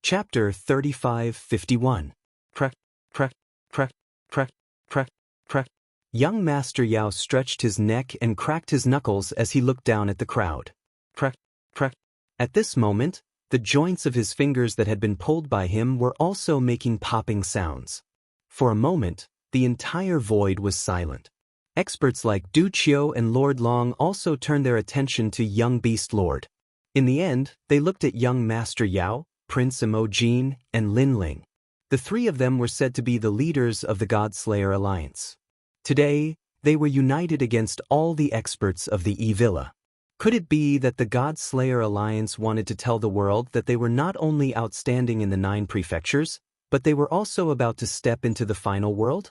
Chapter 35:51. Crack, crack, crack, crack, crack, crack. Young Master Yao stretched his neck and cracked his knuckles as he looked down at the crowd. Crack, crack. At this moment, the joints of his fingers that had been pulled by him were also making popping sounds. For a moment, the entire void was silent. Experts like Du Qiu and Lord Long also turned their attention to young Beast Lord. In the end, they looked at young Master Yao, Prince Imo-Jin, and Lin Ling. The three of them were said to be the leaders of the God-Slayer Alliance. Today, they were united against all the experts of the E-Villa. Could it be that the God-Slayer Alliance wanted to tell the world that they were not only outstanding in the 9 prefectures, but they were also about to step into the final world?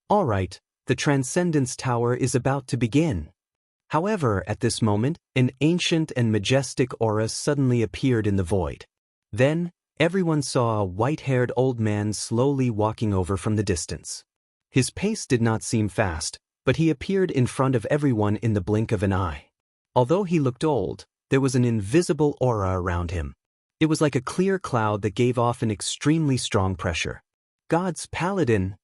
All right, the Transcendence Tower is about to begin. However, at this moment, an ancient and majestic aura suddenly appeared in the void. Then, everyone saw a white-haired old man slowly walking over from the distance. His pace did not seem fast, but he appeared in front of everyone in the blink of an eye. Although he looked old, there was an invisible aura around him. It was like a clear cloud that gave off an extremely strong pressure. God's Paladin!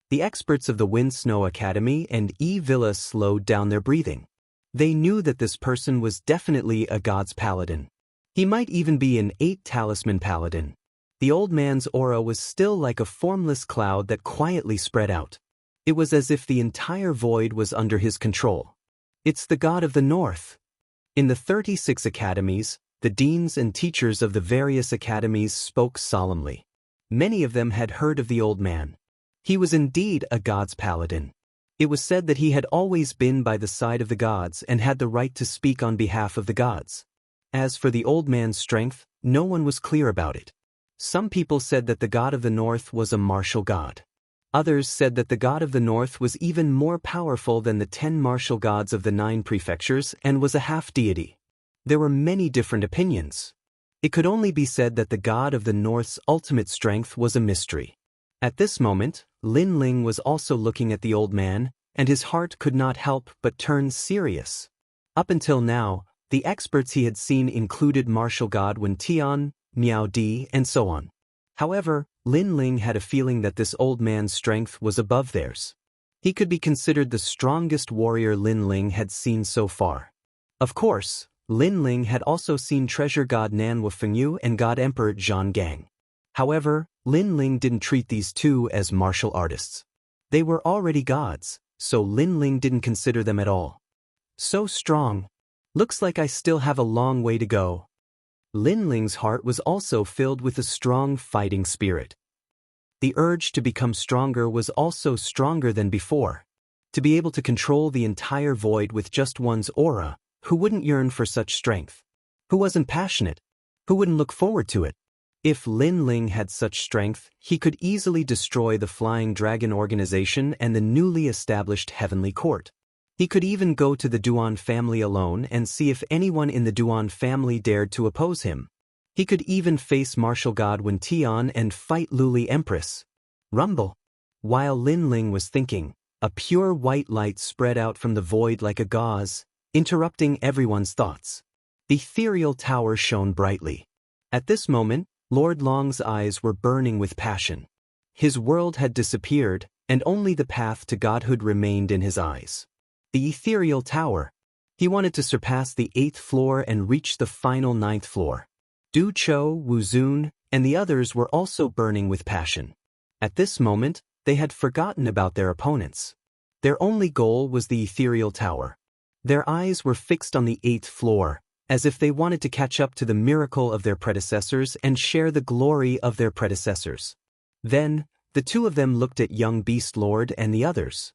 The experts of the Wind Snow Academy and E-Villa slowed down their breathing. They knew that this person was definitely a God's Paladin. He might even be an 8-talisman paladin. The old man's aura was still like a formless cloud that quietly spread out. It was as if the entire void was under his control. It's the God of the North. In the 36 academies, the deans and teachers of the various academies spoke solemnly. Many of them had heard of the old man. He was indeed a God's Paladin. It was said that he had always been by the side of the gods and had the right to speak on behalf of the gods. As for the old man's strength, no one was clear about it. Some people said that the God of the North was a martial god. Others said that the God of the North was even more powerful than the 10 martial gods of the 9 prefectures and was a half-deity. There were many different opinions. It could only be said that the God of the North's ultimate strength was a mystery. At this moment, Lin Ling was also looking at the old man, and his heart could not help but turn serious. Up until now, the experts he had seen included martial god Wen Tian, Miao Di, and so on. However, Lin Ling had a feeling that this old man's strength was above theirs. He could be considered the strongest warrior Lin Ling had seen so far. Of course, Lin Ling had also seen treasure god Nan Wufengyu and god emperor Zhang Gang. However, Lin Ling didn't treat these two as martial artists. They were already gods, so Lin Ling didn't consider them at all. So strong. Looks like I still have a long way to go. Lin Ling's heart was also filled with a strong fighting spirit. The urge to become stronger was also stronger than before. To be able to control the entire void with just one's aura, who wouldn't yearn for such strength? Who wasn't passionate? Who wouldn't look forward to it? If Lin Ling had such strength, he could easily destroy the Flying Dragon organization and the newly established Heavenly Court. He could even go to the Duan family alone and see if anyone in the Duan family dared to oppose him. He could even face martial god Wen Tian and fight Luli Empress. Rumble. While Lin Ling was thinking, a pure white light spread out from the void like a gauze, interrupting everyone's thoughts. The ethereal tower shone brightly. At this moment, Lord Long's eyes were burning with passion. His world had disappeared, and only the path to godhood remained in his eyes. The ethereal tower. He wanted to surpass the 8th floor and reach the final 9th floor. Du Qiu, Wu Zun, and the others were also burning with passion. At this moment, they had forgotten about their opponents. Their only goal was the ethereal tower. Their eyes were fixed on the 8th floor, as if they wanted to catch up to the miracle of their predecessors and share the glory of their predecessors. Then, the two of them looked at young Beast Lord and the others.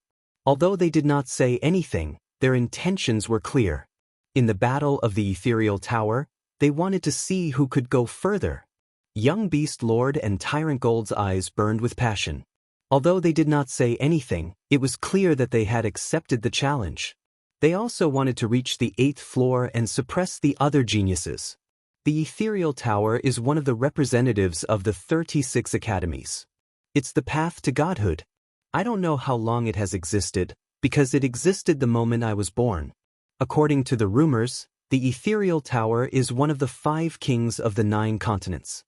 Although they did not say anything, their intentions were clear. In the battle of the ethereal tower, they wanted to see who could go further. Young Beast Lord and Tyrant Gold's eyes burned with passion. Although they did not say anything, it was clear that they had accepted the challenge. They also wanted to reach the 8th floor and suppress the other geniuses. The ethereal tower is one of the representatives of the 36 academies. It's the path to godhood. I don't know how long it has existed, because it existed the moment I was born. According to the rumors, the ethereal tower is one of the 5 kings of the 9 continents.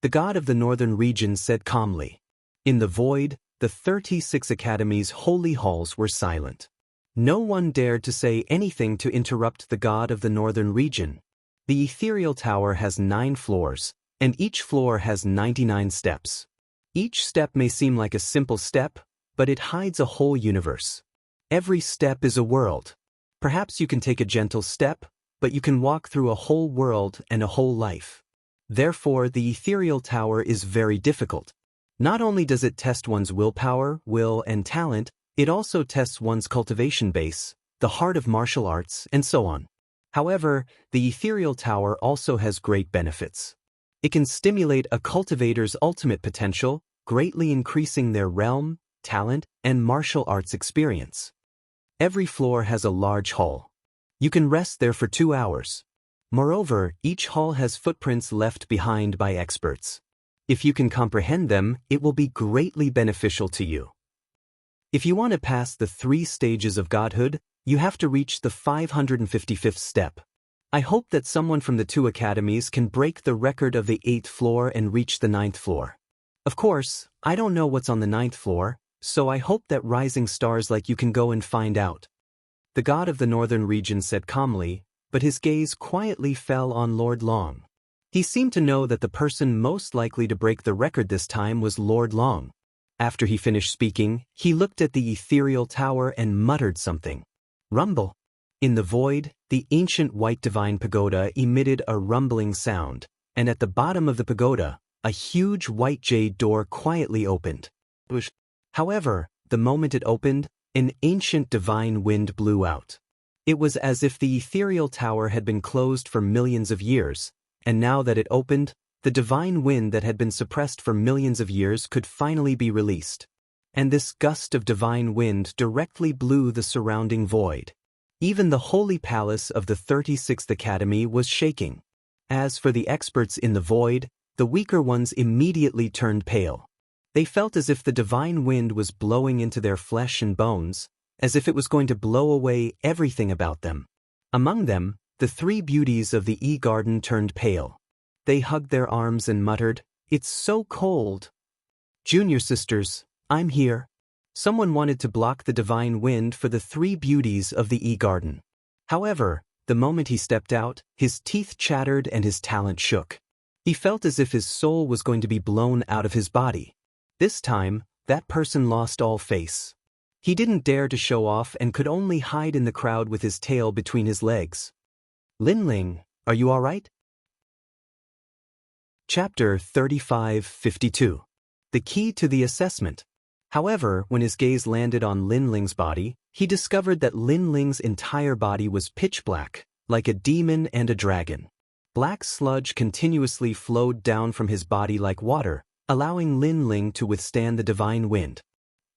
The god of the northern region said calmly. In the void, the 36 academies' holy halls were silent. No one dared to say anything to interrupt the god of the northern region. The ethereal tower has 9 floors, and each floor has 99 steps. Each step may seem like a simple step, but it hides a whole universe. Every step is a world. Perhaps you can take a gentle step, but you can walk through a whole world and a whole life. Therefore, the ethereal tower is very difficult. Not only does it test one's willpower, will, and talent, it also tests one's cultivation base, the heart of martial arts, and so on. However, the ethereal tower also has great benefits. It can stimulate a cultivator's ultimate potential, greatly increasing their realm, talent, and martial arts experience. Every floor has a large hall. You can rest there for 2 hours. Moreover, each hall has footprints left behind by experts. If you can comprehend them, it will be greatly beneficial to you. If you want to pass the 3 stages of godhood, you have to reach the 555th step. I hope that someone from the 2 academies can break the record of the 8th floor and reach the 9th floor. Of course, I don't know what's on the 9th floor, so I hope that rising stars like you can go and find out. The god of the northern region said calmly, but his gaze quietly fell on Lord Long. He seemed to know that the person most likely to break the record this time was Lord Long. After he finished speaking, he looked at the ethereal tower and muttered something. Rumble. In the void, the ancient white divine pagoda emitted a rumbling sound, and at the bottom of the pagoda, a huge white jade door quietly opened. However, the moment it opened, an ancient divine wind blew out. It was as if the ethereal tower had been closed for millions of years, and now that it opened, the divine wind that had been suppressed for millions of years could finally be released. And this gust of divine wind directly blew the surrounding void. Even the holy palace of the 36th Academy was shaking. As for the experts in the void, the weaker ones immediately turned pale. They felt as if the divine wind was blowing into their flesh and bones, as if it was going to blow away everything about them. Among them, the 3 beauties of the E-Garden turned pale. They hugged their arms and muttered, "It's so cold." Junior sisters, I'm here. Someone wanted to block the divine wind for the 3 beauties of the E-Garden. However, the moment he stepped out, his teeth chattered and his talent shook. He felt as if his soul was going to be blown out of his body. This time, that person lost all face. He didn't dare to show off and could only hide in the crowd with his tail between his legs. Linling, are you all right? Chapter 3552. The Key to the Assessment. However, when his gaze landed on Linling's body, he discovered that Linling's entire body was pitch black, like a demon and a dragon. Black sludge continuously flowed down from his body like water, allowing Linling to withstand the divine wind.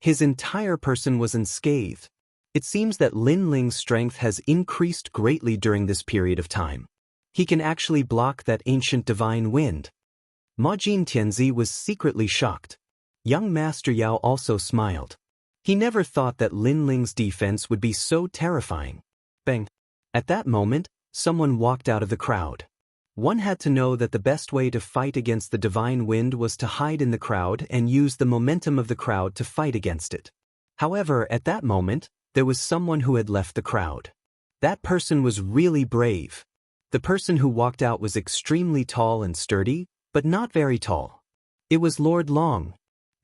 His entire person was unscathed. It seems that Linling's strength has increased greatly during this period of time. He can actually block that ancient divine wind. Majin Tianzi was secretly shocked. Young Master Yao also smiled. He never thought that Linling's defense would be so terrifying. Bang! At that moment, someone walked out of the crowd. One had to know that the best way to fight against the divine wind was to hide in the crowd and use the momentum of the crowd to fight against it. However, at that moment, there was someone who had left the crowd. That person was really brave. The person who walked out was extremely tall and sturdy, but not very tall. It was Lord Long.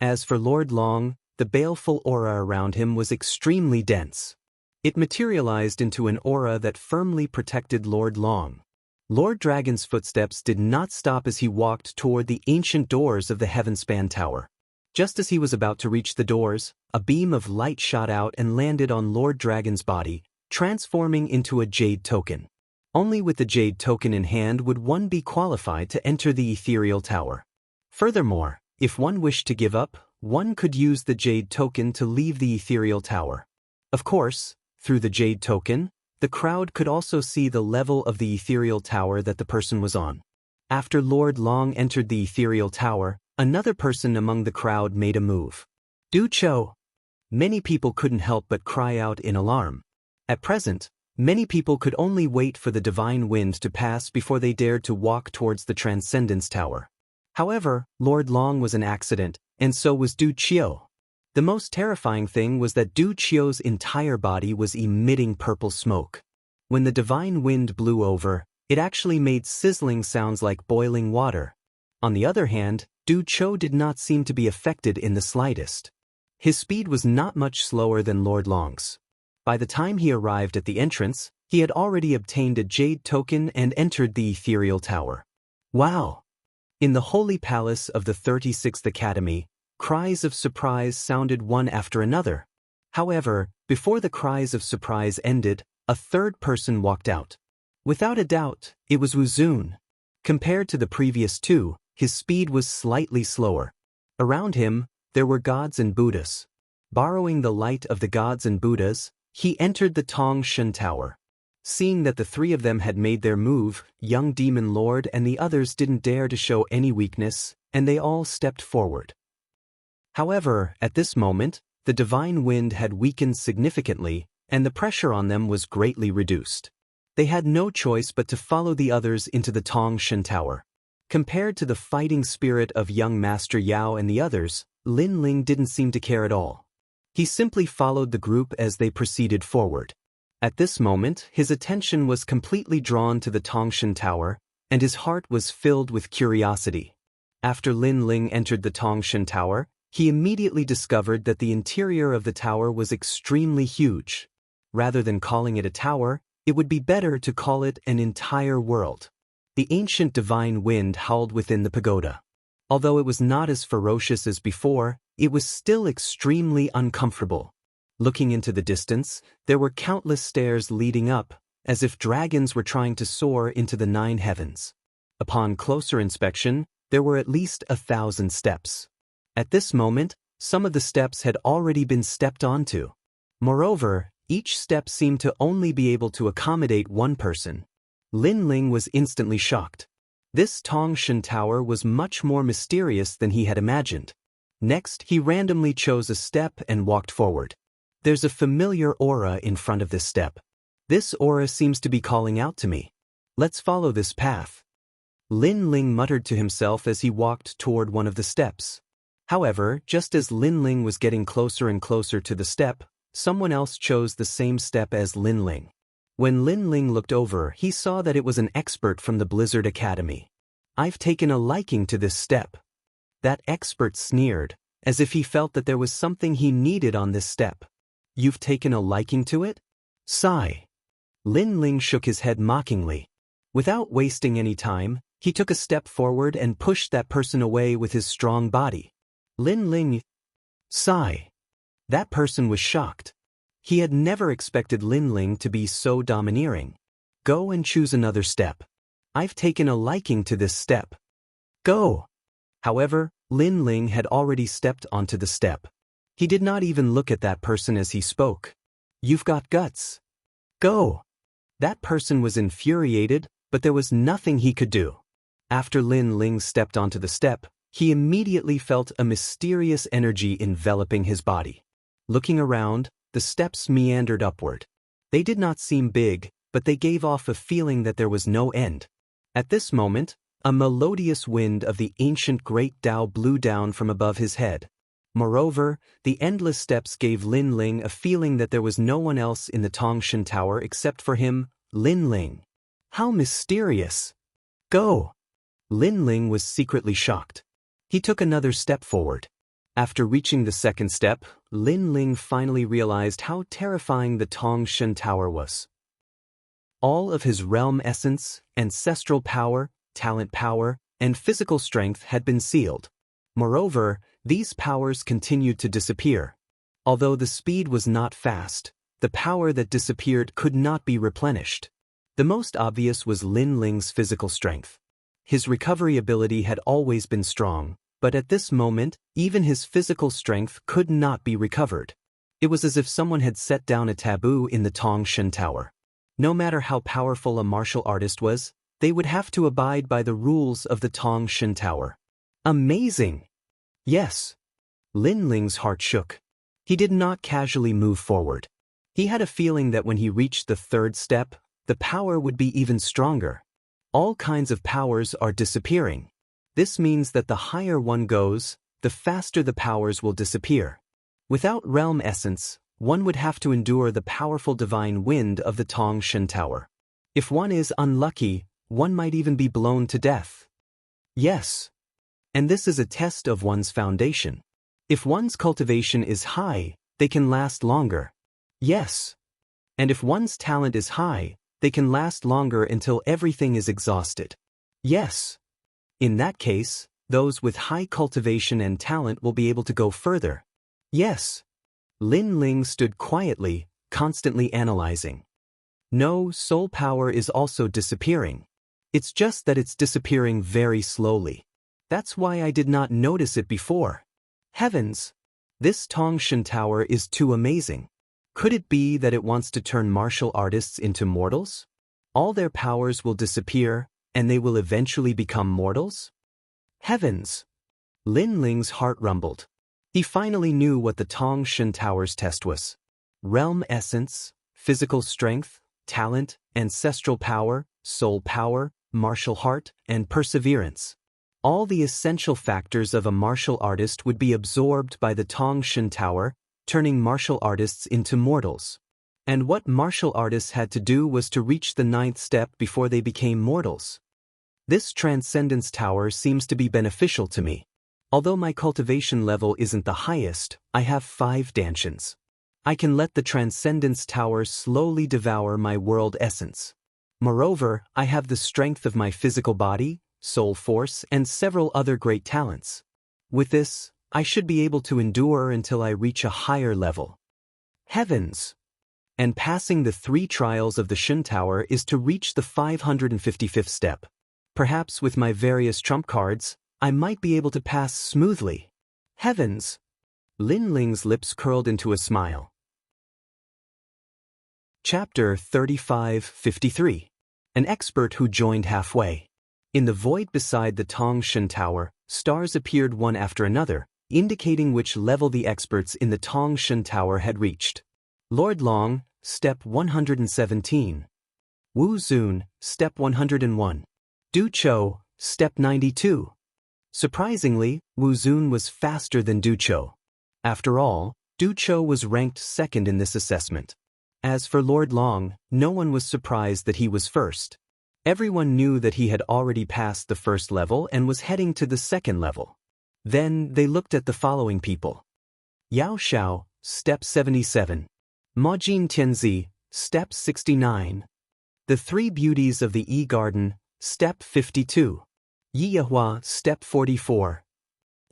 As for Lord Long, the baleful aura around him was extremely dense. It materialized into an aura that firmly protected Lord Long. Lord Dragon's footsteps did not stop as he walked toward the ancient doors of the Heavenspan Tower. Just as he was about to reach the doors, a beam of light shot out and landed on Lord Dragon's body, transforming into a jade token. Only with the jade token in hand would one be qualified to enter the ethereal tower. Furthermore, if one wished to give up, one could use the jade token to leave the ethereal tower. Of course, through the jade token, the crowd could also see the level of the ethereal tower that the person was on. After Lord Long entered the ethereal tower, another person among the crowd made a move. Du Cho. Many people couldn't help but cry out in alarm. At present, many people could only wait for the divine wind to pass before they dared to walk towards the Transcendence Tower. However, Lord Long was an accident, and so was Du Qiu. The most terrifying thing was that Du Qiu's entire body was emitting purple smoke. When the divine wind blew over, it actually made sizzling sounds like boiling water. On the other hand, Du Qiu did not seem to be affected in the slightest. His speed was not much slower than Lord Long's. By the time he arrived at the entrance, he had already obtained a jade token and entered the ethereal tower. Wow! In the holy palace of the 36th Academy, cries of surprise sounded one after another. However, before the cries of surprise ended, a third person walked out. Without a doubt, it was Wu Zun. Compared to the previous two, his speed was slightly slower. Around him, there were gods and Buddhas. Borrowing the light of the gods and Buddhas, he entered the Tong Shen Tower. Seeing that the three of them had made their move, young demon lord and the others didn't dare to show any weakness, and they all stepped forward. However, at this moment, the divine wind had weakened significantly, and the pressure on them was greatly reduced. They had no choice but to follow the others into the Tong Shen Tower. Compared to the fighting spirit of young Master Yao and the others, Lin Ling didn't seem to care at all. He simply followed the group as they proceeded forward. At this moment, his attention was completely drawn to the Tong Shen Tower, and his heart was filled with curiosity. After Lin Ling entered the Tong Shen Tower, he immediately discovered that the interior of the tower was extremely huge. Rather than calling it a tower, it would be better to call it an entire world. The ancient divine wind howled within the pagoda. Although it was not as ferocious as before, it was still extremely uncomfortable. Looking into the distance, there were countless stairs leading up, as if dragons were trying to soar into the 9 heavens. Upon closer inspection, there were at least 1,000 steps. At this moment, some of the steps had already been stepped onto. Moreover, each step seemed to only be able to accommodate one person. Lin Ling was instantly shocked. This Tong Shen Tower was much more mysterious than he had imagined. Next, he randomly chose a step and walked forward. There's a familiar aura in front of this step. This aura seems to be calling out to me. Let's follow this path. Lin Ling muttered to himself as he walked toward one of the steps. However, just as Lin Ling was getting closer and closer to the step, someone else chose the same step as Lin Ling. When Lin Ling looked over, he saw that it was an expert from the Blizzard Academy. I've taken a liking to this step. That expert sneered, as if he felt that there was something he needed on this step. You've taken a liking to it? Sigh. Lin Ling shook his head mockingly. Without wasting any time, he took a step forward and pushed that person away with his strong body. Lin Ling. Sigh. That person was shocked. He had never expected Lin Ling to be so domineering. Go and choose another step. I've taken a liking to this step. Go. However, Lin Ling had already stepped onto the step. He did not even look at that person as he spoke. You've got guts. Go. That person was infuriated, but there was nothing he could do. After Lin Ling stepped onto the step, he immediately felt a mysterious energy enveloping his body. Looking around, the steps meandered upward. They did not seem big, but they gave off a feeling that there was no end. At this moment, a melodious wind of the ancient Great Tao blew down from above his head. Moreover, the endless steps gave Lin Ling a feeling that there was no one else in the Tong Shen Tower except for him, Lin Ling. How mysterious! Go! Lin Ling was secretly shocked. He took another step forward. After reaching the second step, Lin Ling finally realized how terrifying the Tong Shen Tower was. All of his realm essence, ancestral power, talent power, and physical strength had been sealed. Moreover, these powers continued to disappear. Although the speed was not fast, the power that disappeared could not be replenished. The most obvious was Lin Ling's physical strength. His recovery ability had always been strong, but at this moment, even his physical strength could not be recovered. It was as if someone had set down a taboo in the Tong Shen Tower. No matter how powerful a martial artist was, they would have to abide by the rules of the Tong Shen Tower. Amazing! Yes. Lin Ling's heart shook. He did not casually move forward. He had a feeling that when he reached the third step, the power would be even stronger. All kinds of powers are disappearing. This means that the higher one goes, the faster the powers will disappear. Without realm essence, one would have to endure the powerful divine wind of the Tong Shen Tower. If one is unlucky, one might even be blown to death. Yes. And this is a test of one's foundation. If one's cultivation is high, they can last longer. Yes. And if one's talent is high, they can last longer until everything is exhausted. Yes. In that case, those with high cultivation and talent will be able to go further. Yes. Lin Ling stood quietly, constantly analyzing. No, soul power is also disappearing. It's just that it's disappearing very slowly. That's why I did not notice it before. Heavens! This Tong Shen Tower is too amazing. Could it be that it wants to turn martial artists into mortals? All their powers will disappear, and they will eventually become mortals? Heavens! Lin Ling's heart rumbled. He finally knew what the Tong Shen Tower's test was. Realm essence, physical strength, talent, ancestral power, soul power, martial heart, and perseverance. All the essential factors of a martial artist would be absorbed by the Tong Shen Tower, turning martial artists into mortals. And what martial artists had to do was to reach the 9th step before they became mortals. This Transcendence Tower seems to be beneficial to me. Although my cultivation level isn't the highest, I have 5 danshans. I can let the Transcendence Tower slowly devour my world essence. Moreover, I have the strength of my physical body, soul force, and several other great talents. With this, I should be able to endure until I reach a higher level. Heavens! And passing the 3 trials of the Shen Tower is to reach the 555th step. Perhaps with my various trump cards, I might be able to pass smoothly. Heavens! Lin Ling's lips curled into a smile. Chapter 3553. An expert who joined halfway. In the void beside the Tong Shen Tower, stars appeared one after another, indicating which level the experts in the Tong Shen Tower had reached. Lord Long, Step 117. Wu Zun, Step 101. Du Chou, Step 92. Surprisingly, Wu Zun was faster than Du Chou. After all, Du Chou was ranked second in this assessment. As for Lord Long, no one was surprised that he was first. Everyone knew that he had already passed the first level and was heading to the second level. Then they looked at the following people. Yao Xiao, Step 77. Ma Jin Tianzi, Step 69. The 3 beauties of the E-Garden, Step 52. Yi Yehua, Step 44.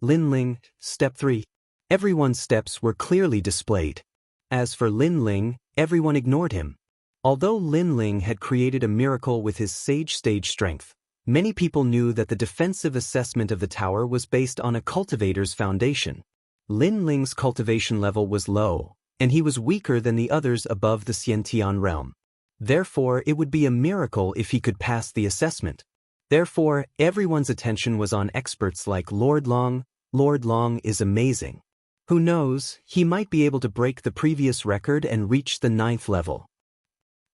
Lin Ling, Step 3. Everyone's steps were clearly displayed. As for Lin Ling, everyone ignored him. Although Lin Ling had created a miracle with his sage stage strength, many people knew that the defensive assessment of the tower was based on a cultivator's foundation. Lin Ling's cultivation level was low, and he was weaker than the others above the Xiantian realm. Therefore, it would be a miracle if he could pass the assessment. Therefore, everyone's attention was on experts like Lord Long. Lord Long is amazing. Who knows, he might be able to break the previous record and reach the 9th level.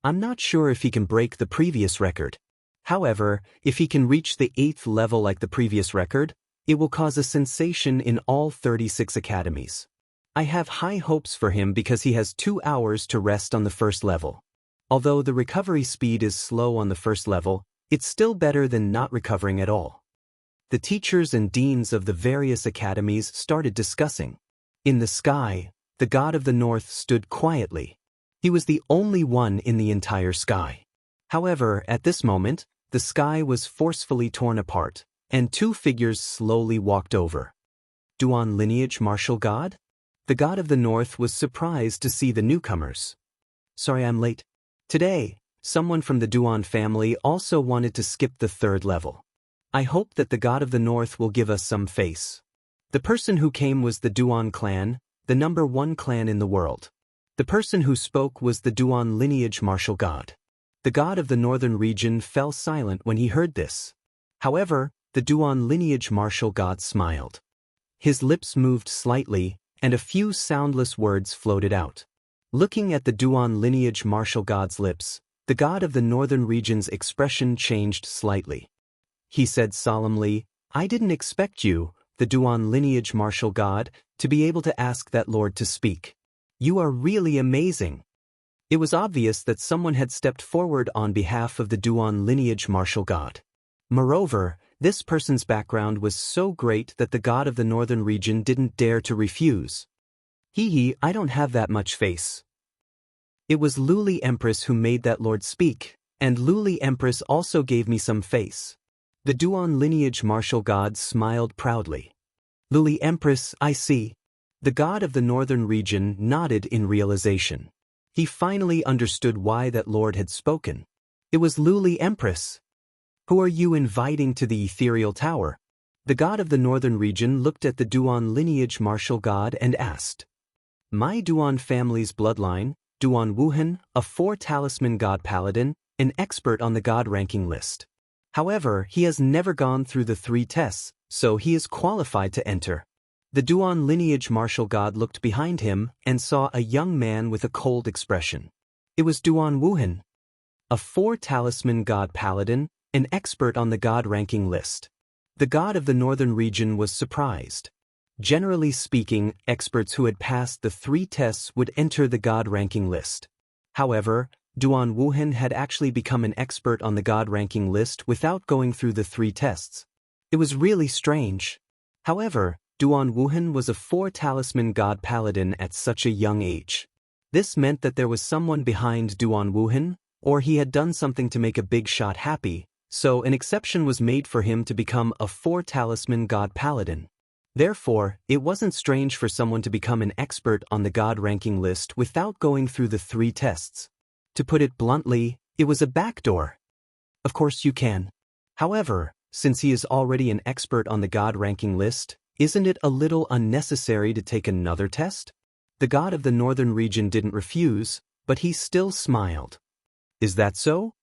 I'm not sure if he can break the previous record. However, if he can reach the 8th level like the previous record, it will cause a sensation in all 36 academies. I have high hopes for him because he has 2 hours to rest on the first level. Although the recovery speed is slow on the first level, it's still better than not recovering at all. The teachers and deans of the various academies started discussing. In the sky, the god of the north stood quietly. He was the only one in the entire sky. However, at this moment, the sky was forcefully torn apart, and 2 figures slowly walked over. Duan lineage martial god? The god of the north was surprised to see the newcomers. Sorry I'm late. Today, someone from the Duan family also wanted to skip the 3rd level. I hope that the god of the north will give us some face. The person who came was the Duan clan, the number 1 clan in the world. The person who spoke was the Duan lineage martial god. The god of the northern region fell silent when he heard this. However, the Duan lineage martial god smiled. His lips moved slightly, and a few soundless words floated out. Looking at the Duan lineage martial god's lips, the god of the northern region's expression changed slightly. He said solemnly, I didn't expect you, the Duan lineage martial god, to be able to ask that lord to speak. You are really amazing. It was obvious that someone had stepped forward on behalf of the Duan lineage martial god. Moreover, this person's background was so great that the god of the northern region didn't dare to refuse. Hee, I don't have that much face. It was Luli Empress who made that lord speak, and Luli Empress also gave me some face. The Duan lineage martial god smiled proudly. Luli Empress, I see. The god of the northern region nodded in realization. He finally understood why that lord had spoken. It was Luli Empress. Who are you inviting to the ethereal tower? The god of the northern region looked at the Duan lineage martial god and asked. My Duan family's bloodline, Duan Wuhan, a 4-talisman god paladin, an expert on the god ranking list. However, he has never gone through the 3 tests, so he is qualified to enter. The Duan lineage martial god looked behind him and saw a young man with a cold expression. It was Duan Wuhan, a 4-talisman god paladin, an expert on the god ranking list. The god of the northern region was surprised. Generally speaking, experts who had passed the 3 tests would enter the god ranking list. However, Duan Wuhan had actually become an expert on the god ranking list without going through the 3 tests. It was really strange. However, Duan Wuhan was a 4-talisman god paladin at such a young age. This meant that there was someone behind Duan Wuhan, or he had done something to make a big shot happy, so an exception was made for him to become a 4-talisman god paladin. Therefore, it wasn't strange for someone to become an expert on the god ranking list without going through the 3 tests. To put it bluntly, it was a backdoor. Of course you can. However, since he is already an expert on the god ranking list, isn't it a little unnecessary to take another test? The god of the northern region didn't refuse, but he still smiled. Is that so?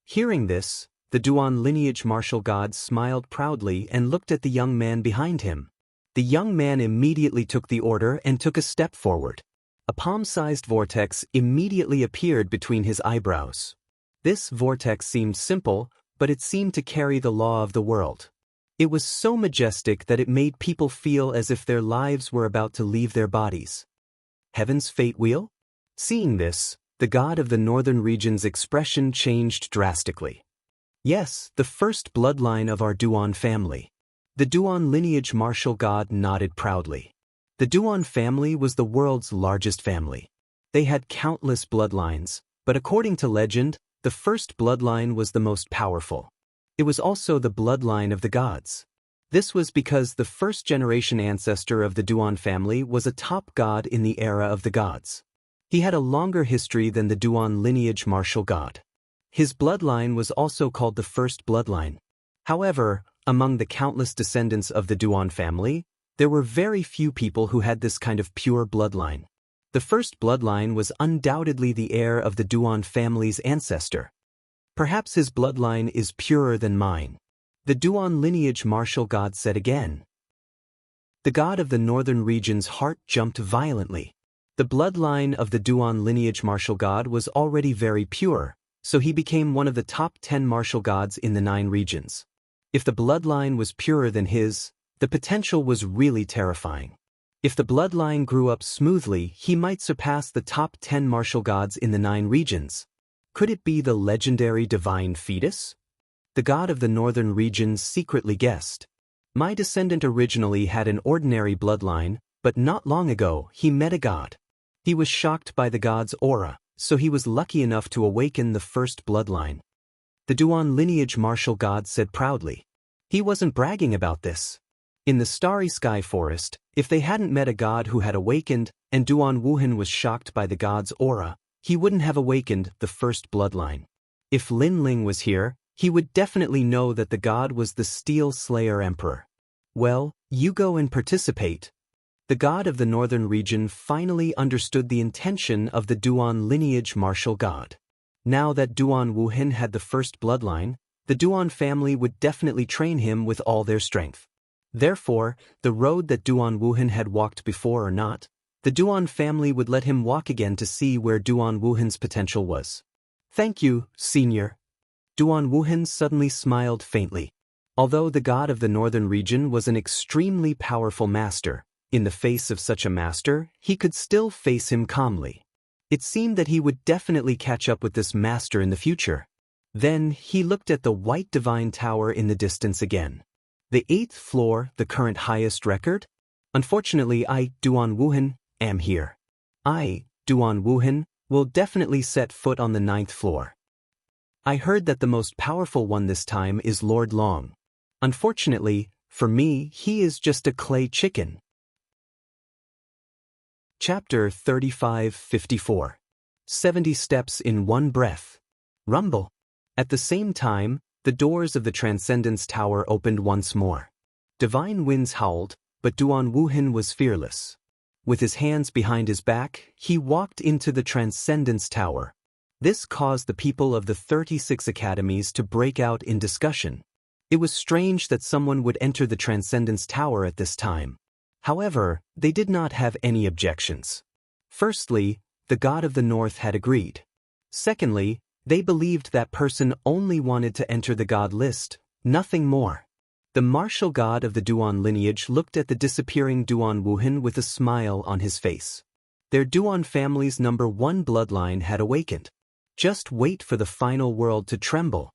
Hearing this, the Duan lineage martial god smiled proudly and looked at the young man behind him. The young man immediately took the order and took a step forward. A palm-sized vortex immediately appeared between his eyebrows. This vortex seemed simple, but it seemed to carry the law of the world. It was so majestic that it made people feel as if their lives were about to leave their bodies. Heaven's fate wheel? Seeing this, the god of the northern region's expression changed drastically. Yes, the first bloodline of our Duan family. The Duan lineage martial god nodded proudly. The Duan family was the world's largest family. They had countless bloodlines, but according to legend, the first bloodline was the most powerful. It was also the bloodline of the gods. This was because the first-generation ancestor of the Duan family was a top god in the era of the gods. He had a longer history than the Duan lineage martial god. His bloodline was also called the first bloodline. However, among the countless descendants of the Duan family, there were very few people who had this kind of pure bloodline. The first bloodline was undoubtedly the heir of the Duan family's ancestor. Perhaps his bloodline is purer than mine. The Duan lineage martial god said again. The god of the northern region's heart jumped violently. The bloodline of the Duan lineage martial god was already very pure, so he became one of the top 10 martial gods in the 9 regions. If the bloodline was purer than his, the potential was really terrifying. If the bloodline grew up smoothly, he might surpass the top 10 martial gods in the 9 regions. Could it be the legendary divine fetus? The god of the northern region secretly guessed. My descendant originally had an ordinary bloodline, but not long ago he met a god. He was shocked by the god's aura, so he was lucky enough to awaken the first bloodline. The Duan lineage martial god said proudly. He wasn't bragging about this. In the starry sky forest, if they hadn't met a god who had awakened, and Duan Wuhan was shocked by the god's aura, he wouldn't have awakened the first bloodline. If Lin Ling was here, he would definitely know that the god was the Steel Slayer Emperor. Well, you go and participate. The god of the northern region finally understood the intention of the Duan lineage martial god. Now that Duan Wuhan had the first bloodline, the Duan family would definitely train him with all their strength. Therefore, the road that Duan Wuhan had walked before or not, the Duan family would let him walk again to see where Duan Wuhan's potential was. Thank you, senior. Duan Wuhan suddenly smiled faintly. Although the god of the northern region was an extremely powerful master, in the face of such a master, he could still face him calmly. It seemed that he would definitely catch up with this master in the future. Then he looked at the white divine tower in the distance again. The 8th floor, the current highest record? Unfortunately, I, Duan Wuhan, am here. I, Duan Wuhan, will definitely set foot on the 9th floor. I heard that the most powerful one this time is Lord Long. Unfortunately, for me, he is just a clay chicken. Chapter 35-54. 70 Steps in One Breath. Rumble. At the same time, the doors of the Transcendence Tower opened once more. Divine winds howled, but Duan Wuhan was fearless. With his hands behind his back, he walked into the Transcendence Tower. This caused the people of the 36 academies to break out in discussion. It was strange that someone would enter the Transcendence Tower at this time. However, they did not have any objections. Firstly, the god of the north had agreed. Secondly, they believed that person only wanted to enter the god list, nothing more. The martial god of the Duan lineage looked at the disappearing Duan Wuhan with a smile on his face. Their Duan family's #1 bloodline had awakened. Just wait for the final world to tremble.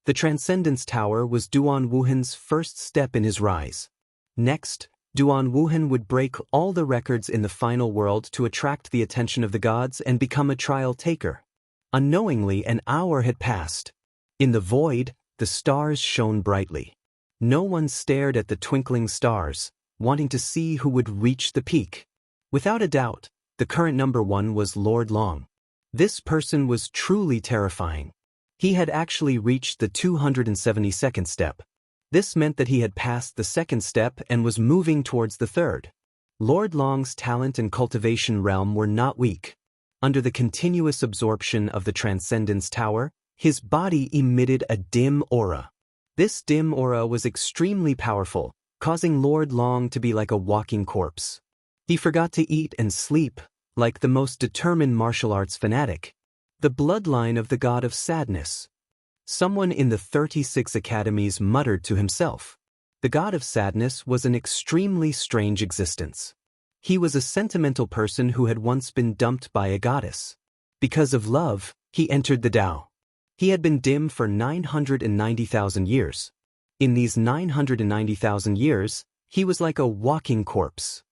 The Transcendence Tower was Duan Wuhan's first step in his rise. Next, Duan Wuhan would break all the records in the final world to attract the attention of the gods and become a trial taker. Unknowingly, an hour had passed. In the void, the stars shone brightly. No one stared at the twinkling stars, wanting to see who would reach the peak. Without a doubt, the current #1 was Lord Long. This person was truly terrifying. He had actually reached the 272nd step. This meant that he had passed the 2nd step and was moving towards the 3rd. Lord Long's talent and cultivation realm were not weak. Under the continuous absorption of the Transcendence Tower, his body emitted a dim aura. This dim aura was extremely powerful, causing Lord Long to be like a walking corpse. He forgot to eat and sleep, like the most determined martial arts fanatic. The bloodline of the god of sadness. Someone in the 36 academies muttered to himself. The god of sadness was an extremely strange existence. He was a sentimental person who had once been dumped by a goddess. Because of love, he entered the Tao. He had been dim for 990,000 years. In these 990,000 years, he was like a walking corpse.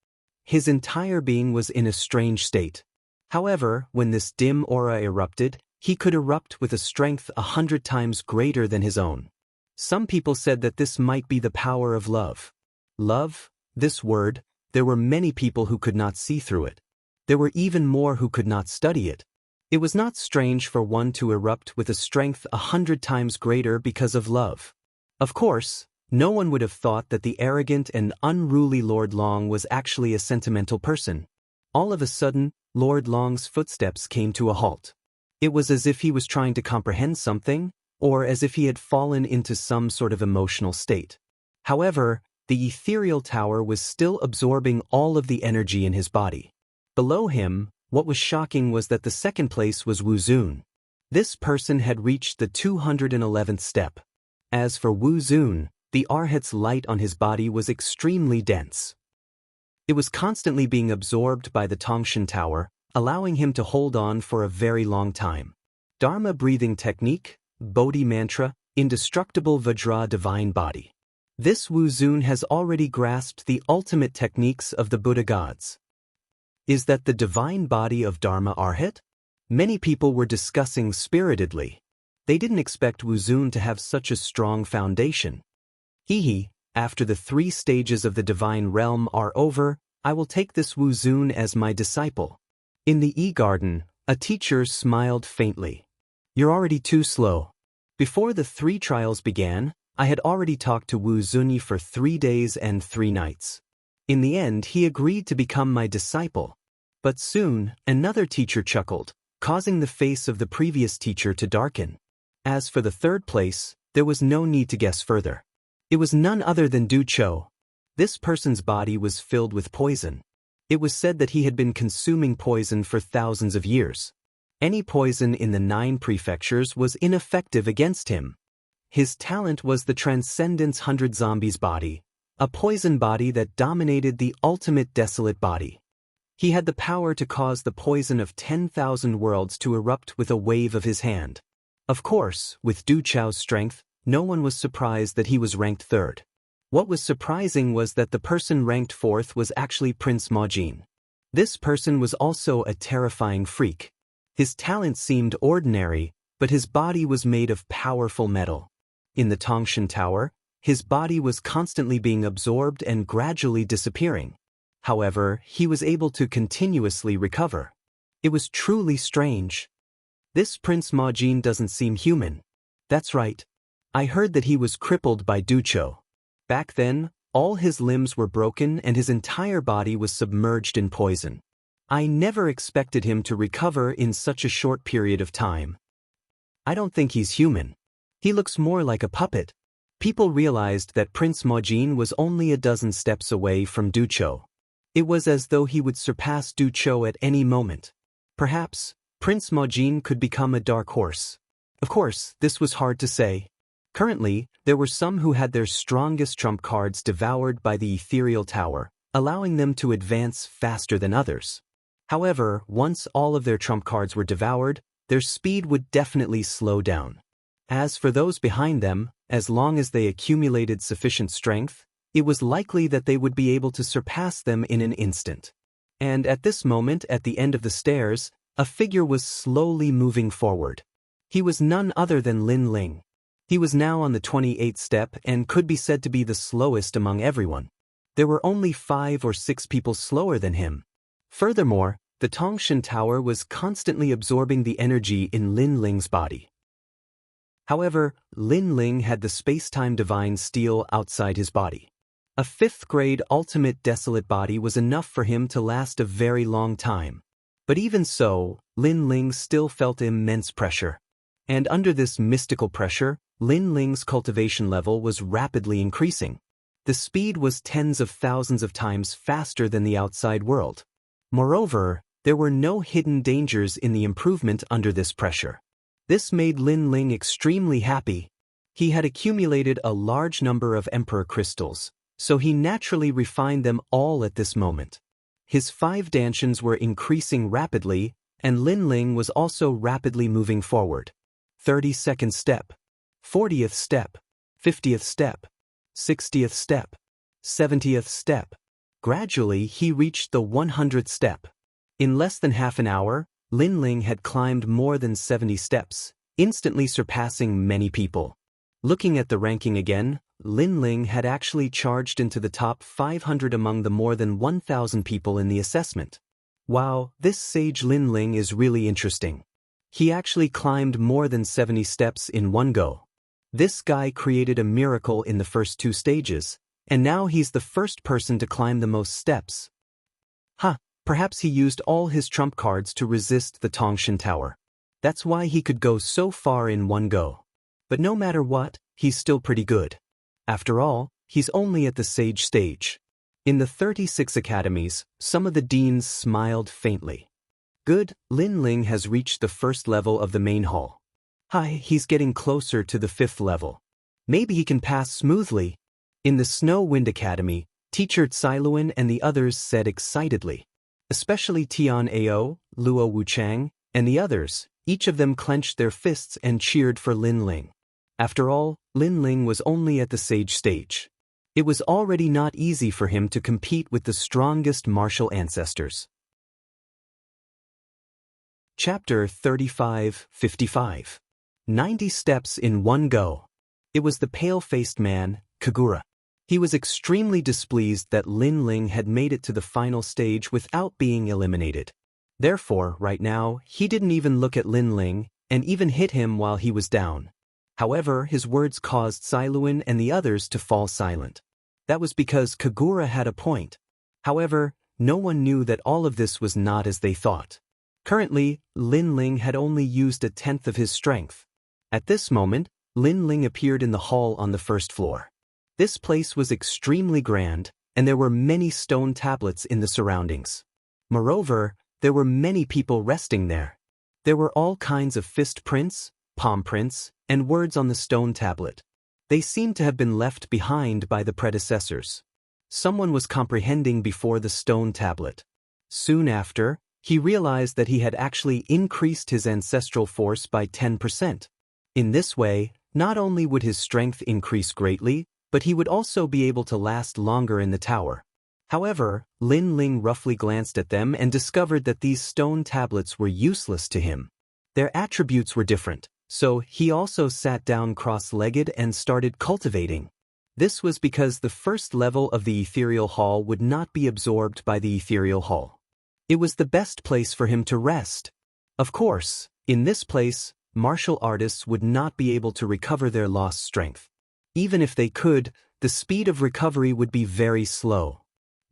His entire being was in a strange state. However, when this dim aura erupted, he could erupt with a strength 100 times greater than his own. Some people said that this might be the power of love. Love, this word, there were many people who could not see through it. There were even more who could not study it. It was not strange for one to erupt with a strength 100 times greater because of love. Of course, no one would have thought that the arrogant and unruly Lord Long was actually a sentimental person. All of a sudden, Lord Long's footsteps came to a halt. It was as if he was trying to comprehend something, or as if he had fallen into some sort of emotional state. However, the ethereal tower was still absorbing all of the energy in his body. Below him, what was shocking was that the 2nd place was Wu Zun. This person had reached the 211th step. As for Wu Zun, the Arhat's light on his body was extremely dense. It was constantly being absorbed by the Tongshan Tower, allowing him to hold on for a very long time. Dharma breathing technique, Bodhi mantra, indestructible Vajra divine body. This Wu Zun has already grasped the ultimate techniques of the Buddha gods. Is that the divine body of Dharma Arhat? Many people were discussing spiritedly. They didn't expect Wu Zun to have such a strong foundation. After the 3 stages of the divine realm are over, I will take this Wu Zun as my disciple. In the E-Garden, a teacher smiled faintly. You're already too slow. Before the 3 trials began, I had already talked to Wu Zunyi for 3 days and 3 nights. In the end, he agreed to become my disciple. But soon, another teacher chuckled, causing the face of the previous teacher to darken. As for the 3rd place, there was no need to guess further. It was none other than Du Cho. This person's body was filled with poison. It was said that he had been consuming poison for thousands of years. Any poison in the 9 prefectures was ineffective against him. His talent was the Transcendence 100 Zombies body, a poison body that dominated the ultimate desolate body. He had the power to cause the poison of 10,000 worlds to erupt with a wave of his hand. Of course, with Du Chao's strength, no one was surprised that he was ranked third. What was surprising was that the person ranked fourth was actually Prince Majin. This person was also a terrifying freak. His talent seemed ordinary, but his body was made of powerful metal. In the Tongshan Tower, his body was constantly being absorbed and gradually disappearing. However, he was able to continuously recover. It was truly strange. This Prince Majin doesn't seem human. That's right. I heard that he was crippled by Du Chao. Back then, all his limbs were broken and his entire body was submerged in poison. I never expected him to recover in such a short period of time. I don't think he's human. He looks more like a puppet. People realized that Prince Majin was only a dozen steps away from Du Chao. It was as though he would surpass Du Chao at any moment. Perhaps, Prince Majin could become a dark horse. Of course, this was hard to say. Currently, there were some who had their strongest trump cards devoured by the ethereal tower, allowing them to advance faster than others. However, once all of their trump cards were devoured, their speed would definitely slow down. As for those behind them, as long as they accumulated sufficient strength, it was likely that they would be able to surpass them in an instant. And at this moment, at the end of the stairs, a figure was slowly moving forward. He was none other than Lin Ling. He was now on the 28th step and could be said to be the slowest among everyone. There were only 5 or 6 people slower than him. Furthermore, the Tongshan Tower was constantly absorbing the energy in Lin Ling's body. However, Lin Ling had the space-time divine steel outside his body. A 5th-grade ultimate desolate body was enough for him to last a very long time. But even so, Lin Ling still felt immense pressure. And under this mystical pressure, Lin Ling's cultivation level was rapidly increasing. The speed was tens of thousands of times faster than the outside world. Moreover, there were no hidden dangers in the improvement under this pressure. This made Lin Ling extremely happy. He had accumulated a large number of Emperor crystals, so he naturally refined them all at this moment. His 5 dantians were increasing rapidly, and Lin Ling was also rapidly moving forward. 32nd step, 40th step, 50th step, 60th step, 70th step. Gradually, he reached the 100th step. In less than half an hour, Lin Ling had climbed more than 70 steps, instantly surpassing many people. Looking at the ranking again, Lin Ling had actually charged into the top 500 among the more than 1,000 people in the assessment. Wow, this sage Lin Ling is really interesting. He actually climbed more than 70 steps in one go. This guy created a miracle in the first 2 stages, and now he's the first person to climb the most steps. Perhaps he used all his trump cards to resist the Tongshan Tower. That's why he could go so far in one go. But no matter what, he's still pretty good. After all, he's only at the sage stage. In the 36 academies, some of the deans smiled faintly. Good, Lin Ling has reached the 1st level of the main hall. He's getting closer to the 5th level. Maybe he can pass smoothly. In the Snow Wind Academy, teacher Tsailuan and the others said excitedly. Especially Tian Ao, Luo Wuchang, and the others, each of them clenched their fists and cheered for Lin Ling. After all, Lin Ling was only at the sage stage. It was already not easy for him to compete with the strongest martial ancestors. Chapter 35-55. 90 steps in one go. It was the pale-faced man, Kagura. He was extremely displeased that Lin Ling had made it to the final stage without being eliminated. Therefore, right now, he didn't even look at Lin Ling, and even hit him while he was down. However, his words caused Tsailuan and the others to fall silent. That was because Kagura had a point. However, no one knew that all of this was not as they thought. Currently, Lin Ling had only used 1/10 of his strength. At this moment, Lin Ling appeared in the hall on the 1st floor. This place was extremely grand, and there were many stone tablets in the surroundings. Moreover, there were many people resting there. There were all kinds of fist prints, palm prints, and words on the stone tablet. They seemed to have been left behind by the predecessors. Someone was comprehending before the stone tablet. Soon after, he realized that he had actually increased his ancestral force by 10%. In this way, not only would his strength increase greatly, but he would also be able to last longer in the tower. However, Lin Ling roughly glanced at them and discovered that these stone tablets were useless to him. Their attributes were different, so he also sat down cross-legged and started cultivating. This was because the first level of the ethereal hall would not be absorbed by the ethereal hall. It was the best place for him to rest. Of course, in this place, martial artists would not be able to recover their lost strength. Even if they could, the speed of recovery would be very slow.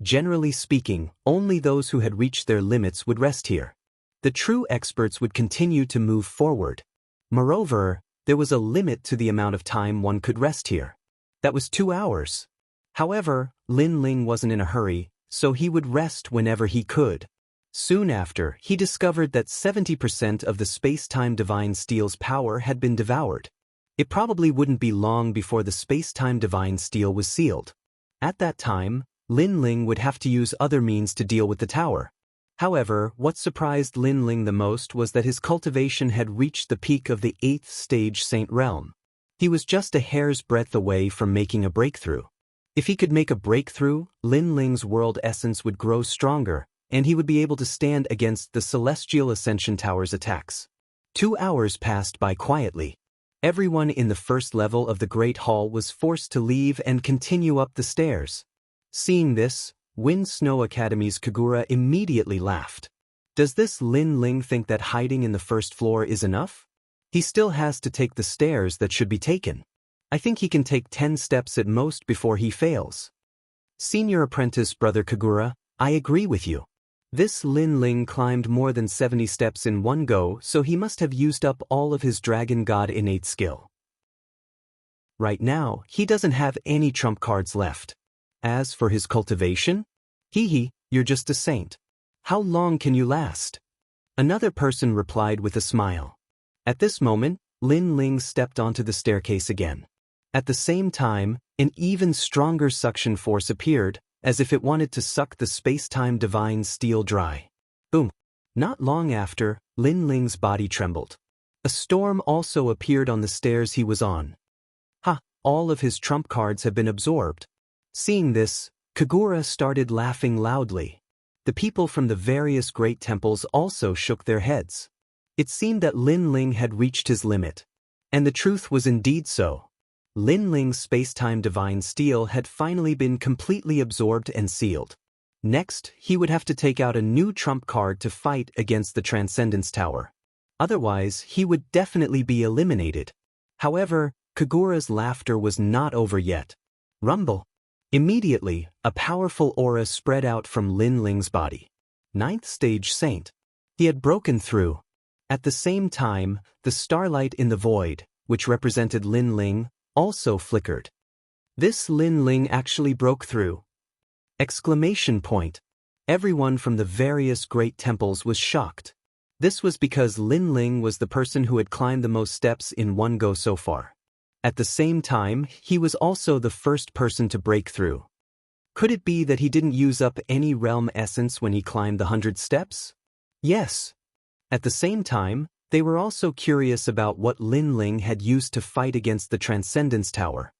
Generally speaking, only those who had reached their limits would rest here. The true experts would continue to move forward. Moreover, there was a limit to the amount of time one could rest here. That was 2 hours. However, Lin Ling wasn't in a hurry, so he would rest whenever he could. Soon after, he discovered that 70% of the space-time divine steel's power had been devoured. It probably wouldn't be long before the space-time divine steel was sealed. At that time, Lin Ling would have to use other means to deal with the tower. However, what surprised Lin Ling the most was that his cultivation had reached the peak of the 8th stage Saint Realm. He was just a hair's breadth away from making a breakthrough. If he could make a breakthrough, Lin Ling's world essence would grow stronger, and he would be able to stand against the Celestial Ascension Tower's attacks. 2 hours passed by quietly. Everyone in the first level of the Great Hall was forced to leave and continue up the stairs. Seeing this, Wind Snow Academy's Kagura immediately laughed. Does this Lin Ling think that hiding in the first floor is enough? He still has to take the stairs that should be taken. I think he can take 10 steps at most before he fails. Senior Apprentice Brother Kagura, I agree with you. This Lin Ling climbed more than 70 steps in one go, so he must have used up all of his Dragon God innate skill. Right now, he doesn't have any trump cards left. As for his cultivation? You're just a saint. How long can you last? Another person replied with a smile. At this moment, Lin Ling stepped onto the staircase again. At the same time, an even stronger suction force appeared, as if it wanted to suck the space-time divine steel dry. Boom! Not long after, Lin Ling's body trembled. A storm also appeared on the stairs he was on. All of his trump cards have been absorbed. Seeing this, Kagura started laughing loudly. The people from the various great temples also shook their heads. It seemed that Lin Ling had reached his limit. And the truth was indeed so. Lin Ling's space-time divine steel had finally been completely absorbed and sealed. Next, he would have to take out a new trump card to fight against the Transcendence Tower. Otherwise, he would definitely be eliminated. However, Kagura's laughter was not over yet. Rumble! Immediately, a powerful aura spread out from Lin Ling's body. 9th stage saint. He had broken through. At the same time, the starlight in the void, which represented Lin Ling, also flickered. This Lin Ling actually broke through! Exclamation point! Everyone from the various great temples was shocked. This was because Lin Ling was the person who had climbed the most steps in one go so far. At the same time, he was also the first person to break through. Could it be that he didn't use up any realm essence when he climbed the 100 steps? Yes. At the same time, they were also curious about what Lin Ling had used to fight against the Transcendence Tower.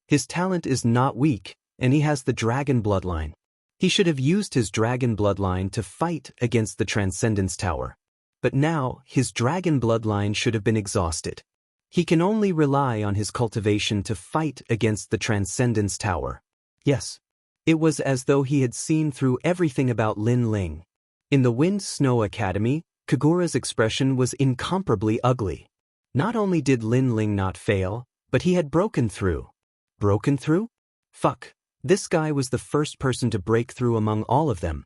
His talent is not weak, and he has the dragon bloodline. He should have used his dragon bloodline to fight against the Transcendence Tower. But now, his dragon bloodline should have been exhausted. He can only rely on his cultivation to fight against the Transcendence Tower. Yes. It was as though he had seen through everything about Lin Ling. In the Wind Snow Academy, Kagura's expression was incomparably ugly. Not only did Lin Ling not fail, but he had broken through. Broken through? Fuck. This guy was the first person to break through among all of them.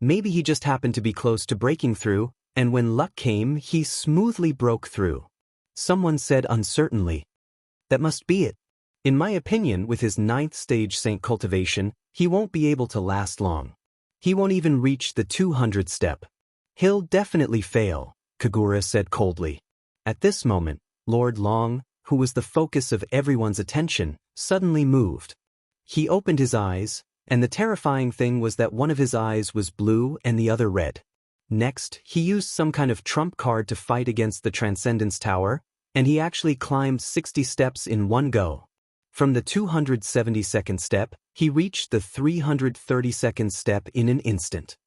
Maybe he just happened to be close to breaking through, and when luck came, he smoothly broke through. Someone said uncertainly. That must be it. In my opinion, with his 9th stage saint cultivation, he won't be able to last long. He won't even reach the 200 step. He'll definitely fail, Kagura said coldly. At this moment, Lord Long, who was the focus of everyone's attention, suddenly moved. He opened his eyes, and the terrifying thing was that one of his eyes was blue and the other red. Next, he used some kind of trump card to fight against the Transcendence Tower, and he actually climbed 60 steps in one go. From the 272nd step, he reached the 332nd step in an instant.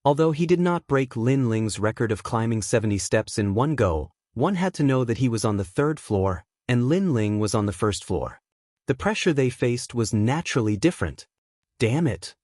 Although he did not break Lin Ling's record of climbing 70 steps in one go, one had to know that he was on the third floor, and Lin Ling was on the first floor. The pressure they faced was naturally different. Damn it!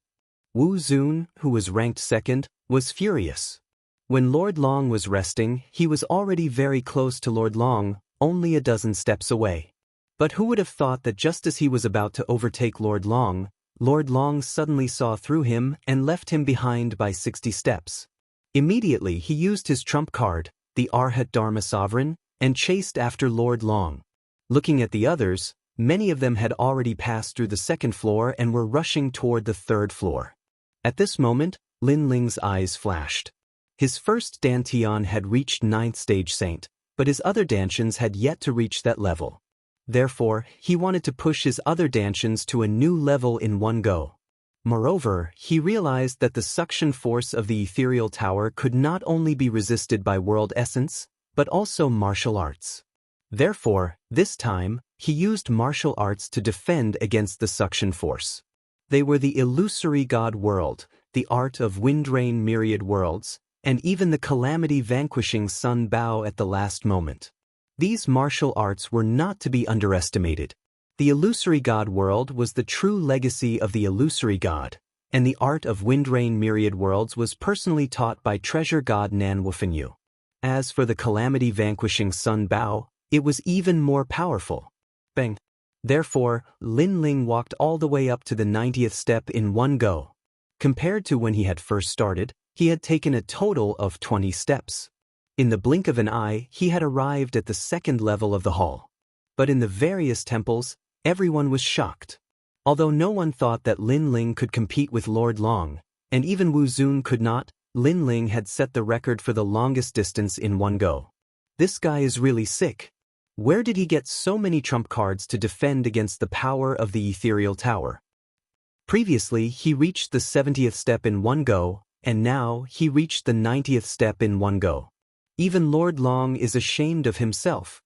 Wu Zun, who was ranked second, was furious. When Lord Long was resting, he was already very close to Lord Long, only a dozen steps away. But who would have thought that just as he was about to overtake Lord Long suddenly saw through him and left him behind by 60 steps. Immediately he used his trump card, the Arhat Dharma Sovereign, and chased after Lord Long. Looking at the others, many of them had already passed through the second floor and were rushing toward the third floor. At this moment, Lin Ling's eyes flashed. His first Dantian had reached 9th stage Saint, but his other Dantians had yet to reach that level. Therefore, he wanted to push his other Dantians to a new level in one go. Moreover, he realized that the suction force of the ethereal tower could not only be resisted by world essence, but also martial arts. Therefore, this time, he used martial arts to defend against the suction force. They were the illusory god world, the art of windrain myriad worlds, and even the calamity vanquishing Sun Bao at the last moment. These martial arts were not to be underestimated. The illusory god world was the true legacy of the illusory god, and the art of windrain myriad worlds was personally taught by treasure god Nan Wufenyu. As for the calamity vanquishing Sun Bao, it was even more powerful. Bang! Therefore, Lin Ling walked all the way up to the 90th step in one go. Compared to when he had first started, he had taken a total of 20 steps. In the blink of an eye, he had arrived at the second level of the hall. But in the various temples, everyone was shocked. Although no one thought that Lin Ling could compete with Lord Long, and even Wu Zun could not, Lin Ling had set the record for the longest distance in one go. This guy is really sick. Where did he get so many trump cards to defend against the power of the ethereal tower? Previously, he reached the 70th step in one go, and now he reached the 90th step in one go. Even Lord Long is ashamed of himself.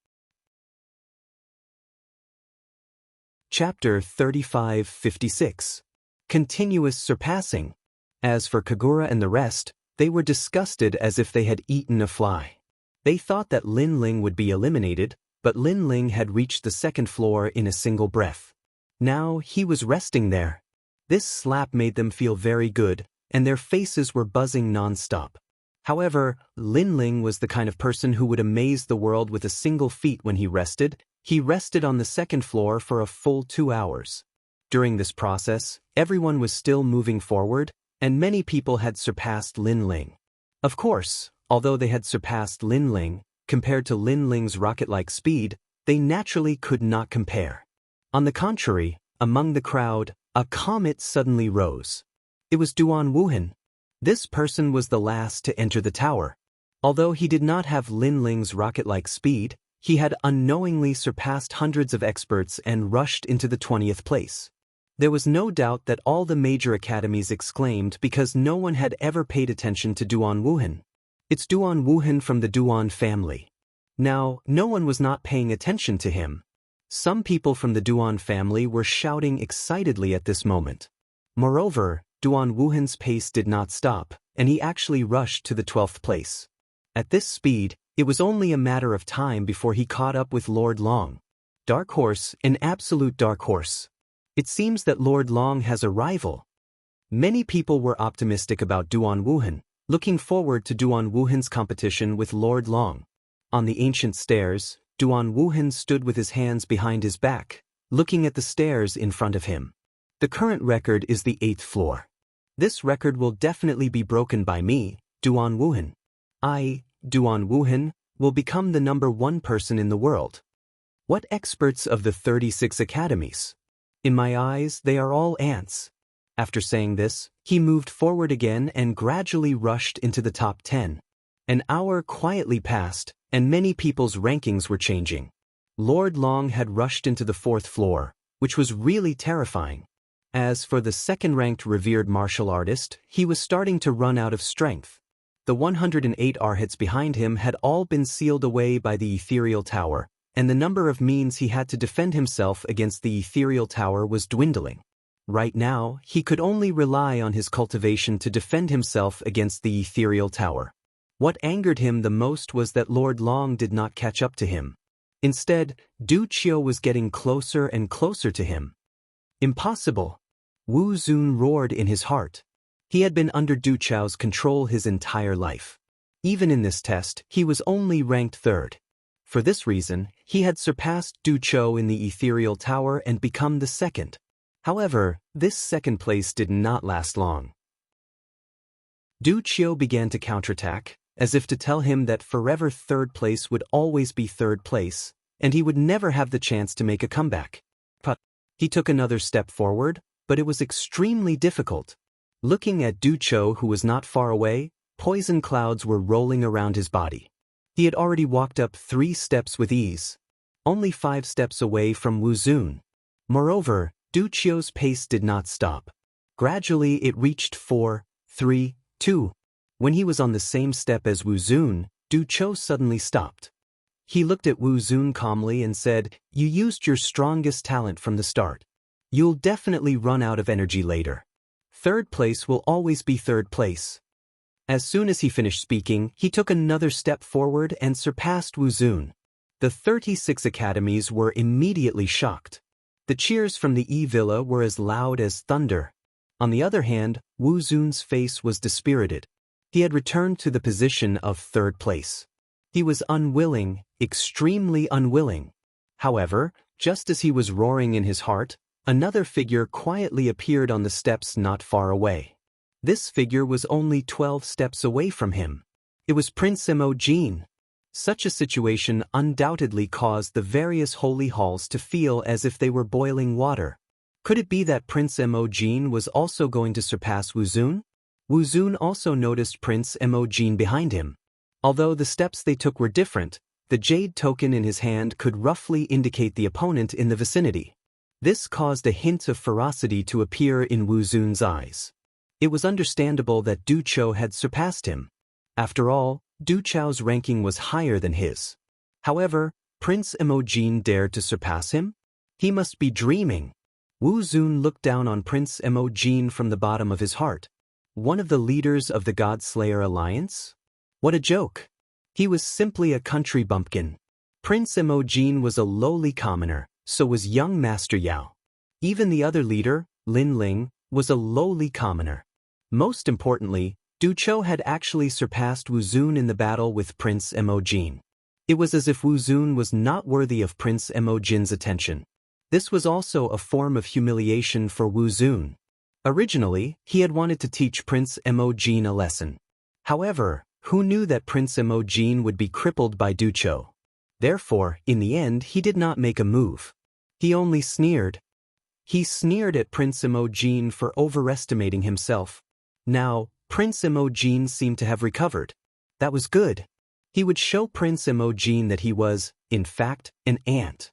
Chapter 3556. Continuous Surpassing. As for Kagura and the rest, they were disgusted as if they had eaten a fly. They thought that Lin Ling would be eliminated, but Lin Ling had reached the second floor in a single breath. Now he was resting there. This slap made them feel very good, and their faces were buzzing non-stop. However, Lin Ling was the kind of person who would amaze the world with a single feat when he rested. He rested on the second floor for a full 2 hours. During this process, everyone was still moving forward, and many people had surpassed Lin Ling. Of course, although they had surpassed Lin Ling, compared to Lin Ling's rocket-like speed, they naturally could not compare. On the contrary, among the crowd, a comet suddenly rose. It was Duan Wuhan. This person was the last to enter the tower. Although he did not have Lin Ling's rocket-like speed, he had unknowingly surpassed hundreds of experts and rushed into the 20th place. There was no doubt that all the major academies exclaimed because no one had ever paid attention to Duan Wuhan. It's Duan Wuhan from the Duan family. Now, no one was not paying attention to him. Some people from the Duan family were shouting excitedly at this moment. Moreover, Duan Wuhan's pace did not stop, and he actually rushed to the 12th place. At this speed, it was only a matter of time before he caught up with Lord Long. Dark horse, an absolute dark horse. It seems that Lord Long has a rival. Many people were optimistic about Duan Wuhan, looking forward to Duan Wuhan's competition with Lord Long. On the ancient stairs, Duan Wuhan stood with his hands behind his back, looking at the stairs in front of him. The current record is the 8th floor. This record will definitely be broken by me, Duan Wuhan. I, Duan Wuhan, will become the #1 person in the world. What experts of the 36 academies? In my eyes, they are all ants. After saying this, he moved forward again and gradually rushed into the top 10. An hour quietly passed, and many people's rankings were changing. Lord Long had rushed into the 4th floor, which was really terrifying. As for the second-ranked revered martial artist, he was starting to run out of strength. The 108 arhats behind him had all been sealed away by the ethereal tower, and the number of means he had to defend himself against the ethereal tower was dwindling. Right now, he could only rely on his cultivation to defend himself against the ethereal tower. What angered him the most was that Lord Long did not catch up to him. Instead, Du Qiu was getting closer and closer to him. Impossible! Wu Zun roared in his heart. He had been under Du Qiu's control his entire life. Even in this test, he was only ranked 3rd. For this reason, he had surpassed Du Qiu in the ethereal tower and become the 2nd. However, this 2nd place did not last long. Du Qiu began to counterattack, as if to tell him that forever 3rd place would always be 3rd place, and he would never have the chance to make a comeback. But he took another step forward, but it was extremely difficult. Looking at Du Qiu, who was not far away, poison clouds were rolling around his body. He had already walked up 3 steps with ease, only 5 steps away from Wu Zun. Moreover, Du Qiu's pace did not stop. Gradually it reached 4, 3, 2. When he was on the same step as Wu Zun, Du Qiu suddenly stopped. He looked at Wu Zun calmly and said, "You used your strongest talent from the start. You'll definitely run out of energy later. 3rd place will always be 3rd place." As soon as he finished speaking, he took another step forward and surpassed Wu Zun. The 36 academies were immediately shocked. The cheers from the E-Villa were as loud as thunder. On the other hand, Wu Zun's face was dispirited. He had returned to the position of 3rd place. He was unwilling, extremely unwilling. However, just as he was roaring in his heart, another figure quietly appeared on the steps not far away. This figure was only 12 steps away from him. It was Prince Emojin. Such a situation undoubtedly caused the various holy halls to feel as if they were boiling water. Could it be that Prince Emojin was also going to surpass Wu Zun? Wu Zun also noticed Prince Emojin behind him. Although the steps they took were different, the jade token in his hand could roughly indicate the opponent in the vicinity. This caused a hint of ferocity to appear in Wu Zun's eyes. It was understandable that Du Qiu had surpassed him. After all, Du Qiu's ranking was higher than his. However, Prince Emojin dared to surpass him? He must be dreaming. Wu Zun looked down on Prince Emojin from the bottom of his heart. One of the leaders of the God Slayer Alliance? What a joke! He was simply a country bumpkin. Prince Emojin was a lowly commoner, so was young Master Yao. Even the other leader, Lin Ling, was a lowly commoner. Most importantly, Du Qiu had actually surpassed Wu Zun in the battle with Prince Emojin. It was as if Wu Zun was not worthy of Prince Emojin's attention. This was also a form of humiliation for Wu Zun. Originally, he had wanted to teach Prince Emojin a lesson. However, who knew that Prince Emojin would be crippled by Du Qiu? Therefore, in the end, he did not make a move. He only sneered. He sneered at Prince Emojin for overestimating himself. Now, Prince Emojin seemed to have recovered. That was good. He would show Prince Emojin that he was, in fact, an ant.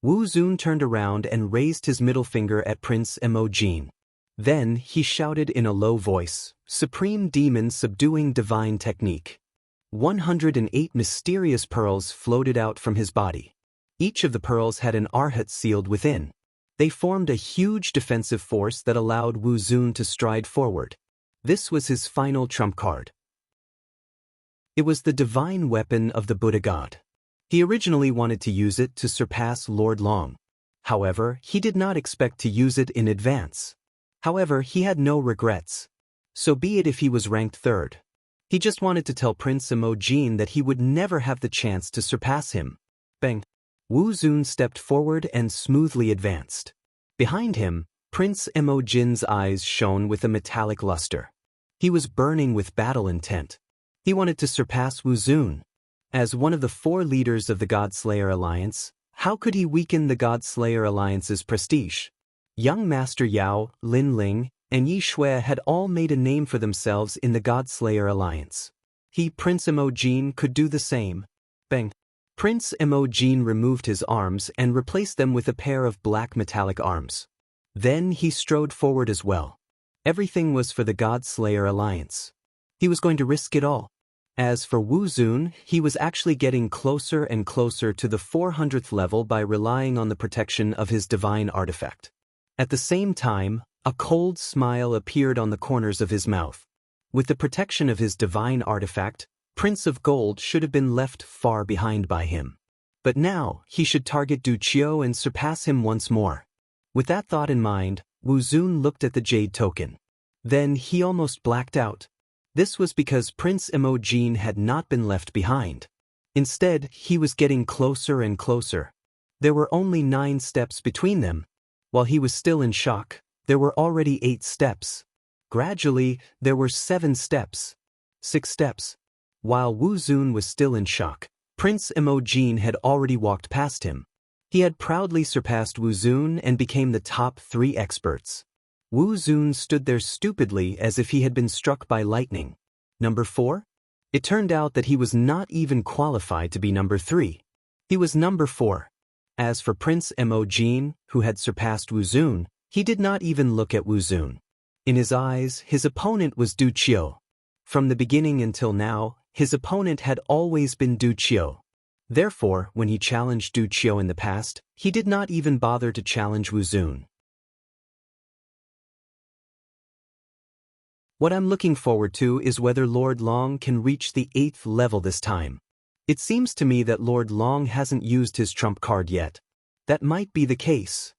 Wu Zun turned around and raised his middle finger at Prince Emojin. Then he shouted in a low voice, "Supreme Demon subduing divine technique." 108 mysterious pearls floated out from his body. Each of the pearls had an arhat sealed within. They formed a huge defensive force that allowed Wu Zun to stride forward. This was his final trump card. It was the divine weapon of the Buddha God. He originally wanted to use it to surpass Lord Long. However, he did not expect to use it in advance. However, he had no regrets. So be it if he was ranked 3rd. He just wanted to tell Prince Emojin that he would never have the chance to surpass him. Bang! Wu Zun stepped forward and smoothly advanced. Behind him, Prince Emojin's eyes shone with a metallic luster. He was burning with battle intent. He wanted to surpass Wu Zun. As one of the 4 leaders of the God Slayer Alliance, how could he weaken the God Slayer Alliance's prestige? Young Master Yao, Lin Ling, and Yi Shui had all made a name for themselves in the God Slayer Alliance. Prince Emojin could do the same. Bang. Prince Emojin removed his arms and replaced them with a pair of black metallic arms. Then he strode forward as well. Everything was for the God Slayer Alliance. He was going to risk it all. As for Wu Zun, he was actually getting closer and closer to the 400th level by relying on the protection of his divine artifact. At the same time, a cold smile appeared on the corners of his mouth. With the protection of his divine artifact, Prince of Gold should have been left far behind by him. But now, he should target Du Qiu and surpass him once more. With that thought in mind, Wu Zun looked at the jade token. Then he almost blacked out. This was because Prince Emojin had not been left behind. Instead, he was getting closer and closer. There were only 9 steps between them. While he was still in shock, there were already 8 steps. Gradually, there were 7 steps. 6 steps. While Wu Zun was still in shock, Prince Emojin had already walked past him. He had proudly surpassed Wu Zun and became the top 3 experts. Wu Zun stood there stupidly as if he had been struck by lightning. Number 4? It turned out that he was not even qualified to be number 3. He was number 4. As for Prince Emojin, who had surpassed Wu Zun, he did not even look at Wu Zun. In his eyes, his opponent was Du Qiu. From the beginning until now, his opponent had always been Du Qiu. Therefore, when he challenged Du Qiu in the past, he did not even bother to challenge Wu Zun. What I'm looking forward to is whether Lord Long can reach the 8th level this time. It seems to me that Lord Long hasn't used his trump card yet. That might be the case.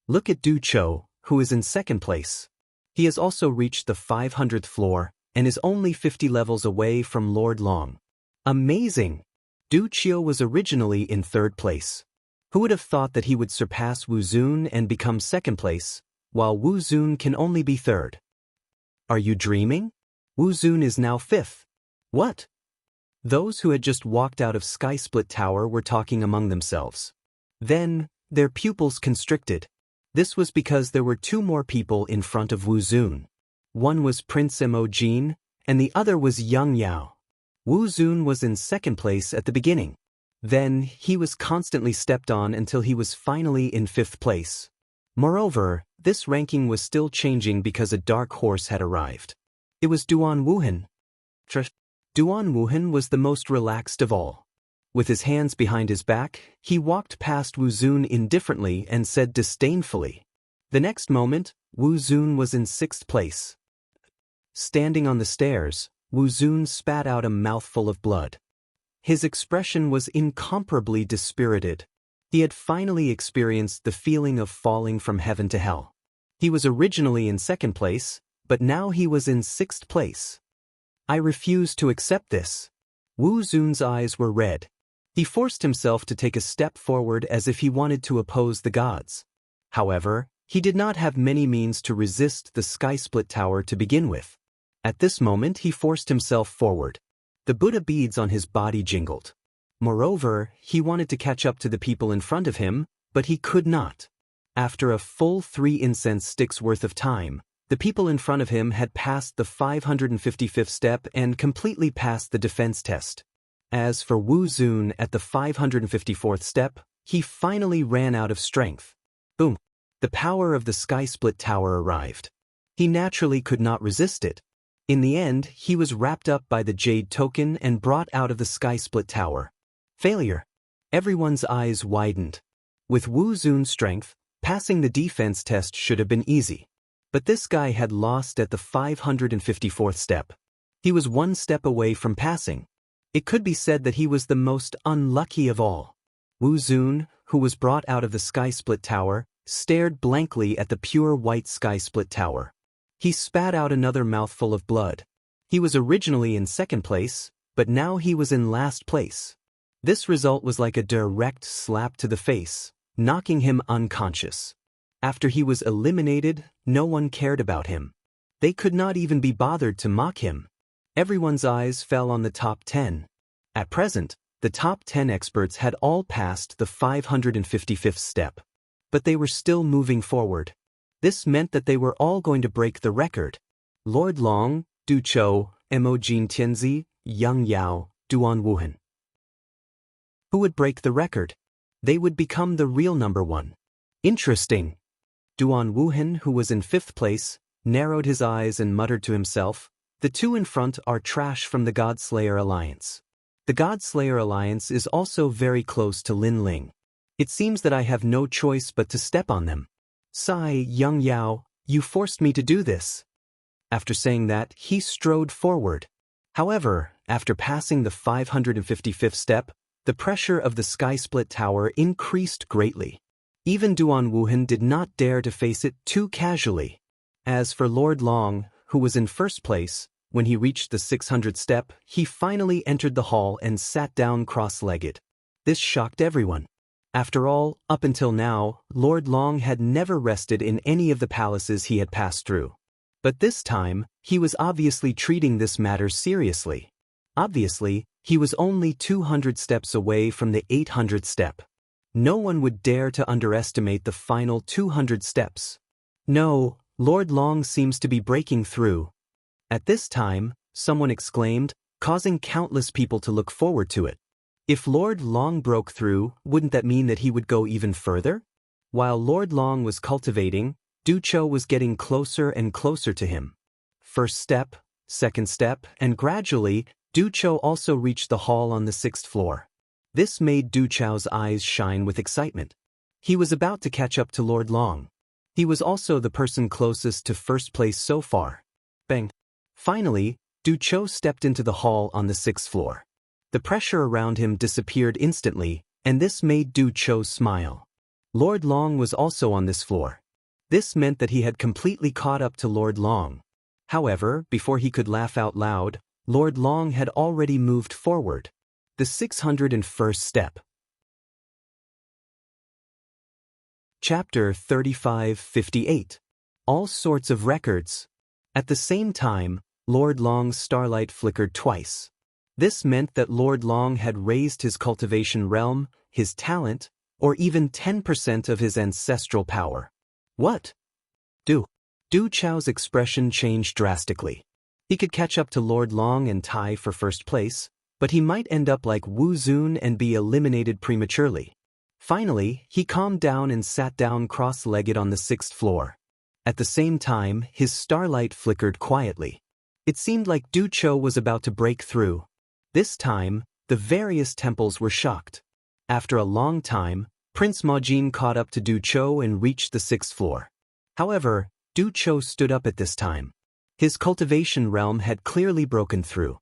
Look at Du Qiu, who is in 2nd place. He has also reached the 500th floor and is only 50 levels away from Lord Long. Amazing! Du Qiu was originally in 3rd place. Who would have thought that he would surpass Wu Zun and become 2nd place, while Wu Zun can only be 3rd? Are you dreaming? Wu Zun is now 5th. What? Those who had just walked out of Sky Split Tower were talking among themselves. Then, their pupils constricted. This was because there were 2 more people in front of Wu Zun. One was Prince Emojin, and the other was Yang Yao. Wu Zun was in 2nd place at the beginning. Then, he was constantly stepped on until he was finally in 5th place. Moreover, this ranking was still changing because a dark horse had arrived. It was Duan Wuhan. Duan Wuhan was the most relaxed of all. With his hands behind his back, he walked past Wu Zun indifferently and said disdainfully. The next moment, Wu Zun was in 6th place. Standing on the stairs, Wu Zun spat out a mouthful of blood. His expression was incomparably dispirited. He had finally experienced the feeling of falling from heaven to hell. He was originally in 2nd place, but now he was in 6th place. I refuse to accept this. Wu Zun's eyes were red. He forced himself to take a step forward as if he wanted to oppose the gods. However, he did not have many means to resist the Sky Split Tower to begin with. At this moment he forced himself forward. The Buddha beads on his body jingled. Moreover, he wanted to catch up to the people in front of him, but he could not. After a full 3 incense sticks worth of time, the people in front of him had passed the 555th step and completely passed the defense test. As for Wu Zun at the 554th step, he finally ran out of strength. Boom! The power of the Sky Split Tower arrived. He naturally could not resist it. In the end, he was wrapped up by the jade token and brought out of the Sky Split Tower. Failure. Everyone's eyes widened. With Wu Zun's strength, passing the defense test should have been easy. But this guy had lost at the 554th step. He was 1 step away from passing. It could be said that he was the most unlucky of all. Wu Zun, who was brought out of the Sky Split Tower, stared blankly at the pure white Sky Split Tower. He spat out another mouthful of blood. He was originally in 2nd place, but now he was in last place. This result was like a direct slap to the face, knocking him unconscious. After he was eliminated, no one cared about him. They could not even be bothered to mock him. Everyone's eyes fell on the top 10. At present, the top 10 experts had all passed the 555th step. But they were still moving forward. This meant that they were all going to break the record. Lord Long, Du Qiu, Emojin Tianzi, Yang Yao, Duan Wuhan. Who would break the record? They would become the real number one. Interesting. Duan Wuhan, who was in 5th place, narrowed his eyes and muttered to himself, "The two in front are trash from the Godslayer Alliance. The Godslayer Alliance is also very close to Lin Ling. It seems that I have no choice but to step on them. Sigh, Yang Yao, you forced me to do this." After saying that, he strode forward. However, after passing the 555th step, the pressure of the sky-split tower increased greatly. Even Duan Wuhan did not dare to face it too casually. As for Lord Long, who was in 1st place, when he reached the 600th step, he finally entered the hall and sat down cross-legged. This shocked everyone. After all, up until now, Lord Long had never rested in any of the palaces he had passed through. But this time, he was obviously treating this matter seriously. Obviously, he was only 200 steps away from the 800th step. No one would dare to underestimate the final 200 steps. No, Lord Long seems to be breaking through. At this time, someone exclaimed, causing countless people to look forward to it. If Lord Long broke through, wouldn't that mean that he would go even further? While Lord Long was cultivating, Du Cho was getting closer and closer to him. 1st step, 2nd step, and gradually, Du Cho also reached the hall on the 6th floor. This made Du Cho's eyes shine with excitement. He was about to catch up to Lord Long. He was also the person closest to 1st place so far. Bang! Finally, Du Cho stepped into the hall on the 6th floor. The pressure around him disappeared instantly, and this made Du Cho smile. Lord Long was also on this floor. This meant that he had completely caught up to Lord Long. However, before he could laugh out loud, Lord Long had already moved forward. The 601st step. Chapter 3558. All sorts of records. At the same time, Lord Long's starlight flickered twice. This meant that Lord Long had raised his cultivation realm, his talent, or even 10% of his ancestral power. What? Du Cho's expression changed drastically. He could catch up to Lord Long and tie for 1st place, but he might end up like Wu Zun and be eliminated prematurely. Finally, he calmed down and sat down cross-legged on the 6th floor. At the same time, his starlight flickered quietly. It seemed like Du Cho was about to break through. This time, the various temples were shocked. After a long time, Prince Majin caught up to Du Cho and reached the 6th floor. However, Du Cho stood up at this time. His cultivation realm had clearly broken through.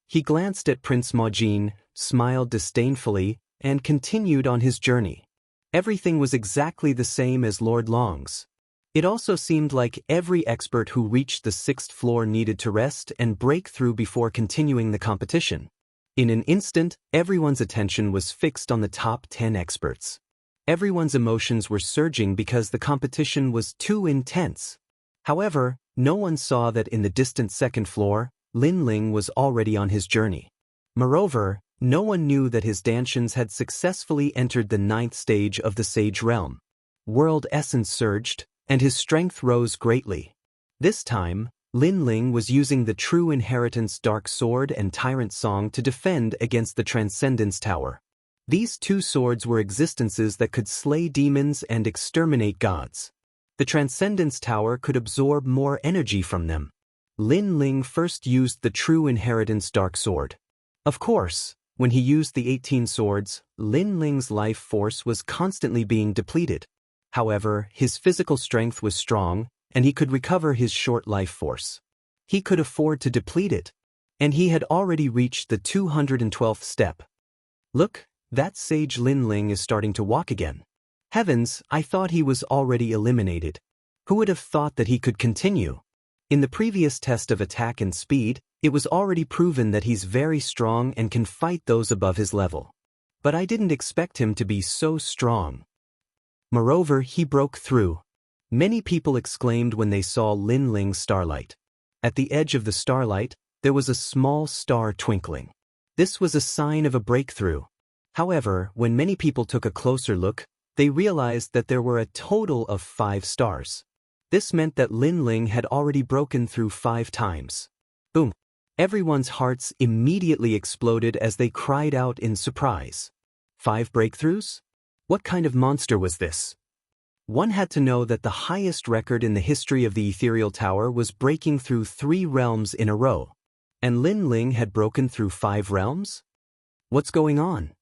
He glanced at Prince Majin, smiled disdainfully, and continued on his journey. Everything was exactly the same as Lord Long's. It also seemed like every expert who reached the 6th floor needed to rest and break through before continuing the competition. In an instant, everyone's attention was fixed on the top 10 experts. Everyone's emotions were surging because the competition was too intense. However, no one saw that in the distant 2nd floor, Lin Ling was already on his journey. Moreover, no one knew that his Danshians had successfully entered the 9th stage of the Sage Realm. World essence surged, and his strength rose greatly. This time, Lin Ling was using the True Inheritance Dark Sword and Tyrant Song to defend against the Transcendence Tower. These two swords were existences that could slay demons and exterminate gods. The Transcendence Tower could absorb more energy from them. Lin Ling first used the True Inheritance Dark Sword. Of course, when he used the 18 swords, Lin Ling's life force was constantly being depleted. However, his physical strength was strong, and he could recover his short life force. He could afford to deplete it, and he had already reached the 212th step. Look, that sage Lin Ling is starting to walk again. Heavens, I thought he was already eliminated. Who would have thought that he could continue? In the previous test of attack and speed, it was already proven that he's very strong and can fight those above his level. But I didn't expect him to be so strong. Moreover, he broke through. Many people exclaimed when they saw Lin Ling's starlight. At the edge of the starlight, there was a small star twinkling. This was a sign of a breakthrough. However, when many people took a closer look, they realized that there were a total of 5 stars. This meant that Lin Ling had already broken through 5 times. Boom! Everyone's hearts immediately exploded as they cried out in surprise. 5 breakthroughs? What kind of monster was this? One had to know that the highest record in the history of the Ethereal Tower was breaking through 3 realms in a row. And Lin Ling had broken through 5 realms? What's going on?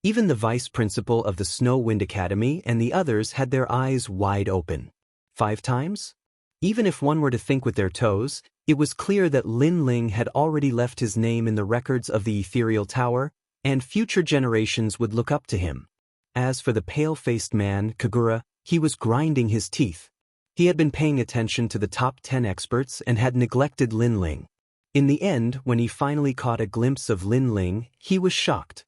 Even the vice principal of the Snow Wind Academy and the others had their eyes wide open. 5 times? Even if one were to think with their toes, it was clear that Lin Ling had already left his name in the records of the Ethereal Tower, and future generations would look up to him. As for the pale-faced man, Kagura, he was grinding his teeth. He had been paying attention to the top 10 experts and had neglected Lin Ling. In the end, when he finally caught a glimpse of Lin Ling, he was shocked.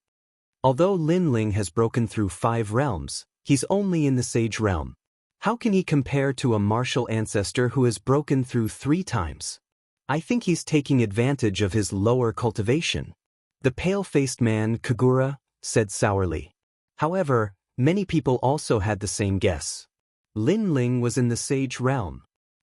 Although Lin Ling has broken through 5 realms, he's only in the Sage realm. How can he compare to a martial ancestor who has broken through 3 times? I think he's taking advantage of his lower cultivation. The pale-faced man, Kagura, said sourly. However, many people also had the same guess. Lin Ling was in the Sage realm.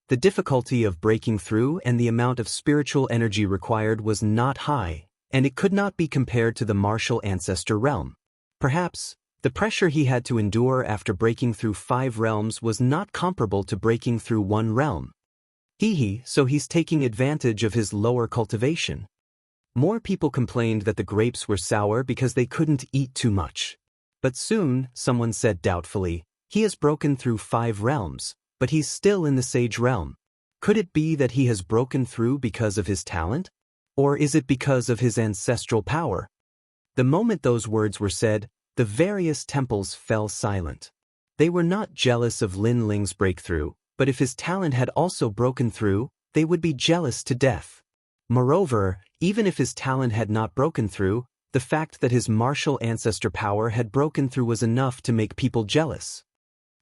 The difficulty of breaking through and the amount of spiritual energy required was not high, and it could not be compared to the martial ancestor realm. Perhaps, the pressure he had to endure after breaking through 5 realms was not comparable to breaking through 1 realm. So he's taking advantage of his lower cultivation. More people complained that the grapes were sour because they couldn't eat too much. But soon, someone said doubtfully, he has broken through 5 realms, but he's still in the Sage realm. Could it be that he has broken through because of his talent? Or is it because of his ancestral power? The moment those words were said, the various temples fell silent. They were not jealous of Lin Ling's breakthrough, but if his talent had also broken through, they would be jealous to death. Moreover, even if his talent had not broken through, the fact that his martial ancestor power had broken through was enough to make people jealous.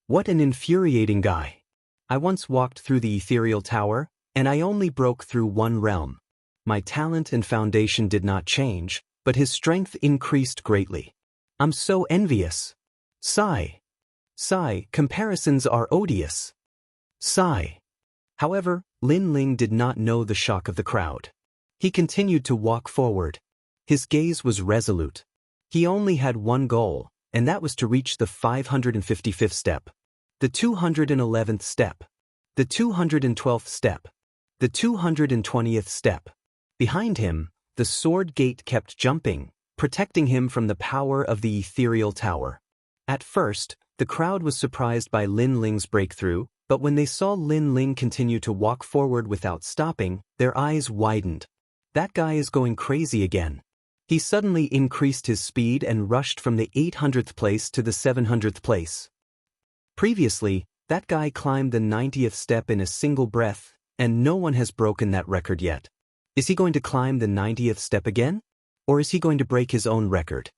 What an infuriating guy. I once walked through the Ethereal Tower, and I only broke through 1 realm. My talent and foundation did not change, but his strength increased greatly. I'm so envious. Sigh. Sigh, comparisons are odious. Sigh. However, Lin Ling did not know the shock of the crowd. He continued to walk forward. His gaze was resolute. He only had one goal, and that was to reach the 555th step, the 211th step, the 212th step, the 220th step. Behind him, the sword gate kept jumping, protecting him from the power of the Ethereal Tower. At first, the crowd was surprised by Lin Ling's breakthrough, but when they saw Lin Ling continue to walk forward without stopping, their eyes widened. That guy is going crazy again. He suddenly increased his speed and rushed from the 800th place to the 700th place. Previously, that guy climbed the 90th step in a single breath, and no one has broken that record yet. Is he going to climb the 90th step again? Or is he going to break his own record?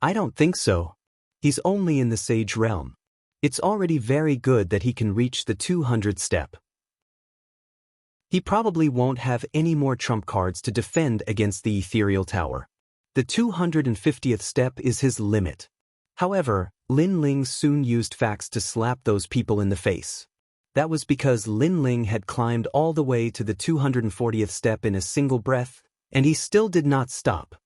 I don't think so. He's only in the Sage realm. It's already very good that he can reach the 200th step. He probably won't have any more trump cards to defend against the Ethereal Tower. The 250th step is his limit. However, Lin Ling soon used facts to slap those people in the face. That was because Lin Ling had climbed all the way to the 240th step in a single breath, and he still did not stop.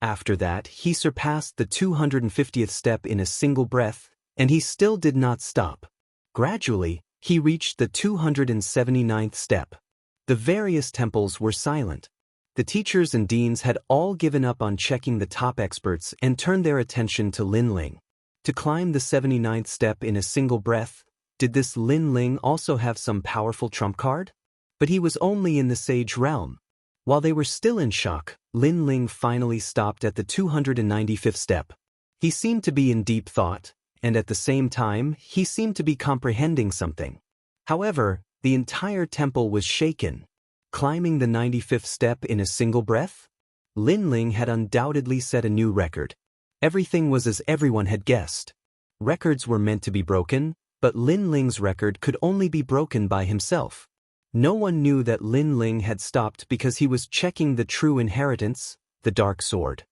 After that, he surpassed the 250th step in a single breath, and he still did not stop. Gradually, he reached the 279th step. The various temples were silent. The teachers and deans had all given up on checking the top experts and turned their attention to Lin Ling. To climb the 79th step in a single breath, did this Lin Ling also have some powerful trump card? But he was only in the Sage realm. While they were still in shock, Lin Ling finally stopped at the 295th step. He seemed to be in deep thought, and at the same time, he seemed to be comprehending something. However, the entire temple was shaken. Climbing the 95th step in a single breath? Lin Ling had undoubtedly set a new record. Everything was as everyone had guessed. Records were meant to be broken, but Lin Ling's record could only be broken by himself. No one knew that Lin Ling had stopped because he was checking the true inheritance, the dark sword.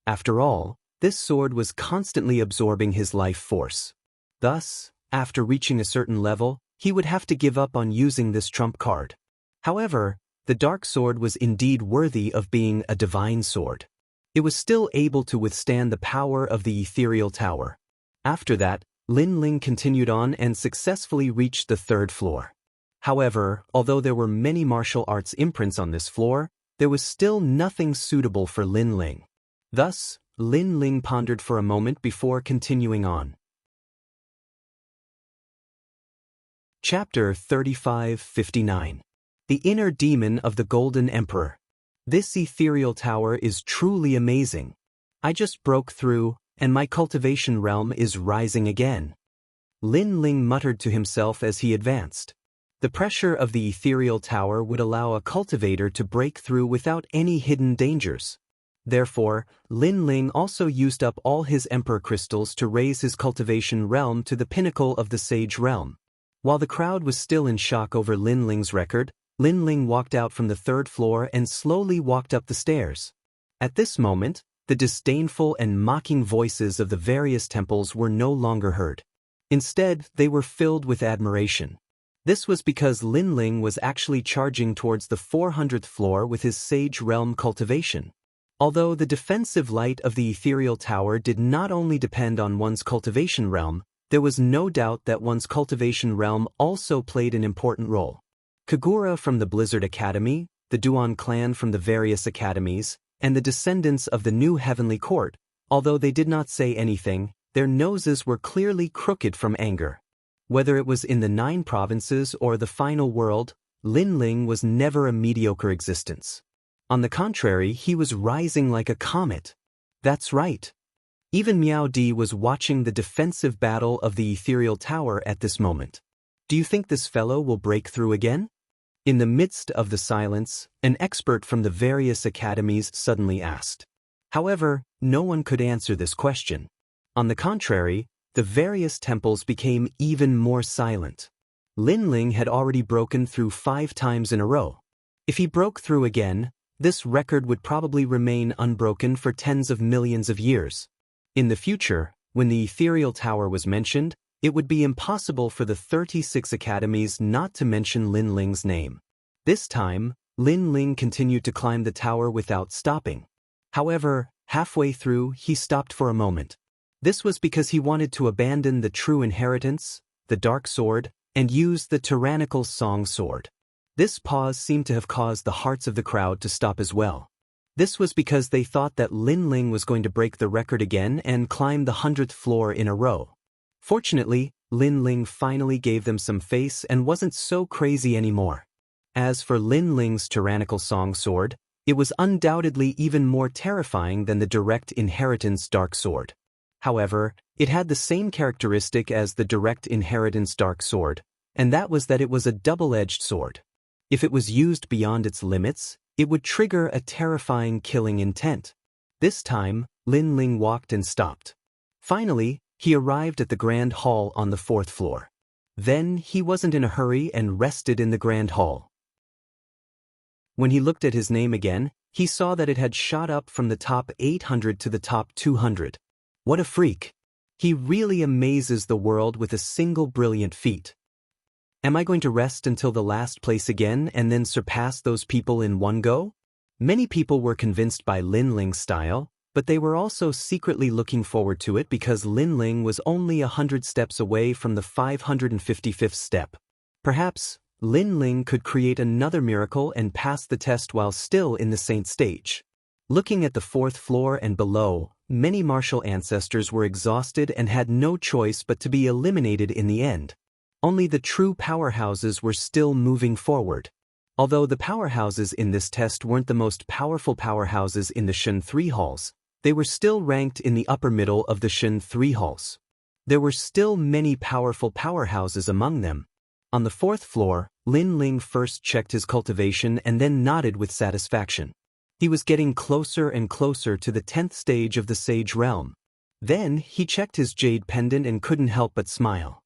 After all, this sword was constantly absorbing his life force. Thus, after reaching a certain level, he would have to give up on using this trump card. However, The dark sword was indeed worthy of being a divine sword. It was still able to withstand the power of the ethereal tower. After that, Lin Ling continued on and successfully reached the 3rd floor. However, although there were many martial arts imprints on this floor, there was still nothing suitable for Lin Ling. Thus, Lin Ling pondered for a moment before continuing on. Chapter 35-59. The Inner Demon of the Golden Emperor. This ethereal tower is truly amazing. I just broke through, and my cultivation realm is rising again. Lin Ling muttered to himself as he advanced. The pressure of the ethereal tower would allow a cultivator to break through without any hidden dangers. Therefore, Lin Ling also used up all his Emperor crystals to raise his cultivation realm to the pinnacle of the Sage realm. While the crowd was still in shock over Lin Ling's record, Lin Ling walked out from the 3rd floor and slowly walked up the stairs. At this moment, the disdainful and mocking voices of the various temples were no longer heard. Instead, they were filled with admiration. This was because Lin Ling was actually charging towards the 400th floor with his Sage realm cultivation. Although the defensive light of the ethereal tower did not only depend on one's cultivation realm, there was no doubt that one's cultivation realm also played an important role. Kagura from the Blizzard Academy, the Duan clan from the various academies, and the descendants of the new Heavenly Court, although they did not say anything, their noses were clearly crooked from anger. Whether it was in the 9 provinces or the final world, Lin Ling was never a mediocre existence. On the contrary, he was rising like a comet. That's right. Even Miao Di was watching the defensive battle of the ethereal tower at this moment. Do you think this fellow will break through again? In the midst of the silence, an expert from the various academies suddenly asked. However, no one could answer this question. On the contrary, the various temples became even more silent. Lin Ling had already broken through 5 times in a row. If he broke through again, this record would probably remain unbroken for tens of millions of years. In the future, when the ethereal tower was mentioned, it would be impossible for the 36 academies not to mention Lin Ling's name. This time, Lin Ling continued to climb the tower without stopping. However, halfway through, he stopped for a moment. This was because he wanted to abandon the true inheritance, the dark sword, and use the tyrannical song sword. This pause seemed to have caused the hearts of the crowd to stop as well. This was because they thought that Lin Ling was going to break the record again and climb the 100th floor in a row. Fortunately, Lin Ling finally gave them some face and wasn't so crazy anymore. As for Lin Ling's tyrannical song sword, it was undoubtedly even more terrifying than the direct inheritance dark sword. However, it had the same characteristic as the direct inheritance dark sword, and that was that it was a double-edged sword. If it was used beyond its limits, it would trigger a terrifying killing intent. This time, Lin Ling walked and stopped. Finally, he arrived at the Grand Hall on the 4th floor. Then, he wasn't in a hurry and rested in the Grand Hall. When he looked at his name again, he saw that it had shot up from the top 800 to the top 200. What a freak! He really amazes the world with a single brilliant feat. Am I going to rest until the last place again and then surpass those people in one go? Many people were convinced by Lin Ling's style, but they were also secretly looking forward to it because Lin Ling was only 100 steps away from the 555th step. Perhaps, Lin Ling could create another miracle and pass the test while still in the saint stage. Looking at the 4th floor and below, many martial ancestors were exhausted and had no choice but to be eliminated in the end. Only the true powerhouses were still moving forward. Although the powerhouses in this test weren't the most powerful powerhouses in the Shen 3 halls, they were still ranked in the upper middle of the Shen 3 halls. There were still many powerful powerhouses among them. On the 4th floor, Lin Ling first checked his cultivation and then nodded with satisfaction. He was getting closer and closer to the 10th stage of the Sage realm. Then, he checked his jade pendant and couldn't help but smile.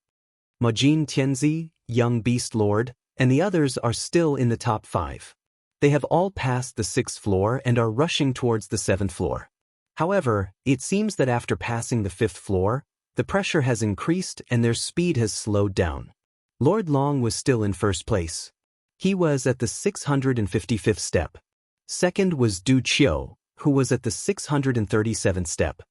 Majin Tianzi, Young Beast Lord, and the others are still in the top 5. They have all passed the 6th floor and are rushing towards the 7th floor. However, it seems that after passing the 5th floor, the pressure has increased and their speed has slowed down. Lord Long was still in first place. He was at the 655th step. Second was Du Qiu, who was at the 637th step.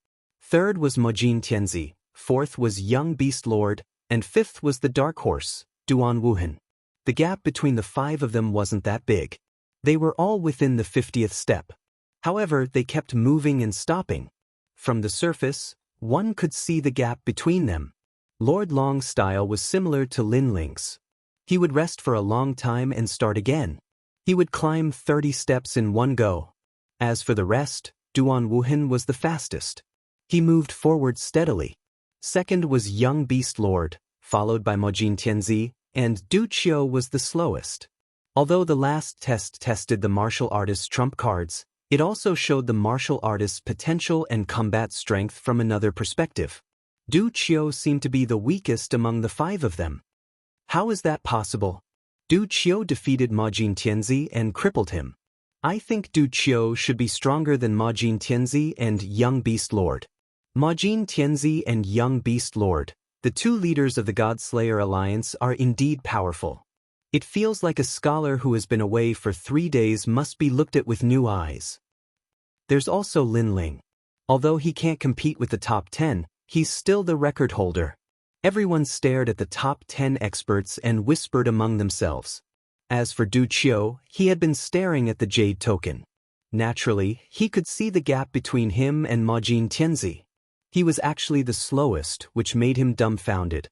Third was Mojin Tianzi, fourth was Young Beast Lord, and fifth was the Dark Horse, Duan Wuhan. The gap between the five of them wasn't that big. They were all within the 50th step. However, they kept moving and stopping. From the surface, one could see the gap between them. Lord Long's style was similar to Lin Ling's. He would rest for a long time and start again. He would climb 30 steps in one go. As for the rest, Duan Wuhan was the fastest. He moved forward steadily. Second was Young Beast Lord, followed by Mojin Tianzi, and Du Qiu was the slowest. Although the last test tested the martial artist's trump cards, it also showed the martial artist's potential and combat strength from another perspective. Du Qiu seemed to be the weakest among the five of them. How is that possible? Du Qiu defeated Mojin Tianzi and crippled him. I think Du Qiu should be stronger than Mojin Tianzi and Young Beast Lord. Mojin Tianzi and Young Beast Lord, the two leaders of the God-Slayer Alliance, are indeed powerful. It feels like a scholar who has been away for 3 days must be looked at with new eyes. There's also Lin Ling. Although he can't compete with the top 10, he's still the record holder. Everyone stared at the top 10 experts and whispered among themselves. As for Du Qiu, he had been staring at the jade token. Naturally, he could see the gap between him and Mojin Tianzi. He was actually the slowest, which made him dumbfounded.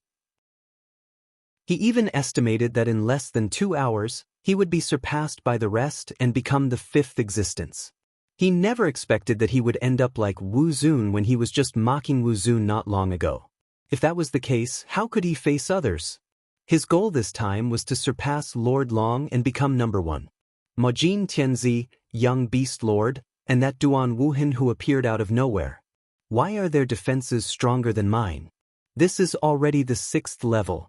He even estimated that in less than 2 hours, he would be surpassed by the rest and become the fifth existence. He never expected that he would end up like Wu Zun when he was just mocking Wu Zun not long ago. If that was the case, how could he face others? His goal this time was to surpass Lord Long and become number 1. Mojin Tianzi, Young Beast Lord, and that Duan Wuhan who appeared out of nowhere. Why are their defenses stronger than mine? This is already the 6th level.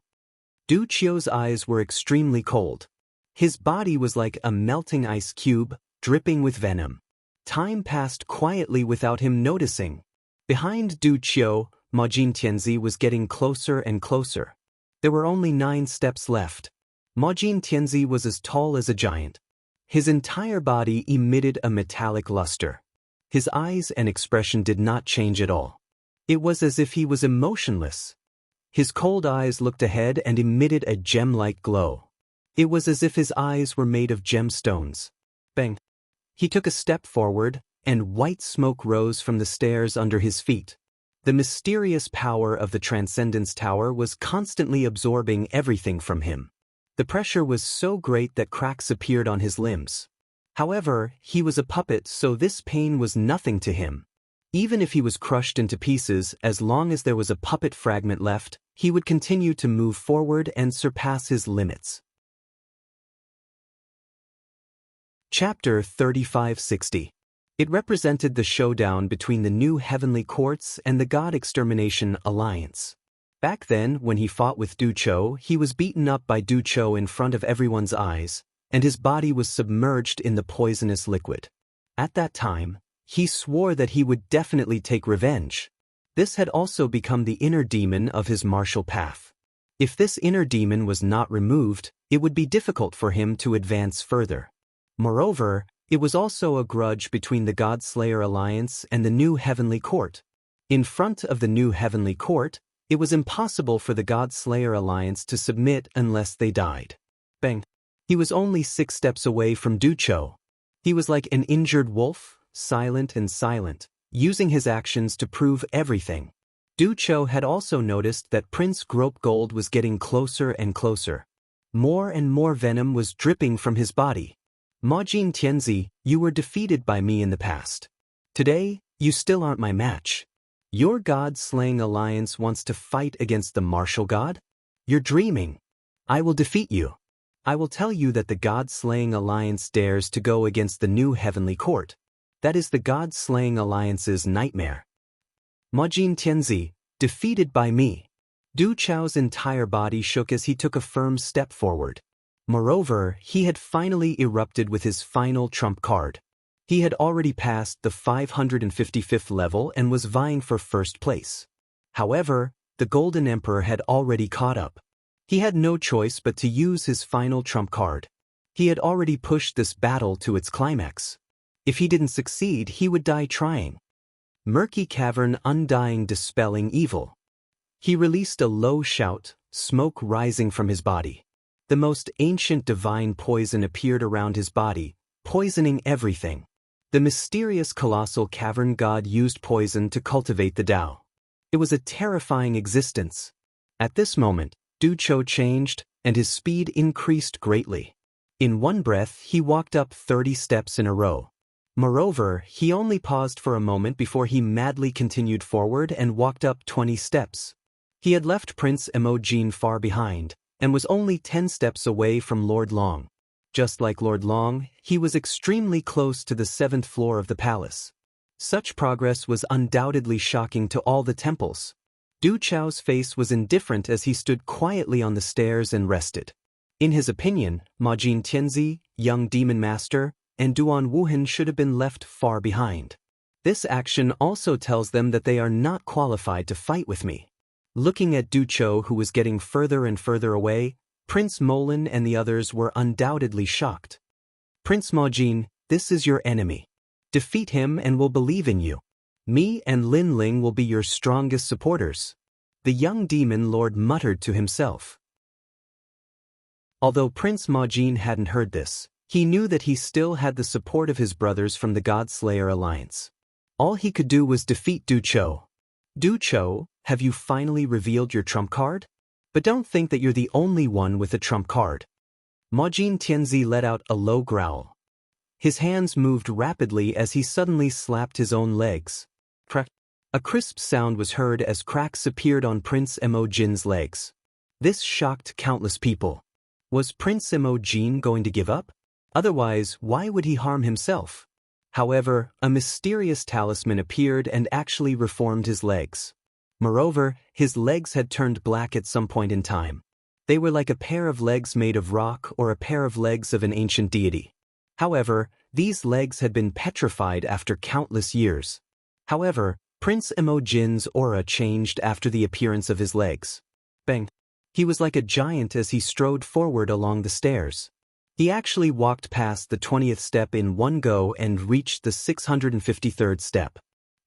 Du Qiu's eyes were extremely cold. His body was like a melting ice cube, dripping with venom. Time passed quietly without him noticing. Behind Du Qiu, Mojin Tianzi was getting closer and closer. There were only 9 steps left. Mojin Tianzi was as tall as a giant. His entire body emitted a metallic luster. His eyes and expression did not change at all. It was as if he was emotionless. His cold eyes looked ahead and emitted a gem-like glow. It was as if his eyes were made of gemstones. Bang! He took a step forward, and white smoke rose from the stairs under his feet. The mysterious power of the Transcendence Tower was constantly absorbing everything from him. The pressure was so great that cracks appeared on his limbs. However, he was a puppet, so this pain was nothing to him. Even if he was crushed into pieces, as long as there was a puppet fragment left, he would continue to move forward and surpass his limits. Chapter 3560. It represented the showdown between the new Heavenly Courts and the God Extermination Alliance. Back then, when he fought with Du Qiu, he was beaten up by Du Qiu in front of everyone's eyes, and his body was submerged in the poisonous liquid. At that time, he swore that he would definitely take revenge. This had also become the inner demon of his martial path. If this inner demon was not removed, it would be difficult for him to advance further. Moreover, it was also a grudge between the God-Slayer Alliance and the new Heavenly Court. In front of the new Heavenly Court, it was impossible for the God-Slayer Alliance to submit unless they died. Bang! He was only 6 steps away from Du Qiu. He was like an injured wolf, silent and silent, using his actions to prove everything. Du Qiu had also noticed that Prince Grope Gold was getting closer and closer. More and more venom was dripping from his body. Mojin Tianzi, you were defeated by me in the past. Today, you still aren't my match. Your God-slaying alliance wants to fight against the martial god? You're dreaming. I will defeat you. I will tell you that the God-slaying alliance dares to go against the new Heavenly Court. That is the God-slaying alliance's nightmare. Mojin Tianzi, defeated by me. Du Qiu's entire body shook as he took a firm step forward. Moreover, he had finally erupted with his final trump card. He had already passed the 555th level and was vying for first place. However, the Golden Emperor had already caught up. He had no choice but to use his final trump card. He had already pushed this battle to its climax. If he didn't succeed, he would die trying. Murky cavern, undying, dispelling evil. He released a low shout, smoke rising from his body. The most ancient divine poison appeared around his body, poisoning everything. The mysterious colossal cavern god used poison to cultivate the Tao. It was a terrifying existence. At this moment, Du Cho changed, and his speed increased greatly. In one breath, he walked up 30 steps in a row. Moreover, he only paused for a moment before he madly continued forward and walked up 20 steps. He had left Prince Emojin far behind, and was only 10 steps away from Lord Long. Just like Lord Long, he was extremely close to the 7th floor of the palace. Such progress was undoubtedly shocking to all the temples. Du Chao's face was indifferent as he stood quietly on the stairs and rested. In his opinion, Majin Tianzi, young demon master, and Duan Wuhan should have been left far behind. This action also tells them that they are not qualified to fight with me. Looking at Du Cho, who was getting further and further away, Prince Molin and the others were undoubtedly shocked. Prince Majin, this is your enemy. Defeat him and we'll believe in you. Me and Lin Ling will be your strongest supporters. The young demon lord muttered to himself. Although Prince Majin hadn't heard this, he knew that he still had the support of his brothers from the God-Slayer Alliance. All he could do was defeat Du Cho. Du Cho, have you finally revealed your trump card? But don't think that you're the only one with a trump card. Majin Tianzi let out a low growl. His hands moved rapidly as he suddenly slapped his own legs. Crack. A crisp sound was heard as cracks appeared on Prince Emojin's legs. This shocked countless people. Was Prince Emojin going to give up? Otherwise, why would he harm himself? However, a mysterious talisman appeared and actually reformed his legs. Moreover, his legs had turned black at some point in time. They were like a pair of legs made of rock or a pair of legs of an ancient deity. However, these legs had been petrified after countless years. However, Prince Emojin's aura changed after the appearance of his legs. Bang! He was like a giant as he strode forward along the stairs. He actually walked past the 20th step in one go and reached the 653rd step.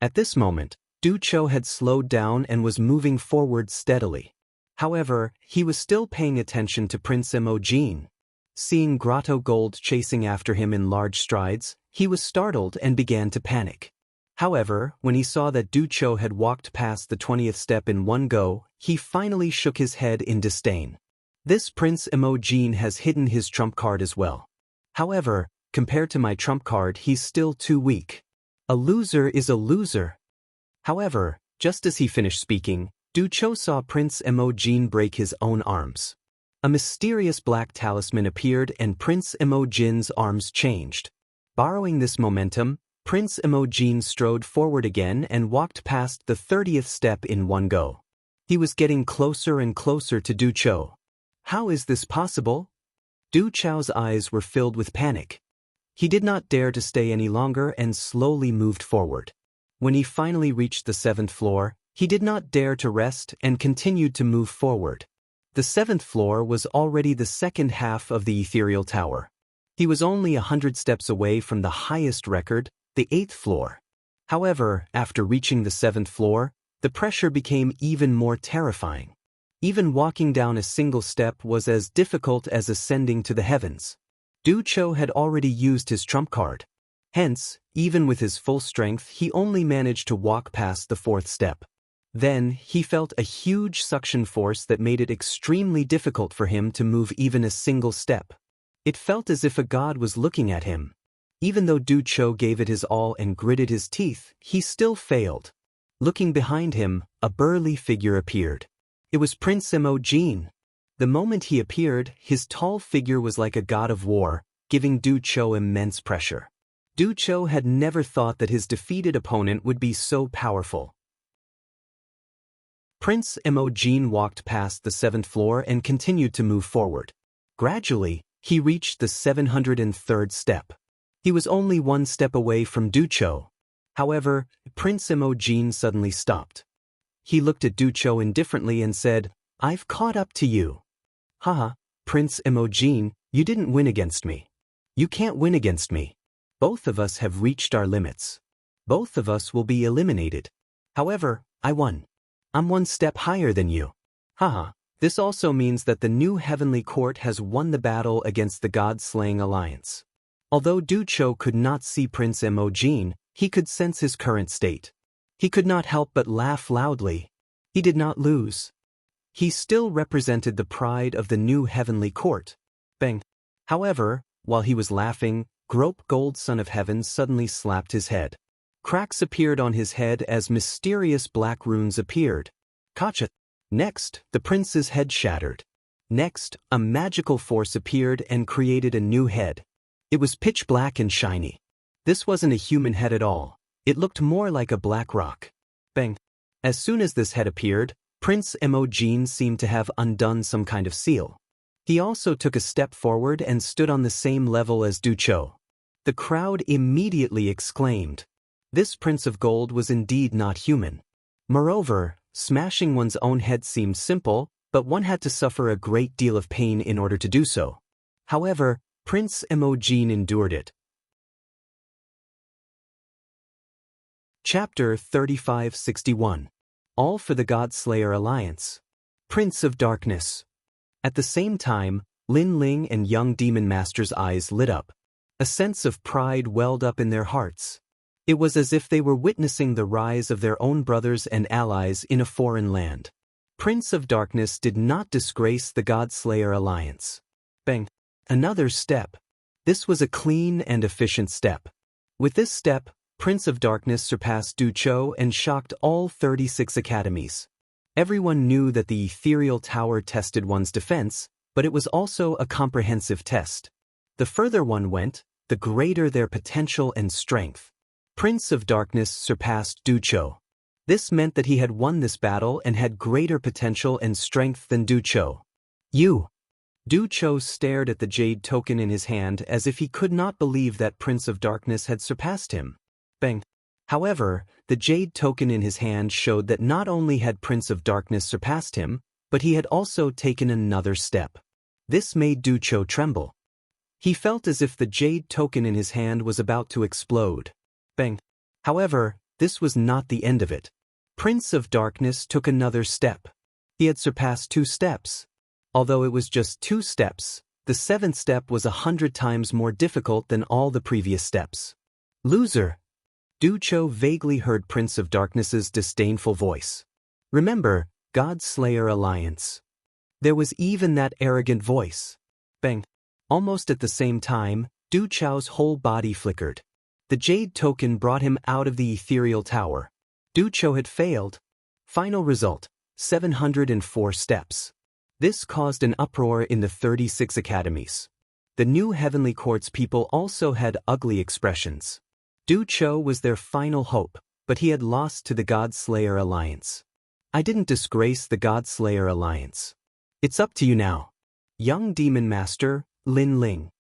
At this moment, Du Cho had slowed down and was moving forward steadily. However, he was still paying attention to Prince Emojin. Seeing Grotto Gold chasing after him in large strides, he was startled and began to panic. However, when he saw that Du Cho had walked past the 20th step in one go, he finally shook his head in disdain. This Prince Emojin has hidden his trump card as well. However, compared to my trump card, he's still too weak. A loser is a loser. However, just as he finished speaking, Du Cho saw Prince Emojin break his own arms. A mysterious black talisman appeared and Prince Emojin's arms changed. Borrowing this momentum, Prince Emojin strode forward again and walked past the 30th step in one go. He was getting closer and closer to Du Cho. How is this possible? Du Chao's eyes were filled with panic. He did not dare to stay any longer and slowly moved forward. When he finally reached the 7th floor, he did not dare to rest and continued to move forward. The 7th floor was already the second half of the ethereal tower. He was only 100 steps away from the highest record, the 8th floor. However, after reaching the 7th floor, the pressure became even more terrifying. Even walking down a single step was as difficult as ascending to the heavens. Du Cho had already used his trump card. Hence, even with his full strength, he only managed to walk past the 4th step. Then, he felt a huge suction force that made it extremely difficult for him to move even a single step. It felt as if a god was looking at him. Even though Du Cho gave it his all and gritted his teeth, he still failed. Looking behind him, a burly figure appeared. It was Prince Emojin. The moment he appeared, his tall figure was like a god of war, giving Du Cho immense pressure. Du Cho had never thought that his defeated opponent would be so powerful. Prince Emojin walked past the 7th floor and continued to move forward. Gradually, he reached the 703rd step. He was only one step away from Du Cho. However, Prince Emojin suddenly stopped. He looked at Du Cho indifferently and said, "I've caught up to you." Haha, Prince Emojin, You didn't win against me. You can't win against me. Both of us have reached our limits. Both of us will be eliminated. However, I won. I'm one step higher than you. Haha. This also means that the new heavenly court has won the battle against the god-slaying alliance. Although Du Cho could not see Prince Emojin, he could sense his current state. He could not help but laugh loudly. He did not lose. He still represented the pride of the new heavenly court. Bang. However, while he was laughing, Grope Gold Son of Heaven suddenly slapped his head. Cracks appeared on his head as mysterious black runes appeared. Kacha. Next, the prince's head shattered. Next, a magical force appeared and created a new head. It was pitch black and shiny. This wasn't a human head at all. It looked more like a black rock. Bang. As soon as this head appeared, Prince Emojin seemed to have undone some kind of seal. He also took a step forward and stood on the same level as Du Cho. The crowd immediately exclaimed. This Prince of Gold was indeed not human. Moreover, smashing one's own head seemed simple, but one had to suffer a great deal of pain in order to do so. However, Prince Emojin endured it. Chapter 3561. All for the God-Slayer Alliance. Prince of Darkness. At the same time, Lin Ling and young Demon Master's eyes lit up. A sense of pride welled up in their hearts. It was as if they were witnessing the rise of their own brothers and allies in a foreign land. Prince of Darkness did not disgrace the God-Slayer Alliance. Bang. Another step. This was a clean and efficient step. With this step, Prince of Darkness surpassed Du Cho and shocked all 36 academies. Everyone knew that the ethereal tower tested one's defense, but it was also a comprehensive test. The further one went, the greater their potential and strength. Prince of Darkness surpassed Du Cho. This meant that he had won this battle and had greater potential and strength than Du Cho. You! Du Cho stared at the jade token in his hand as if he could not believe that Prince of Darkness had surpassed him. Bang. However, the jade token in his hand showed that not only had Prince of Darkness surpassed him, but he had also taken another step. This made Du Cho tremble. He felt as if the jade token in his hand was about to explode. Bang. However, this was not the end of it. Prince of Darkness took another step. He had surpassed 2 steps. Although it was just 2 steps, the 7th step was 100 times more difficult than all the previous steps. Loser! Du Cho vaguely heard Prince of Darkness's disdainful voice. Remember, God-Slayer Alliance. There was even that arrogant voice. Bang. Almost at the same time, Du Cho's whole body flickered. The jade token brought him out of the ethereal tower. Du Cho had failed. Final result, 704 steps. This caused an uproar in the 36 academies. The new Heavenly Court's people also had ugly expressions. Du Cho was their final hope, but he had lost to the God-Slayer Alliance. I didn't disgrace the God-Slayer Alliance. It's up to you now. Young Demon Master, Lin Ling.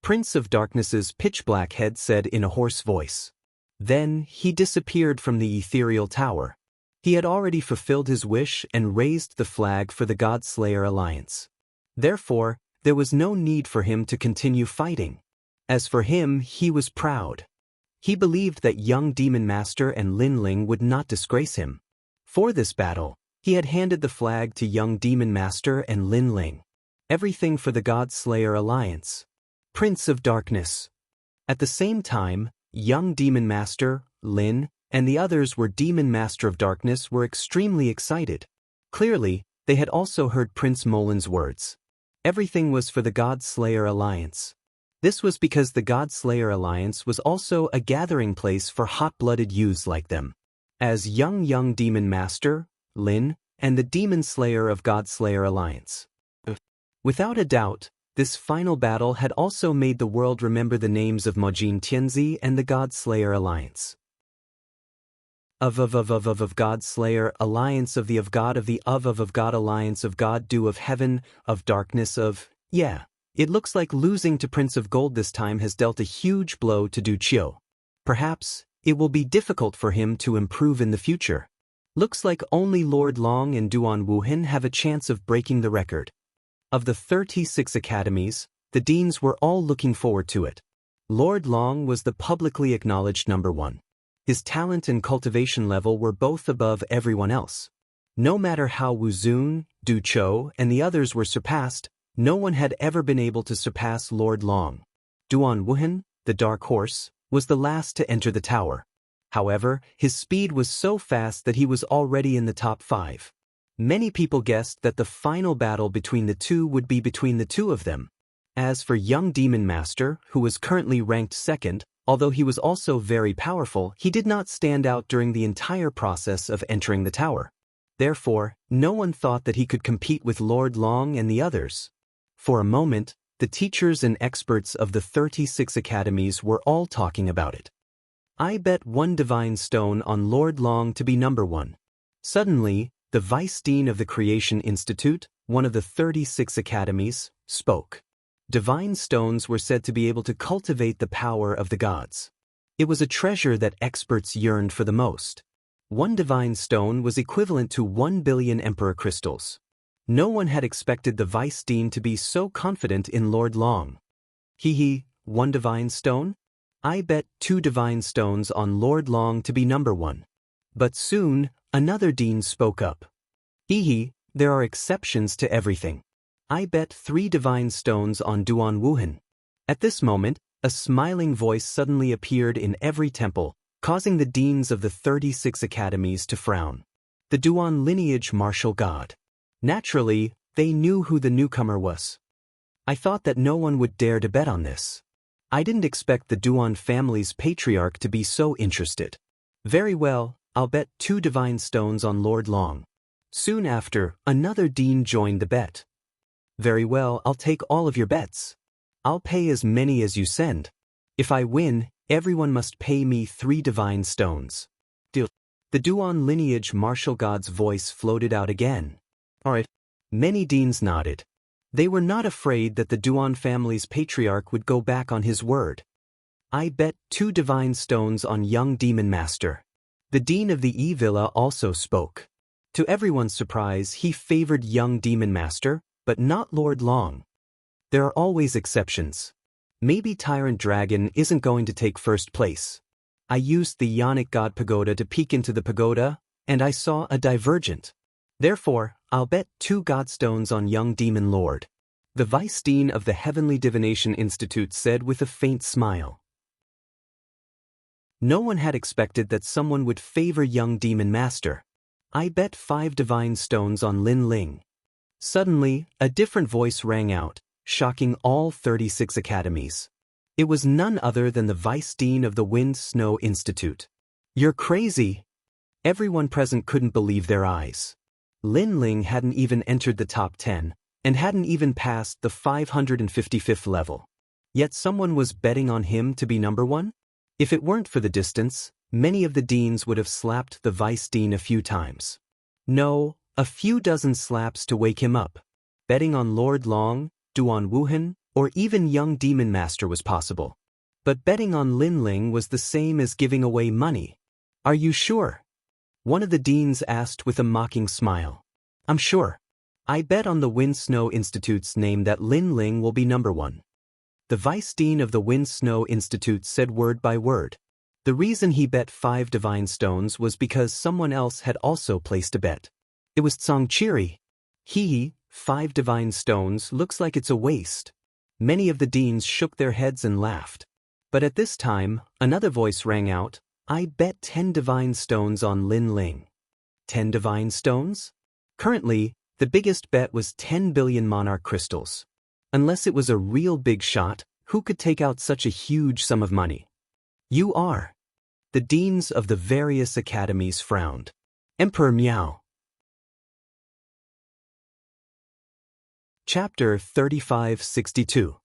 Prince of Darkness's pitch-black head said in a hoarse voice. Then, he disappeared from the ethereal tower. He had already fulfilled his wish and raised the flag for the God-Slayer Alliance. Therefore, there was no need for him to continue fighting. As for him, he was proud. He believed that young Demon Master and Lin Ling would not disgrace him. For this battle, he had handed the flag to young Demon Master and Lin Ling. Everything for the God-Slayer Alliance. Prince of Darkness. At the same time, young Demon Master, Lin, and the others were Demon Master of Darkness were extremely excited. Clearly, they had also heard Prince Molin's words. Everything was for the God-Slayer Alliance. This was because the God-Slayer Alliance was also a gathering place for hot-blooded youths like them. As young Demon Master, Lin, and the Demon Slayer of God-Slayer Alliance. Without a doubt, this final battle had also made the world remember the names of Mojin Tianzi and the God-Slayer Alliance. Of God-Slayer Alliance of God of God Alliance of God Dew of Heaven, of Darkness of... Yeah, it looks like losing to Prince of Gold this time has dealt a huge blow to Du Cho. Perhaps, it will be difficult for him to improve in the future. Looks like only Lord Long and Duan Wuhan have a chance of breaking the record. Of the 36 academies, The deans were all looking forward to it. Lord Long was the publicly acknowledged number one. His talent and cultivation level were both above everyone else. No matter how Wu Zun, Du Chou, and the others were surpassed, no one had ever been able to surpass Lord Long. Duan Wuhan, the dark horse, was the last to enter the tower. However, his speed was so fast that he was already in the top 5. Many people guessed that the final battle between the two would be between the two of them. As for young Demon Master, who was currently ranked second, although he was also very powerful, he did not stand out during the entire process of entering the tower. Therefore, no one thought that he could compete with Lord Long and the others. For a moment, the teachers and experts of the 36 academies were all talking about it. I bet 1 divine stone on Lord Long to be number 1. Suddenly, the Vice Dean of the Creation Institute, one of the 36 academies, spoke. Divine stones were said to be able to cultivate the power of the gods. It was a treasure that experts yearned for the most. 1 divine stone was equivalent to 1 billion emperor crystals. No one had expected the Vice Dean to be so confident in Lord Long. 1 divine stone? I bet 2 divine stones on Lord Long to be number 1. But soon, another dean spoke up. There are exceptions to everything. I bet 3 divine stones on Duan Wuhan. At this moment, a smiling voice suddenly appeared in every temple, causing the deans of the 36 academies to frown. The Duan lineage martial god. Naturally, they knew who the newcomer was. I thought that no one would dare to bet on this. I didn't expect the Duan family's patriarch to be so interested. Very well, I'll bet 2 divine stones on Lord Long. Soon after, another dean joined the bet. Very well, I'll take all of your bets. I'll pay as many as you send. If I win, everyone must pay me 3 divine stones. Deal. The Duan lineage martial god's voice floated out again. All right. Many deans nodded. They were not afraid that the Duan family's patriarch would go back on his word. I bet 2 divine stones on young Demon Master. The dean of the E Villa also spoke. To everyone's surprise, he favored young Demon Master, but not Lord Long. There are always exceptions. Maybe Tyrant Dragon isn't going to take first place. I used the Ionic God Pagoda to peek into the pagoda, and I saw a divergent. Therefore, I'll bet 2 godstones on young Demon Lord. The Vice Dean of the Heavenly Divination Institute said with a faint smile. No one had expected that someone would favor young Demon Master. I bet 5 divine stones on Lin Ling. Suddenly, a different voice rang out, shocking all 36 academies. It was none other than the Vice Dean of the Wind Snow Institute. You're crazy! Everyone present couldn't believe their eyes. Lin Ling hadn't even entered the top 10, and hadn't even passed the 555th level. Yet someone was betting on him to be number 1? If it weren't for the distance, many of the deans would have slapped the Vice Dean a few times. No, a few dozen slaps to wake him up. Betting on Lord Long, Duan Wuhan, or even young Demon Master was possible. But betting on Lin Ling was the same as giving away money. Are you sure? One of the deans asked with a mocking smile. I'm sure. I bet on the Wind Snow Institute's name that Lin Ling will be number 1. The Vice Dean of the Wind Snow Institute said word by word. The reason he bet 5 divine stones was because someone else had also placed a bet. It was Tsang Chiri. 5 divine stones looks like it's a waste. Many of the deans shook their heads and laughed. But at this time, another voice rang out. I bet 10 divine stones on Lin Ling. 10 divine stones? Currently, the biggest bet was 10 billion monarch crystals. Unless it was a real big shot, who could take out such a huge sum of money? You are. The deans of the various academies frowned. Emperor Miao. Chapter 3562.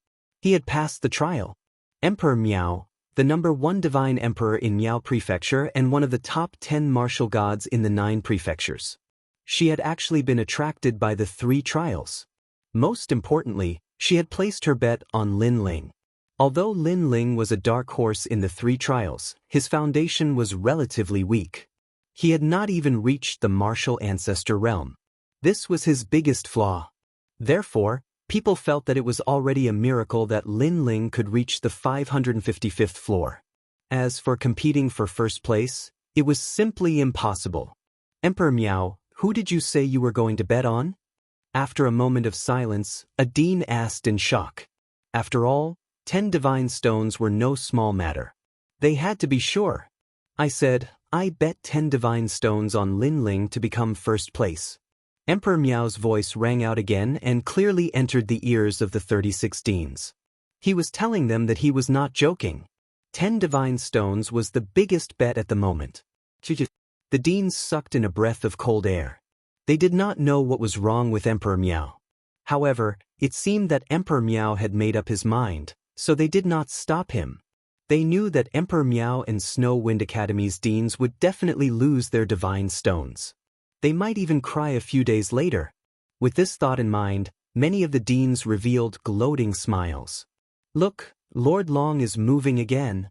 He had passed the trial. Emperor Miao, the number 1 divine emperor in Miao Prefecture and one of the top 10 martial gods in the 9 prefectures. She had actually been attracted by the 3 trials. Most importantly, she had placed her bet on Lin Ling. Although Lin Ling was a dark horse in the 3 trials, his foundation was relatively weak. He had not even reached the martial ancestor realm. This was his biggest flaw. Therefore, People felt that it was already a miracle that Lin Ling could reach the 555th floor. As for competing for first place, it was simply impossible. Emperor Miao, who did you say you were going to bet on? After a moment of silence, a dean asked in shock. After all, 10 divine stones were no small matter. They had to be sure. I said, I bet 10 divine stones on Lin Ling to become first place. Emperor Miao's voice rang out again and clearly entered the ears of the 36 deans. He was telling them that he was not joking. 10 divine stones was the biggest bet at the moment. The deans sucked in a breath of cold air. They did not know what was wrong with Emperor Miao. However, it seemed that Emperor Miao had made up his mind, so they did not stop him. They knew that Emperor Miao and Snow Wind Academy's deans would definitely lose their divine stones. They might even cry a few days later. With this thought in mind, many of the deans revealed gloating smiles. Look, Lord Long is moving again.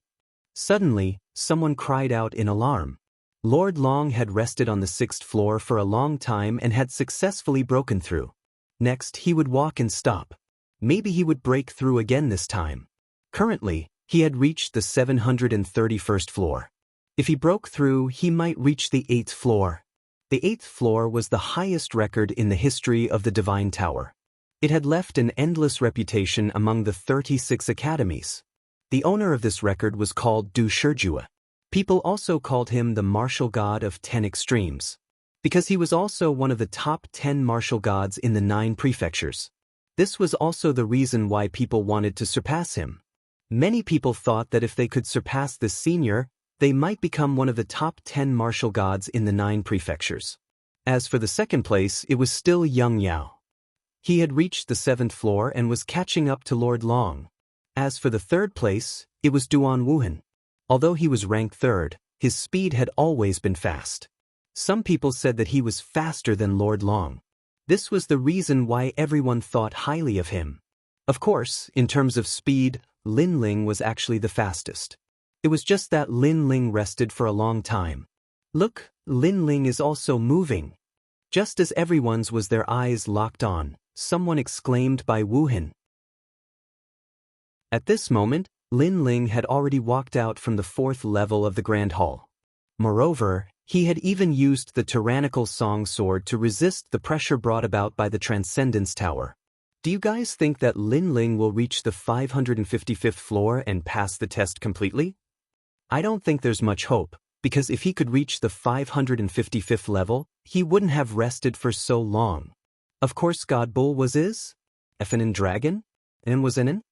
Suddenly, someone cried out in alarm. Lord Long had rested on the 6th floor for a long time and had successfully broken through. Next, he would walk and stop. Maybe he would break through again this time. Currently, he had reached the 731st floor. If he broke through, he might reach the 8th floor. The 8th floor was the highest record in the history of the Divine Tower. It had left an endless reputation among the 36 academies. The owner of this record was called Du Shijue. People also called him the martial god of 10 extremes, because he was also one of the top 10 martial gods in the 9 prefectures. This was also the reason why people wanted to surpass him. Many people thought that if they could surpass this senior, they might become one of the top 10 martial gods in the 9 prefectures. As for the second place, it was still Young Yao. He had reached the 7th floor and was catching up to Lord Long. As for the third place, it was Duan Wuhan. Although he was ranked 3rd, his speed had always been fast. Some people said that he was faster than Lord Long. This was the reason why everyone thought highly of him. Of course, in terms of speed, Lin Ling was actually the fastest. It was just that Lin Ling rested for a long time. Look, Lin Ling is also moving. Just as everyone's was their eyes locked on, someone exclaimed by Wuhan. At this moment, Lin Ling had already walked out from the 4th level of the Grand Hall. Moreover, he had even used the tyrannical song sword to resist the pressure brought about by the Transcendence Tower. Do you guys think that Lin Ling will reach the 555th floor and pass the test completely? I don't think there's much hope, because if he could reach the 555th level, he wouldn't have rested for so long. Of course God Bull was Effenin Dragon, and was In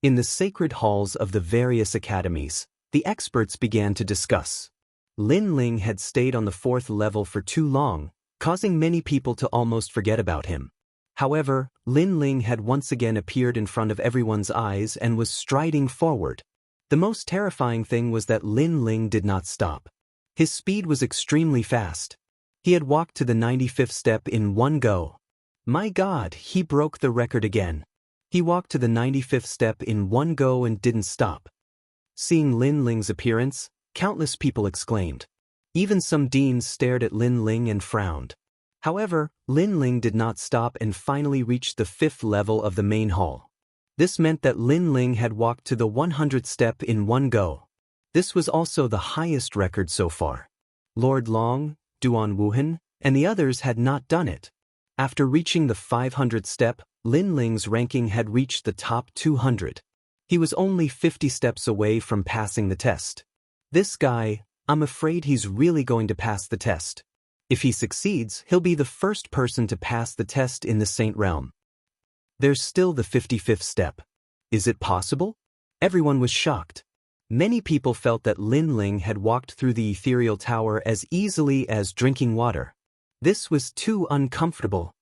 the sacred halls of the various academies, the experts began to discuss. Lin Ling had stayed on the 4th level for too long, causing many people to almost forget about him. However, Lin Ling had once again appeared in front of everyone's eyes and was striding forward. The most terrifying thing was that Lin Ling did not stop. His speed was extremely fast. He had walked to the 95th step in one go. My God, he broke the record again. He walked to the 95th step in one go and didn't stop. Seeing Lin Ling's appearance, countless people exclaimed. Even some deans stared at Lin Ling and frowned. However, Lin Ling did not stop and finally reached the 5th level of the main hall. This meant that Lin Ling had walked to the 100th step in one go. This was also the highest record so far. Lord Long, Duan Wuhan, and the others had not done it. After reaching the 500th step, Lin Ling's ranking had reached the top 200. He was only 50 steps away from passing the test. This guy, I'm afraid he's really going to pass the test. If he succeeds, he'll be the first person to pass the test in the Saint Realm. There's still the 55th step. Is it possible? Everyone was shocked. Many people felt that Lin Ling had walked through the ethereal tower as easily as drinking water. This was too uncomfortable.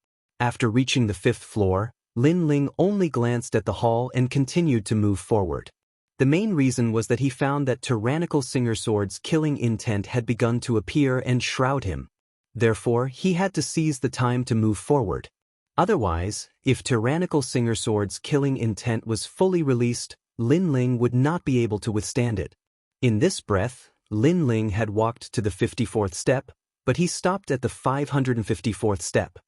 After reaching the 5th floor, Lin Ling only glanced at the hall and continued to move forward. The main reason was that he found that tyrannical Singer Sword's killing intent had begun to appear and shroud him. Therefore, he had to seize the time to move forward. Otherwise, if tyrannical Singer Sword's killing intent was fully released, Lin Ling would not be able to withstand it. In this breath, Lin Ling had walked to the 54th step, but he stopped at the 554th step.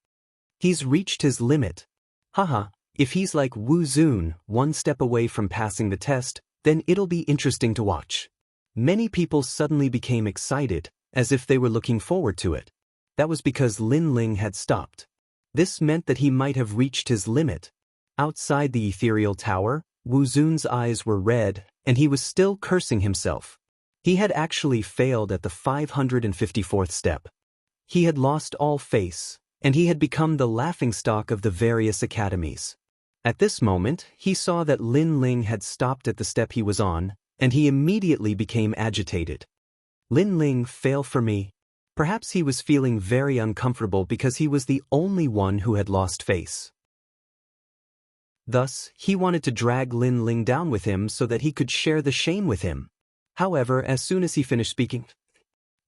He's reached his limit. Haha, If he's like Wu Zun, one step away from passing the test, then it'll be interesting to watch. Many people suddenly became excited, as if they were looking forward to it. That was because Lin Ling had stopped. This meant that he might have reached his limit. Outside the ethereal tower, Wu Zun's eyes were red, and he was still cursing himself. He had actually failed at the 554th step. He had lost all face, and he had become the laughingstock of the various academies. At this moment, he saw that Lin Ling had stopped at the step he was on, and he immediately became agitated. Lin Ling, fail for me. Perhaps he was feeling very uncomfortable because he was the only one who had lost face. Thus, he wanted to drag Lin Ling down with him so that he could share the shame with him. However, as soon as he finished speaking,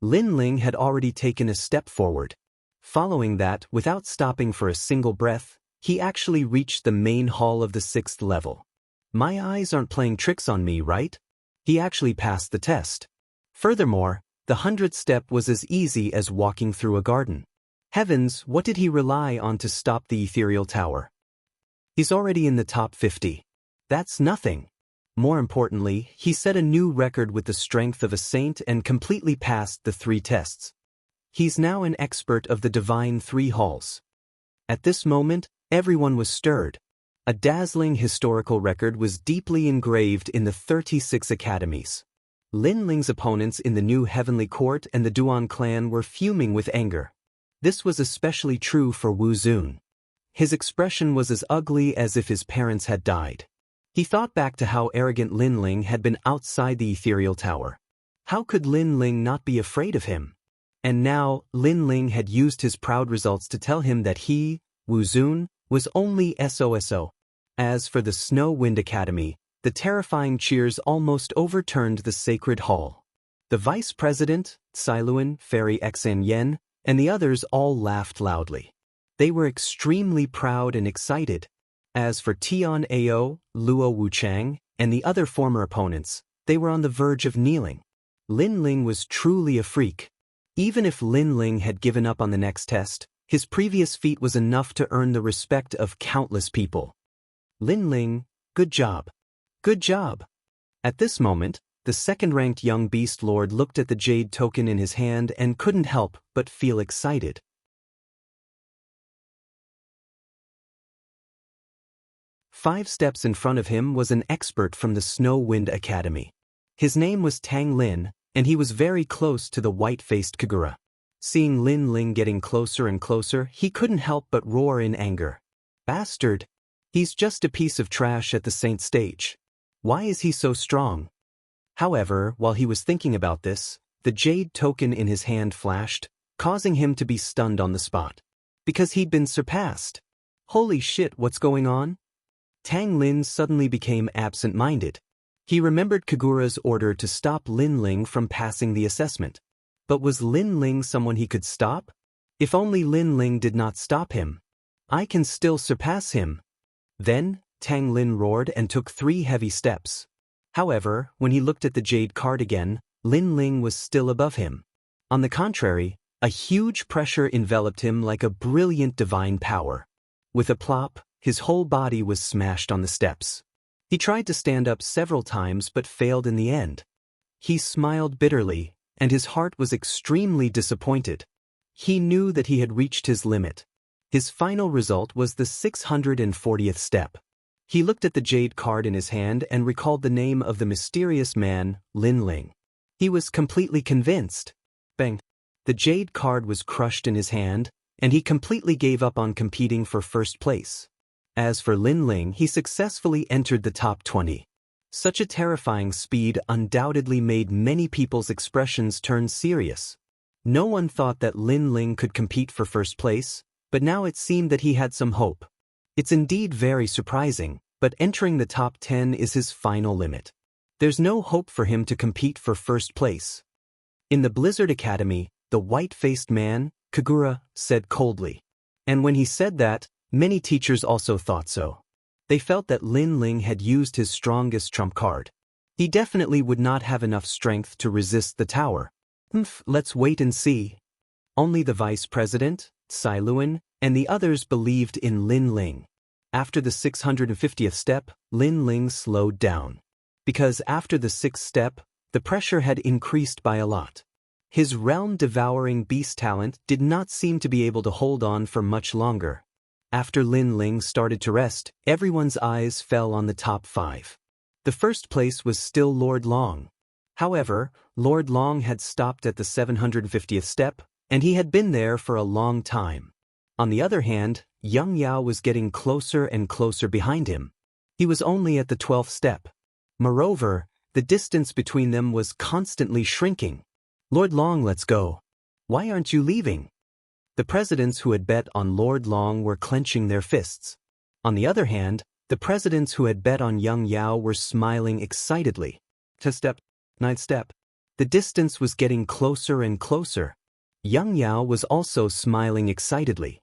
Lin Ling had already taken a step forward. Following that, without stopping for a single breath, he actually reached the main hall of the 6th level. My eyes aren't playing tricks on me, right? He actually passed the test. Furthermore, the 100th step was as easy as walking through a garden. Heavens, what did he rely on to stop the ethereal tower? He's already in the top 50. That's nothing. More importantly, he set a new record with the strength of a saint and completely passed the 3 tests. He's now an expert of the divine 3 halls. At this moment, everyone was stirred. A dazzling historical record was deeply engraved in the 36 academies. Lin Ling's opponents in the new Heavenly Court and the Duan clan were fuming with anger. This was especially true for Wu Zun. His expression was as ugly as if his parents had died. He thought back to how arrogant Lin Ling had been outside the ethereal tower. How could Lin Ling not be afraid of him? And now, Lin Ling had used his proud results to tell him that he, Wu Zun, was only SOSO. As for the Snow Wind Academy, the terrifying cheers almost overturned the sacred hall. The vice president, Cailuan, Fairy Xan Yen, and the others all laughed loudly. They were extremely proud and excited. As for Tian Ao, Luo Wuchang, and the other former opponents, they were on the verge of kneeling. Lin Ling was truly a freak. Even if Lin Ling had given up on the next test, his previous feat was enough to earn the respect of countless people. Lin Ling, good job. Good job. At this moment, the second-ranked young beast lord looked at the jade token in his hand and couldn't help but feel excited. Five steps in front of him was an expert from the Snow Wind Academy. His name was Tang Lin, and he was very close to the white-faced Kagura. Seeing Lin Ling getting closer and closer, he couldn't help but roar in anger. Bastard! He's just a piece of trash at the saint stage. Why is he so strong? However, while he was thinking about this, the jade token in his hand flashed, causing him to be stunned on the spot. Because he'd been surpassed. Holy shit, what's going on? Tang Lin suddenly became absent-minded. He remembered Kagura's order to stop Lin Ling from passing the assessment. But was Lin Ling someone he could stop? If only Lin Ling did not stop him. I can still surpass him. Then, Tang Lin roared and took 3 heavy steps. However, when he looked at the jade card again, Lin Ling was still above him. On the contrary, a huge pressure enveloped him like a brilliant divine power. With a plop, his whole body was smashed on the steps. He tried to stand up several times but failed in the end. He smiled bitterly, and his heart was extremely disappointed. He knew that he had reached his limit. His final result was the 640th step. He looked at the jade card in his hand and recalled the name of the mysterious man, Lin Ling. He was completely convinced. Bang! The jade card was crushed in his hand, and he completely gave up on competing for first place. As for Lin Ling, he successfully entered the top 20. Such a terrifying speed undoubtedly made many people's expressions turn serious. No one thought that Lin Ling could compete for first place, but now it seemed that he had some hope. It's indeed very surprising, but entering the top 10 is his final limit. There's no hope for him to compete for first place. In the Blizzard Academy, the white-faced man, Kagura, said coldly. And when he said that, many teachers also thought so. They felt that Lin Ling had used his strongest trump card. He definitely would not have enough strength to resist the tower. Let's wait and see. Only the vice president, Cailuan, and the others believed in Lin Ling. After the 650th step, Lin Ling slowed down. Because after the 6th step, the pressure had increased by a lot. His realm-devouring beast talent did not seem to be able to hold on for much longer. After Lin Ling started to rest, everyone's eyes fell on the top 5. The first place was still Lord Long. However, Lord Long had stopped at the 750th step, and he had been there for a long time. On the other hand, Yang Yao was getting closer and closer behind him. He was only at the 12th step. Moreover, the distance between them was constantly shrinking. Lord Long, let's go. Why aren't you leaving? The presidents who had bet on Lord Long were clenching their fists. On the other hand, the presidents who had bet on Yang Yao were smiling excitedly. 10th step, 9th step. The distance was getting closer and closer. Yang Yao was also smiling excitedly.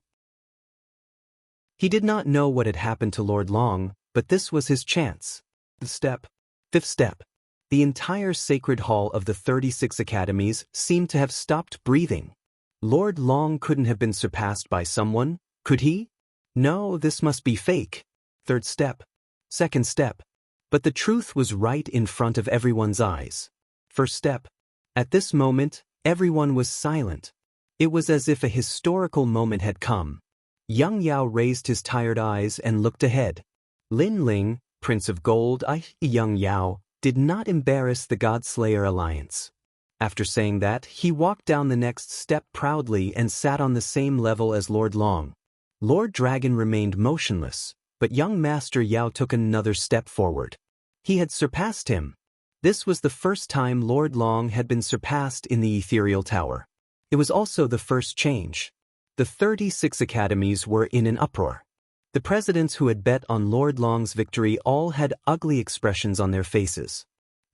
He did not know what had happened to Lord Long, but this was his chance. The step, 5th step. The entire sacred hall of the 36 academies seemed to have stopped breathing. Lord Long couldn't have been surpassed by someone, could he? No, this must be fake. 3rd step, 2nd step. But the truth was right in front of everyone's eyes. 1st step. At this moment, everyone was silent. It was as if a historical moment had come. Yang Yao raised his tired eyes and looked ahead. Lin Ling, Prince of Gold, Yang Yao, did not embarrass the Godslayer alliance. After saying that, he walked down the next step proudly and sat on the same level as Lord Long. Lord Dragon remained motionless, but young Master Yao took another step forward. He had surpassed him. This was the first time Lord Long had been surpassed in the Ethereal Tower. It was also the first change. The 36 academies were in an uproar. The presidents who had bet on Lord Long's victory all had ugly expressions on their faces.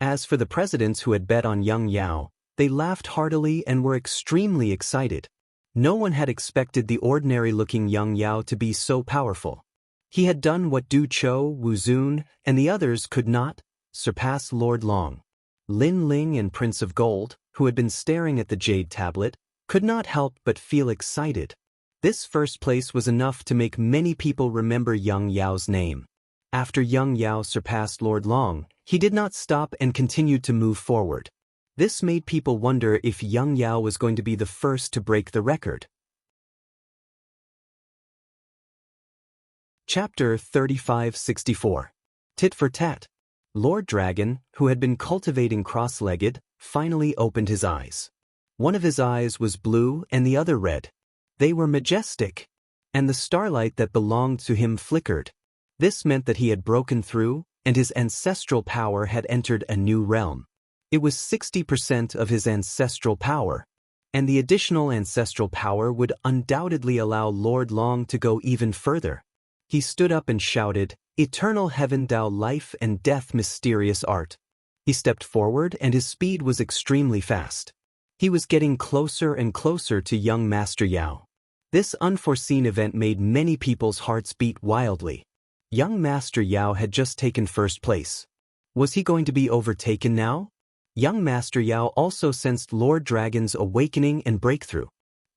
As for the presidents who had bet on Yang Yao, they laughed heartily and were extremely excited. No one had expected the ordinary-looking Yang Yao to be so powerful. He had done what Du Chou, Wu Zun, and the others could not: surpass Lord Long. Lin Ling and Prince of Gold, who had been staring at the jade tablet, could not help but feel excited. This first place was enough to make many people remember Yang Yao's name. After Yang Yao surpassed Lord Long, he did not stop and continued to move forward. This made people wonder if Yang Yao was going to be the first to break the record. Chapter 3564. Tit for Tat. Lord Dragon, who had been cultivating cross-legged, finally opened his eyes. One of his eyes was blue and the other red. They were majestic, and the starlight that belonged to him flickered. This meant that he had broken through, and his ancestral power had entered a new realm. It was 60% of his ancestral power, and the additional ancestral power would undoubtedly allow Lord Long to go even further. He stood up and shouted, "Eternal heaven, thou life and death mysterious art." He stepped forward and his speed was extremely fast. He was getting closer and closer to young Master Yao. This unforeseen event made many people's hearts beat wildly. Young Master Yao had just taken first place. Was he going to be overtaken now? Young Master Yao also sensed Lord Dragon's awakening and breakthrough.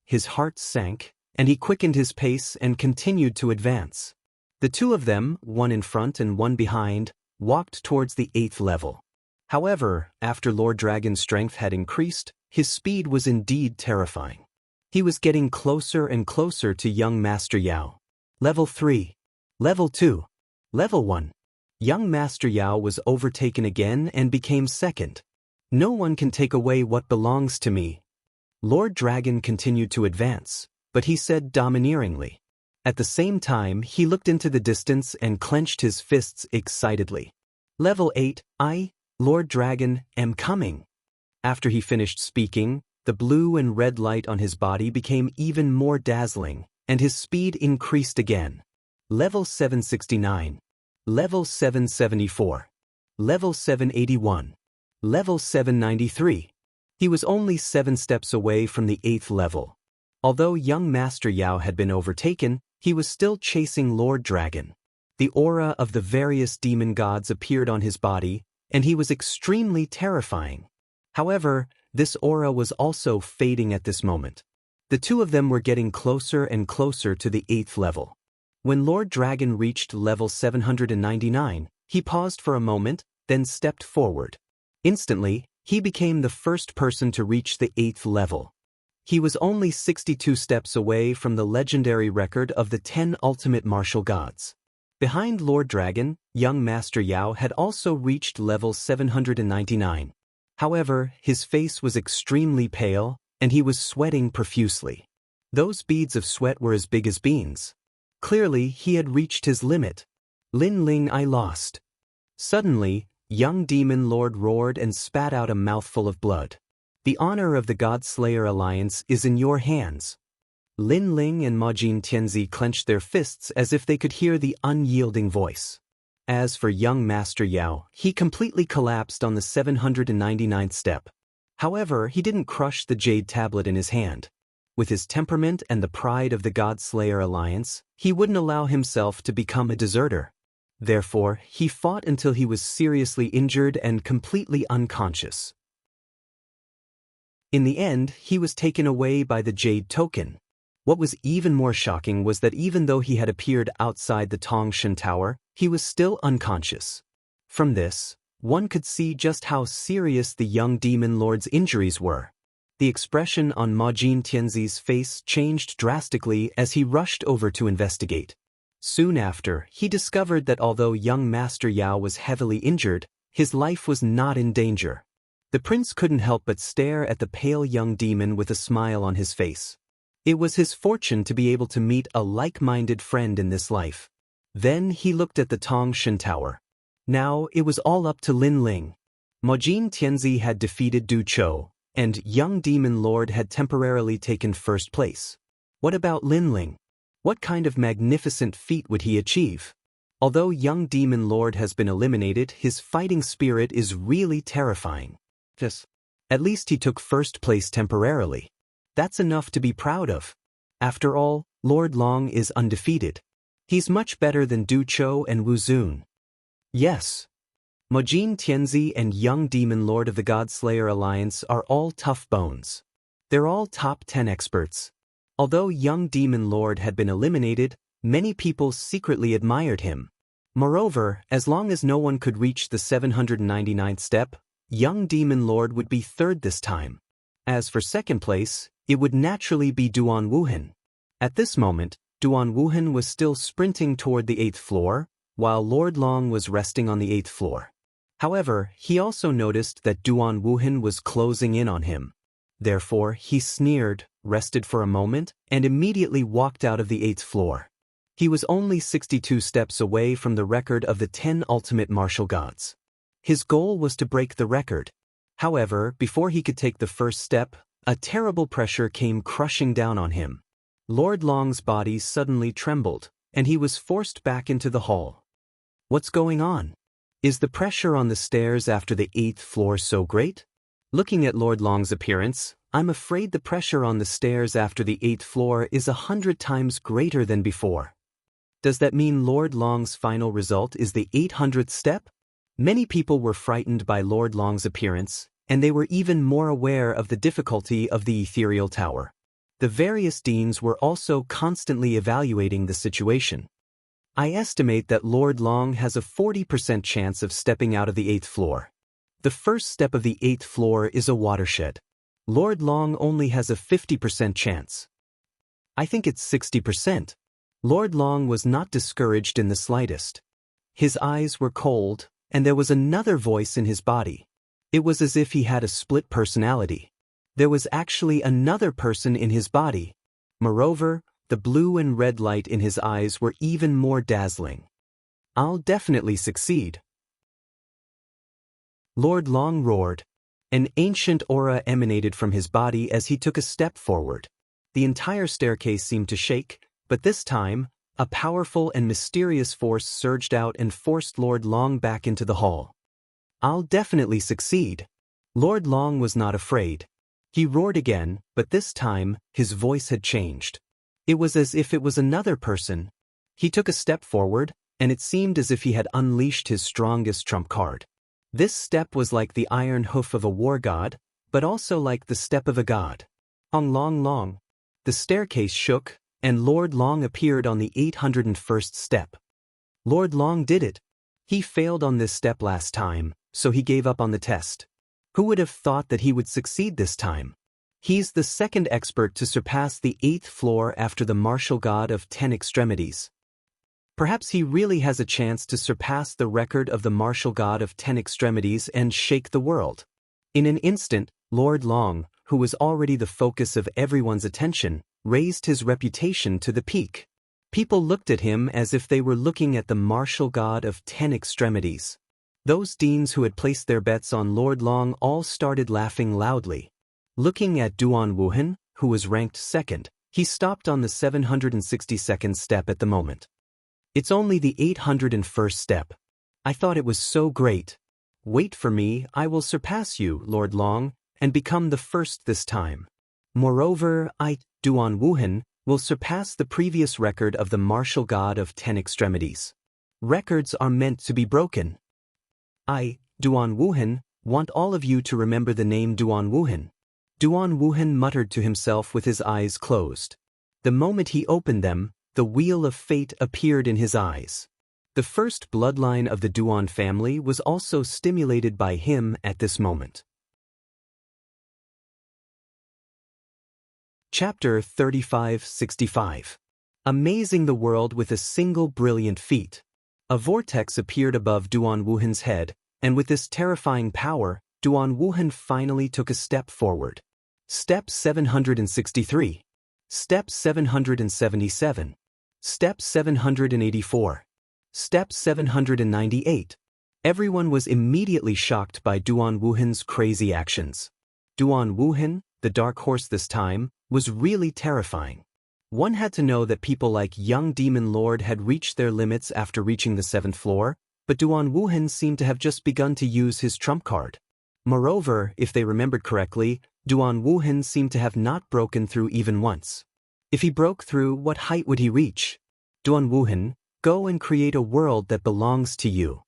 His heart sank, and he quickened his pace and continued to advance. The two of them, one in front and one behind, walked towards the 8th level. However, after Lord Dragon's strength had increased, his speed was indeed terrifying. He was getting closer and closer to young Master Yao. Level 3. Level 2. Level 1. Young Master Yao was overtaken again and became second. No one can take away what belongs to me. Lord Dragon continued to advance, but he said domineeringly. At the same time, he looked into the distance and clenched his fists excitedly. Level 8. I, Lord Dragon, am coming. After he finished speaking, the blue and red light on his body became even more dazzling, and his speed increased again. Level 769. Level 774. Level 781. Level 793. He was only 7 steps away from the 8th level. Although young Master Yao had been overtaken, he was still chasing Lord Dragon. The aura of the various demon gods appeared on his body, and he was extremely terrifying. However, this aura was also fading at this moment. The two of them were getting closer and closer to the 8th level. When Lord Dragon reached level 799, he paused for a moment, then stepped forward. Instantly, he became the first person to reach the 8th level. He was only 62 steps away from the legendary record of the 10 ultimate martial gods. Behind Lord Dragon, young Master Yao had also reached level 799. However, his face was extremely pale, and he was sweating profusely. Those beads of sweat were as big as beans. Clearly, he had reached his limit. Lin Ling, I lost. Suddenly, young Demon Lord roared and spat out a mouthful of blood. The honor of the God Slayer Alliance is in your hands. Lin Ling and Ma Jin Tianzi clenched their fists as if they could hear the unyielding voice. As for young Master Yao, he completely collapsed on the 799th step. However, he didn't crush the jade tablet in his hand. With his temperament and the pride of the God Slayer Alliance, he wouldn't allow himself to become a deserter. Therefore, he fought until he was seriously injured and completely unconscious. In the end, he was taken away by the Jade Token. What was even more shocking was that even though he had appeared outside the Tongshan Tower, he was still unconscious. From this, one could see just how serious the young Demon Lord's injuries were. The expression on Ma Jin Tianzi's face changed drastically as he rushed over to investigate. Soon after, he discovered that although young Master Yao was heavily injured, his life was not in danger. The prince couldn't help but stare at the pale young demon with a smile on his face. It was his fortune to be able to meet a like-minded friend in this life. Then he looked at the Tongshan Tower. Now it was all up to Lin Ling. Ma Jin Tianzi had defeated Du Chou, and young Demon Lord had temporarily taken first place. What about Lin Ling? What kind of magnificent feat would he achieve? Although young Demon Lord has been eliminated, his fighting spirit is really terrifying. At least he took first place temporarily. That's enough to be proud of. After all, Lord Long is undefeated. He's much better than Du Chou and Wu Zun. Yes. Ma Jin Tianzi and young Demon Lord of the God Slayer Alliance are all tough bones. They're all top 10 experts. Although young Demon Lord had been eliminated, many people secretly admired him. Moreover, as long as no one could reach the 799th step, young Demon Lord would be third this time. As for second place, it would naturally be Duan Wuhan. At this moment, Duan Wuhan was still sprinting toward the 8th floor, while Lord Long was resting on the 8th floor. However, he also noticed that Duan Wuhan was closing in on him. Therefore, he sneered, rested for a moment, and immediately walked out of the 8th floor. He was only 62 steps away from the record of the 10 ultimate martial gods. His goal was to break the record. However, before he could take the first step, a terrible pressure came crushing down on him. Lord Long's body suddenly trembled, and he was forced back into the hall. What's going on? Is the pressure on the stairs after the 8th floor so great? Looking at Lord Long's appearance, I'm afraid the pressure on the stairs after the 8th floor is 100 times greater than before. Does that mean Lord Long's final result is the 800th step? Many people were frightened by Lord Long's appearance, and they were even more aware of the difficulty of the ethereal tower. The various deans were also constantly evaluating the situation. I estimate that Lord Long has a 40% chance of stepping out of the 8th floor. The first step of the 8th floor is a watershed. Lord Long only has a 50% chance. I think it's 60%. Lord Long was not discouraged in the slightest. His eyes were cold, and there was another voice in his body. It was as if he had a split personality. There was actually another person in his body. Moreover, the blue and red light in his eyes were even more dazzling. I'll definitely succeed. Lord Long roared. An ancient aura emanated from his body as he took a step forward. The entire staircase seemed to shake, but this time, a powerful and mysterious force surged out and forced Lord Long back into the hall. I'll definitely succeed. Lord Long was not afraid. He roared again, but this time, his voice had changed. It was as if it was another person. He took a step forward, and it seemed as if he had unleashed his strongest trump card. This step was like the iron hoof of a war god, but also like the step of a god. Long. The staircase shook, and Lord Long appeared on the 801st step. Lord Long did it. He failed on this step last time, so he gave up on the test. Who would have thought that he would succeed this time? He's the second expert to surpass the 8th floor after the martial god of 10 extremities. Perhaps he really has a chance to surpass the record of the martial god of 10 extremities and shake the world. In an instant, Lord Long, who was already the focus of everyone's attention, raised his reputation to the peak. People looked at him as if they were looking at the martial god of 10 extremities. Those deans who had placed their bets on Lord Long all started laughing loudly. Looking at Duan Wuhan, who was ranked second, he stopped on the 762nd step at the moment. It's only the 801st step. I thought it was so great. Wait for me, I will surpass you, Lord Long, and become the first this time. Moreover, Duan Wuhan, will surpass the previous record of the martial god of 10 extremities. Records are meant to be broken. Duan Wuhan, want all of you to remember the name Duan Wuhan. Duan Wuhan muttered to himself with his eyes closed. The moment he opened them, the wheel of fate appeared in his eyes. The first bloodline of the Duan family was also stimulated by him at this moment. Chapter 3565. Amazing the world with a single brilliant feat. A vortex appeared above Duan Wuhan's head, and with this terrifying power, Duan Wuhan finally took a step forward. Step 763. Step 777. Step 784. Step 798. Everyone was immediately shocked by Duan Wuhan's crazy actions. Duan Wuhan, the dark horse this time, was really terrifying. One had to know that people like young Demon Lord had reached their limits after reaching the 7th floor, but Duan Wuhan seemed to have just begun to use his trump card. Moreover, if they remembered correctly, Duan Wuhan seemed to have not broken through even once. If he broke through, what height would he reach? Duan Wuhan, go and create a world that belongs to you.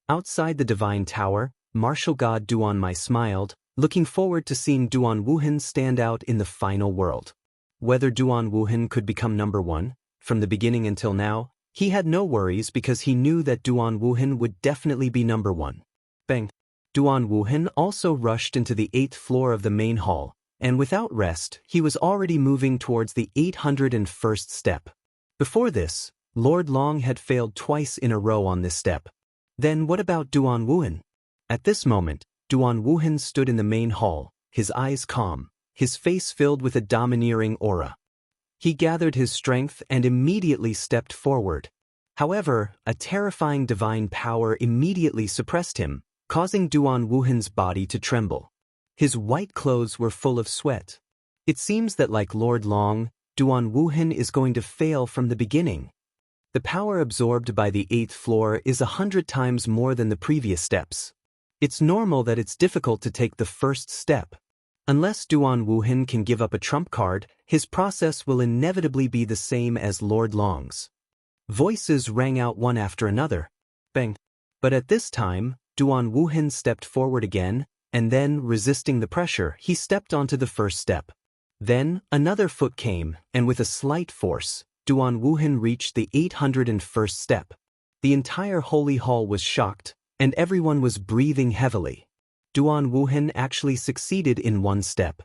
Outside the divine tower, martial god Duan Mai smiled, looking forward to seeing Duan Wuhan stand out in the final world. Whether Duan Wuhan could become number 1, from the beginning until now, he had no worries because he knew that Duan Wuhan would definitely be number 1. Bang! Duan Wuhan also rushed into the 8th floor of the main hall, and without rest, he was already moving towards the 801st step. Before this, Lord Long had failed twice in a row on this step. Then what about Duan Wuhan? At this moment, Duan Wuhan stood in the main hall, his eyes calm, his face filled with a domineering aura. He gathered his strength and immediately stepped forward. However, a terrifying divine power immediately suppressed him, causing Duan Wuhan's body to tremble. His white clothes were full of sweat. It seems that like Lord Long, Duan Wuhan is going to fail from the beginning. The power absorbed by the 8th floor is 100 times more than the previous steps. It's normal that it's difficult to take the first step. Unless Duan Wuhan can give up a trump card, his process will inevitably be the same as Lord Long's. Voices rang out one after another. Bang! But at this time, Duan Wuhan stepped forward again, and then, resisting the pressure, he stepped onto the first step. Then, another foot came, and with a slight force, Duan Wuhan reached the 801st step. The entire holy hall was shocked, and everyone was breathing heavily. Duan Wuhan actually succeeded in one step.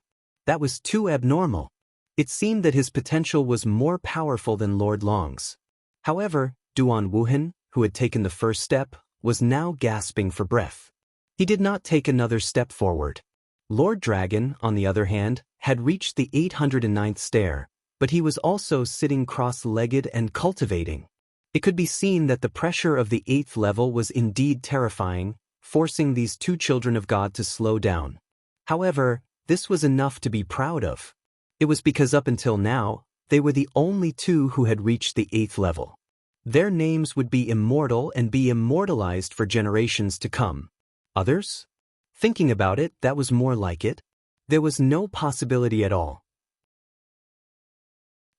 That was too abnormal. It seemed that his potential was more powerful than Lord Long's. However, Duan Wuhan, who had taken the first step, was now gasping for breath. He did not take another step forward. Lord Dragon, on the other hand, had reached the 809th stair, but he was also sitting cross-legged and cultivating. It could be seen that the pressure of the 8th level was indeed terrifying, forcing these two children of God to slow down. However, this was enough to be proud of. It was because up until now, they were the only two who had reached the 8th level. Their names would be immortal and be immortalized for generations to come. Others? Thinking about it, that was more like it. There was no possibility at all.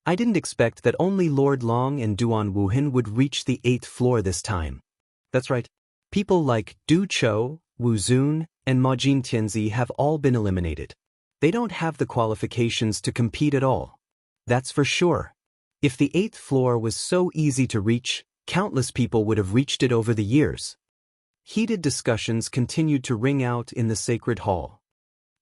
I didn't expect that only Lord Long and Duan Wuhan would reach the 8th floor this time. That's right. People like Du Chou, Wu Zun, and Ma Jin Tianzi have all been eliminated. They don't have the qualifications to compete at all. That's for sure. If the 8th floor was so easy to reach, countless people would have reached it over the years. Heated discussions continued to ring out in the sacred hall.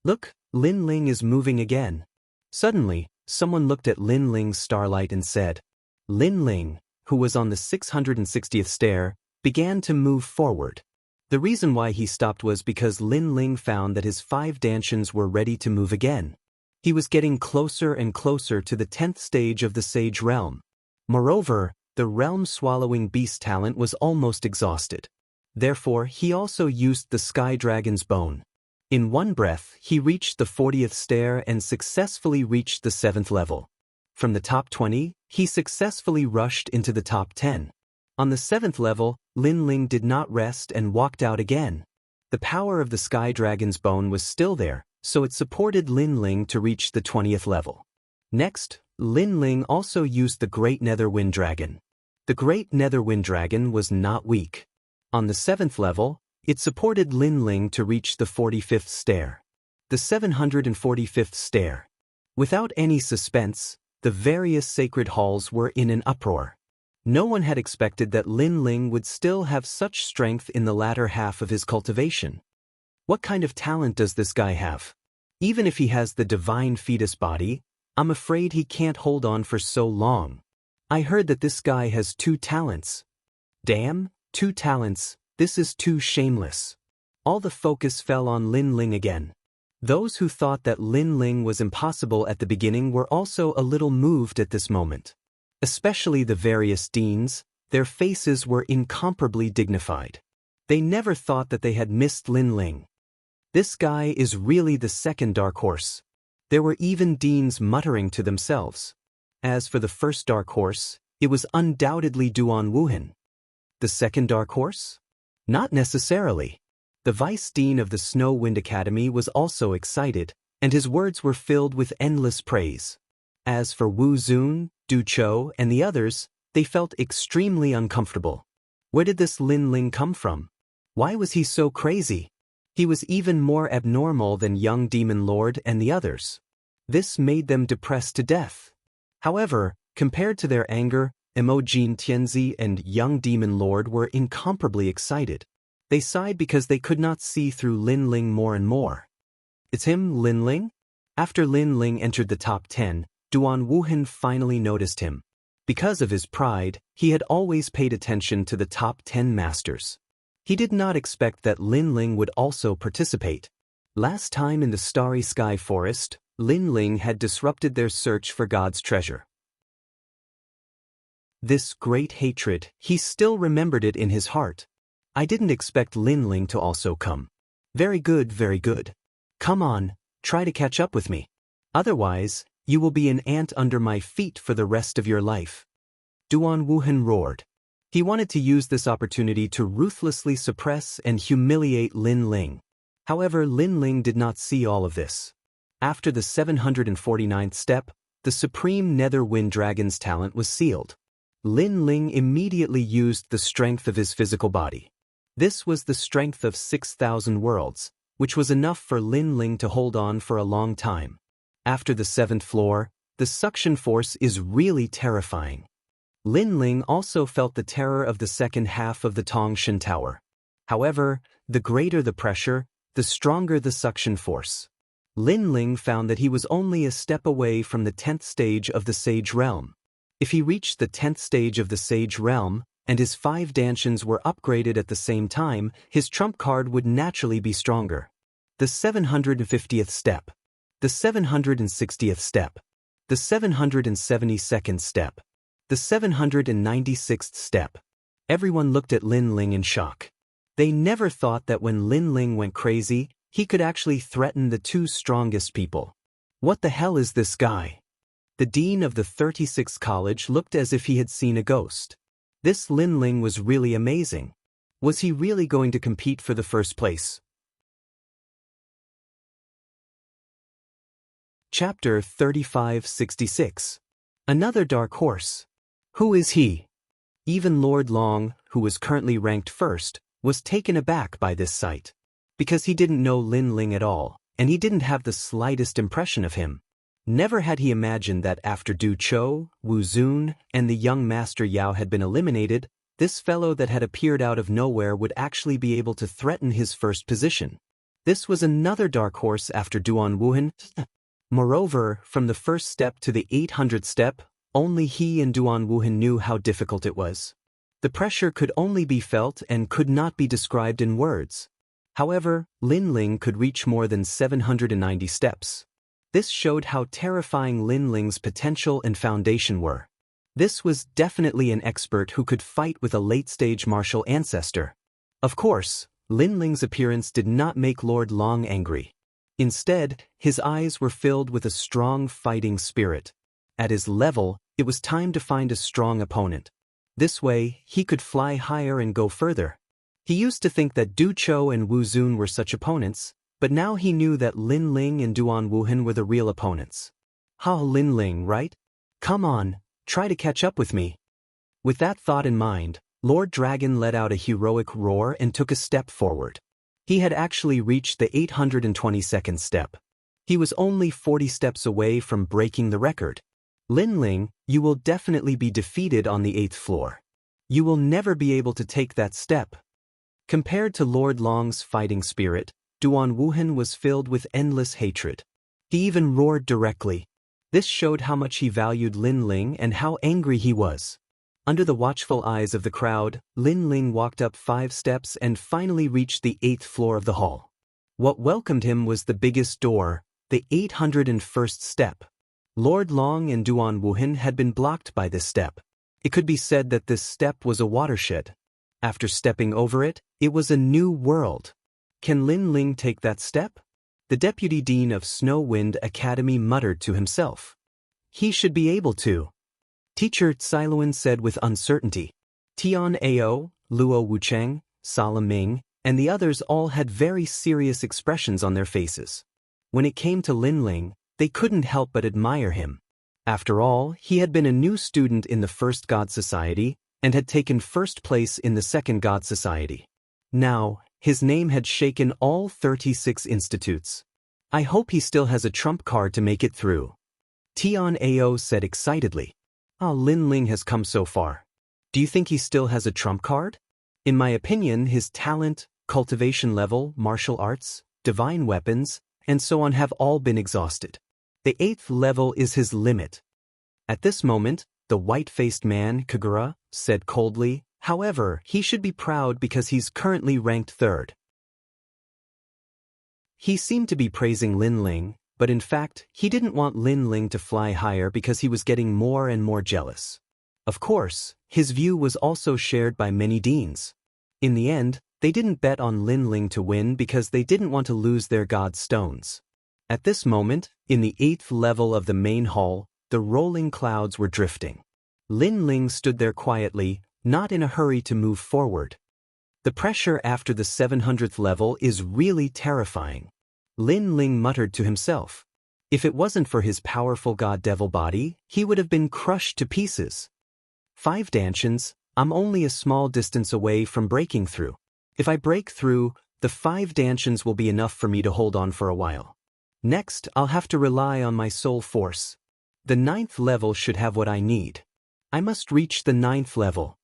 Look, Lin Ling is moving again. Suddenly, someone looked at Lin Ling's starlight and said, Lin Ling, who was on the 660th stair, began to move forward. The reason why he stopped was because Lin Ling found that his 5 dantians were ready to move again. He was getting closer and closer to the 10th stage of the Sage Realm. Moreover, the realm-swallowing beast talent was almost exhausted. Therefore, he also used the Sky Dragon's bone. In one breath, he reached the 40th stair and successfully reached the 7th level. From the top 20, he successfully rushed into the top 10. On the 7th level, Lin Ling did not rest and walked out again. The power of the Sky Dragon's bone was still there, so it supported Lin Ling to reach the 20th level. Next, Lin Ling also used the Great Nether Wind Dragon. The Great Nether Wind Dragon was not weak. On the 7th level, it supported Lin Ling to reach the 45th stair. The 745th stair. Without any suspense, the various sacred halls were in an uproar. No one had expected that Lin Ling would still have such strength in the latter half of his cultivation. What kind of talent does this guy have? Even if he has the divine fetus body, I'm afraid he can't hold on for so long. I heard that this guy has 2 talents. Damn, 2 talents, this is too shameless. All the focus fell on Lin Ling again. Those who thought that Lin Ling was impossible at the beginning were also a little moved at this moment. Especially the various deans, their faces were incomparably dignified. They never thought that they had missed Lin Ling. This guy is really the second dark horse. There were even deans muttering to themselves. As for the first dark horse, it was undoubtedly Duan Wuhan. The second dark horse? Not necessarily. The vice dean of the Snow Wind Academy was also excited, and his words were filled with endless praise. As for Wu Zun, Du Chou, and the others, they felt extremely uncomfortable. Where did this Lin Ling come from? Why was he so crazy? He was even more abnormal than Young Demon Lord and the others. This made them depressed to death. However, compared to their anger, Emojin Tianzi and Young Demon Lord were incomparably excited. They sighed because they could not see through Lin Ling more and more. It's him, Lin Ling? After Lin Ling entered the top 10, Duan Wuhan finally noticed him. Because of his pride, he had always paid attention to the top 10 masters. He did not expect that Lin Ling would also participate. Last time in the Starry Sky Forest, Lin Ling had disrupted their search for God's treasure. This great hatred, he still remembered it in his heart. I didn't expect Lin Ling to also come. Very good, very good. Come on, try to catch up with me. Otherwise, you will be an ant under my feet for the rest of your life. Duan Wuhan roared. He wanted to use this opportunity to ruthlessly suppress and humiliate Lin Ling. However, Lin Ling did not see all of this. After the 749th step, the Supreme Nether Wind Dragon's talent was sealed. Lin Ling immediately used the strength of his physical body. This was the strength of 6,000 worlds, which was enough for Lin Ling to hold on for a long time. After the 7th floor, the suction force is really terrifying. Lin Ling also felt the terror of the second half of the Tongshan Tower. However, the greater the pressure, the stronger the suction force. Lin Ling found that he was only a step away from the 10th stage of the Sage Realm. If he reached the 10th stage of the Sage Realm, and his 5 dantians were upgraded at the same time, his trump card would naturally be stronger. The 750th step. The 760th step. The 772nd step. The 796th step. Everyone looked at Lin Ling in shock. They never thought that when Lin Ling went crazy, he could actually threaten the 2 strongest people. What the hell is this guy? The dean of the 36th college looked as if he had seen a ghost. This Lin Ling was really amazing. Was he really going to compete for the first place? Chapter 3566. Another dark horse. Who is he? Even Lord Long, who was currently ranked first, was taken aback by this sight. Because he didn't know Lin Ling at all, and he didn't have the slightest impression of him. Never had he imagined that after Du Chou, Wu Zun, and the young Master Yao had been eliminated, this fellow that had appeared out of nowhere would actually be able to threaten his first position. This was another dark horse after Duan Wuhan. Moreover, from the first step to the 800th step, only he and Duan Wuhan knew how difficult it was. The pressure could only be felt and could not be described in words. However, Lin Ling could reach more than 790 steps. This showed how terrifying Lin Ling's potential and foundation were. This was definitely an expert who could fight with a late-stage martial ancestor. Of course, Lin Ling's appearance did not make Lord Long angry. Instead, his eyes were filled with a strong fighting spirit. At his level, it was time to find a strong opponent. This way, he could fly higher and go further. He used to think that Du Chou and Wu Zun were such opponents, but now he knew that Lin Ling and Duan Wuhan were the real opponents. Lin Ling, right? Come on, try to catch up with me. With that thought in mind, Lord Dragon let out a heroic roar and took a step forward. He had actually reached the 822nd step. He was only 40 steps away from breaking the record. Lin Ling, you will definitely be defeated on the 8th floor. You will never be able to take that step. Compared to Lord Long's fighting spirit, Duan Wuhan was filled with endless hatred. He even roared directly. This showed how much he valued Lin Ling and how angry he was. Under the watchful eyes of the crowd, Lin Ling walked up 5 steps and finally reached the 8th floor of the hall. What welcomed him was the biggest door, the 801st step. Lord Long and Duan Wuhan had been blocked by this step. It could be said that this step was a watershed. After stepping over it, it was a new world. Can Lin Ling take that step? The Deputy Dean of Snow Wind Academy muttered to himself. He should be able to. Teacher Tsiluan said with uncertainty. Tian Ao, Luo Wucheng, Sala Ming, and the others all had very serious expressions on their faces. When it came to Lin Ling, they couldn't help but admire him. After all, he had been a new student in the First God Society and had taken first place in the Second God Society. Now, his name had shaken all 36 institutes. I hope he still has a trump card to make it through. Tian Ao said excitedly. Lin Ling has come so far. Do you think he still has a trump card? In my opinion, his talent, cultivation level, martial arts, divine weapons, and so on have all been exhausted. The 8th level is his limit. At this moment, the white-faced man, Kagura, said coldly, however, he should be proud because he's currently ranked 3rd. He seemed to be praising Lin Ling, but in fact, he didn't want Lin Ling to fly higher because he was getting more and more jealous. Of course, his view was also shared by many deans. In the end, they didn't bet on Lin Ling to win because they didn't want to lose their god stones. At this moment, in the 8th level of the main hall, the rolling clouds were drifting. Lin Ling stood there quietly, not in a hurry to move forward. The pressure after the 700th level is really terrifying. Lin Ling muttered to himself. If it wasn't for his powerful god-devil body, he would have been crushed to pieces. 5 dantians, I'm only a small distance away from breaking through. If I break through, the 5 dantians will be enough for me to hold on for a while. Next, I'll have to rely on my soul force. The 9th level should have what I need. I must reach the 9th level.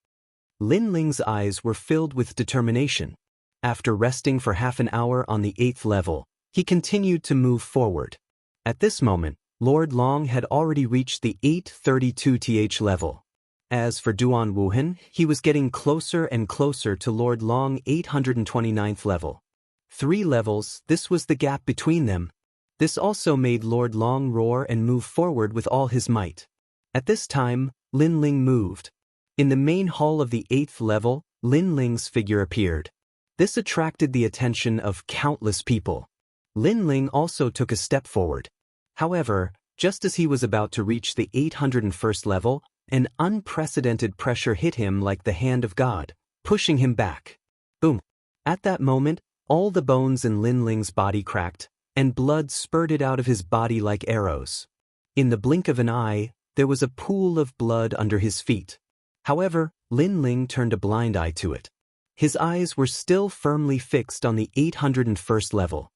Lin Ling's eyes were filled with determination. After resting for half an hour on the 8th level, he continued to move forward. At this moment, Lord Long had already reached the 832th level. As for Duan Wuhan, he was getting closer and closer to Lord Long 829th level. 3 levels, this was the gap between them. This also made Lord Long roar and move forward with all his might. At this time, Lin Ling moved. In the main hall of the 8th level, Lin Ling's figure appeared. This attracted the attention of countless people. Lin Ling also took a step forward. However, just as he was about to reach the 801st level, an unprecedented pressure hit him like the hand of God, pushing him back. Boom! At that moment, all the bones in Lin Ling's body cracked, and blood spurted out of his body like arrows. In the blink of an eye, there was a pool of blood under his feet. However, Lin Ling turned a blind eye to it. His eyes were still firmly fixed on the 801st level.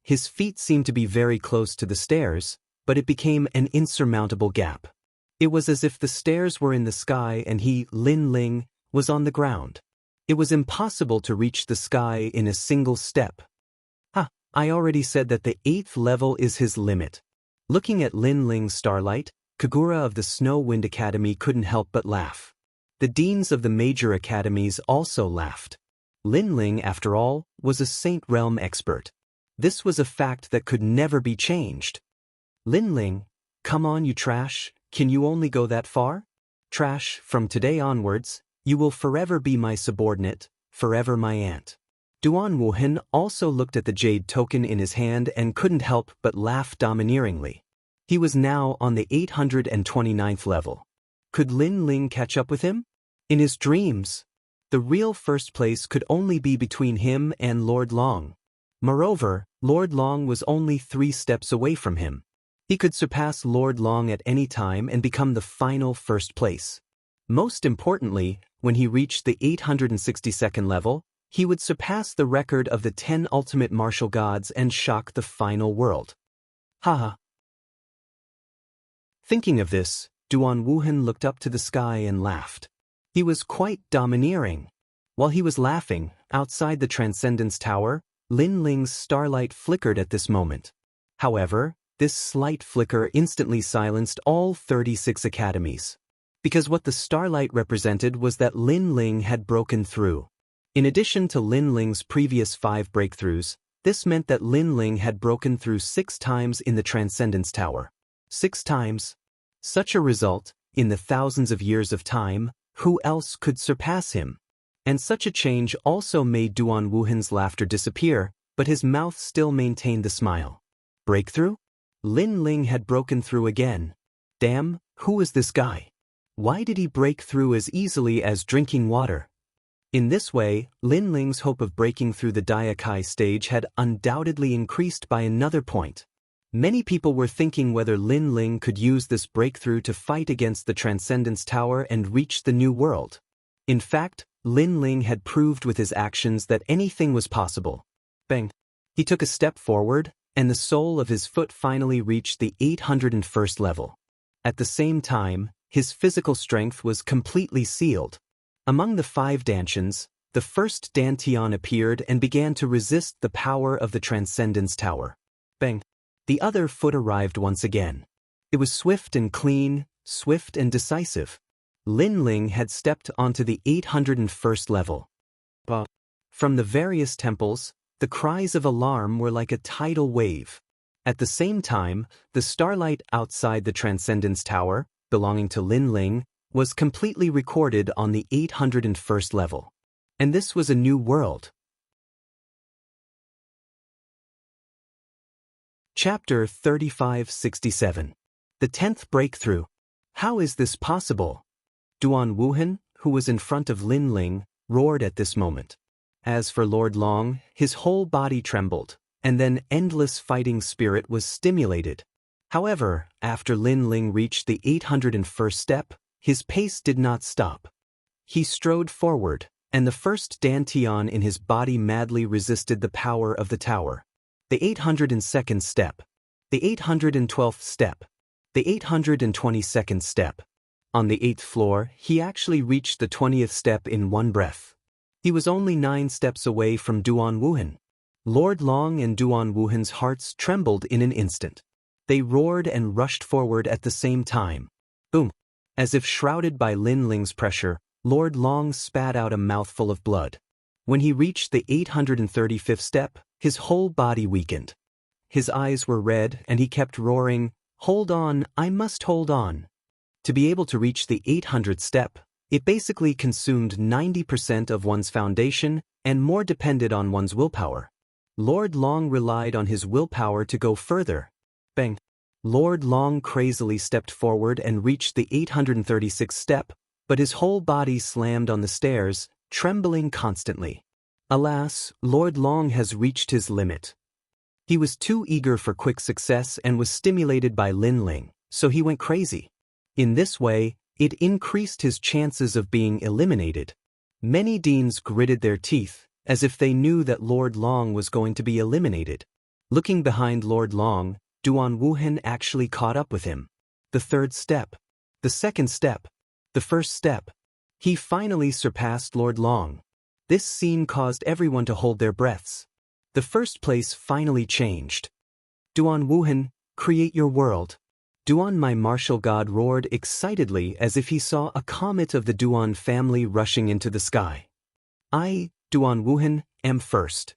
His feet seemed to be very close to the stairs, but it became an insurmountable gap. It was as if the stairs were in the sky and he, Lin Ling, was on the ground. It was impossible to reach the sky in a single step. I already said that the 8th level is his limit. Looking at Lin Ling's starlight, Kagura of the Snow Wind Academy couldn't help but laugh. The deans of the major academies also laughed. Lin Ling, after all, was a Saint Realm expert. This was a fact that could never be changed. Lin Ling, come on you trash, can you only go that far? Trash, from today onwards, you will forever be my subordinate, forever my aunt. Duan Wuhan also looked at the jade token in his hand and couldn't help but laugh domineeringly. He was now on the 829th level. Could Lin Ling catch up with him? In his dreams, the real first place could only be between him and Lord Long. Moreover, Lord Long was only 3 steps away from him. He could surpass Lord Long at any time and become the final first place. Most importantly, when he reached the 862nd level, he would surpass the record of the 10 ultimate martial gods and shock the final world. Haha. Thinking of this, Duan Wuhan looked up to the sky and laughed. He was quite domineering. While he was laughing, outside the Transcendence Tower, Lin Ling's starlight flickered at this moment. However, this slight flicker instantly silenced all 36 academies. Because what the starlight represented was that Lin Ling had broken through. In addition to Lin Ling's previous 5 breakthroughs, this meant that Lin Ling had broken through 6 times in the Transcendence Tower. 6 times. Such a result, in the thousands of years of time, who else could surpass him? And such a change also made Duan Wuhan's laughter disappear, but his mouth still maintained the smile. Breakthrough? Lin Ling had broken through again. Damn, who is this guy? Why did he break through as easily as drinking water? In this way, Lin Ling's hope of breaking through the Daikai stage had undoubtedly increased by another point. Many people were thinking whether Lin Ling could use this breakthrough to fight against the Transcendence Tower and reach the new world. In fact, Lin Ling had proved with his actions that anything was possible. Bang! He took a step forward, and the sole of his foot finally reached the 801st level. At the same time, his physical strength was completely sealed. Among the 5 Dantians, the first Dantian appeared and began to resist the power of the Transcendence Tower. Bang! The other foot arrived once again. It was swift and clean, swift and decisive. Lin Ling had stepped onto the 801st level. From the various temples, the cries of alarm were like a tidal wave. At the same time, the starlight outside the Transcendence Tower, belonging to Lin Ling, was completely recorded on the 801st level. And this was a new world. Chapter 3567. The 10th Breakthrough. How is this possible? Duan Wuhan, who was in front of Lin Ling, roared at this moment. As for Lord Long, his whole body trembled, and then endless fighting spirit was stimulated. However, after Lin Ling reached the 801st step, his pace did not stop. He strode forward, and the first Dantian in his body madly resisted the power of the tower. The 802nd step. The 812th step. The 822nd step. On the 8th floor, he actually reached the 20th step in one breath. He was only 9 steps away from Duan Wuhan. Lord Long and Duan Wuhan's hearts trembled in an instant. They roared and rushed forward at the same time. Boom! As if shrouded by Lin Ling's pressure, Lord Long spat out a mouthful of blood. When he reached the 835th step, his whole body weakened. His eyes were red and he kept roaring, "Hold on, I must hold on." To be able to reach the 800th step, it basically consumed 90% of one's foundation and more depended on one's willpower. Lord Long relied on his willpower to go further. Bang! Lord Long crazily stepped forward and reached the 836th step, but his whole body slammed on the stairs, trembling constantly. Alas, Lord Long has reached his limit. He was too eager for quick success and was stimulated by Lin Ling, so he went crazy. In this way, it increased his chances of being eliminated. Many deans gritted their teeth, as if they knew that Lord Long was going to be eliminated. Looking behind Lord Long, Duan Wuhan actually caught up with him. The third step. The second step. The first step. He finally surpassed Lord Long. This scene caused everyone to hold their breaths. The first place finally changed. Duan Wuhan, create your world. Duan, my martial god, roared excitedly as if he saw a comet of the Duan family rushing into the sky. I, Duan Wuhan, am first.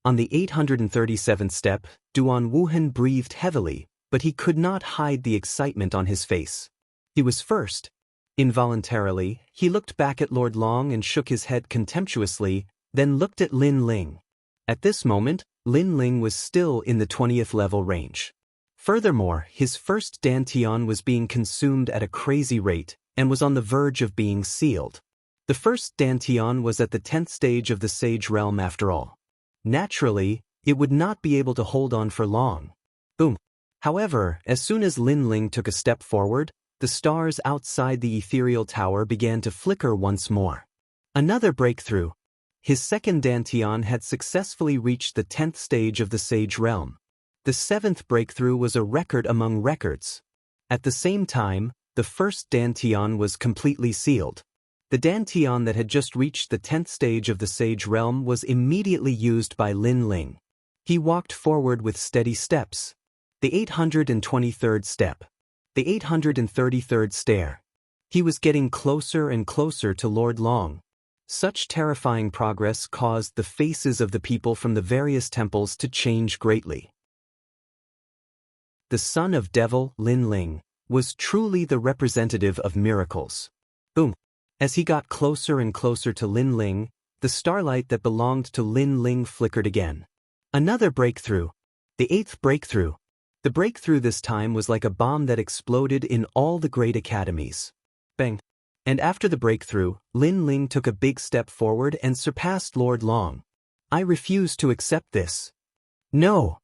On the 837th step, Duan Wuhan breathed heavily, but he could not hide the excitement on his face. He was first. Involuntarily, he looked back at Lord Long and shook his head contemptuously, then looked at Lin Ling. At this moment, Lin Ling was still in the 20th level range. Furthermore, his first dantian was being consumed at a crazy rate and was on the verge of being sealed. The first dantian was at the 10th stage of the Sage Realm after all. Naturally, it would not be able to hold on for long. Boom. However, as soon as Lin Ling took a step forward, the stars outside the ethereal tower began to flicker once more. Another breakthrough. His second dantian had successfully reached the 10th stage of the Sage Realm. The 7th breakthrough was a record among records. At the same time, the first dantian was completely sealed. The dantian that had just reached the 10th stage of the Sage Realm was immediately used by Lin Ling. He walked forward with steady steps. The 823rd step. The 833rd stair. He was getting closer and closer to Lord Long. Such terrifying progress caused the faces of the people from the various temples to change greatly. The son of Devil, Lin Ling, was truly the representative of miracles. Boom. As he got closer and closer to Lin Ling, the starlight that belonged to Lin Ling flickered again. Another breakthrough. The 8th breakthrough. The breakthrough this time was like a bomb that exploded in all the great academies. Bang. And after the breakthrough, Lin Ling took a big step forward and surpassed Lord Long. I refuse to accept this. No.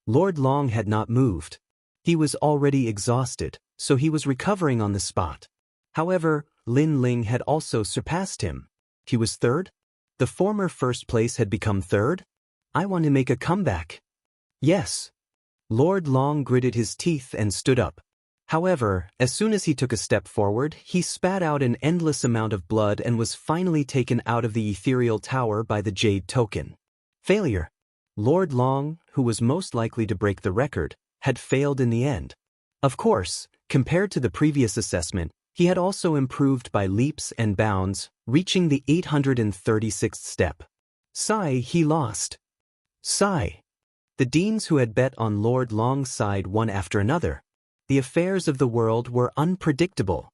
Lord Long had not moved. He was already exhausted, so he was recovering on the spot. However, Lin Ling had also surpassed him. He was third? The former first place had become third? I want to make a comeback. Yes. Lord Long gritted his teeth and stood up. However, as soon as he took a step forward, he spat out an endless amount of blood and was finally taken out of the ethereal tower by the Jade Token. Failure. Lord Long, who was most likely to break the record, had failed in the end. Of course, compared to the previous assessment, he had also improved by leaps and bounds, reaching the 836th step. Sigh, he lost. Sigh. The deans who had bet on Lord Long's side one after another. The affairs of the world were unpredictable.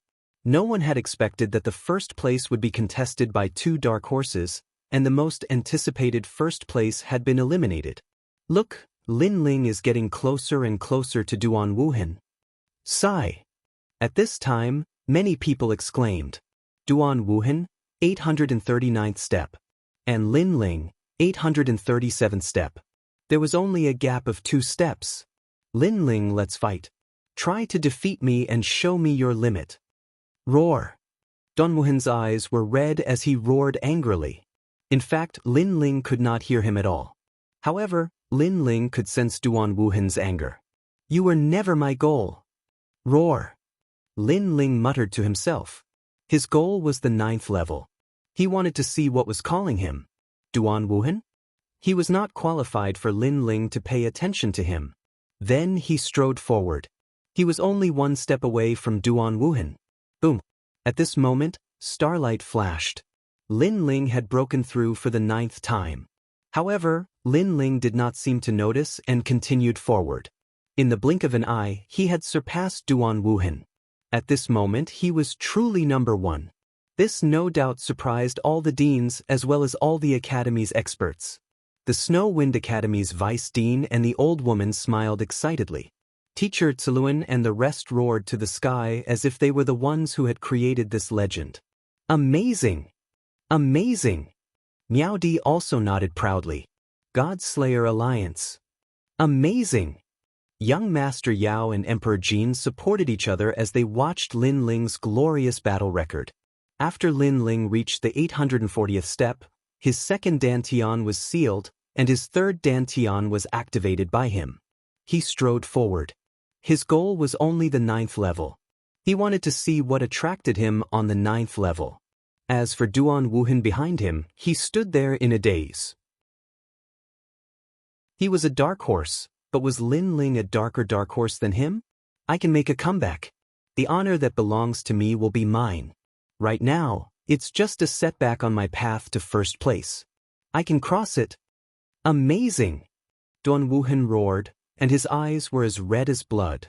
No one had expected that the first place would be contested by two dark horses, and the most anticipated first place had been eliminated. Look, Lin Ling is getting closer and closer to Duan Wuhan. Sigh. At this time, many people exclaimed, Duan Wuhan, 839th step, and Lin Ling, 837th step. There was only a gap of 2 steps. Lin Ling, let's fight. Try to defeat me and show me your limit. Roar. Duan Wuhan's eyes were red as he roared angrily. In fact, Lin Ling could not hear him at all. However, Lin Ling could sense Duan Wuhan's anger. You were never my goal. Roar. Lin Ling muttered to himself. His goal was the 9th level. He wanted to see what was calling him. Duan Wuhan? He was not qualified for Lin Ling to pay attention to him. Then he strode forward. He was only 1 step away from Duan Wuhan. Boom. At this moment, starlight flashed. Lin Ling had broken through for the 9th time. However, Lin Ling did not seem to notice and continued forward. In the blink of an eye, he had surpassed Duan Wuhan. At this moment, he was truly number 1. This no doubt surprised all the deans as well as all the Academy's experts. The Snow Wind Academy's vice dean and the old woman smiled excitedly. Teacher Tsuluen and the rest roared to the sky as if they were the ones who had created this legend. Amazing! Amazing! Miao Di also nodded proudly. Godslayer Alliance. Amazing! Young Master Yao and Emperor Jin supported each other as they watched Lin Ling's glorious battle record. After Lin Ling reached the 840th step, his second dantian was sealed, and his third dantian was activated by him. he strode forward. His goal was only the 9th level. He wanted to see what attracted him on the 9th level. As for Duan Wuhan behind him, he stood there in a daze. He was a dark horse, but was Lin Ling a darker dark horse than him? I can make a comeback. The honor that belongs to me will be mine. Right now, it's just a setback on my path to first place. I can cross it. Amazing! Duan Wuhan roared, and his eyes were as red as blood.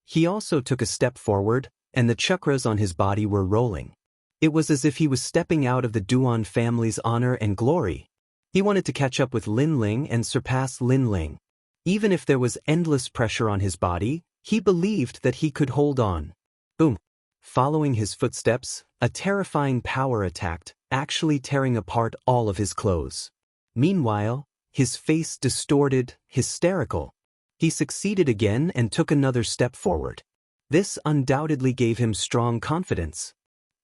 He also took a step forward, and the chakras on his body were rolling. It was as if he was stepping out of the Duan family's honor and glory. He wanted to catch up with Lin Ling and surpass Lin Ling. Even if there was endless pressure on his body, he believed that he could hold on. Boom! Following his footsteps, a terrifying power attacked, actually tearing apart all of his clothes. Meanwhile, his face distorted, hysterical. He succeeded again and took another step forward. This undoubtedly gave him strong confidence.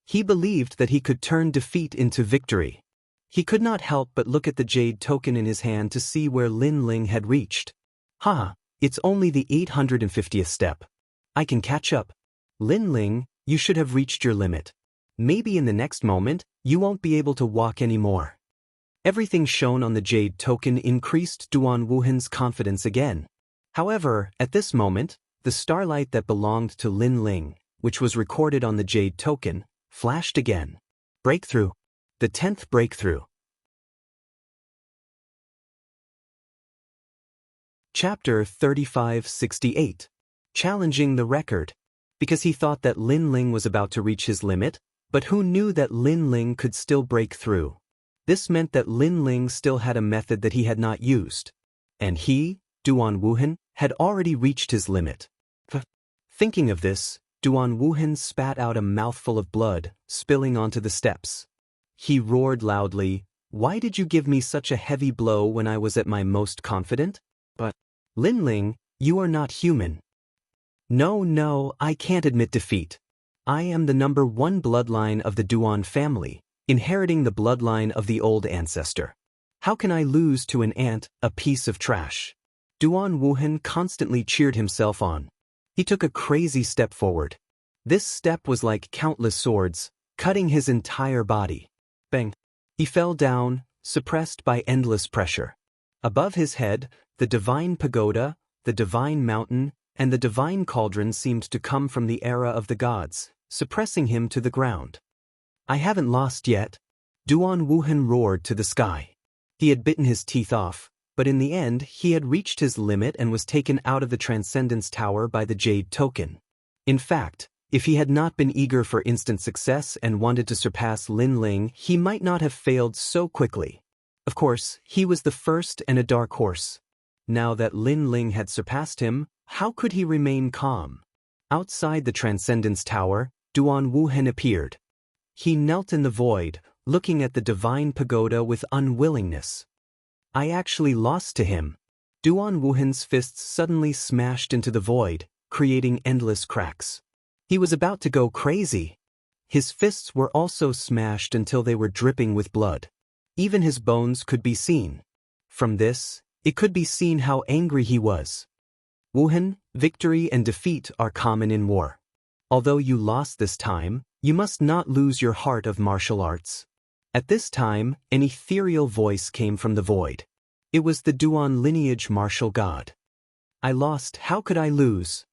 He believed that he could turn defeat into victory. He could not help but look at the jade token in his hand to see where Lin Ling had reached. It's only the 850th step. I can catch up. Lin Ling, you should have reached your limit. Maybe in the next moment, you won't be able to walk anymore. Everything shown on the jade token increased Duan Wuhan's confidence again. However, at this moment, the starlight that belonged to Lin Ling, which was recorded on the jade token, flashed again. Breakthrough. The 10th breakthrough. Chapter 3568. Challenging the record. Because he thought that Lin Ling was about to reach his limit, but who knew that Lin Ling could still break through? This meant that Lin Ling still had a method that he had not used. And he, Duan Wuhan, had already reached his limit. Thinking of this, Duan Wuhan spat out a mouthful of blood, spilling onto the steps. He roared loudly, "Why did you give me such a heavy blow when I was at my most confident? But, Lin Ling, you are not human. No, I can't admit defeat. I am the number 1 bloodline of the Duan family, inheriting the bloodline of the old ancestor. How can I lose to an ant, a piece of trash?" Duan Wuhan constantly cheered himself on. He took a crazy step forward. This step was like countless swords, cutting his entire body. Bang! He fell down, suppressed by endless pressure. Above his head, the divine pagoda, the divine mountain, and the divine cauldron seemed to come from the era of the gods, suppressing him to the ground. I haven't lost yet. Duan Wuhan roared to the sky. He had bitten his teeth off, but in the end he had reached his limit and was taken out of the Transcendence Tower by the Jade Token. In fact, if he had not been eager for instant success and wanted to surpass Lin Ling, he might not have failed so quickly. Of course, he was the first and a dark horse. Now that Lin Ling had surpassed him, how could he remain calm? Outside the Transcendence Tower, Duan Wuhan appeared. He knelt in the void, looking at the divine pagoda with unwillingness. I actually lost to him. Duan Wuhan's fists suddenly smashed into the void, creating endless cracks. He was about to go crazy. His fists were also smashed until they were dripping with blood. Even his bones could be seen. From this, it could be seen how angry he was. Wuhan, victory and defeat are common in war. Although you lost this time, you must not lose your heart of martial arts. At this time, an ethereal voice came from the void. It was the Duan lineage martial god. I lost, how could I lose?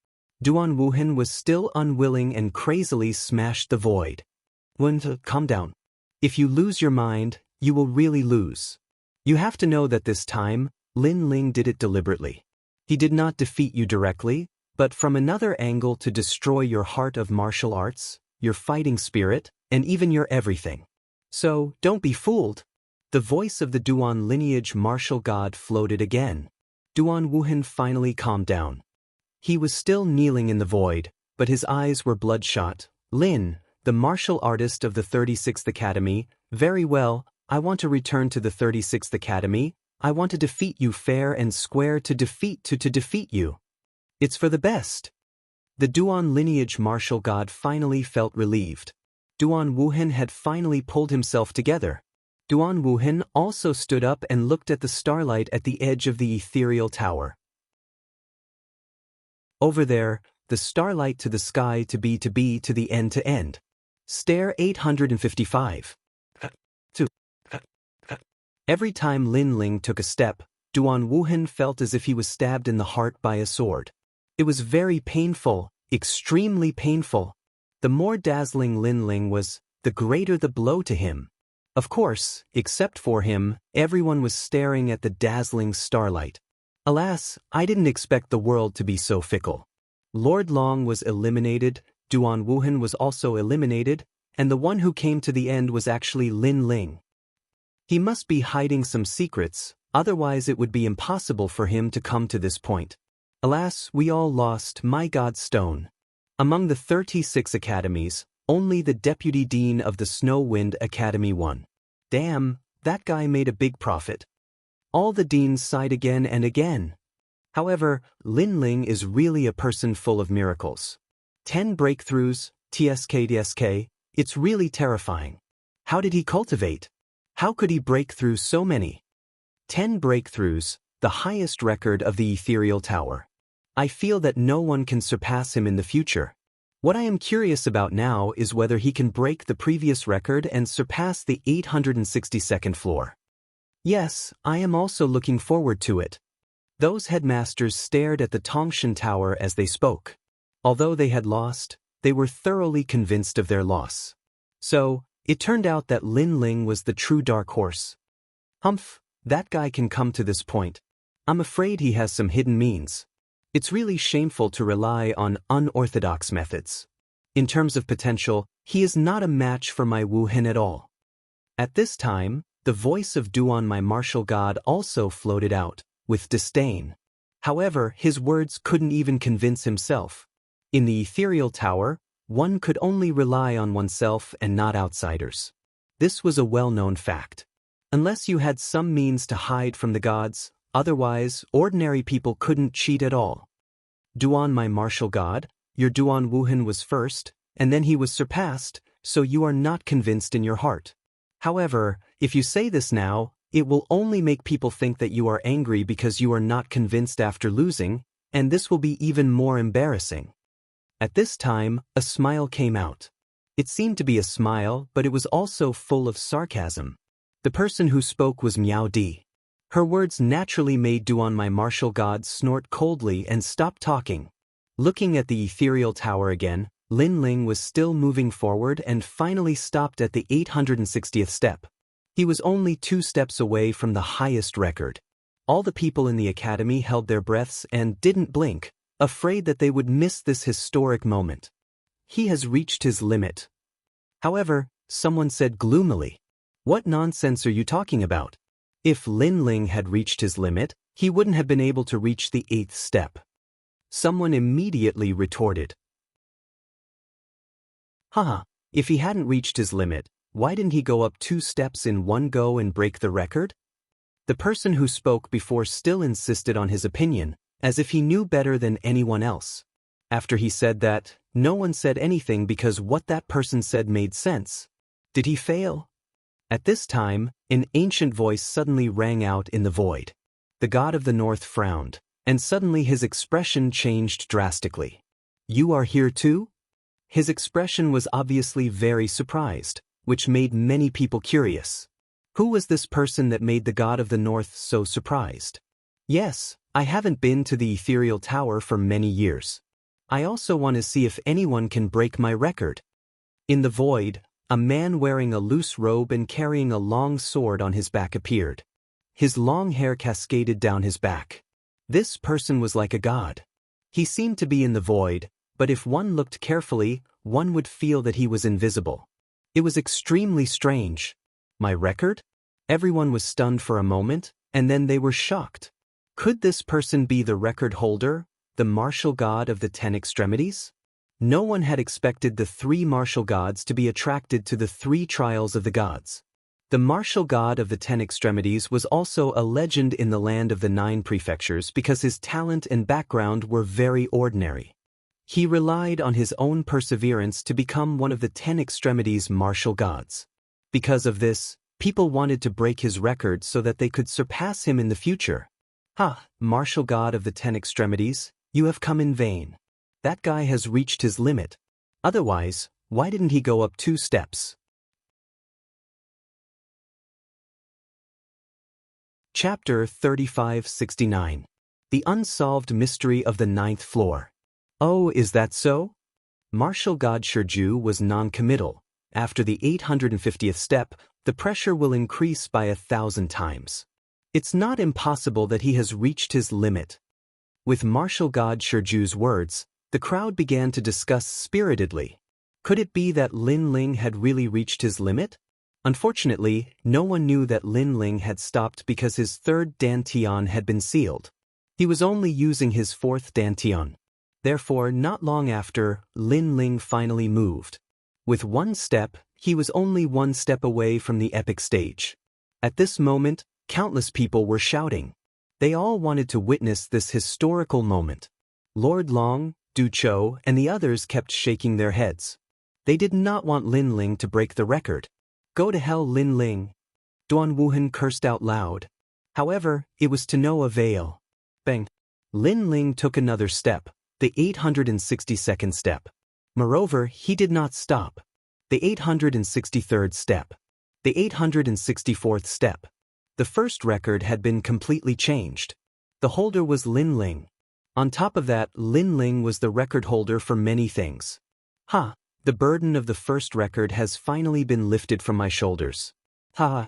Duan Wuhan was still unwilling and crazily smashed the void. Wuhan, calm down. If you lose your mind, you will really lose. You have to know that this time, Lin Ling did it deliberately. He did not defeat you directly, but from another angle to destroy your heart of martial arts, your fighting spirit, and even your everything. So, don't be fooled. The voice of the Duan lineage martial god floated again. Duan Wuhan finally calmed down. He was still kneeling in the void, but his eyes were bloodshot. Lin, the martial artist of the 36th Academy, very well, I want to return to the 36th Academy. I want to defeat you fair and square to defeat you. It's for the best. The Duan lineage martial god finally felt relieved. Duan Wuhan had finally pulled himself together. Duan Wuhan also stood up and looked at the starlight at the edge of the ethereal tower. Over there, the starlight to the sky to be to the end to end. Stair 855. 2. Every time Lin Ling took a step, Duan Wuhan felt as if he was stabbed in the heart by a sword. It was very painful, extremely painful. The more dazzling Lin Ling was, the greater the blow to him. Of course, except for him, everyone was staring at the dazzling starlight. Alas, I didn't expect the world to be so fickle. Lord Long was eliminated, Duan Wuhan was also eliminated, and the one who came to the end was actually Lin Ling. He must be hiding some secrets, otherwise it would be impossible for him to come to this point. Alas, we all lost, my God Stone. Among the 36 academies, only the Deputy Dean of the Snowwind Academy won. Damn, that guy made a big profit. All the deans sighed again and again. However, Lin Ling is really a person full of miracles. 10 breakthroughs, TSK, it's really terrifying. How did he cultivate? How could he break through so many? 10 breakthroughs, the highest record of the Ethereal Tower. I feel that no one can surpass him in the future. What I am curious about now is whether he can break the previous record and surpass the 862nd floor. Yes, I am also looking forward to it. Those headmasters stared at the Tongshan Tower as they spoke. Although they had lost, they were thoroughly convinced of their loss. So, it turned out that Lin Ling was the true dark horse. Humph, that guy can come to this point. I'm afraid he has some hidden means. It's really shameful to rely on unorthodox methods. In terms of potential, he is not a match for my Wu Hin at all. At this time, the voice of Duan, my martial god, also floated out, with disdain. However, his words couldn't even convince himself. In the Ethereal Tower, one could only rely on oneself and not outsiders. This was a well-known fact. Unless you had some means to hide from the gods, otherwise, ordinary people couldn't cheat at all. Duan, my martial god, your Duan Wuhan was first, and then he was surpassed, so you are not convinced in your heart. However, if you say this now, it will only make people think that you are angry because you are not convinced after losing, and this will be even more embarrassing. At this time, a smile came out. It seemed to be a smile, but it was also full of sarcasm. The person who spoke was Miao Di. Her words naturally made Duan, my martial god, snort coldly and stop talking. Looking at the Ethereal Tower again, Lin Ling was still moving forward and finally stopped at the 860th step. He was only 2 steps away from the highest record. All the people in the academy held their breaths and didn't blink, afraid that they would miss this historic moment. He has reached his limit. However, someone said gloomily, "What nonsense are you talking about?" If Lin Ling had reached his limit, he wouldn't have been able to reach the 8th step. Someone immediately retorted, "Haha, if he hadn't reached his limit, why didn't he go up 2 steps in one go and break the record?" The person who spoke before still insisted on his opinion, as if he knew better than anyone else. After he said that, no one said anything because what that person said made sense. Did he fail? At this time, an ancient voice suddenly rang out in the void. The god of the north frowned, and suddenly his expression changed drastically. "You are here too?" His expression was obviously very surprised, which made many people curious. Who was this person that made the god of the north so surprised? Yes, I haven't been to the Ethereal Tower for many years. I also want to see if anyone can break my record. In the void, a man wearing a loose robe and carrying a long sword on his back appeared. His long hair cascaded down his back. This person was like a god. He seemed to be in the void, but if one looked carefully, one would feel that he was invisible. It was extremely strange. My record? Everyone was stunned for a moment, and then they were shocked. Could this person be the record holder, the martial god of the 10 extremities? No one had expected the 3 martial gods to be attracted to the 3 trials of the gods. The martial god of the 10 extremities was also a legend in the land of the 9 prefectures because his talent and background were very ordinary. He relied on his own perseverance to become one of the 10 extremities martial gods. Because of this, people wanted to break his record so that they could surpass him in the future. Ha, martial god of the 10 extremities, You have come in vain. That guy has reached his limit. Otherwise, why didn't he go up 2 steps? Chapter 3569. The Unsolved Mystery of the 9th Floor. Oh, is that so? Marshal God Shurju was non-committal. After the 850th step, the pressure will increase by 1,000 times. It's not impossible that he has reached his limit. With Marshal God Shurju's words, the crowd began to discuss spiritedly. Could it be that Lin Ling had really reached his limit? Unfortunately, no one knew that Lin Ling had stopped because his 3rd dantian had been sealed. He was only using his 4th dantian. Therefore, not long after, Lin Ling finally moved. With 1 step, he was only 1 step away from the epic stage. At this moment, countless people were shouting. They all wanted to witness this historical moment. Lord Long, Du Chou, and the others kept shaking their heads. They did not want Lin Ling to break the record. Go to hell, Lin Ling! Duan Wuhan cursed out loud. However, it was to no avail. Bang! Lin Ling took another step, the 862nd step. Moreover, he did not stop. The 863rd step. The 864th step. The first record had been completely changed. The holder was Lin Ling. On top of that, Lin Ling was the record holder for many things. Ha! The burden of the first record has finally been lifted from my shoulders. Ha!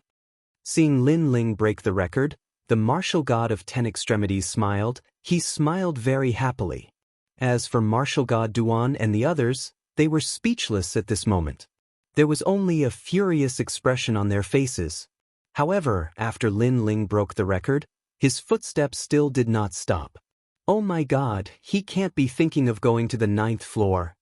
Seeing Lin Ling break the record, the martial god of 10 extremities smiled. He smiled very happily. As for martial god Duan and the others, they were speechless at this moment. There was only a furious expression on their faces. However, after Lin Ling broke the record, his footsteps still did not stop. Oh my God, he can't be thinking of going to the 9th floor.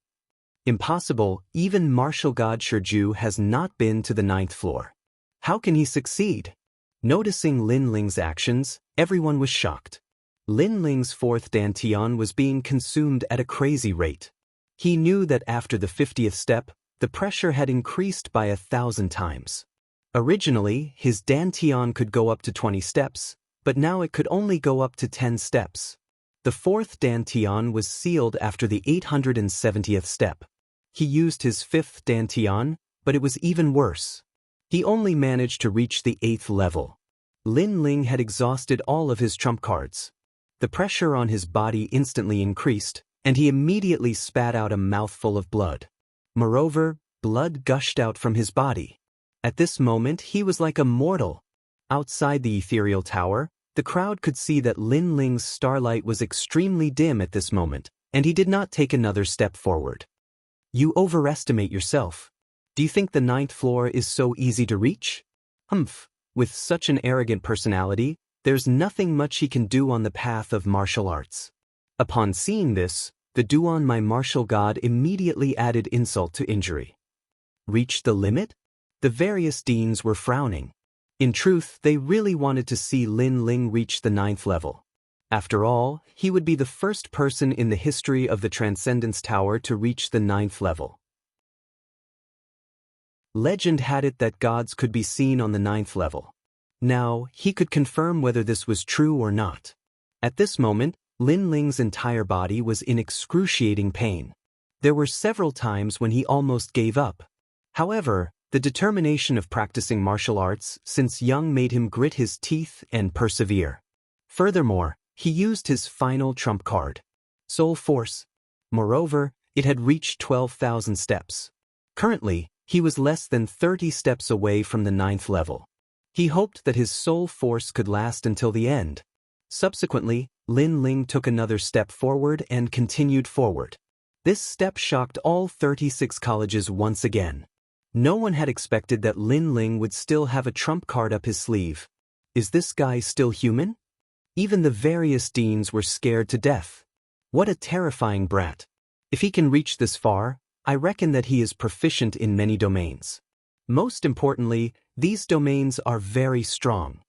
Impossible, even Martial God Shurju has not been to the 9th floor. How can he succeed? Noticing Lin Ling's actions, everyone was shocked. Lin Ling's 4th dantian was being consumed at a crazy rate. He knew that after the 50th step, the pressure had increased by 1,000 times. Originally, his dantian could go up to 20 steps, but now it could only go up to 10 steps. The 4th dantian was sealed after the 870th step. He used his 5th dantian, but it was even worse. He only managed to reach the 8th level. Lin Ling had exhausted all of his trump cards. The pressure on his body instantly increased, and he immediately spat out a mouthful of blood. Moreover, blood gushed out from his body. At this moment, he was like a mortal. Outside the ethereal tower, the crowd could see that Lin Ling's starlight was extremely dim at this moment, and he did not take another step forward. You overestimate yourself. Do you think the 9th floor is so easy to reach? Humph, with such an arrogant personality, there's nothing much he can do on the path of martial arts. Upon seeing this, the Duan, my martial god, immediately added insult to injury. Reach the limit? The various deans were frowning. In truth, they really wanted to see Lin Ling reach the 9th level. After all, he would be the first person in the history of the Transcendence Tower to reach the 9th level. Legend had it that gods could be seen on the 9th level. Now, he could confirm whether this was true or not. At this moment, Lin Ling's entire body was in excruciating pain. There were several times when he almost gave up. However, the determination of practicing martial arts since young made him grit his teeth and persevere. Furthermore, he used his final trump card, Soul Force. Moreover, it had reached 12,000 steps. Currently, he was less than 30 steps away from the 9th level. He hoped that his soul force could last until the end. Subsequently, Lin Ling took another step forward and continued forward. This step shocked all 36 colleges once again. No one had expected that Lin Ling would still have a trump card up his sleeve. Is this guy still human? Even the various deans were scared to death. What a terrifying brat. If he can reach this far, I reckon that he is proficient in many domains. Most importantly, these domains are very strong.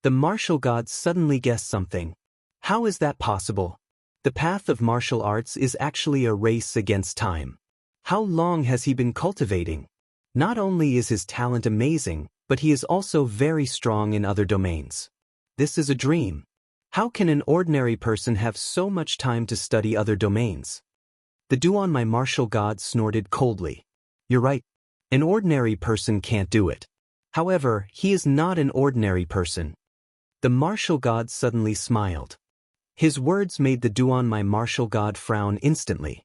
The martial god suddenly guessed something. How is that possible? The path of martial arts is actually a race against time. How long has he been cultivating? Not only is his talent amazing, but he is also very strong in other domains. This is a dream. How can an ordinary person have so much time to study other domains? The Duan, my martial god, snorted coldly. You're right. An ordinary person can't do it. However, he is not an ordinary person. The martial god suddenly smiled. His words made the Duan, my martial god, frown instantly.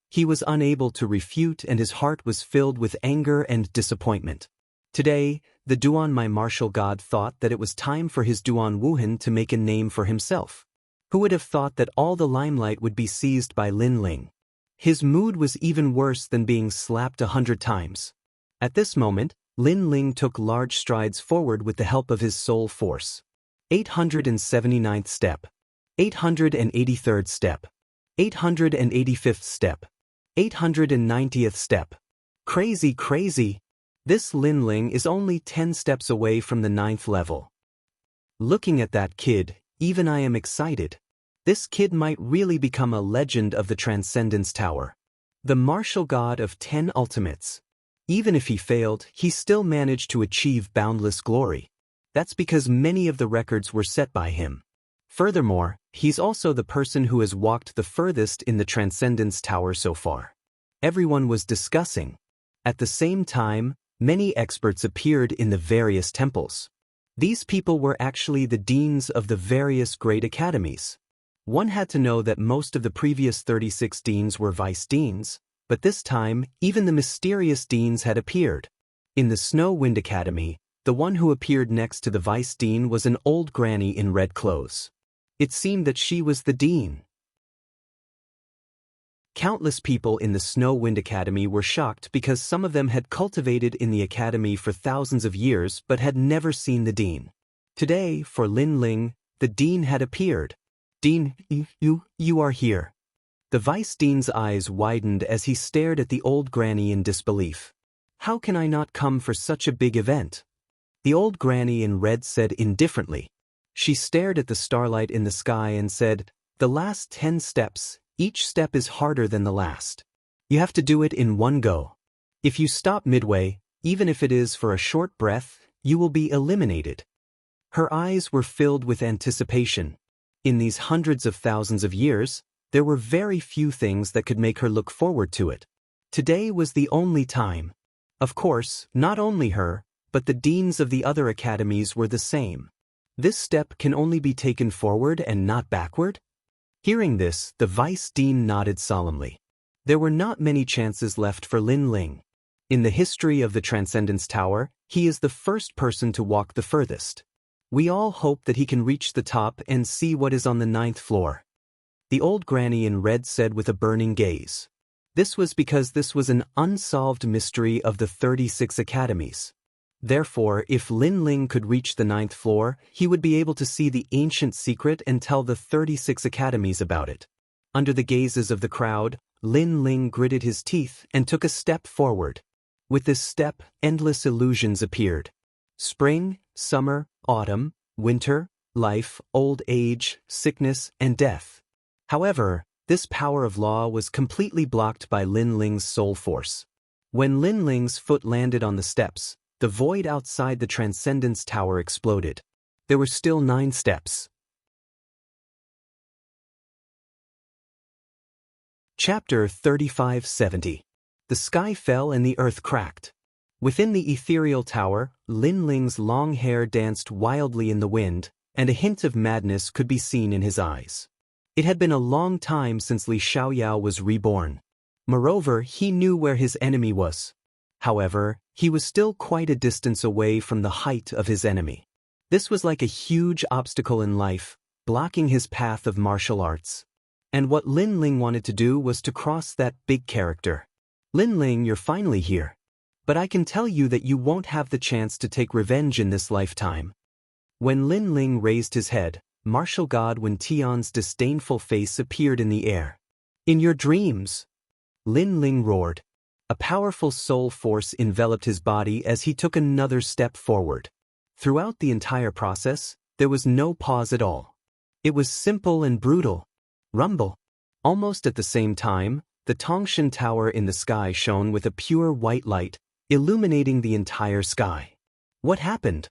He was unable to refute, and his heart was filled with anger and disappointment. Today, the Duan, my martial god, thought that it was time for his Duan Wuhan to make a name for himself. Who would have thought that all the limelight would be seized by Lin Ling? His mood was even worse than being slapped 100 times. At this moment, Lin Ling took large strides forward with the help of his soul force. 879th step. 883rd step. 885th step. 890th step. Crazy, crazy. This Lin Ling is only 10 steps away from the 9th level. Looking at that kid, even I am excited. This kid might really become a legend of the Transcendence Tower. The martial god of 10 ultimates. Even if he failed, he still managed to achieve boundless glory. That's because many of the records were set by him. Furthermore, he's also the person who has walked the furthest in the Transcendence Tower so far. Everyone was discussing. At the same time, many experts appeared in the various temples. These people were actually the deans of the various great academies. One had to know that most of the previous 36 deans were vice deans, but this time, even the mysterious deans had appeared. In the Snow Wind Academy, the one who appeared next to the vice dean was an old granny in red clothes. It seemed that she was the dean. Countless people in the Snow Wind Academy were shocked because some of them had cultivated in the academy for thousands of years but had never seen the dean. Today, for Lin Ling, the dean had appeared. Dean, you are here. The vice dean's eyes widened as he stared at the old granny in disbelief. How can I not come for such a big event? The old granny in red said indifferently. She stared at the starlight in the sky and said, the last 10 steps, each step is harder than the last. You have to do it in one go. If you stop midway, even if it is for a short breath, you will be eliminated. Her eyes were filled with anticipation. In these hundreds of thousands of years, there were very few things that could make her look forward to it. Today was the only time. Of course, not only her, but the deans of the other academies were the same. This step can only be taken forward and not backward? Hearing this, the vice dean nodded solemnly. There were not many chances left for Lin Ling. In the history of the Transcendence Tower, he is the first person to walk the furthest. We all hope that he can reach the top and see what is on the 9th floor. The old granny in red said with a burning gaze. This was because this was an unsolved mystery of the 36 academies. Therefore, if Lin Ling could reach the 9th floor, he would be able to see the ancient secret and tell the 36 academies about it. Under the gazes of the crowd, Lin Ling gritted his teeth and took a step forward. With this step, endless illusions appeared. Spring, summer, autumn, winter, life, old age, sickness, and death. However, this power of law was completely blocked by Lin Ling's soul force. When Lin Ling's foot landed on the steps, the void outside the Transcendence Tower exploded. There were still 9 steps. Chapter 3570. The sky fell and the earth cracked. Within the ethereal tower, Lin Ling's long hair danced wildly in the wind, and a hint of madness could be seen in his eyes. It had been a long time since Li Xiaoyao was reborn. Moreover, he knew where his enemy was. However, he was still quite a distance away from the height of his enemy. This was like a huge obstacle in life, blocking his path of martial arts. And what Lin Ling wanted to do was to cross that big character. Lin Ling, you're finally here. But I can tell you that you won't have the chance to take revenge in this lifetime. When Lin Ling raised his head, martial god Wen Tian's disdainful face appeared in the air. In your dreams, Lin Ling roared. A powerful soul force enveloped his body as he took another step forward. Throughout the entire process, there was no pause at all. It was simple and brutal. Rumble. Almost at the same time, the Tongshan Tower in the sky shone with a pure white light, illuminating the entire sky. What happened?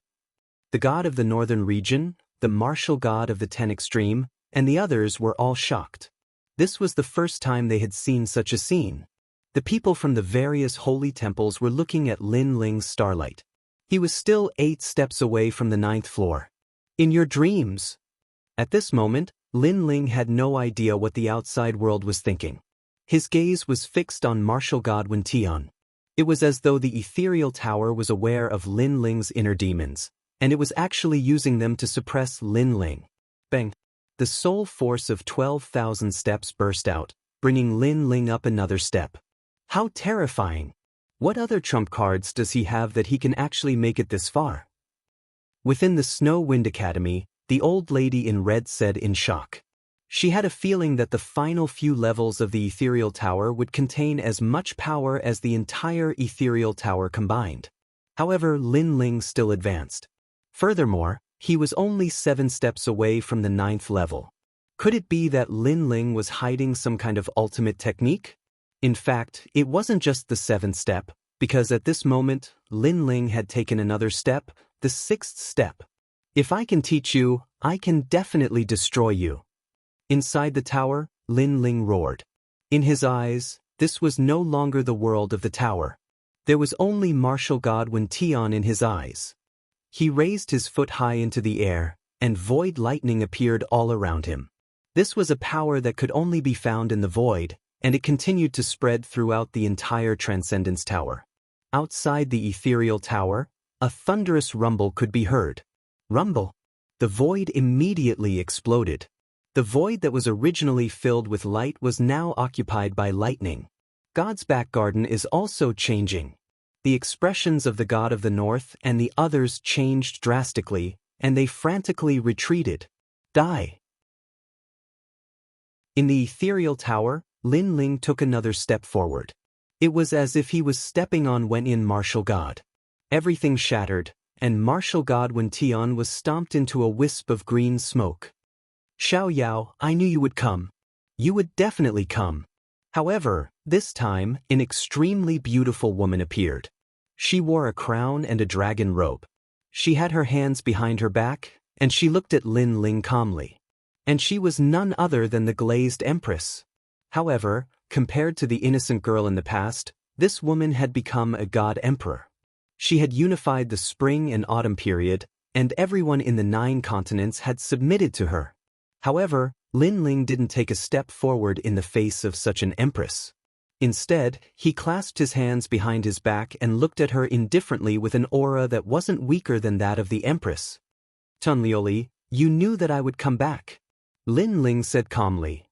The god of the northern region, the martial god of the 10 extreme, and the others were all shocked. This was the first time they had seen such a scene. The people from the various holy temples were looking at Lin Ling's starlight. He was still 8 steps away from the 9th floor. In your dreams. At this moment, Lin Ling had no idea what the outside world was thinking. His gaze was fixed on martial god Wen Tian. It was as though the ethereal tower was aware of Lin Ling's inner demons, and it was actually using them to suppress Lin Ling. Bang! The soul force of 12,000 steps burst out, bringing Lin Ling up another step. How terrifying! What other trump cards does he have that he can actually make it this far? Within the Snow Wind Academy, the old lady in red said in shock. She had a feeling that the final few levels of the ethereal tower would contain as much power as the entire ethereal tower combined. However, Lin Ling still advanced. Furthermore, he was only 7 steps away from the 9th level. Could it be that Lin Ling was hiding some kind of ultimate technique? In fact, it wasn't just the 7th step, because at this moment, Lin Ling had taken another step, the 6th step. If I can teach you, I can definitely destroy you. Inside the tower, Lin Ling roared. In his eyes, this was no longer the world of the tower. There was only martial god Wen Tian in his eyes. He raised his foot high into the air, and void lightning appeared all around him. This was a power that could only be found in the void, and it continued to spread throughout the entire Transcendence Tower. Outside the ethereal tower, a thunderous rumble could be heard. Rumble! The void immediately exploded. The void that was originally filled with light was now occupied by lightning. God's back garden is also changing. The expressions of the god of the north and the others changed drastically, and they frantically retreated. Die! In the ethereal tower, Lin Ling took another step forward. It was as if he was stepping on Wen-in martial god. Everything shattered, and martial god Wen Tian was stomped into a wisp of green smoke. Xiao Yao, I knew you would come. You would definitely come. However, this time, an extremely beautiful woman appeared. She wore a crown and a dragon robe. She had her hands behind her back, and she looked at Lin Ling calmly. And she was none other than the glazed empress. However, compared to the innocent girl in the past, this woman had become a god emperor. She had unified the spring and autumn period, and everyone in the 9 continents had submitted to her. However, Lin Ling didn't take a step forward in the face of such an empress. Instead, he clasped his hands behind his back and looked at her indifferently with an aura that wasn't weaker than that of the empress. Tunlioli, you knew that I would come back. Lin Ling said calmly.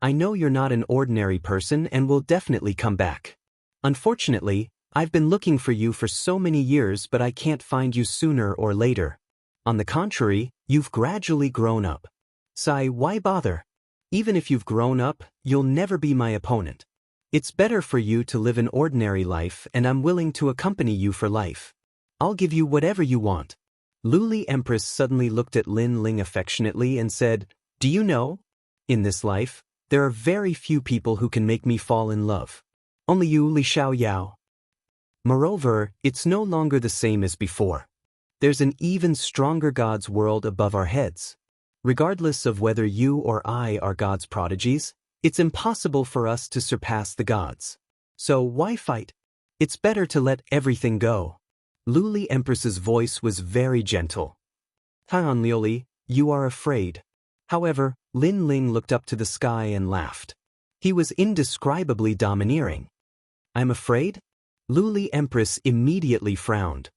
I know you're not an ordinary person and will definitely come back. Unfortunately, I've been looking for you for so many years, but I can't find you sooner or later. On the contrary, you've gradually grown up. Sai, why bother? Even if you've grown up, you'll never be my opponent. It's better for you to live an ordinary life, and I'm willing to accompany you for life. I'll give you whatever you want. Luli Empress suddenly looked at Lin Ling affectionately and said, Do you know? In this life, there are very few people who can make me fall in love. Only you, Li Xiao Yao. Moreover, it's no longer the same as before. There's an even stronger God's world above our heads. Regardless of whether you or I are God's prodigies, it's impossible for us to surpass the gods. So why fight? It's better to let everything go. Luli Empress's voice was very gentle. Han Lioli, you are afraid. However, Lin Ling looked up to the sky and laughed. He was indescribably domineering. I'm afraid? Luli Empress immediately frowned.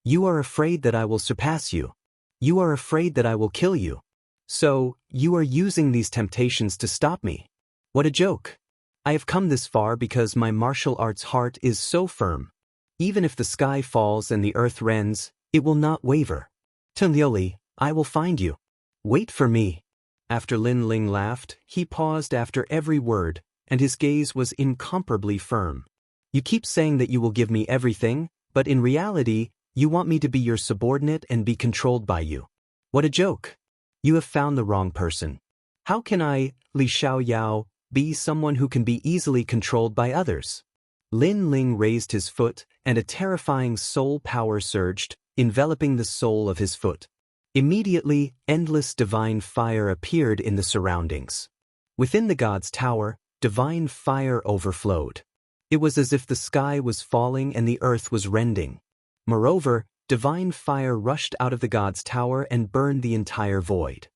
You are afraid that I will surpass you. You are afraid that I will kill you. So, you are using these temptations to stop me. What a joke. I have come this far because my martial arts heart is so firm. Even if the sky falls and the earth rends, it will not waver. Tunlioli, I will find you. Wait for me. After Lin Ling laughed, he paused after every word, and his gaze was incomparably firm. You keep saying that you will give me everything, but in reality, you want me to be your subordinate and be controlled by you. What a joke. You have found the wrong person. How can I, Li Xiao Yao, be someone who can be easily controlled by others? Lin Ling raised his foot, and a terrifying soul power surged, enveloping the sole of his foot. Immediately, endless divine fire appeared in the surroundings. Within the god's tower, divine fire overflowed. It was as if the sky was falling and the earth was rending. Moreover, divine fire rushed out of the god's tower and burned the entire void.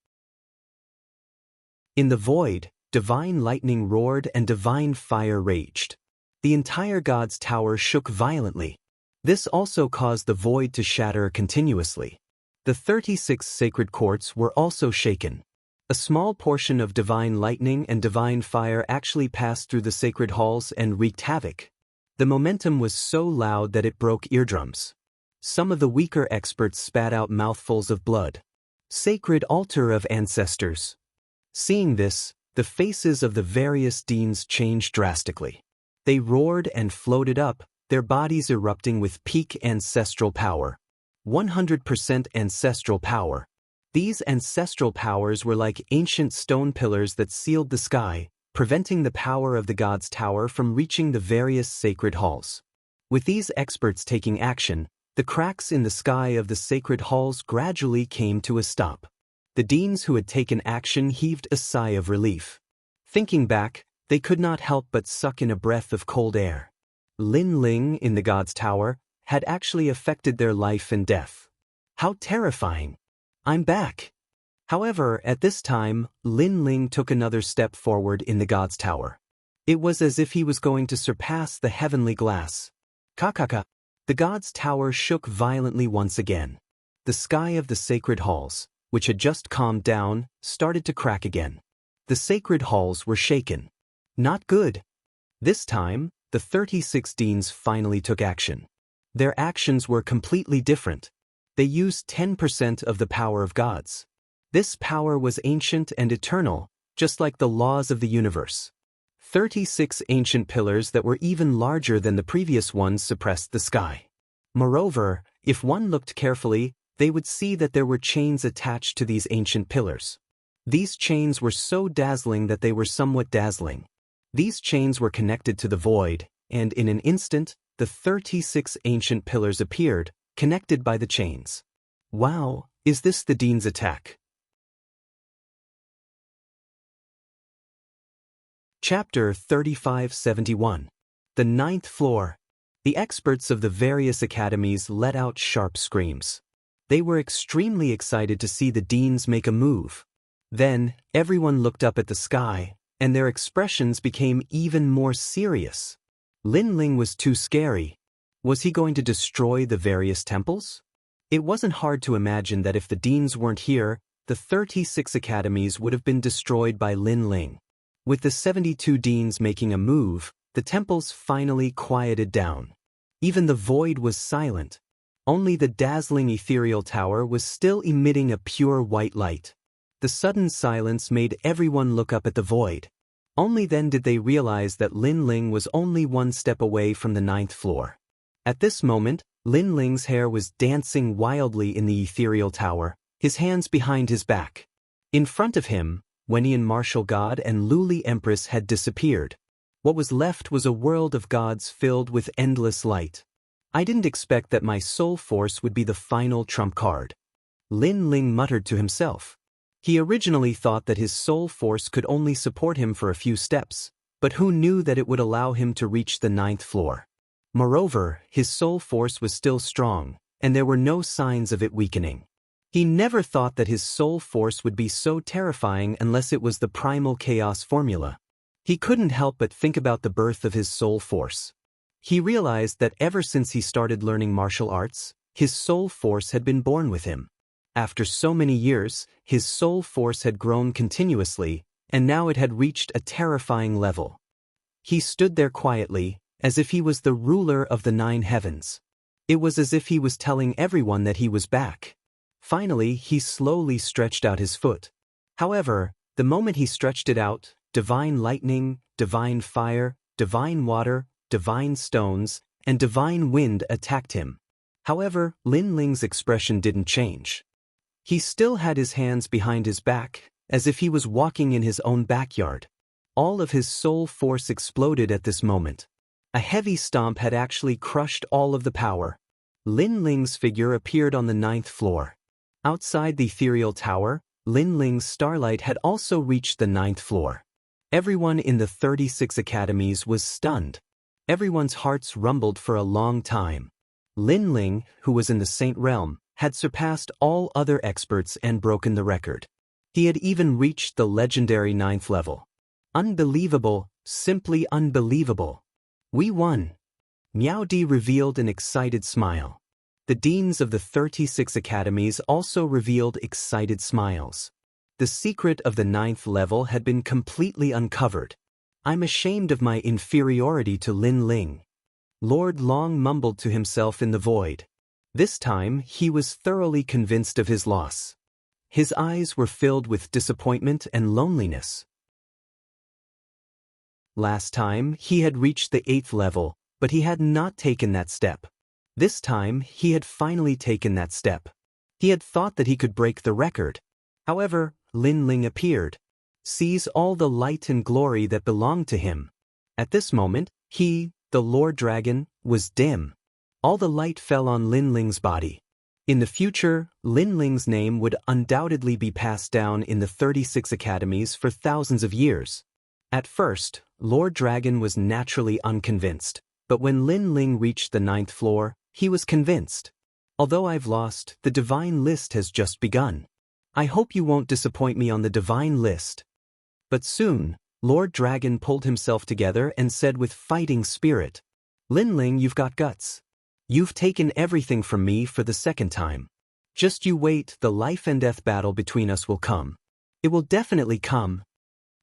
In the void, divine lightning roared and divine fire raged. The entire god's tower shook violently. This also caused the void to shatter continuously. The 36 sacred courts were also shaken. A small portion of divine lightning and divine fire actually passed through the sacred halls and wreaked havoc. The momentum was so loud that it broke eardrums. Some of the weaker experts spat out mouthfuls of blood. Sacred altar of ancestors. Seeing this, the faces of the various deans changed drastically. They roared and floated up, their bodies erupting with peak ancestral power. 100% ancestral power. These ancestral powers were like ancient stone pillars that sealed the sky, preventing the power of the god's tower from reaching the various sacred halls. With these experts taking action, the cracks in the sky of the sacred halls gradually came to a stop. The deans who had taken action heaved a sigh of relief. Thinking back, they could not help but suck in a breath of cold air. Lin Ling in the god's tower had actually affected their life and death. How terrifying! I'm back! However, at this time, Lin Ling took another step forward in the god's tower. It was as if he was going to surpass the heavenly glass. Kakaka! The god's tower shook violently once again. The sky of the sacred halls, which had just calmed down, started to crack again. The sacred halls were shaken. Not good. This time, the 36 deans finally took action. Their actions were completely different. They used 10% of the power of gods. This power was ancient and eternal, just like the laws of the universe. 36 ancient pillars that were even larger than the previous ones suppressed the sky. Moreover, if one looked carefully, they would see that there were chains attached to these ancient pillars. These chains were so dazzling that they were somewhat dazzling. These chains were connected to the void, and in an instant, the 36 ancient pillars appeared, connected by the chains. Wow, is this the dean's attack? Chapter 3571. The Ninth Floor. The experts of the various academies let out sharp screams. They were extremely excited to see the deans make a move. Then, everyone looked up at the sky, and their expressions became even more serious. Lin Ling was too scary. Was he going to destroy the various temples? It wasn't hard to imagine that if the deans weren't here, the 36 academies would have been destroyed by Lin Ling. With the 72 deans making a move, the temples finally quieted down. Even the void was silent. Only the dazzling ethereal tower was still emitting a pure white light. The sudden silence made everyone look up at the void. Only then did they realize that Lin Ling was only one step away from the 9th floor. At this moment, Lin Ling's hair was dancing wildly in the ethereal tower, his hands behind his back. In front of him, Wenian Martial God and Luli Empress had disappeared. What was left was a world of gods filled with endless light. I didn't expect that my soul force would be the final trump card. Lin Ling muttered to himself. He originally thought that his soul force could only support him for a few steps, but who knew that it would allow him to reach the 9th floor? Moreover, his soul force was still strong, and there were no signs of it weakening. He never thought that his soul force would be so terrifying unless it was the primal chaos formula. He couldn't help but think about the birth of his soul force. He realized that ever since he started learning martial arts, his soul force had been born with him. After so many years, his soul force had grown continuously, and now it had reached a terrifying level. He stood there quietly, as if he was the ruler of the 9 heavens. It was as if he was telling everyone that he was back. Finally, he slowly stretched out his foot. However, the moment he stretched it out, divine lightning, divine fire, divine water, divine stones, and divine wind attacked him. However, Lin Ling's expression didn't change. He still had his hands behind his back, as if he was walking in his own backyard. All of his soul force exploded at this moment. A heavy stomp had actually crushed all of the power. Lin Ling's figure appeared on the 9th floor. Outside the ethereal tower, Lin Ling's starlight had also reached the 9th floor. Everyone in the 36 academies was stunned. Everyone's hearts rumbled for a long time. Lin Ling, who was in the Saint Realm, had surpassed all other experts and broken the record. He had even reached the legendary 9th level. Unbelievable, simply unbelievable. We won. Miao Di revealed an excited smile. The deans of the 36 academies also revealed excited smiles. The secret of the 9th level had been completely uncovered. I'm ashamed of my inferiority to Lin Ling. Lord Long mumbled to himself in the void. This time he was thoroughly convinced of his loss. His eyes were filled with disappointment and loneliness. Last time he had reached the 8th level, but he had not taken that step. This time he had finally taken that step. He had thought that he could break the record. However, Lin Ling appeared. Sees all the light and glory that belonged to him. At this moment, he, the Lord Dragon, was dim. All the light fell on Lin Ling's body. In the future, Lin Ling's name would undoubtedly be passed down in the 36 academies for thousands of years. At first, Lord Dragon was naturally unconvinced, but when Lin Ling reached the 9th floor, he was convinced. Although I've lost, the divine list has just begun. I hope you won't disappoint me on the divine list. But soon, Lord Dragon pulled himself together and said with fighting spirit, Lin Ling, you've got guts. You've taken everything from me for the second time. Just you wait, the life and death battle between us will come. It will definitely come.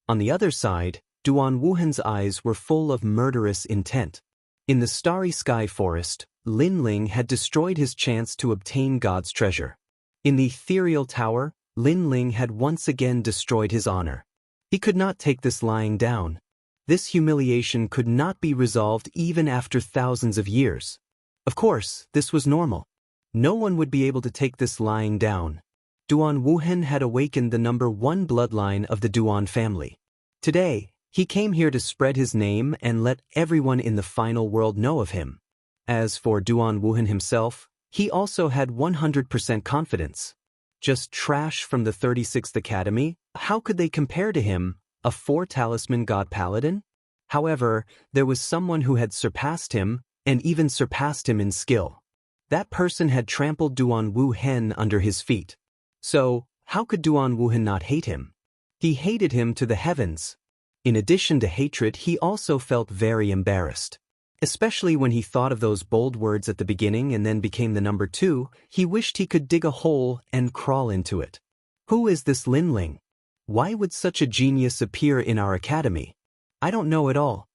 On the other side, Duan Wuhan's eyes were full of murderous intent. In the starry sky forest, Lin Ling had destroyed his chance to obtain God's treasure. In the ethereal tower, Lin Ling had once again destroyed his honor. He could not take this lying down. This humiliation could not be resolved even after thousands of years. Of course, this was normal. No one would be able to take this lying down. Duan Wuhan had awakened the number 1 bloodline of the Duan family. Today, he came here to spread his name and let everyone in the final world know of him. As for Duan Wuhan himself, he also had 100% confidence. Just trash from the 36th Academy, how could they compare to him, a 4-talisman god paladin? However, there was someone who had surpassed him, and even surpassed him in skill. That person had trampled Duan Wuhan under his feet. So, how could Duan Wuhan not hate him? He hated him to the heavens. In addition to hatred, he also felt very embarrassed. Especially when he thought of those bold words at the beginning and then became the number 2, he wished he could dig a hole and crawl into it. Who is this Lin Ling? Why would such a genius appear in our academy? I don't know at all.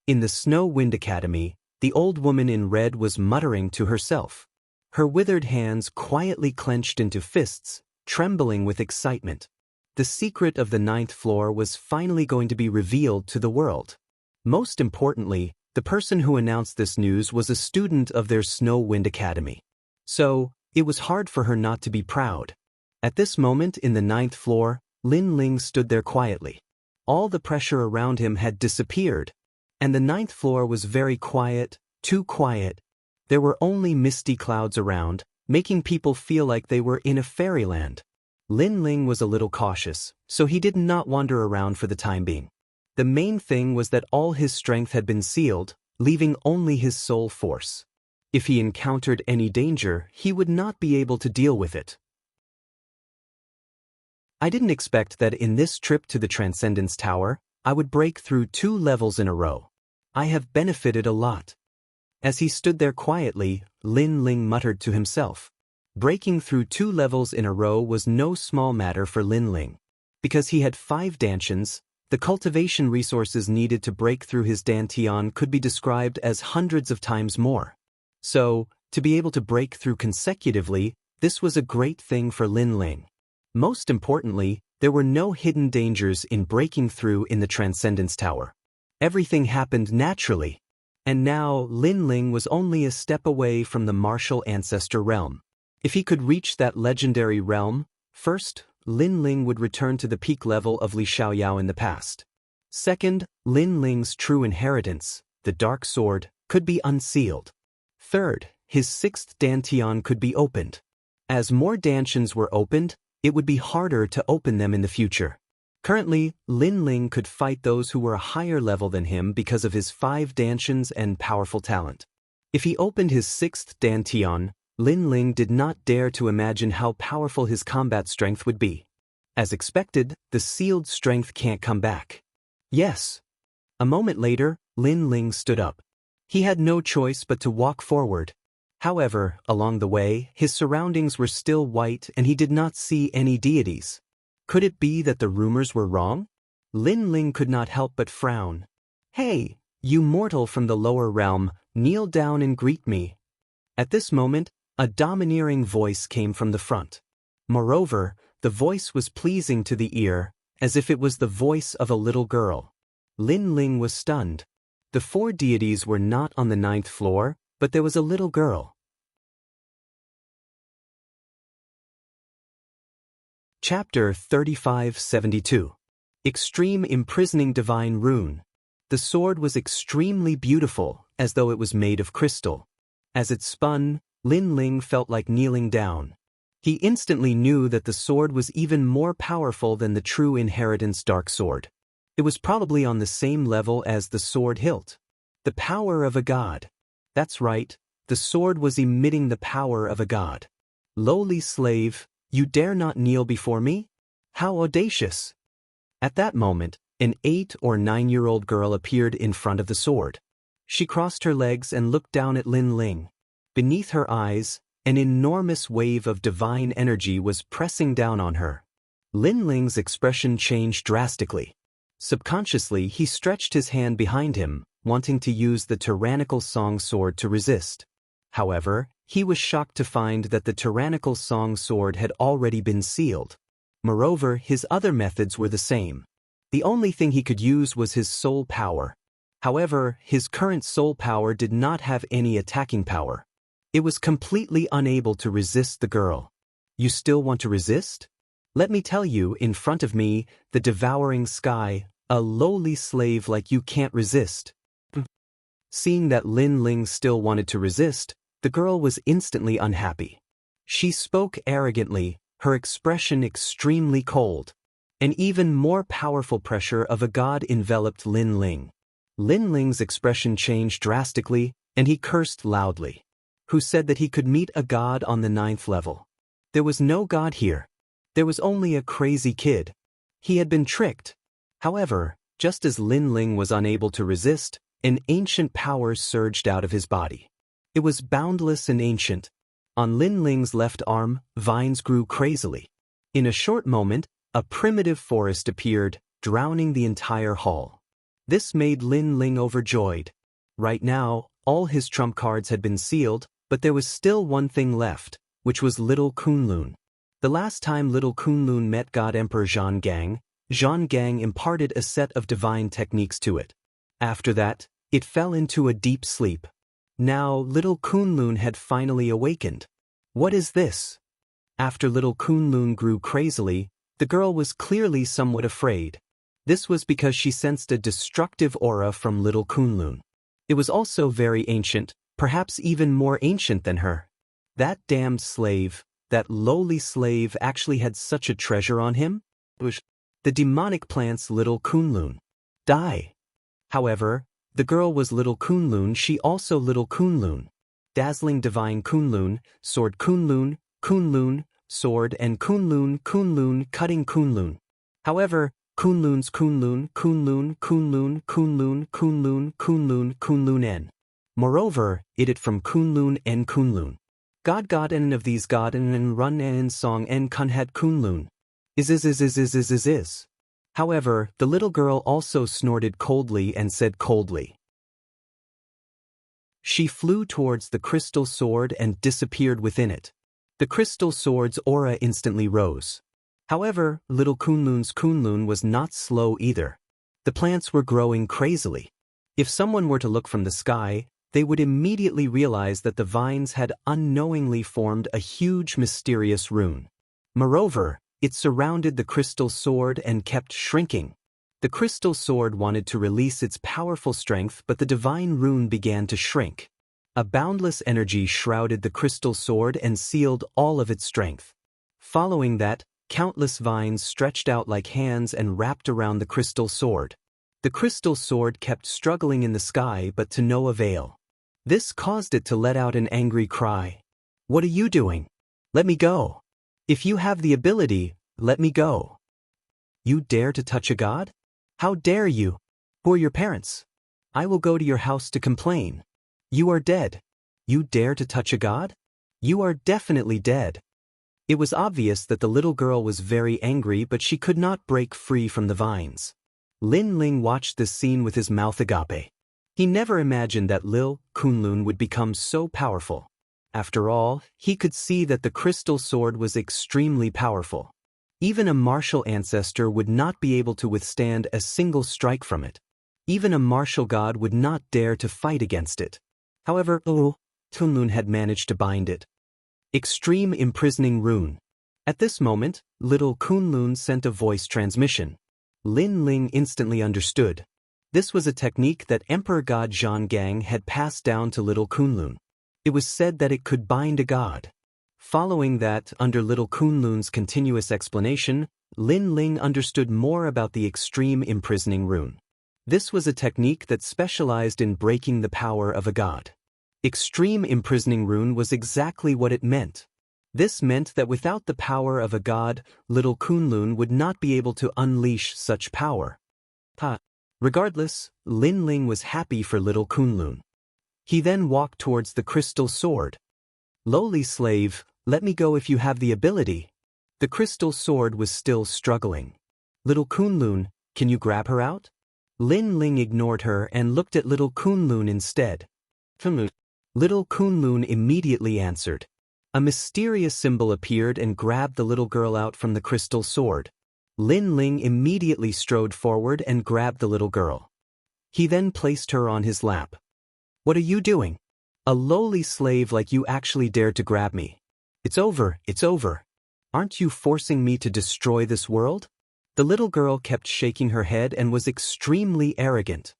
In the Snow Wind Academy, the old woman in red was muttering to herself. Her withered hands quietly clenched into fists, trembling with excitement. The secret of the 9th floor was finally going to be revealed to the world. Most importantly, the person who announced this news was a student of their Snow Wind Academy. So, it was hard for her not to be proud. At this moment in the 9th floor, Lin Ling stood there quietly. All the pressure around him had disappeared, and the 9th floor was very quiet, too quiet. There were only misty clouds around, making people feel like they were in a fairyland. Lin Ling was a little cautious, so he did not wander around for the time being. The main thing was that all his strength had been sealed, leaving only his soul force. If he encountered any danger, he would not be able to deal with it. I didn't expect that in this trip to the Transcendence Tower, I would break through 2 levels in a row. I have benefited a lot. As he stood there quietly, Lin Ling muttered to himself. Breaking through 2 levels in a row was no small matter for Lin Ling. Because he had 5 dantians, the cultivation resources needed to break through his dantian could be described as hundreds of times more. So, to be able to break through consecutively, this was a great thing for Lin Ling. Most importantly, there were no hidden dangers in breaking through in the Transcendence Tower. Everything happened naturally. And now, Lin Ling was only a step away from the martial ancestor realm. If he could reach that legendary realm, first, Lin Ling would return to the peak level of Li Xiaoyao in the past. Second, Lin Ling's true inheritance, the dark sword, could be unsealed. Third, his 6th dantian could be opened. As more dantians were opened, it would be harder to open them in the future. Currently, Lin Ling could fight those who were a higher level than him because of his 5 dantians and powerful talent. If he opened his 6th dantian, Lin Ling did not dare to imagine how powerful his combat strength would be. As expected, the sealed strength can't come back. Yes. A moment later, Lin Ling stood up. He had no choice but to walk forward. However, along the way, his surroundings were still white and he did not see any deities. Could it be that the rumors were wrong? Lin Ling could not help but frown. "Hey, you mortal from the lower realm, kneel down and greet me." At this moment, a domineering voice came from the front. Moreover, the voice was pleasing to the ear, as if it was the voice of a little girl. Lin Ling was stunned. The 4 deities were not on the 9th floor, but there was a little girl. Chapter 3572. Extreme Imprisoning Divine Rune. The sword was extremely beautiful, as though it was made of crystal. As it spun, Lin Ling felt like kneeling down. He instantly knew that the sword was even more powerful than the true inheritance dark sword. It was probably on the same level as the sword hilt. The power of a god. That's right, the sword was emitting the power of a god. "Lowly slave, you dare not kneel before me? How audacious!" At that moment, an 8 or 9-year-old girl appeared in front of the sword. She crossed her legs and looked down at Lin Ling. Beneath her eyes, an enormous wave of divine energy was pressing down on her. Lin Ling's expression changed drastically. Subconsciously, he stretched his hand behind him, wanting to use the tyrannical song sword to resist. However, he was shocked to find that the tyrannical song sword had already been sealed. Moreover, his other methods were the same. The only thing he could use was his soul power. However, his current soul power did not have any attacking power. It was completely unable to resist the girl. "You still want to resist? Let me tell you, in front of me, the devouring sky, a lowly slave like you can't resist." Seeing that Lin Ling still wanted to resist, the girl was instantly unhappy. She spoke arrogantly, her expression extremely cold. An even more powerful pressure of a god enveloped Lin Ling. Lin Ling's expression changed drastically, and he cursed loudly. Who said that he could meet a god on the 9th level? There was no god here. There was only a crazy kid. He had been tricked. However, just as Lin Ling was unable to resist, an ancient power surged out of his body. It was boundless and ancient. On Lin Ling's left arm, vines grew crazily. In a short moment, a primitive forest appeared, drowning the entire hall. This made Lin Ling overjoyed. Right now, all his trump cards had been sealed, but there was still one thing left, which was Little Kunlun. The last time Little Kunlun met God Emperor Zhang Gang imparted a set of divine techniques to it. After that, it fell into a deep sleep. Now, Little Kunlun had finally awakened. What is this? After Little Kunlun grew crazily, the girl was clearly somewhat afraid. This was because she sensed a destructive aura from Little Kunlun. It was also very ancient, perhaps even more ancient than her. That damned slave, that lowly slave actually had such a treasure on him? The demonic plant's Little Kunlun. Die. However, the girl was Little Kunlun, she also Little Kunlun. Dazzling divine Kunlun, sword Kunlun, Kunlun, sword and Kunlun, Kunlun, cutting Kunlun. However, Kunlun's Kunlun, Kunlun, Kunlun, Kunlun, Kunlun, Kunlun, Kunlun N. Moreover, it from Kunlun N Kunlun. God N of these God N run N song N kun had Kunlun. Is. However, the little girl also snorted coldly and said coldly. She flew towards the crystal sword and disappeared within it. The crystal sword's aura instantly rose. However, Little Kunlun's Kunlun was not slow either. The plants were growing crazily. If someone were to look from the sky, they would immediately realize that the vines had unknowingly formed a huge mysterious rune. Moreover, it surrounded the crystal sword and kept shrinking. The crystal sword wanted to release its powerful strength, but the divine rune began to shrink. A boundless energy shrouded the crystal sword and sealed all of its strength. Following that, countless vines stretched out like hands and wrapped around the crystal sword. The crystal sword kept struggling in the sky but to no avail. This caused it to let out an angry cry. "What are you doing? Let me go. If you have the ability, let me go." "You dare to touch a god? How dare you? Who are your parents? I will go to your house to complain. You are dead. You dare to touch a god? You are definitely dead." It was obvious that the little girl was very angry, but she could not break free from the vines. Lin Ling watched this scene with his mouth agape. He never imagined that Lil Kunlun would become so powerful. After all, he could see that the crystal sword was extremely powerful. Even a martial ancestor would not be able to withstand a single strike from it. Even a martial god would not dare to fight against it. However, Kunlun had managed to bind it. Extreme Imprisoning Rune. At this moment, little Kunlun sent a voice transmission. Lin Ling instantly understood. This was a technique that Emperor God Zhang had passed down to little Kunlun. It was said that it could bind a god. Following that, under little Kunlun's continuous explanation, Lin Ling understood more about the Extreme Imprisoning Rune. This was a technique that specialized in breaking the power of a god. Extreme Imprisoning Rune was exactly what it meant. This meant that without the power of a god, little Kunlun would not be able to unleash such power. Regardless, Lin Ling was happy for little Kunlun. He then walked towards the crystal sword. "Lowly slave, let me go if you have the ability." The crystal sword was still struggling. "Little Kunlun, can you grab her out?" Lin Ling ignored her and looked at little Kunlun instead. Little Kunlun immediately answered. A mysterious symbol appeared and grabbed the little girl out from the crystal sword. Lin Ling immediately strode forward and grabbed the little girl. He then placed her on his lap. "What are you doing? A lowly slave like you actually dared to grab me. It's over, it's over. Aren't you forcing me to destroy this world?" The little girl kept shaking her head and was extremely arrogant.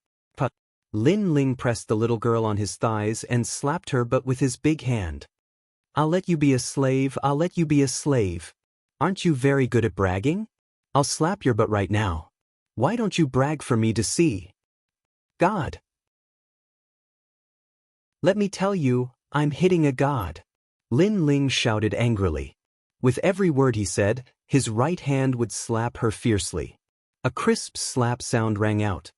Lin Ling pressed the little girl on his thighs and slapped her but with his big hand. "I'll let you be a slave, I'll let you be a slave. Aren't you very good at bragging? I'll slap your butt right now. Why don't you brag for me to see?" "God. Let me tell you, I'm hitting a god," Lin Ling shouted angrily. With every word he said, his right hand would slap her fiercely. A crisp slap sound rang out.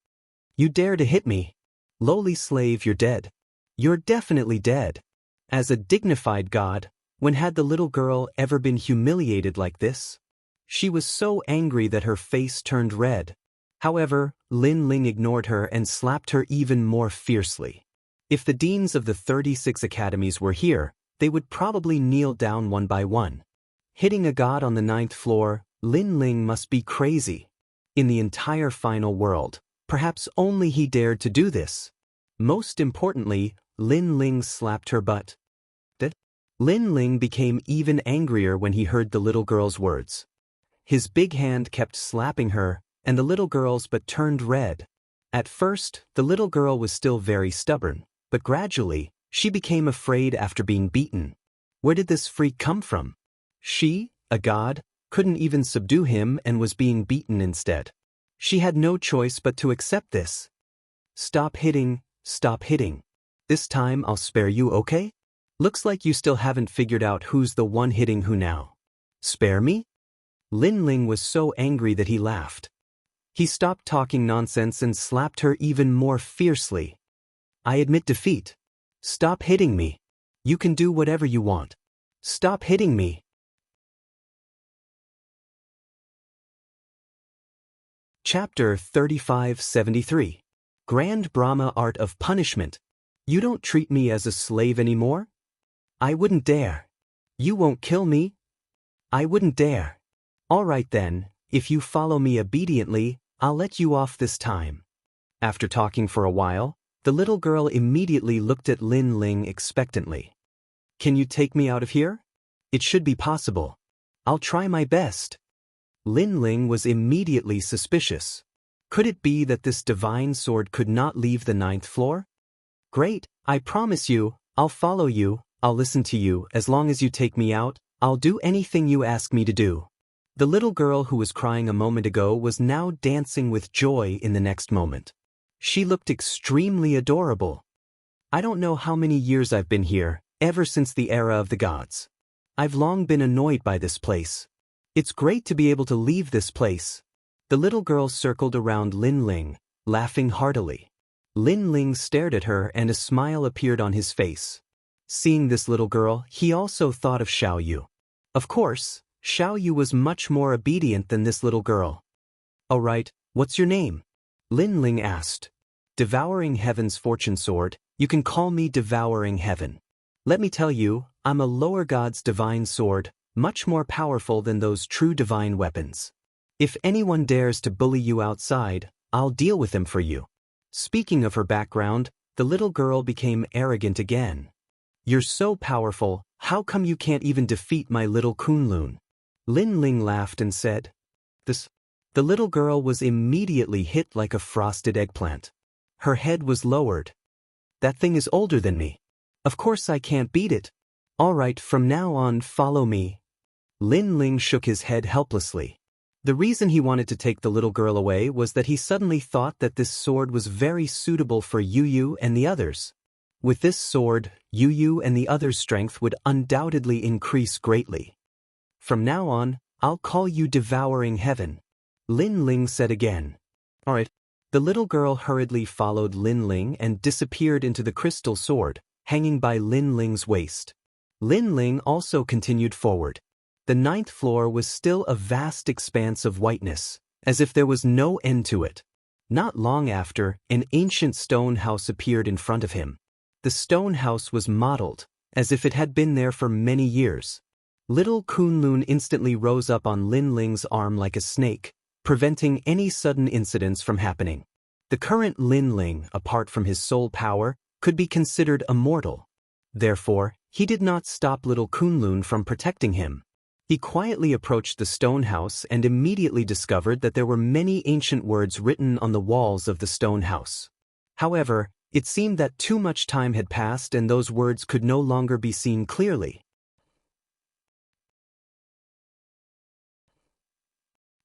"You dare to hit me? Lowly slave, you're dead. You're definitely dead." As a dignified god, when had the little girl ever been humiliated like this? She was so angry that her face turned red. However, Lin Ling ignored her and slapped her even more fiercely. If the deans of the 36 academies were here, they would probably kneel down one by one. Hitting a god on the 9th floor, Lin Ling must be crazy. In the entire final world, perhaps only he dared to do this. Most importantly, Lin Ling slapped her butt. Lin Ling became even angrier when he heard the little girl's words. His big hand kept slapping her, and the little girl's butt turned red. At first, the little girl was still very stubborn, but gradually, she became afraid after being beaten. Where did this freak come from? She, a god, couldn't even subdue him and was being beaten instead. She had no choice but to accept this. "Stop hitting, stop hitting. This time I'll spare you, okay? Looks like you still haven't figured out who's the one hitting who now. Spare me?" Lin Ling was so angry that he laughed. He stopped talking nonsense and slapped her even more fiercely. "I admit defeat. Stop hitting me. You can do whatever you want. Stop hitting me." Chapter 3573. Grand Brahma Art of Punishment. "You don't treat me as a slave anymore? I wouldn't dare. You won't kill me? I wouldn't dare. All right then, if you follow me obediently, I'll let you off this time." After talking for a while, the little girl immediately looked at Lin Ling expectantly. "Can you take me out of here? It should be possible. I'll try my best." Lin Ling was immediately suspicious. Could it be that this divine sword could not leave the 9th floor? "Great, I promise you, I'll follow you, I'll listen to you, as long as you take me out, I'll do anything you ask me to do. The little girl who was crying a moment ago was now dancing with joy in the next moment. She looked extremely adorable. I don't know how many years I've been here, ever since the era of the gods. I've long been annoyed by this place. It's great to be able to leave this place. The little girl circled around Lin Ling, laughing heartily. Lin Ling stared at her and a smile appeared on his face. Seeing this little girl, he also thought of Xiao Yu. Of course, Xiao Yu was much more obedient than this little girl. All right, what's your name? Lin Ling asked. Devouring Heaven's fortune sword, you can call me Devouring Heaven. Let me tell you, I'm a lower god's divine sword, much more powerful than those true divine weapons. If anyone dares to bully you outside, I'll deal with him for you. Speaking of her background, the little girl became arrogant again. You're so powerful, how come you can't even defeat my little Kunlun? Lin Ling laughed and said. This. The little girl was immediately hit like a frosted eggplant. Her head was lowered. That thing is older than me. Of course I can't beat it. All right, from now on, follow me. Lin Ling shook his head helplessly. The reason he wanted to take the little girl away was that he suddenly thought that this sword was very suitable for Yu Yu and the others. With this sword, Yu Yu and the others' strength would undoubtedly increase greatly. From now on, I'll call you Devouring Heaven. Lin Ling said again. All right. The little girl hurriedly followed Lin Ling and disappeared into the crystal sword, hanging by Lin Ling's waist. Lin Ling also continued forward. The 9th floor was still a vast expanse of whiteness, as if there was no end to it. Not long after, an ancient stone house appeared in front of him. The stone house was modeled, as if it had been there for many years. Little Kunlun instantly rose up on Lin Ling's arm like a snake, preventing any sudden incidents from happening. The current Lin Ling, apart from his soul power, could be considered immortal. Therefore, he did not stop little Kunlun from protecting him. He quietly approached the stone house and immediately discovered that there were many ancient words written on the walls of the stone house. However, it seemed that too much time had passed and those words could no longer be seen clearly.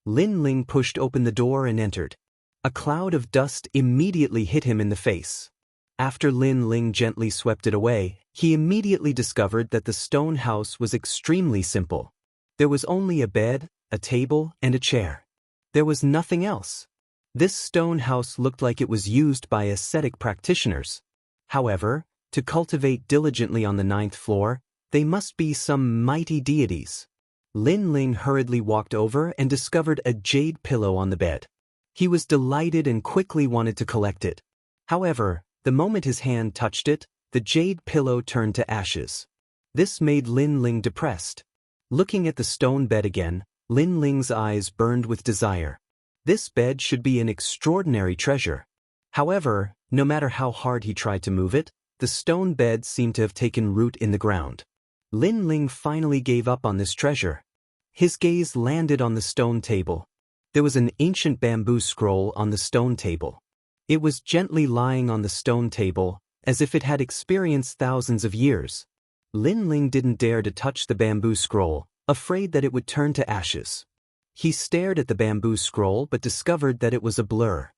Lin Ling pushed open the door and entered. A cloud of dust immediately hit him in the face. After Lin Ling gently swept it away, he immediately discovered that the stone house was extremely simple. There was only a bed, a table, and a chair. There was nothing else. This stone house looked like it was used by ascetic practitioners. However, to cultivate diligently on the 9th floor, they must be some mighty deities. Lin Ling hurriedly walked over and discovered a jade pillow on the bed. He was delighted and quickly wanted to collect it. However, the moment his hand touched it, the jade pillow turned to ashes. This made Lin Ling depressed. Looking at the stone bed again, Lin Ling's eyes burned with desire. This bed should be an extraordinary treasure. However, no matter how hard he tried to move it, the stone bed seemed to have taken root in the ground. Lin Ling finally gave up on this treasure. His gaze landed on the stone table. There was an ancient bamboo scroll on the stone table. It was gently lying on the stone table, as if it had experienced thousands of years. Lin Ling didn't dare to touch the bamboo scroll, afraid that it would turn to ashes. He stared at the bamboo scroll but discovered that it was a blur.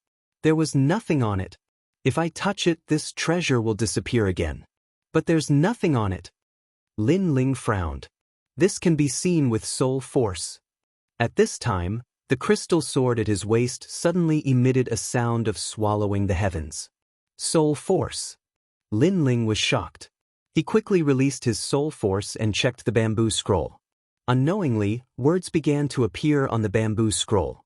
There was nothing on it. If I touch it, this treasure will disappear again. But there's nothing on it. Lin Ling frowned. This can be seen with soul force. At this time, the crystal sword at his waist suddenly emitted a sound of swallowing the heavens. Soul force. Lin Ling was shocked. He quickly released his soul force and checked the bamboo scroll. Unknowingly, words began to appear on the bamboo scroll.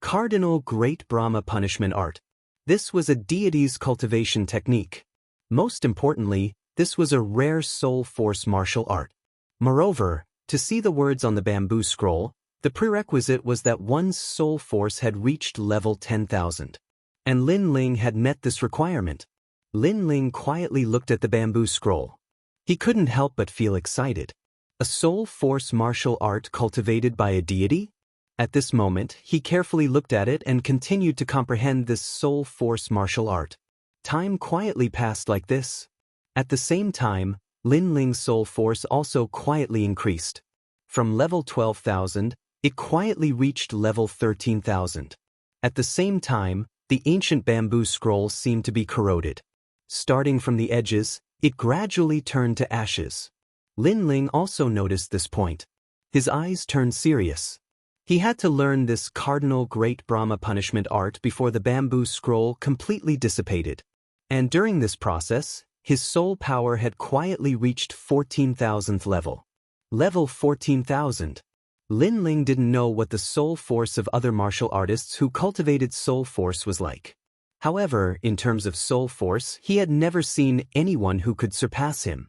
Cardinal Great Brahma Punishment Art. This was a deity's cultivation technique. Most importantly, this was a rare soul force martial art. Moreover, to see the words on the bamboo scroll, the prerequisite was that one's soul force had reached level 10,000. And Lin Ling had met this requirement. Lin Ling quietly looked at the bamboo scroll. He couldn't help but feel excited. A soul force martial art cultivated by a deity? At this moment, he carefully looked at it and continued to comprehend this soul force martial art. Time quietly passed like this. At the same time, Lin Ling's soul force also quietly increased. From level 12,000, it quietly reached level 13,000. At the same time, the ancient bamboo scroll seemed to be corroded. Starting from the edges, it gradually turned to ashes. Lin Ling also noticed this point. His eyes turned serious. He had to learn this cardinal great Brahma punishment art before the bamboo scroll completely dissipated. And during this process, his soul power had quietly reached 14,000th level. Level 14,000. Lin Ling didn't know what the soul force of other martial artists who cultivated soul force was like. However, in terms of soul force, he had never seen anyone who could surpass him.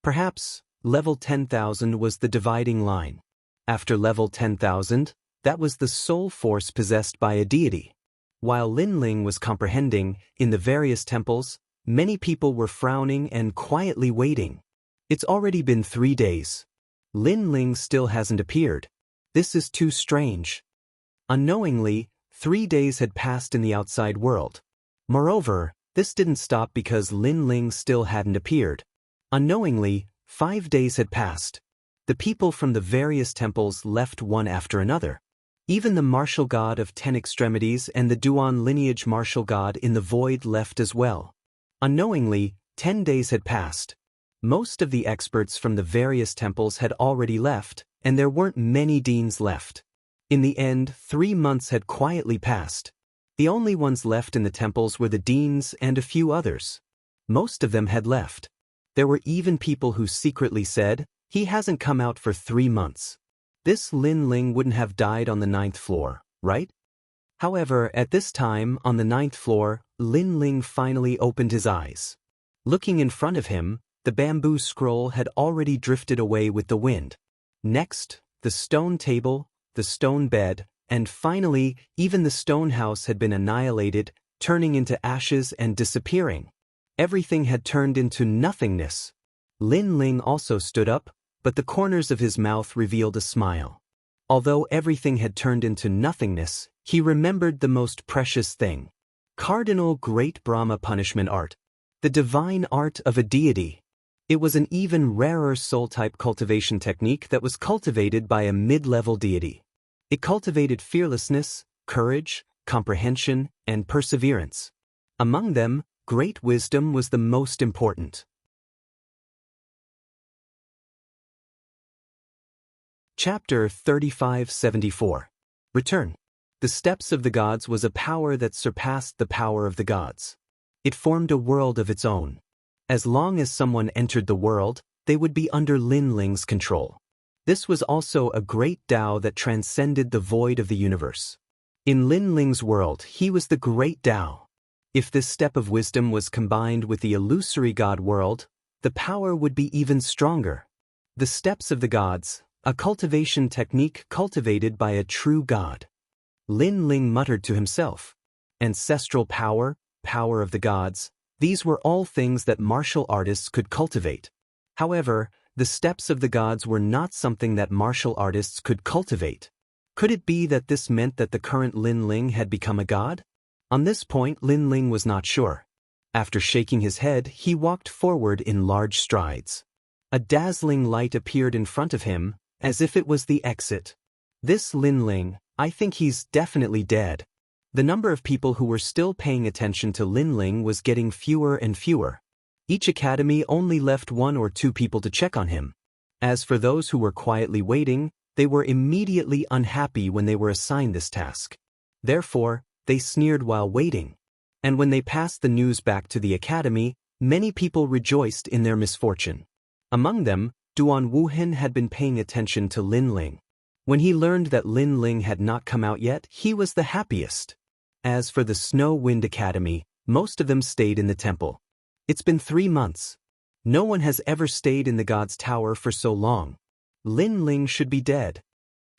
Perhaps, level 10,000 was the dividing line. After level 10,000, that was the soul force possessed by a deity. While Lin Ling was comprehending, in the various temples, many people were frowning and quietly waiting. It's already been 3 days. Lin Ling still hasn't appeared. This is too strange. Unknowingly, 3 days had passed in the outside world. Moreover, this didn't stop because Lin Ling still hadn't appeared. Unknowingly, 5 days had passed. The people from the various temples left one after another. Even the martial god of 10 extremities and the Duan lineage martial god in the void left as well. Unknowingly, 10 days had passed. Most of the experts from the various temples had already left, and there weren't many deans left. In the end, 3 months had quietly passed. The only ones left in the temples were the deans and a few others. Most of them had left. There were even people who secretly said, "He hasn't come out for 3 months. This Lin Ling wouldn't have died on the 9th floor, right?" However, at this time, on the 9th floor, Lin Ling finally opened his eyes. Looking in front of him, the bamboo scroll had already drifted away with the wind. Next, the stone table, the stone bed, and finally, even the stone house had been annihilated, turning into ashes and disappearing. Everything had turned into nothingness. Lin Ling also stood up, but the corners of his mouth revealed a smile. Although everything had turned into nothingness, he remembered the most precious thing. Cardinal Great Brahma Punishment Art. The divine art of a deity. It was an even rarer soul-type cultivation technique that was cultivated by a mid-level deity. It cultivated fearlessness, courage, comprehension, and perseverance. Among them, great wisdom was the most important. Chapter 3574. Return. The Steps of the Gods was a power that surpassed the power of the gods. It formed a world of its own. As long as someone entered the world, they would be under Lin Ling's control. This was also a great Tao that transcended the void of the universe. In Lin Ling's world, he was the great Tao. If this step of wisdom was combined with the illusory god world, the power would be even stronger. The Steps of the Gods, a cultivation technique cultivated by a true god. Lin Ling muttered to himself. Ancestral power, power of the gods, these were all things that martial artists could cultivate. However, the Steps of the Gods were not something that martial artists could cultivate. Could it be that this meant that the current Lin Ling had become a god? On this point, Lin Ling was not sure. After shaking his head, he walked forward in large strides. A dazzling light appeared in front of him, as if it was the exit. This Lin Ling, I think he's definitely dead. The number of people who were still paying attention to Lin Ling was getting fewer and fewer. Each academy only left 1 or 2 people to check on him. As for those who were quietly waiting, they were immediately unhappy when they were assigned this task. Therefore, they sneered while waiting. And when they passed the news back to the academy, many people rejoiced in their misfortune. Among them, Duan Wuhan had been paying attention to Lin Ling. When he learned that Lin Ling had not come out yet, he was the happiest. As for the Snow Wind Academy, most of them stayed in the temple. It's been 3 months. No one has ever stayed in the God's Tower for so long. Lin Ling should be dead.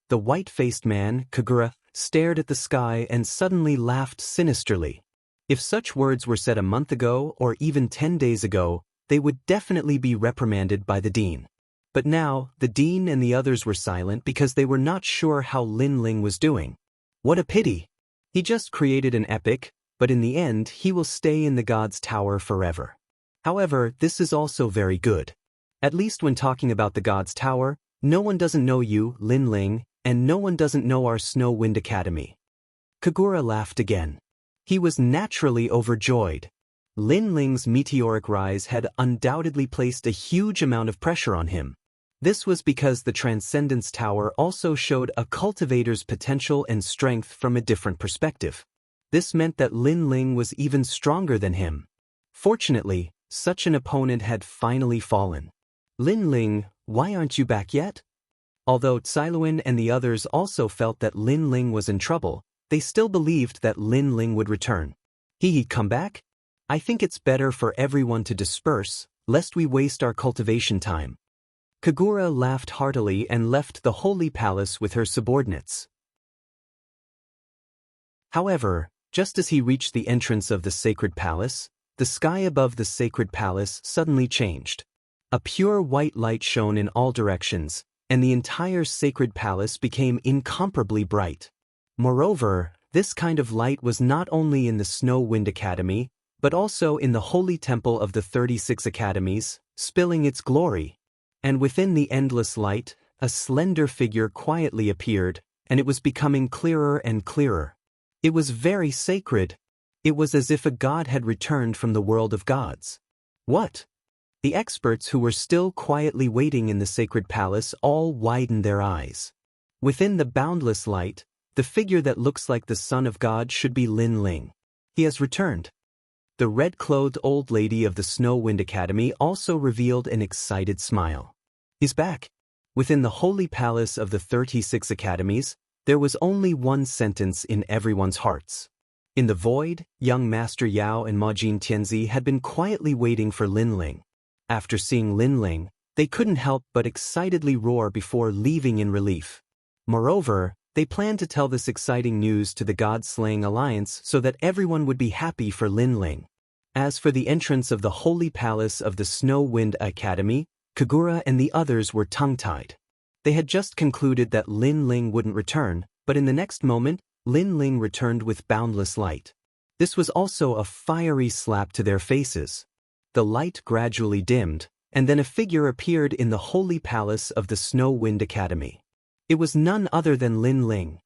The white-faced man, Kagura, stared at the sky and suddenly laughed sinisterly. If such words were said a month ago or even 10 days ago, they would definitely be reprimanded by the dean. But now, the dean and the others were silent because they were not sure how Lin Ling was doing. What a pity! He just created an epic, but in the end he will stay in the God's Tower forever. However, this is also very good. At least when talking about the God's Tower, no one doesn't know you, Lin Ling, and no one doesn't know our Snow Wind Academy. Kagura laughed again. He was naturally overjoyed. Lin Ling's meteoric rise had undoubtedly placed a huge amount of pressure on him. This was because the Transcendence Tower also showed a cultivator's potential and strength from a different perspective. This meant that Lin Ling was even stronger than him. Fortunately, such an opponent had finally fallen. Lin Ling, why aren't you back yet? Although Tsailuan and the others also felt that Lin Ling was in trouble, they still believed that Lin Ling would return. He'd come back? I think it's better for everyone to disperse, lest we waste our cultivation time. Kagura laughed heartily and left the Holy Palace with her subordinates. However, just as he reached the entrance of the Sacred Palace, the sky above the Sacred Palace suddenly changed. A pure white light shone in all directions, and the entire Sacred Palace became incomparably bright. Moreover, this kind of light was not only in the Snow Wind Academy, but also in the Holy Temple of the 36 Academies, spilling its glory. And within the endless light, a slender figure quietly appeared, and it was becoming clearer and clearer. It was very sacred. It was as if a god had returned from the world of gods. What? The experts who were still quietly waiting in the Sacred Palace all widened their eyes. Within the boundless light, the figure that looks like the Son of God should be Lin Ling. He has returned. The red-clothed old lady of the Snow Wind Academy also revealed an excited smile. He's back. Within the Holy Palace of the 36 Academies, there was only one sentence in everyone's hearts. In the void, young Master Yao and Majin Tianzi had been quietly waiting for Lin Ling. After seeing Lin Ling, they couldn't help but excitedly roar before leaving in relief. Moreover, they planned to tell this exciting news to the God-slaying alliance so that everyone would be happy for Lin Ling. As for the entrance of the Holy Palace of the Snow Wind Academy, Kagura and the others were tongue-tied. They had just concluded that Lin Ling wouldn't return, but in the next moment, Lin Ling returned with boundless light. This was also a fiery slap to their faces. The light gradually dimmed, and then a figure appeared in the Holy Palace of the Snow Wind Academy. It was none other than Lin Ling.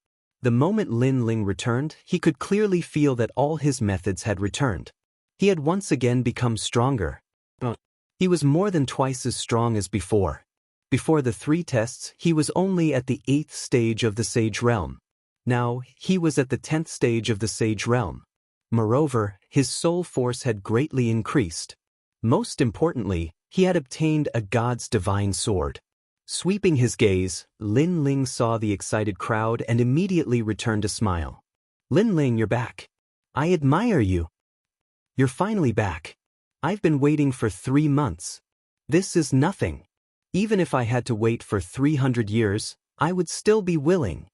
The moment Lin Ling returned, he could clearly feel that all his methods had returned. He had once again become stronger. He was more than twice as strong as before. Before the 3 tests, he was only at the 8th stage of the Sage Realm. Now, he was at the 10th stage of the Sage Realm. Moreover, his soul force had greatly increased. Most importantly, he had obtained a god's divine sword. Sweeping his gaze, Lin Ling saw the excited crowd and immediately returned a smile. Lin Ling, you're back. I admire you. You're finally back. I've been waiting for 3 months. This is nothing. Even if I had to wait for 300 years, I would still be willing.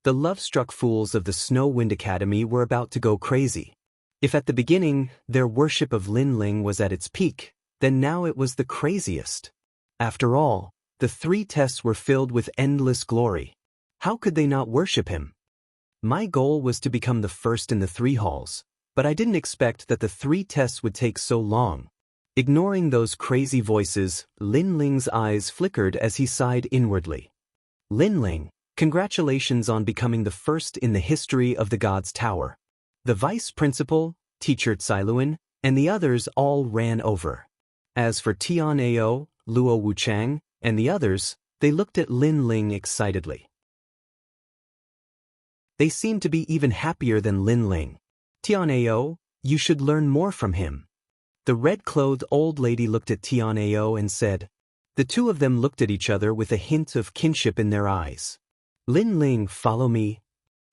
The love-struck fools of the Snow Wind Academy were about to go crazy. If at the beginning, their worship of Lin Ling was at its peak, then now it was the craziest. After all, the 3 tests were filled with endless glory. How could they not worship him? My goal was to become the first in the 3 halls, but I didn't expect that the 3 tests would take so long. Ignoring those crazy voices, Lin Ling's eyes flickered as he sighed inwardly. Lin Ling, congratulations on becoming the first in the history of the God's Tower. The vice principal, teacher Tsailuan, and the others all ran over. As for Tian Ao, Luo Wuchang, and the others, they looked at Lin Ling excitedly. They seemed to be even happier than Lin Ling. Tian Ao, you should learn more from him. The red-clothed old lady looked at Tian Ao and said. The 2 of them looked at each other with a hint of kinship in their eyes. Lin Ling, follow me.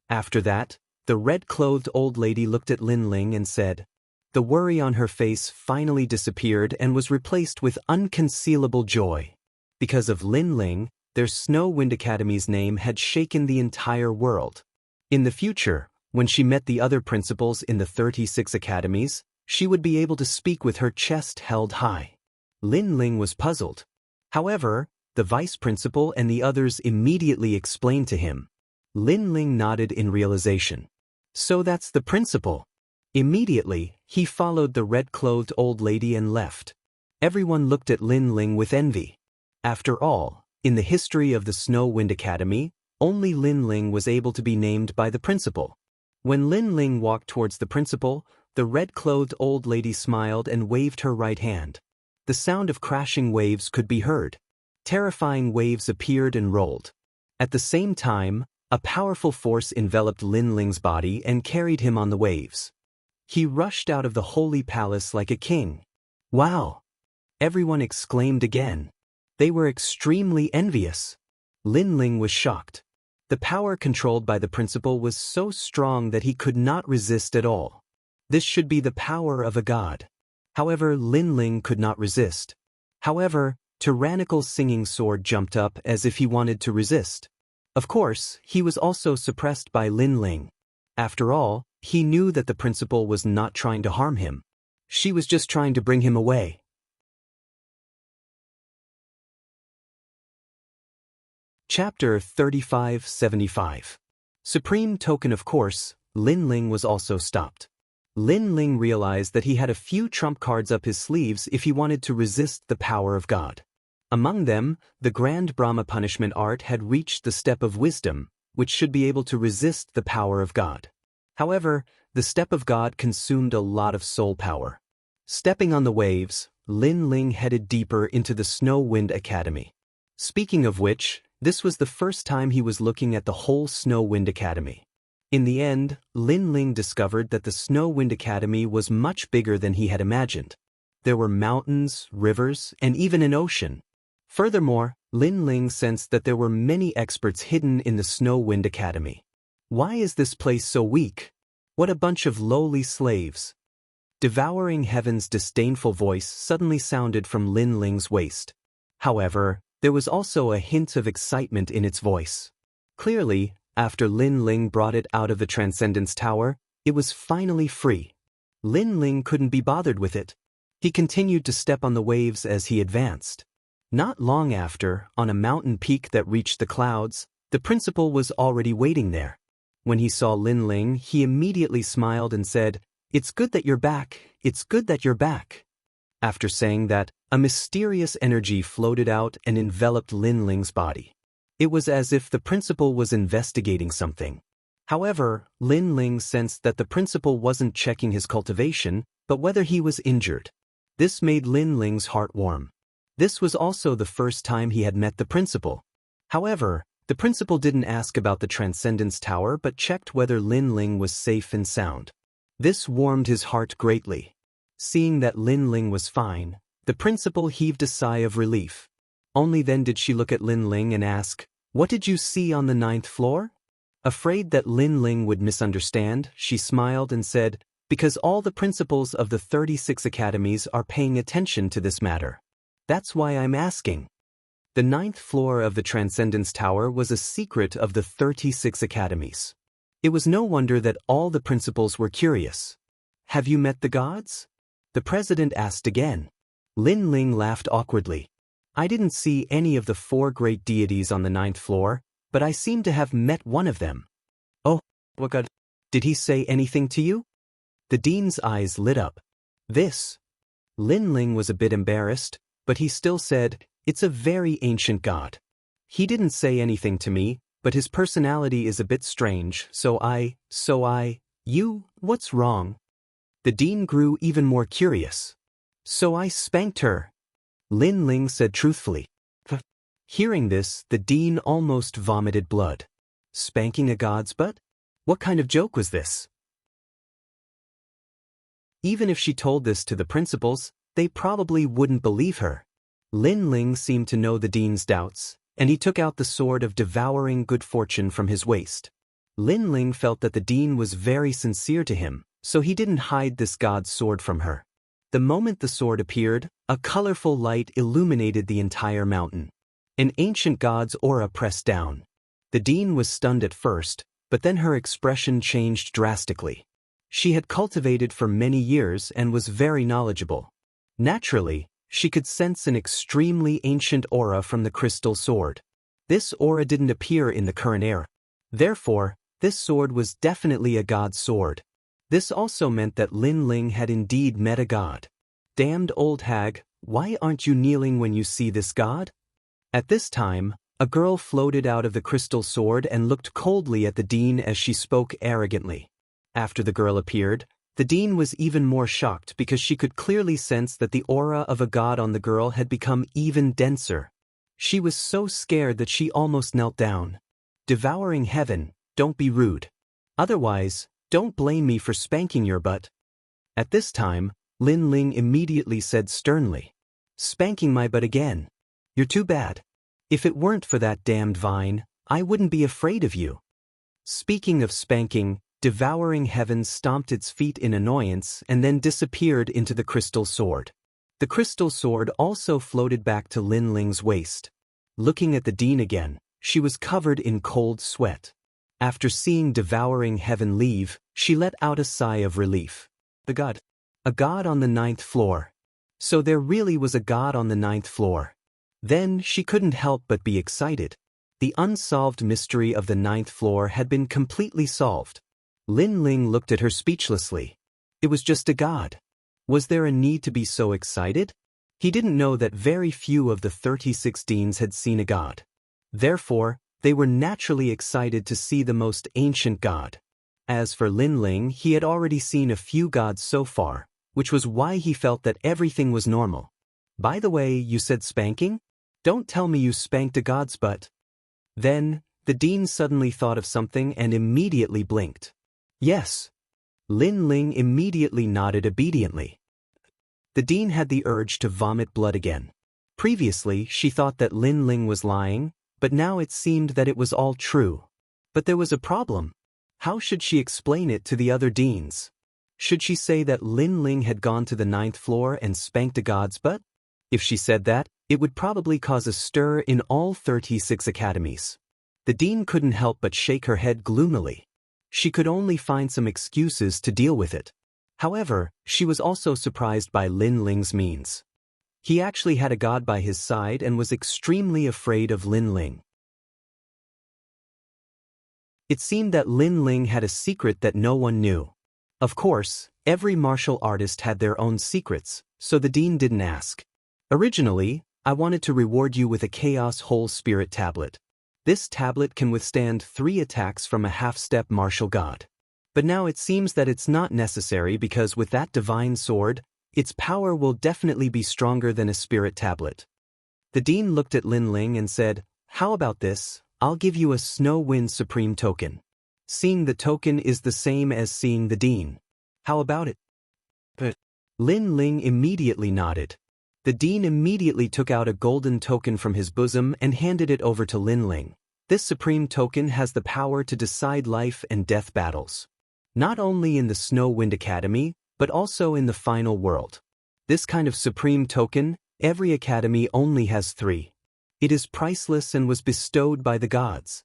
After that, the red-clothed old lady looked at Lin Ling and said. The worry on her face finally disappeared and was replaced with unconcealable joy. Because of Lin Ling, their Snow Wind Academy's name had shaken the entire world. In the future, when she met the other principals in the 36 academies, she would be able to speak with her chest held high. Lin Ling was puzzled. However, the vice principal and the others immediately explained to him. Lin Ling nodded in realization. So that's the principal. Immediately, he followed the red-clothed old lady and left. Everyone looked at Lin Ling with envy. After all, in the history of the Snow Wind Academy, only Lin Ling was able to be named by the principal. When Lin Ling walked towards the principal, the red-clothed old lady smiled and waved her right hand. The sound of crashing waves could be heard. Terrifying waves appeared and rolled. At the same time, a powerful force enveloped Lin Ling's body and carried him on the waves. He rushed out of the holy palace like a king. Wow! Everyone exclaimed again. They were extremely envious. Lin Ling was shocked. The power controlled by the principal was so strong that he could not resist at all. This should be the power of a god. However, Lin Ling could not resist. However, tyrannical singing sword jumped up as if he wanted to resist. Of course, he was also suppressed by Lin Ling. After all, he knew that the principal was not trying to harm him. She was just trying to bring him away. Chapter 3575. Supreme Token. Of course, Lin Ling was also stopped. Lin Ling realized that he had a few trump cards up his sleeves if he wanted to resist the power of God. Among them, the Grand Brahma punishment art had reached the step of wisdom, which should be able to resist the power of God. However, the step of God consumed a lot of soul power. Stepping on the waves, Lin Ling headed deeper into the Snow Wind Academy. Speaking of which, this was the first time he was looking at the whole Snow Wind Academy. In the end, Lin Ling discovered that the Snow Wind Academy was much bigger than he had imagined. There were mountains, rivers, and even an ocean. Furthermore, Lin Ling sensed that there were many experts hidden in the Snow Wind Academy. Why is this place so weak? What a bunch of lowly slaves. Devouring Heaven's disdainful voice suddenly sounded from Lin Ling's waist. However, there was also a hint of excitement in its voice. Clearly, after Lin Ling brought it out of the Transcendence Tower, it was finally free. Lin Ling couldn't be bothered with it. He continued to step on the waves as he advanced. Not long after, on a mountain peak that reached the clouds, the principal was already waiting there. When he saw Lin Ling, he immediately smiled and said, "It's good that you're back, it's good that you're back." After saying that, a mysterious energy floated out and enveloped Lin Ling's body. It was as if the principal was investigating something. However, Lin Ling sensed that the principal wasn't checking his cultivation, but whether he was injured. This made Lin Ling's heart warm. This was also the first time he had met the principal. However, the principal didn't ask about the Transcendence Tower but checked whether Lin Ling was safe and sound. This warmed his heart greatly. Seeing that Lin Ling was fine, the principal heaved a sigh of relief. Only then did she look at Lin Ling and ask, "What did you see on the 9th floor?" Afraid that Lin Ling would misunderstand, she smiled and said, "Because all the principals of the 36 academies are paying attention to this matter. That's why I'm asking." The 9th floor of the Transcendence Tower was a secret of the 36 academies. It was no wonder that all the principals were curious. "Have you met the gods?" The president asked again. Lin Ling laughed awkwardly. "I didn't see any of the 4 great deities on the 9th floor, but I seem to have met one of them." "Oh, what god? Did he say anything to you?" The dean's eyes lit up. "This." Lin Ling was a bit embarrassed, but he still said, "It's a very ancient god. He didn't say anything to me, but his personality is a bit strange, you, what's wrong?" The dean grew even more curious. "So I spanked her," Lin Ling said truthfully. Hearing this, the dean almost vomited blood. Spanking a god's butt? What kind of joke was this? Even if she told this to the principals, they probably wouldn't believe her. Lin Ling seemed to know the dean's doubts, and he took out the sword of devouring good fortune from his waist. Lin Ling felt that the dean was very sincere to him, so he didn't hide this god's sword from her. The moment the sword appeared, a colorful light illuminated the entire mountain. An ancient god's aura pressed down. The dean was stunned at first, but then her expression changed drastically. She had cultivated for many years and was very knowledgeable. Naturally, she could sense an extremely ancient aura from the crystal sword. This aura didn't appear in the current era. Therefore, this sword was definitely a god's sword. This also meant that Lin Ling had indeed met a god. Damned old hag, why aren't you kneeling when you see this god? At this time, a girl floated out of the crystal sword and looked coldly at the dean as she spoke arrogantly. After the girl appeared, the dean was even more shocked because she could clearly sense that the aura of a god on the girl had become even denser. She was so scared that she almost knelt down. Devouring heaven, don't be rude. Otherwise, don't blame me for spanking your butt. At this time, Lin Ling immediately said sternly, "Spanking my butt again? You're too bad. If it weren't for that damned vine, I wouldn't be afraid of you." Speaking of spanking, Devouring Heaven stomped its feet in annoyance and then disappeared into the crystal sword. The crystal sword also floated back to Lin Ling's waist. Looking at the dean again, she was covered in cold sweat. After seeing Devouring Heaven leave, she let out a sigh of relief. The god. A god on the 9th floor. So there really was a god on the 9th floor. Then she couldn't help but be excited. The unsolved mystery of the 9th floor had been completely solved. Lin Ling looked at her speechlessly. It was just a god. Was there a need to be so excited? He didn't know that very few of the 36 deans had seen a god. Therefore, they were naturally excited to see the most ancient god. As for Lin Ling, he had already seen a few gods so far, which was why he felt that everything was normal. By the way, you said spanking? Don't tell me you spanked a god's butt. Then, the dean suddenly thought of something and immediately blinked. Yes. Lin Ling immediately nodded obediently. The dean had the urge to vomit blood again. Previously, she thought that Lin Ling was lying, but now it seemed that it was all true. But there was a problem. How should she explain it to the other deans? Should she say that Lin Ling had gone to the 9th floor and spanked a god's butt? If she said that, it would probably cause a stir in all 36 academies. The dean couldn't help but shake her head gloomily. She could only find some excuses to deal with it. However, she was also surprised by Lin Ling's means. He actually had a god by his side and was extremely afraid of Lin Ling. It seemed that Lin Ling had a secret that no one knew. Of course, every martial artist had their own secrets, so the dean didn't ask. Originally, I wanted to reward you with a Chaos Whole Spirit tablet. This tablet can withstand 3 attacks from a half-step martial god. But now it seems that it's not necessary because with that divine sword, its power will definitely be stronger than a spirit tablet. The dean looked at Lin Ling and said, "How about this? I'll give you a Snow Wind Supreme token." Seeing the token is the same as seeing the dean. How about it? But Lin Ling immediately nodded. The dean immediately took out a golden token from his bosom and handed it over to Lin Ling. This supreme token has the power to decide life and death battles. Not only in the Snow Wind Academy, but also in the final world. This kind of supreme token, every academy only has 3. It is priceless and was bestowed by the gods.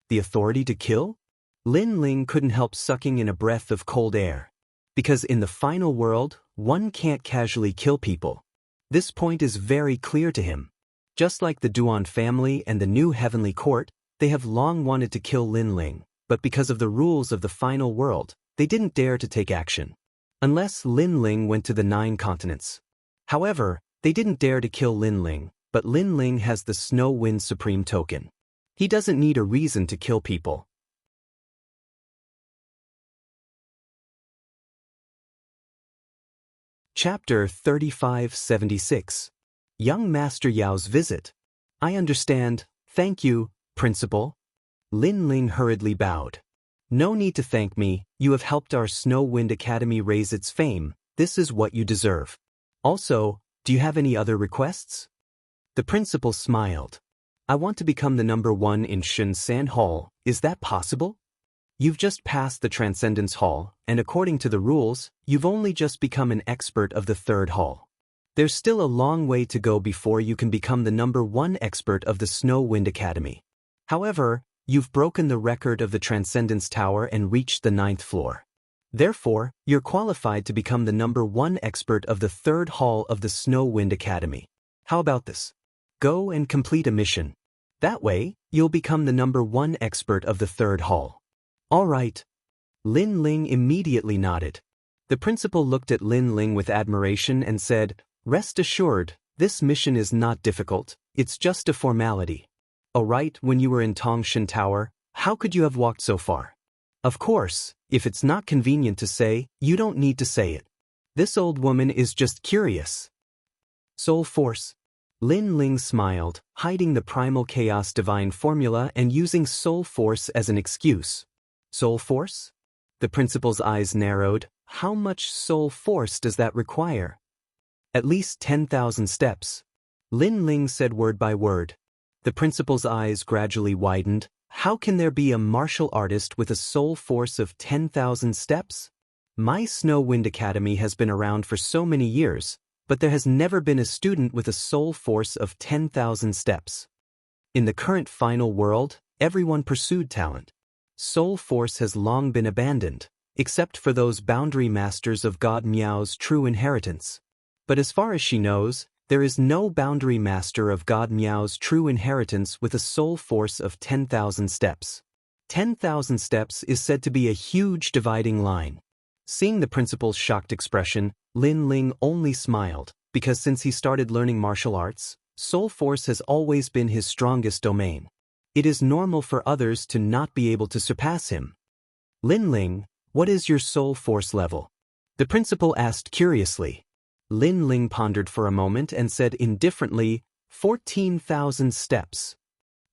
The authority to kill? Lin Ling couldn't help sucking in a breath of cold air. Because in the final world, one can't casually kill people. This point is very clear to him. Just like the Duan family and the new heavenly court, they have long wanted to kill Lin Ling, but because of the rules of the final world, they didn't dare to take action. Unless Lin Ling went to the 9 continents. However, they didn't dare to kill Lin Ling, but Lin Ling has the Snow Wind Supreme token. He doesn't need a reason to kill people. Chapter 3576. Young Master Yao's Visit. I understand, thank you, Principal. Lin Ling hurriedly bowed. No need to thank me, you have helped our Snow Wind Academy raise its fame, this is what you deserve. Also, do you have any other requests? The principal smiled. I want to become the number 1 in Shunsan Hall, is that possible? You've just passed the Transcendence Hall, and according to the rules, you've only just become an expert of the 3rd hall. There's still a long way to go before you can become the number 1 expert of the Snow Wind Academy. However, you've broken the record of the Transcendence Tower and reached the 9th floor. Therefore, you're qualified to become the number 1 expert of the 3rd hall of the Snow Wind Academy. How about this? Go and complete a mission. That way, you'll become the number 1 expert of the 3rd hall. All right. Lin Ling immediately nodded. The principal looked at Lin Ling with admiration and said, "Rest assured, this mission is not difficult, it's just a formality." "Oh right, when you were in Tongshan Tower, how could you have walked so far?" "Of course, if it's not convenient to say, you don't need to say it. This old woman is just curious." Soul Force. Lin Ling smiled, hiding the primal chaos divine formula and using Soul Force as an excuse. Soul Force? The principal's eyes narrowed. How much Soul Force does that require? "At least 10,000 steps." Lin Ling said word by word. The principal's eyes gradually widened. How can there be a martial artist with a soul force of 10,000 steps? My Snow Wind Academy has been around for so many years, but there has never been a student with a soul force of 10,000 steps. In the current final world, everyone pursued talent. Soul force has long been abandoned, except for those boundary masters of God Miao's true inheritance. But as far as she knows, there is no boundary master of God Miao's true inheritance with a soul force of 10,000 steps. 10,000 steps is said to be a huge dividing line. Seeing the principal's shocked expression, Lin Ling only smiled, because since he started learning martial arts, soul force has always been his strongest domain. It is normal for others to not be able to surpass him. "Lin Ling, what is your soul force level?" the principal asked curiously. Lin Ling pondered for a moment and said indifferently, 14,000 steps.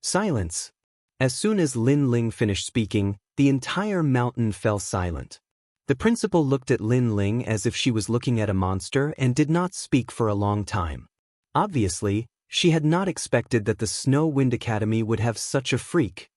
Silence. As soon as Lin Ling finished speaking, the entire mountain fell silent. The principal looked at Lin Ling as if she was looking at a monster and did not speak for a long time. Obviously, she had not expected that the Snow Wind Academy would have such a freak.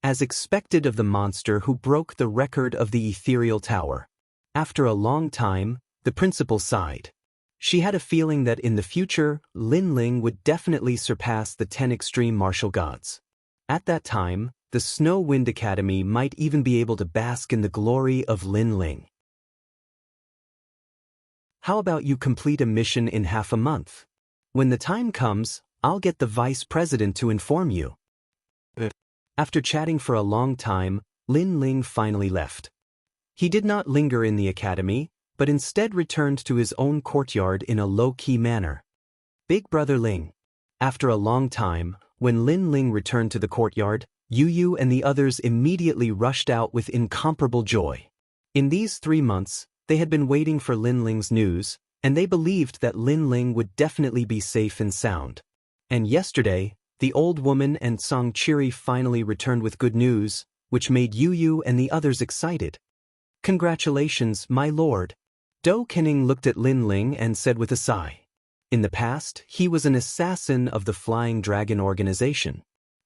As expected of the monster who broke the record of the ethereal tower. After a long time, the principal sighed. She had a feeling that in the future, Lin Ling would definitely surpass the 10 extreme martial gods. At that time, the Snow Wind Academy might even be able to bask in the glory of Lin Ling. How about you complete a mission in half a month? When the time comes, I'll get the vice president to inform you. After chatting for a long time, Lin Ling finally left. He did not linger in the academy, but instead returned to his own courtyard in a low-key manner. Big Brother Ling. After a long time, when Lin Ling returned to the courtyard, Yu Yu and the others immediately rushed out with incomparable joy. In these 3 months, they had been waiting for Lin Ling's news, and they believed that Lin Ling would definitely be safe and sound. And yesterday, the old woman and Song Chiri finally returned with good news, which made Yu Yu and the others excited. "Congratulations, my lord." Do Kening looked at Lin Ling and said with a sigh. In the past, he was an assassin of the Flying Dragon organization.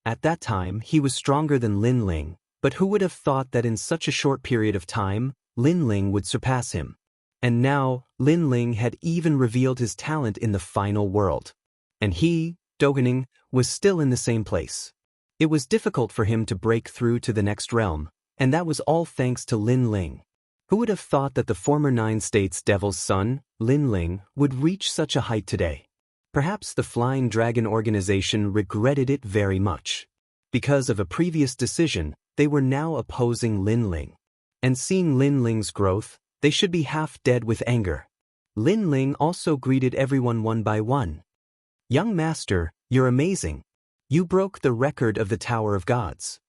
At that time, he was stronger than Lin Ling, but who would have thought that in such a short period of time, Lin Ling would surpass him? And now, Lin Ling had even revealed his talent in the final world. And he, Do Kening, was still in the same place. It was difficult for him to break through to the next realm, and that was all thanks to Lin Ling. Who would have thought that the former 9 States Devil's son, Lin Ling, would reach such a height today? Perhaps the Flying Dragon organization regretted it very much. Because of a previous decision, they were now opposing Lin Ling. And seeing Lin Ling's growth, they should be half dead with anger. Lin Ling also greeted everyone one by one. "Young master, you're amazing. You broke the record of the Tower of Gods."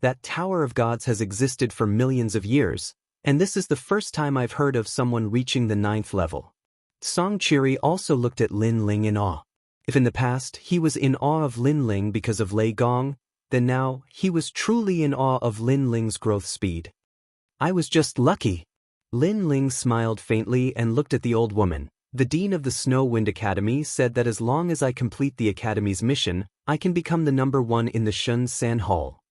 That Tower of Gods has existed for millions of years, and this is the first time I've heard of someone reaching the 9th level. Song Chiri also looked at Lin Ling in awe. If in the past he was in awe of Lin Ling because of Lei Gong, then now he was truly in awe of Lin Ling's growth speed. "I was just lucky." Lin Ling smiled faintly and looked at the old woman. "The dean of the Snow Wind Academy said that as long as I complete the academy's mission, I can become the number 1 in the Shun San Hall.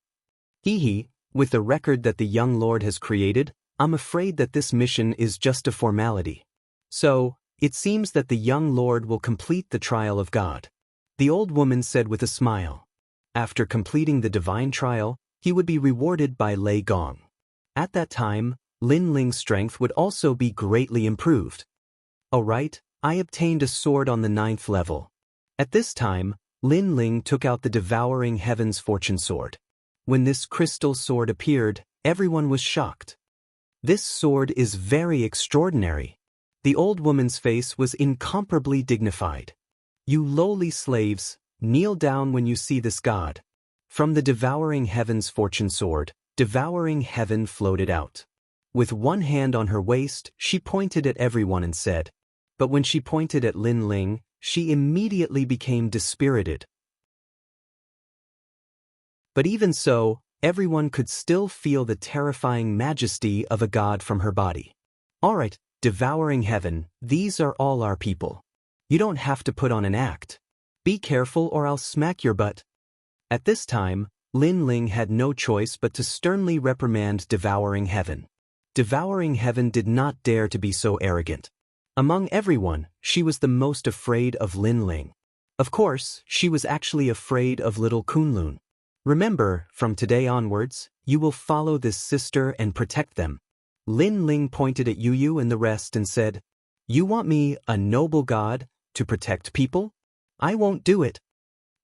With the record that the young lord has created, I'm afraid that this mission is just a formality. So, it seems that the young lord will complete the trial of God." The old woman said with a smile. After completing the divine trial, he would be rewarded by Lei Gong. At that time, Lin Ling's strength would also be greatly improved. "Alright, I obtained a sword on the 9th level." At this time, Lin Ling took out the Devouring Heavens Fortune Sword. When this crystal sword appeared, Everyone was shocked. This sword is very extraordinary. The old woman's face was incomparably dignified. You lowly slaves, kneel down when you see this god. From the devouring heaven's fortune sword, devouring heaven floated out. With one hand on her waist, she pointed at everyone and said, but when she pointed at Lin Ling, she immediately became dispirited. But even so, everyone could still feel the terrifying majesty of a god from her body. All right, devouring heaven, these are all our people. You don't have to put on an act. Be careful or I'll smack your butt. At this time, Lin Ling had no choice but to sternly reprimand devouring heaven. Devouring heaven did not dare to be so arrogant. Among everyone, she was the most afraid of Lin Ling. Of course, she was actually afraid of little Kunlun. Remember, from today onwards, you will follow this sister and protect them. Lin Ling pointed at Yu and the rest and said, you want me, a noble god, to protect people? I won't do it.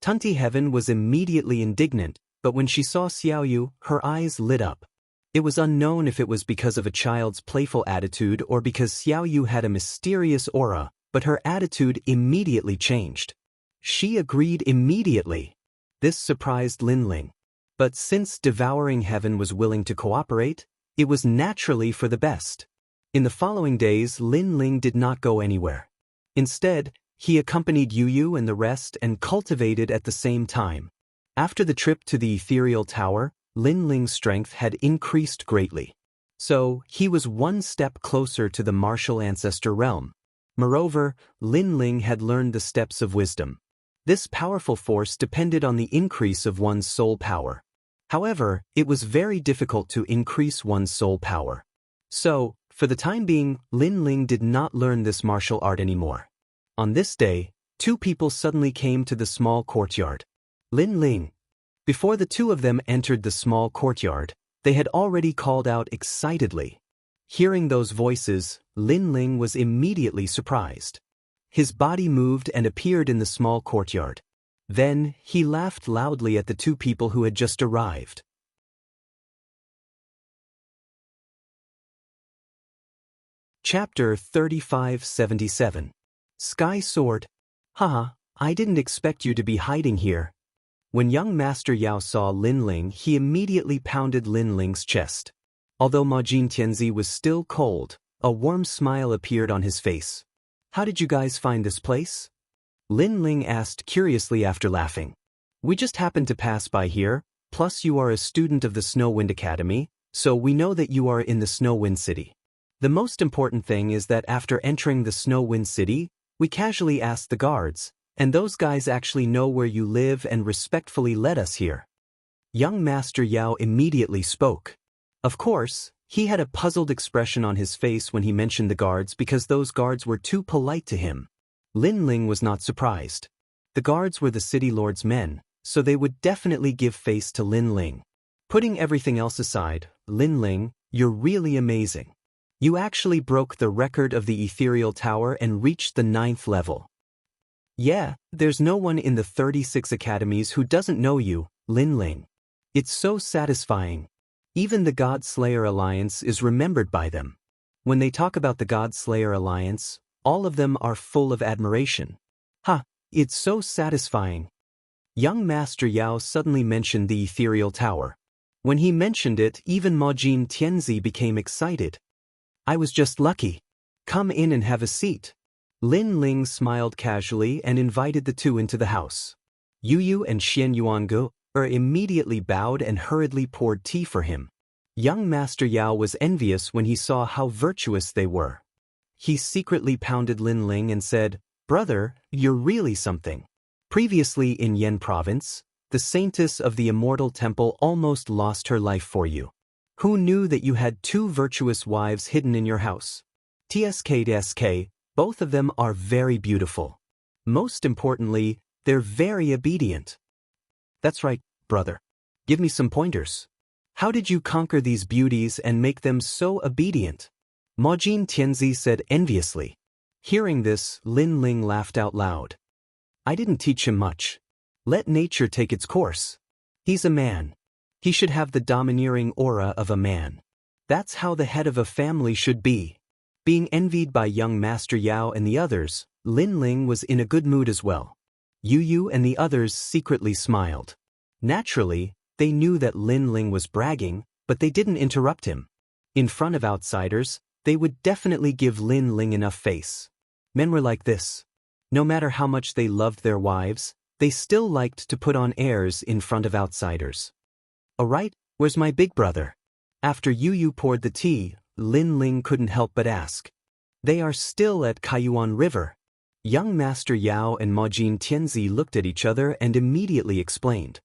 Tunti Heaven was immediately indignant, but when she saw Xiao Yu, her eyes lit up. It was unknown if it was because of a child's playful attitude or because Xiao Yu had a mysterious aura, but her attitude immediately changed. She agreed immediately. This surprised Lin Ling. But since devouring heaven was willing to cooperate, it was naturally for the best. In the following days, Lin Ling did not go anywhere. Instead, he accompanied Yu and the rest and cultivated at the same time. After the trip to the ethereal tower, Lin Ling's strength had increased greatly. So, he was one step closer to the martial ancestor realm. Moreover, Lin Ling had learned the steps of wisdom. This powerful force depended on the increase of one's soul power. However, it was very difficult to increase one's soul power. So, for the time being, Lin Ling did not learn this martial art anymore. On this day, two people suddenly came to the small courtyard. Lin Ling. Before the two of them entered the small courtyard, they had already called out excitedly. Hearing those voices, Lin Ling was immediately surprised. His body moved and appeared in the small courtyard. Then, he laughed loudly at the two people who had just arrived. Chapter 3577. Sky Sword. Haha, I didn't expect you to be hiding here. When young Master Yao saw Lin Ling, he immediately pounded Lin Ling's chest. Although Ma Jin Tianzi was still cold, a warm smile appeared on his face. How did you guys find this place? Lin Ling asked curiously after laughing. We just happened to pass by here, plus you are a student of the Snow Wind Academy, so we know that you are in the Snow Wind City. The most important thing is that after entering the Snow Wind City, we casually asked the guards, and those guys actually know where you live and respectfully led us here. Young Master Yao immediately spoke. Of course, he had a puzzled expression on his face when he mentioned the guards because those guards were too polite to him. Lin Ling was not surprised. The guards were the city lord's men, so they would definitely give face to Lin Ling. Putting everything else aside, Lin Ling, you're really amazing. You actually broke the record of the ethereal tower and reached the 9th level. Yeah, there's no one in the 36 academies who doesn't know you, Lin Ling. It's so satisfying. Even the God Slayer Alliance is remembered by them. When they talk about the God Slayer Alliance, all of them are full of admiration. Ha, it's so satisfying. Young Master Yao suddenly mentioned the ethereal tower. When he mentioned it, even Ma Jin Tianzi became excited. I was just lucky. Come in and have a seat. Lin Ling smiled casually and invited the two into the house. Yu and Xian Yuangu immediately bowed and hurriedly poured tea for him. Young Master Yao was envious when he saw how virtuous they were. He secretly pounded Lin Ling and said, Brother, you're really something. Previously in Yen Province, the saintess of the Immortal Temple almost lost her life for you. Who knew that you had two virtuous wives hidden in your house? TSK, both of them are very beautiful. Most importantly, they're very obedient. That's right, brother. Give me some pointers. How did you conquer these beauties and make them so obedient? Ma Jin Tianzi said enviously. Hearing this, Lin Ling laughed out loud. I didn't teach him much. Let nature take its course. He's a man. He should have the domineering aura of a man. That's how the head of a family should be. Being envied by young Master Yao and the others, Lin Ling was in a good mood as well. Yu Yu and the others secretly smiled. Naturally, they knew that Lin Ling was bragging, but they didn't interrupt him. In front of outsiders, they would definitely give Lin Ling enough face. Men were like this. No matter how much they loved their wives, they still liked to put on airs in front of outsiders. Alright, where's my big brother? After Yu Yu poured the tea, Lin Ling couldn't help but ask. They are still at Kaiyuan River. Young Master Yao and Majin Tianzi looked at each other and immediately explained.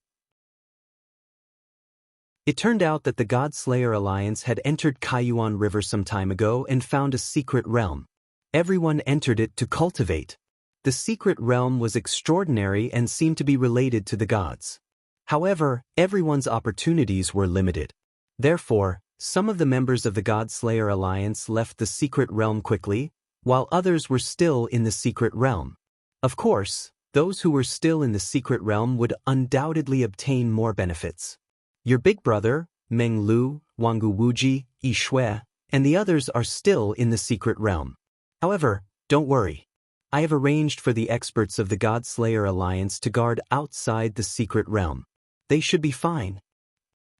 It turned out that the God-Slayer Alliance had entered Kaiyuan River some time ago and found a secret realm. Everyone entered it to cultivate. The secret realm was extraordinary and seemed to be related to the gods. However, everyone's opportunities were limited. Therefore, some of the members of the God-Slayer Alliance left the secret realm quickly, while others were still in the secret realm. Of course, those who were still in the secret realm would undoubtedly obtain more benefits. Your big brother, Meng Lu, Wanggu Wuji, Yi Shui, and the others are still in the secret realm. However, don't worry. I have arranged for the experts of the God-Slayer Alliance to guard outside the secret realm. They should be fine.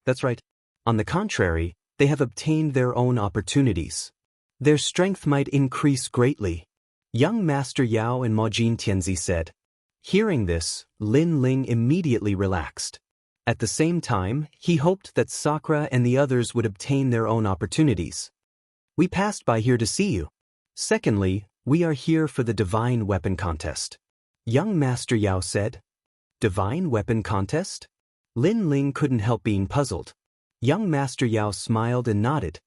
That's right. On the contrary, they have obtained their own opportunities. Their strength might increase greatly. Young Master Yao and Majin Tianzi said. Hearing this, Lin Ling immediately relaxed. At the same time, he hoped that Sakura and the others would obtain their own opportunities. We passed by here to see you. Secondly, we are here for the Divine Weapon Contest. Young Master Yao said. Divine Weapon Contest? Lin Ling couldn't help being puzzled. Young Master Yao smiled and nodded.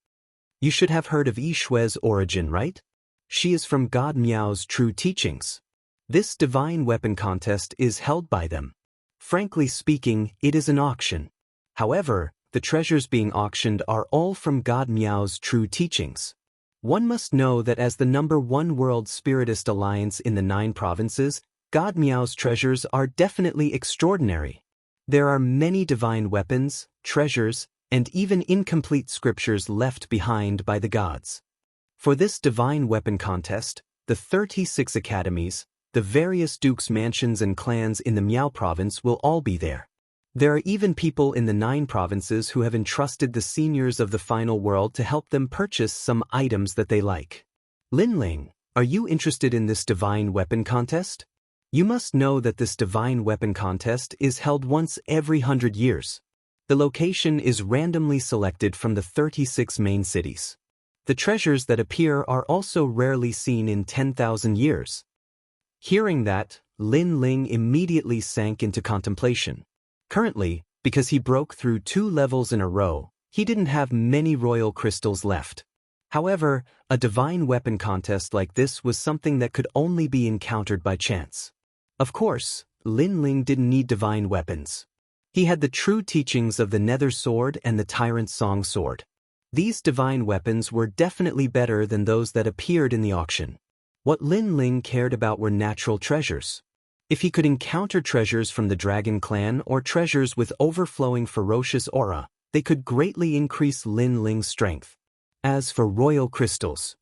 You should have heard of Yi Shui's origin, right? She is from God Miao's true teachings. This Divine Weapon Contest is held by them. Frankly speaking, it is an auction. However, the treasures being auctioned are all from God Miao's true teachings. One must know that as the #1 World Spiritist Alliance in the 9 provinces, God Miao's treasures are definitely extraordinary. There are many divine weapons, treasures, and even incomplete scriptures left behind by the gods. For this Divine Weapon Contest, the 36 academies, the various dukes' mansions and clans in the Miao province will all be there. There are even people in the 9 provinces who have entrusted the seniors of the final world to help them purchase some items that they like. Lin Ling, are you interested in this Divine Weapon Contest? You must know that this Divine Weapon Contest is held once every 100 years. The location is randomly selected from the 36 main cities. The treasures that appear are also rarely seen in 10,000 years. Hearing that, Lin Ling immediately sank into contemplation. Currently, because he broke through 2 levels in a row, he didn't have many royal crystals left. However, a divine weapon contest like this was something that could only be encountered by chance. Of course, Lin Ling didn't need divine weapons. He had the true teachings of the Nether Sword and the Tyrant Song Sword. These divine weapons were definitely better than those that appeared in the auction. What Lin Ling cared about were natural treasures. If he could encounter treasures from the Dragon Clan or treasures with overflowing ferocious aura, they could greatly increase Lin Ling's strength. As for royal crystals,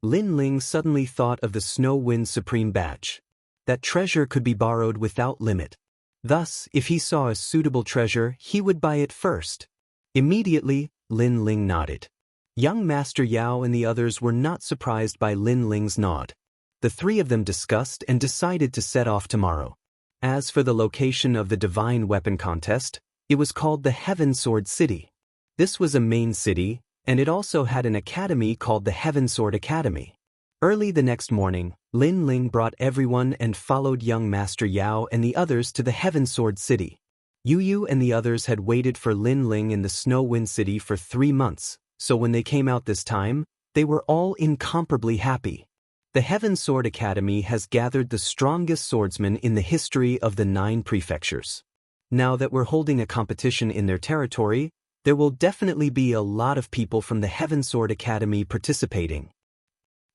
Lin Ling suddenly thought of the Snow Wind Supreme Badge. That treasure could be borrowed without limit. Thus, if he saw a suitable treasure, he would buy it first. Immediately, Lin Ling nodded. Young Master Yao and the others were not surprised by Lin Ling's nod. The 3 of them discussed and decided to set off tomorrow. As for the location of the Divine Weapon Contest, it was called the Heaven Sword City. This was a main city, and it also had an academy called the Heaven Sword Academy. Early the next morning, Lin Ling brought everyone and followed young Master Yao and the others to the Heaven Sword City. Yu Yu and the others had waited for Lin Ling in the Snow Wind City for 3 months, so when they came out this time, they were all incomparably happy. The Heaven Sword Academy has gathered the strongest swordsmen in the history of the 9 prefectures. Now that we're holding a competition in their territory, there will definitely be a lot of people from the Heaven Sword Academy participating.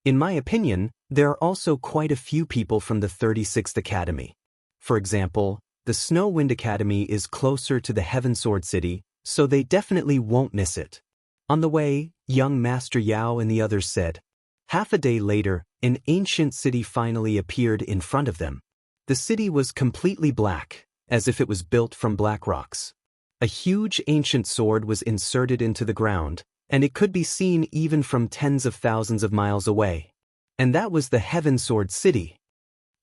In my opinion, there are also quite a few people from the 36th Academy. For example, the Snow Wind Academy is closer to the Heaven Sword City, so they definitely won't miss it. On the way, young Master Yao and the others said. Half a day later, an ancient city finally appeared in front of them. The city was completely black, as if it was built from black rocks. A huge ancient sword was inserted into the ground, and it could be seen even from tens of thousands of miles away. And that was the Heaven Sword City.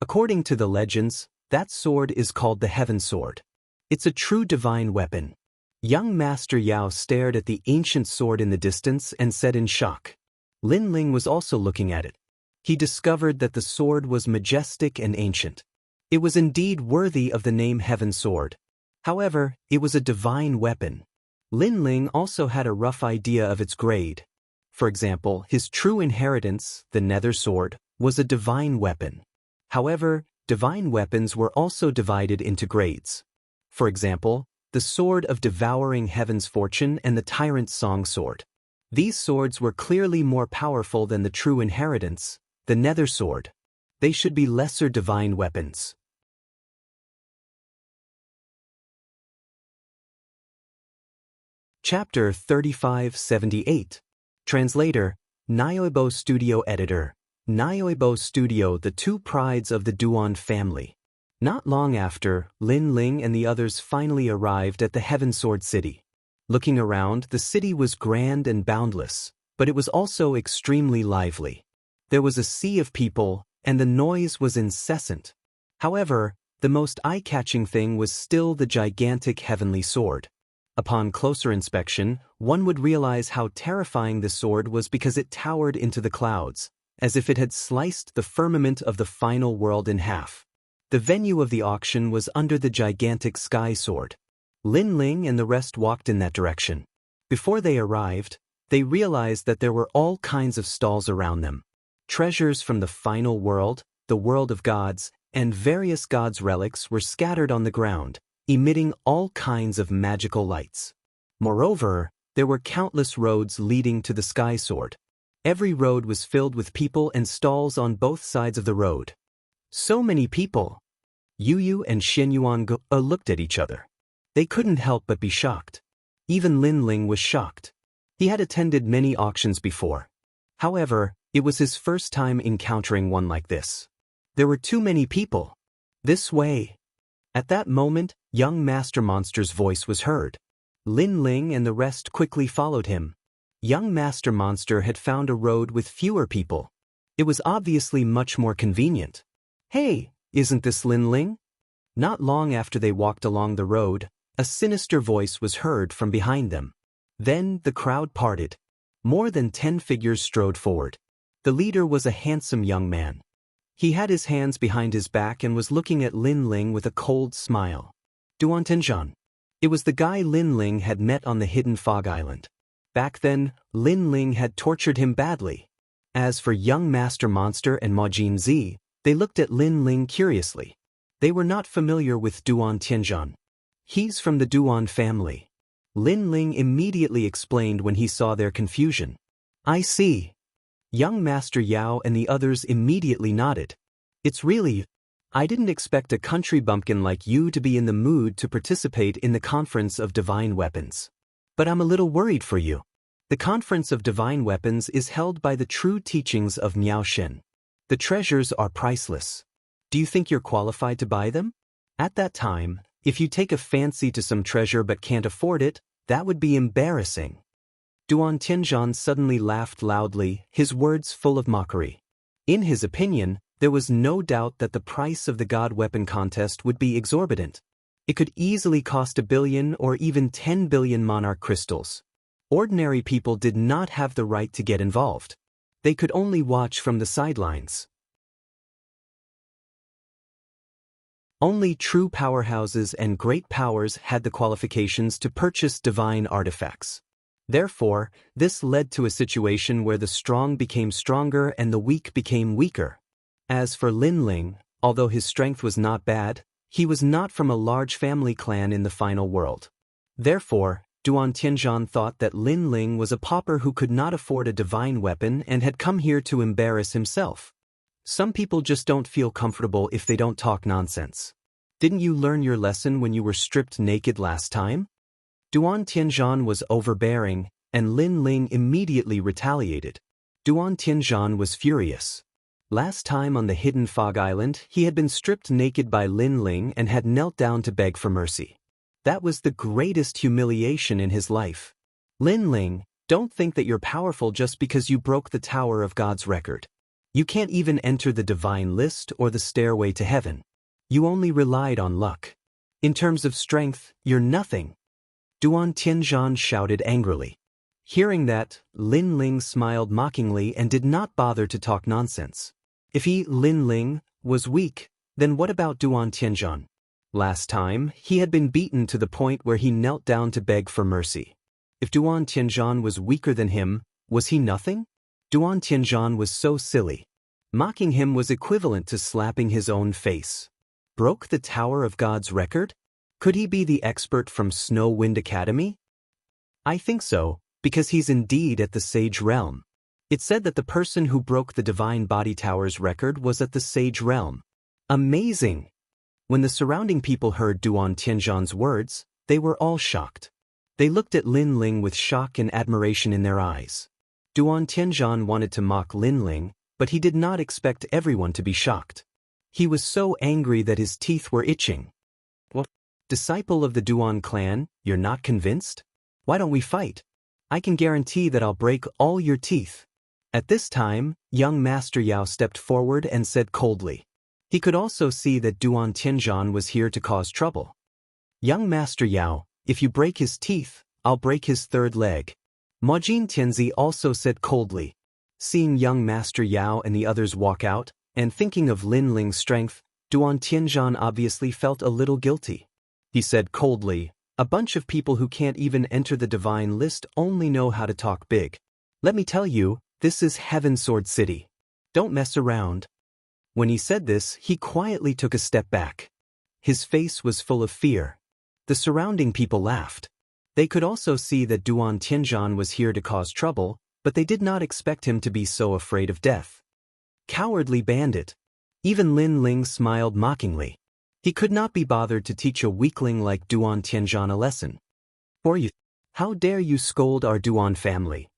According to the legends, that sword is called the Heaven Sword. It's a true divine weapon. Young Master Yao stared at the ancient sword in the distance and said in shock. Lin Ling was also looking at it. He discovered that the sword was majestic and ancient. It was indeed worthy of the name Heaven Sword. However, it was a divine weapon. Lin Ling also had a rough idea of its grade. For example, his true inheritance, the Nether Sword, was a divine weapon. However, divine weapons were also divided into grades. For example, the Sword of Devouring Heaven's Fortune and the Tyrant's Song Sword. These swords were clearly more powerful than the true inheritance, the Nether Sword. They should be lesser divine weapons. Chapter 3578. Translator, Nyoibo Studio Editor. Nyoibo Studio, the two prides of the Duan family. Not long after, Lin Ling and the others finally arrived at the Heaven Sword City. Looking around, the city was grand and boundless, but it was also extremely lively. There was a sea of people, and the noise was incessant. However, the most eye-catching thing was still the gigantic heavenly sword. Upon closer inspection, one would realize how terrifying the sword was because it towered into the clouds, as if it had sliced the firmament of the final world in half. The venue of the auction was under the gigantic sky sword. Lin Ling and the rest walked in that direction. Before they arrived, they realized that there were all kinds of stalls around them. Treasures from the final world, the world of gods, and various gods' relics were scattered on the ground, emitting all kinds of magical lights. Moreover, there were countless roads leading to the sky sword. Every road was filled with people and stalls on both sides of the road. So many people. Yu and Xin Yuan looked at each other. They couldn't help but be shocked. Even Lin Ling was shocked. He had attended many auctions before. However, it was his first time encountering one like this. There were too many people. This way. At that moment, young Master Monster's voice was heard. Lin Ling and the rest quickly followed him. Young Master Monster had found a road with fewer people. It was obviously much more convenient. Hey, isn't this Lin Ling? Not long after they walked along the road, a sinister voice was heard from behind them. Then the crowd parted. More than 10 figures strode forward. The leader was a handsome young man. He had his hands behind his back and was looking at Lin Ling with a cold smile. Duan Tianzhan. It was the guy Lin Ling had met on the hidden fog island. Back then, Lin Ling had tortured him badly. As for young Master Monster and Ma Jinzi, they looked at Lin Ling curiously. They were not familiar with Duan Tianzhan. He's from the Duan family. Lin Ling immediately explained when he saw their confusion. I see. Young Master Yao and the others immediately nodded. It's really, I didn't expect a country bumpkin like you to be in the mood to participate in the Conference of Divine Weapons. But I'm a little worried for you. The Conference of Divine Weapons is held by the true teachings of Miao Shen. The treasures are priceless. Do you think you're qualified to buy them? At that time, if you take a fancy to some treasure but can't afford it, that would be embarrassing. Duan Tianzhan suddenly laughed loudly, his words full of mockery. In his opinion, there was no doubt that the price of the God Weapon contest would be exorbitant. It could easily cost 1 billion or even 10 billion monarch crystals. Ordinary people did not have the right to get involved. They could only watch from the sidelines. Only true powerhouses and great powers had the qualifications to purchase divine artifacts. Therefore, this led to a situation where the strong became stronger and the weak became weaker. As for Lin Ling, although his strength was not bad, he was not from a large family clan in the final world. Therefore, Duan Tianzhan thought that Lin Ling was a pauper who could not afford a divine weapon and had come here to embarrass himself. Some people just don't feel comfortable if they don't talk nonsense. Didn't you learn your lesson when you were stripped naked last time? Duan Tianzhan was overbearing, and Lin Ling immediately retaliated. Duan Tianzhan was furious. Last time on the hidden fog island, he had been stripped naked by Lin Ling and had knelt down to beg for mercy. That was the greatest humiliation in his life. Lin Ling, don't think that you're powerful just because you broke the Tower of God's record. You can't even enter the divine list or the stairway to heaven. You only relied on luck. In terms of strength, you're nothing. Duan Tianzhan shouted angrily. Hearing that, Lin Ling smiled mockingly and did not bother to talk nonsense. If he, Lin Ling, was weak, then what about Duan Tianzhan? Last time, he had been beaten to the point where he knelt down to beg for mercy. If Duan Tianzhan was weaker than him, was he nothing? Duan Tianzhan was so silly. Mocking him was equivalent to slapping his own face. Broke the Tower of God's record? Could he be the expert from Snow Wind Academy? I think so, because he's indeed at the Sage Realm. It said that the person who broke the Divine Body Tower's record was at the Sage Realm. Amazing! When the surrounding people heard Duan Tianzhan's words, they were all shocked. They looked at Lin Ling with shock and admiration in their eyes. Duan Tianzhan wanted to mock Lin Ling, but he did not expect everyone to be shocked. He was so angry that his teeth were itching. What? Disciple of the Duan clan, you're not convinced? Why don't we fight? I can guarantee that I'll break all your teeth. At this time, young Master Yao stepped forward and said coldly. He could also see that Duan Tianzhan was here to cause trouble. Young Master Yao, if you break his teeth, I'll break his third leg. Majin Tianzi also said coldly. Seeing young Master Yao and the others walk out, and thinking of Lin Ling's strength, Duan Tianzhan obviously felt a little guilty. He said coldly, a bunch of people who can't even enter the divine list only know how to talk big. Let me tell you, this is Heaven Sword City. Don't mess around. When he said this, he quietly took a step back. His face was full of fear. The surrounding people laughed. They could also see that Duan Tianzhan was here to cause trouble, but they did not expect him to be so afraid of death. Cowardly bandit. Even Lin Ling smiled mockingly. He could not be bothered to teach a weakling like Duan Tianzhan a lesson. Or you, how dare you scold our Duan family?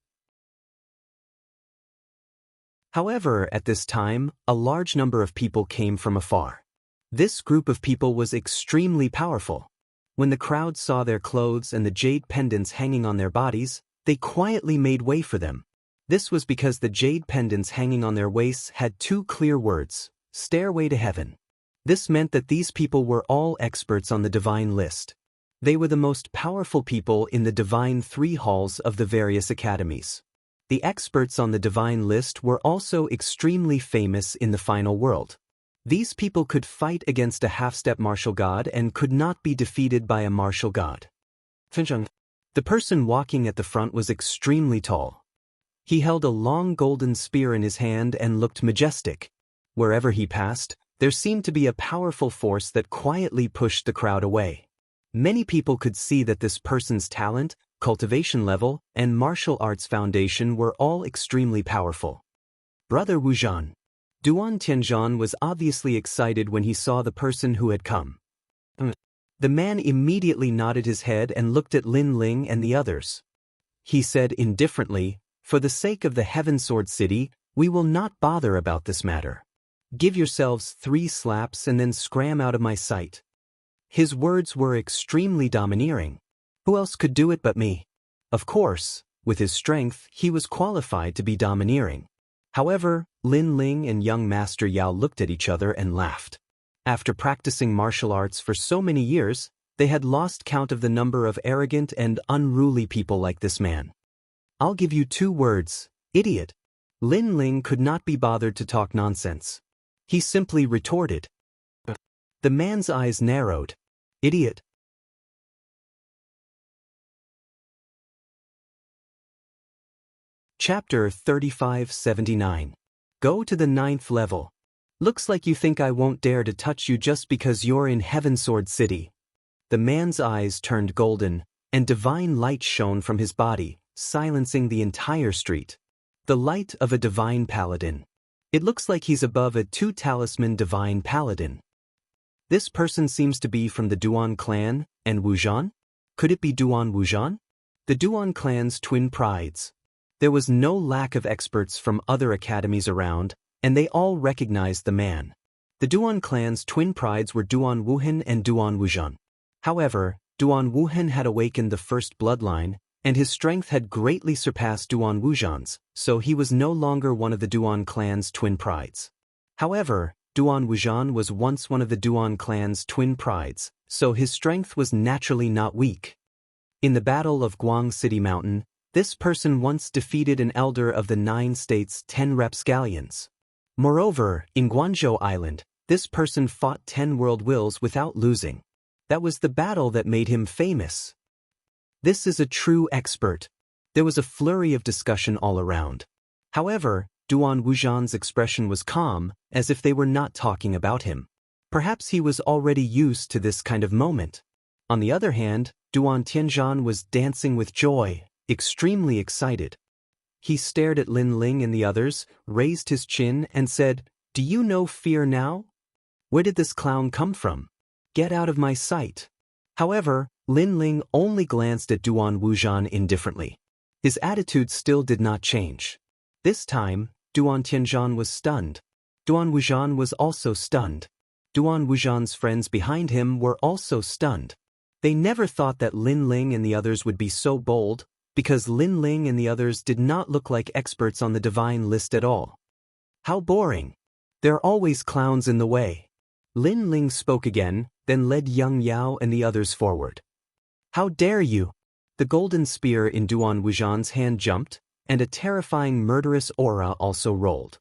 However, at this time, a large number of people came from afar. This group of people was extremely powerful. When the crowd saw their clothes and the jade pendants hanging on their bodies, they quietly made way for them. This was because the jade pendants hanging on their waists had two clear words, Stairway to Heaven. This meant that these people were all experts on the divine list. They were the most powerful people in the divine three halls of the various academies. The experts on the divine list were also extremely famous in the final world. These people could fight against a half-step martial god and could not be defeated by a martial god. The person walking at the front was extremely tall. He held a long golden spear in his hand and looked majestic. Wherever he passed, there seemed to be a powerful force that quietly pushed the crowd away. Many people could see that this person's talent, cultivation level, and martial arts foundation were all extremely powerful. Brother Wuzhan. Duan Tianzhan was obviously excited when he saw the person who had come. The man immediately nodded his head and looked at Lin Ling and the others. He said indifferently, for the sake of the Heaven Sword City, we will not bother about this matter. Give yourselves 3 slaps and then scram out of my sight. His words were extremely domineering. Who else could do it but me? Of course, with his strength, he was qualified to be domineering. However, Lin Ling and young Master Yao looked at each other and laughed. After practicing martial arts for so many years, they had lost count of the number of arrogant and unruly people like this man. I'll give you 2 words, idiot. Lin Ling could not be bothered to talk nonsense. He simply retorted. The man's eyes narrowed. Idiot. Chapter 3579. Go to the 9th level. Looks like you think I won't dare to touch you just because you're in Heaven Sword City. The man's eyes turned golden, and divine light shone from his body, silencing the entire street. The light of a divine paladin. It looks like he's above a 2-talisman divine paladin. This person seems to be from the Duan clan, and Wuzhan? Could it be Duan Wuzhan? The Duan clan's twin prides. There was no lack of experts from other academies around, and they all recognized the man. The Duan clan's twin prides were Duan Wuhan and Duan Wuzhan. However, Duan Wuhan had awakened the first bloodline, and his strength had greatly surpassed Duan Wuzhan's, so he was no longer one of the Duan clan's twin prides. However, Duan Wuzhan was once one of the Duan clan's twin prides, so his strength was naturally not weak. In the Battle of Guang City Mountain, this person once defeated an elder of the 9 states' 10 rapscallions. Moreover, in Guangzhou Island, this person fought 10 world wills without losing. That was the battle that made him famous. This is a true expert. There was a flurry of discussion all around. However, Duan Wuzhan's expression was calm, as if they were not talking about him. Perhaps he was already used to this kind of moment. On the other hand, Duan Tianzhan was dancing with joy, extremely excited. He stared at Lin Ling and the others, raised his chin, and said, "Do you know fear now? Where did this clown come from? Get out of my sight." However, Lin Ling only glanced at Duan Wuzhan indifferently. His attitude still did not change. This time, Duan Tianzhan was stunned. Duan Wuzhan was also stunned. Duan Wuzhan's friends behind him were also stunned. They never thought that Lin Ling and the others would be so bold, because Lin Ling and the others did not look like experts on the divine list at all. How boring. There are always clowns in the way. Lin Ling spoke again, then led Yang Yao and the others forward. "How dare you?" The golden spear in Duan Wuzhan's hand jumped, and a terrifying murderous aura also rolled.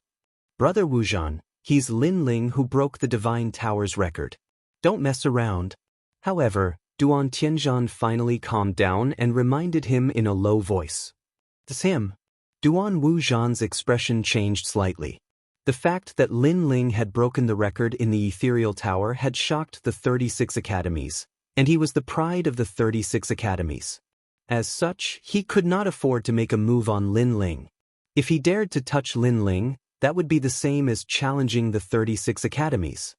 "Brother Wuzhan, he's Lin Ling who broke the Divine Tower's record. Don't mess around." However, Duan Tianzhan finally calmed down and reminded him in a low voice. "It's him." Duan Wuzhan's expression changed slightly. The fact that Lin Ling had broken the record in the Ethereal Tower had shocked the 36 academies, and he was the pride of the 36 academies. As such, he could not afford to make a move on Lin Ling. If he dared to touch Lin Ling, that would be the same as challenging the 36 academies.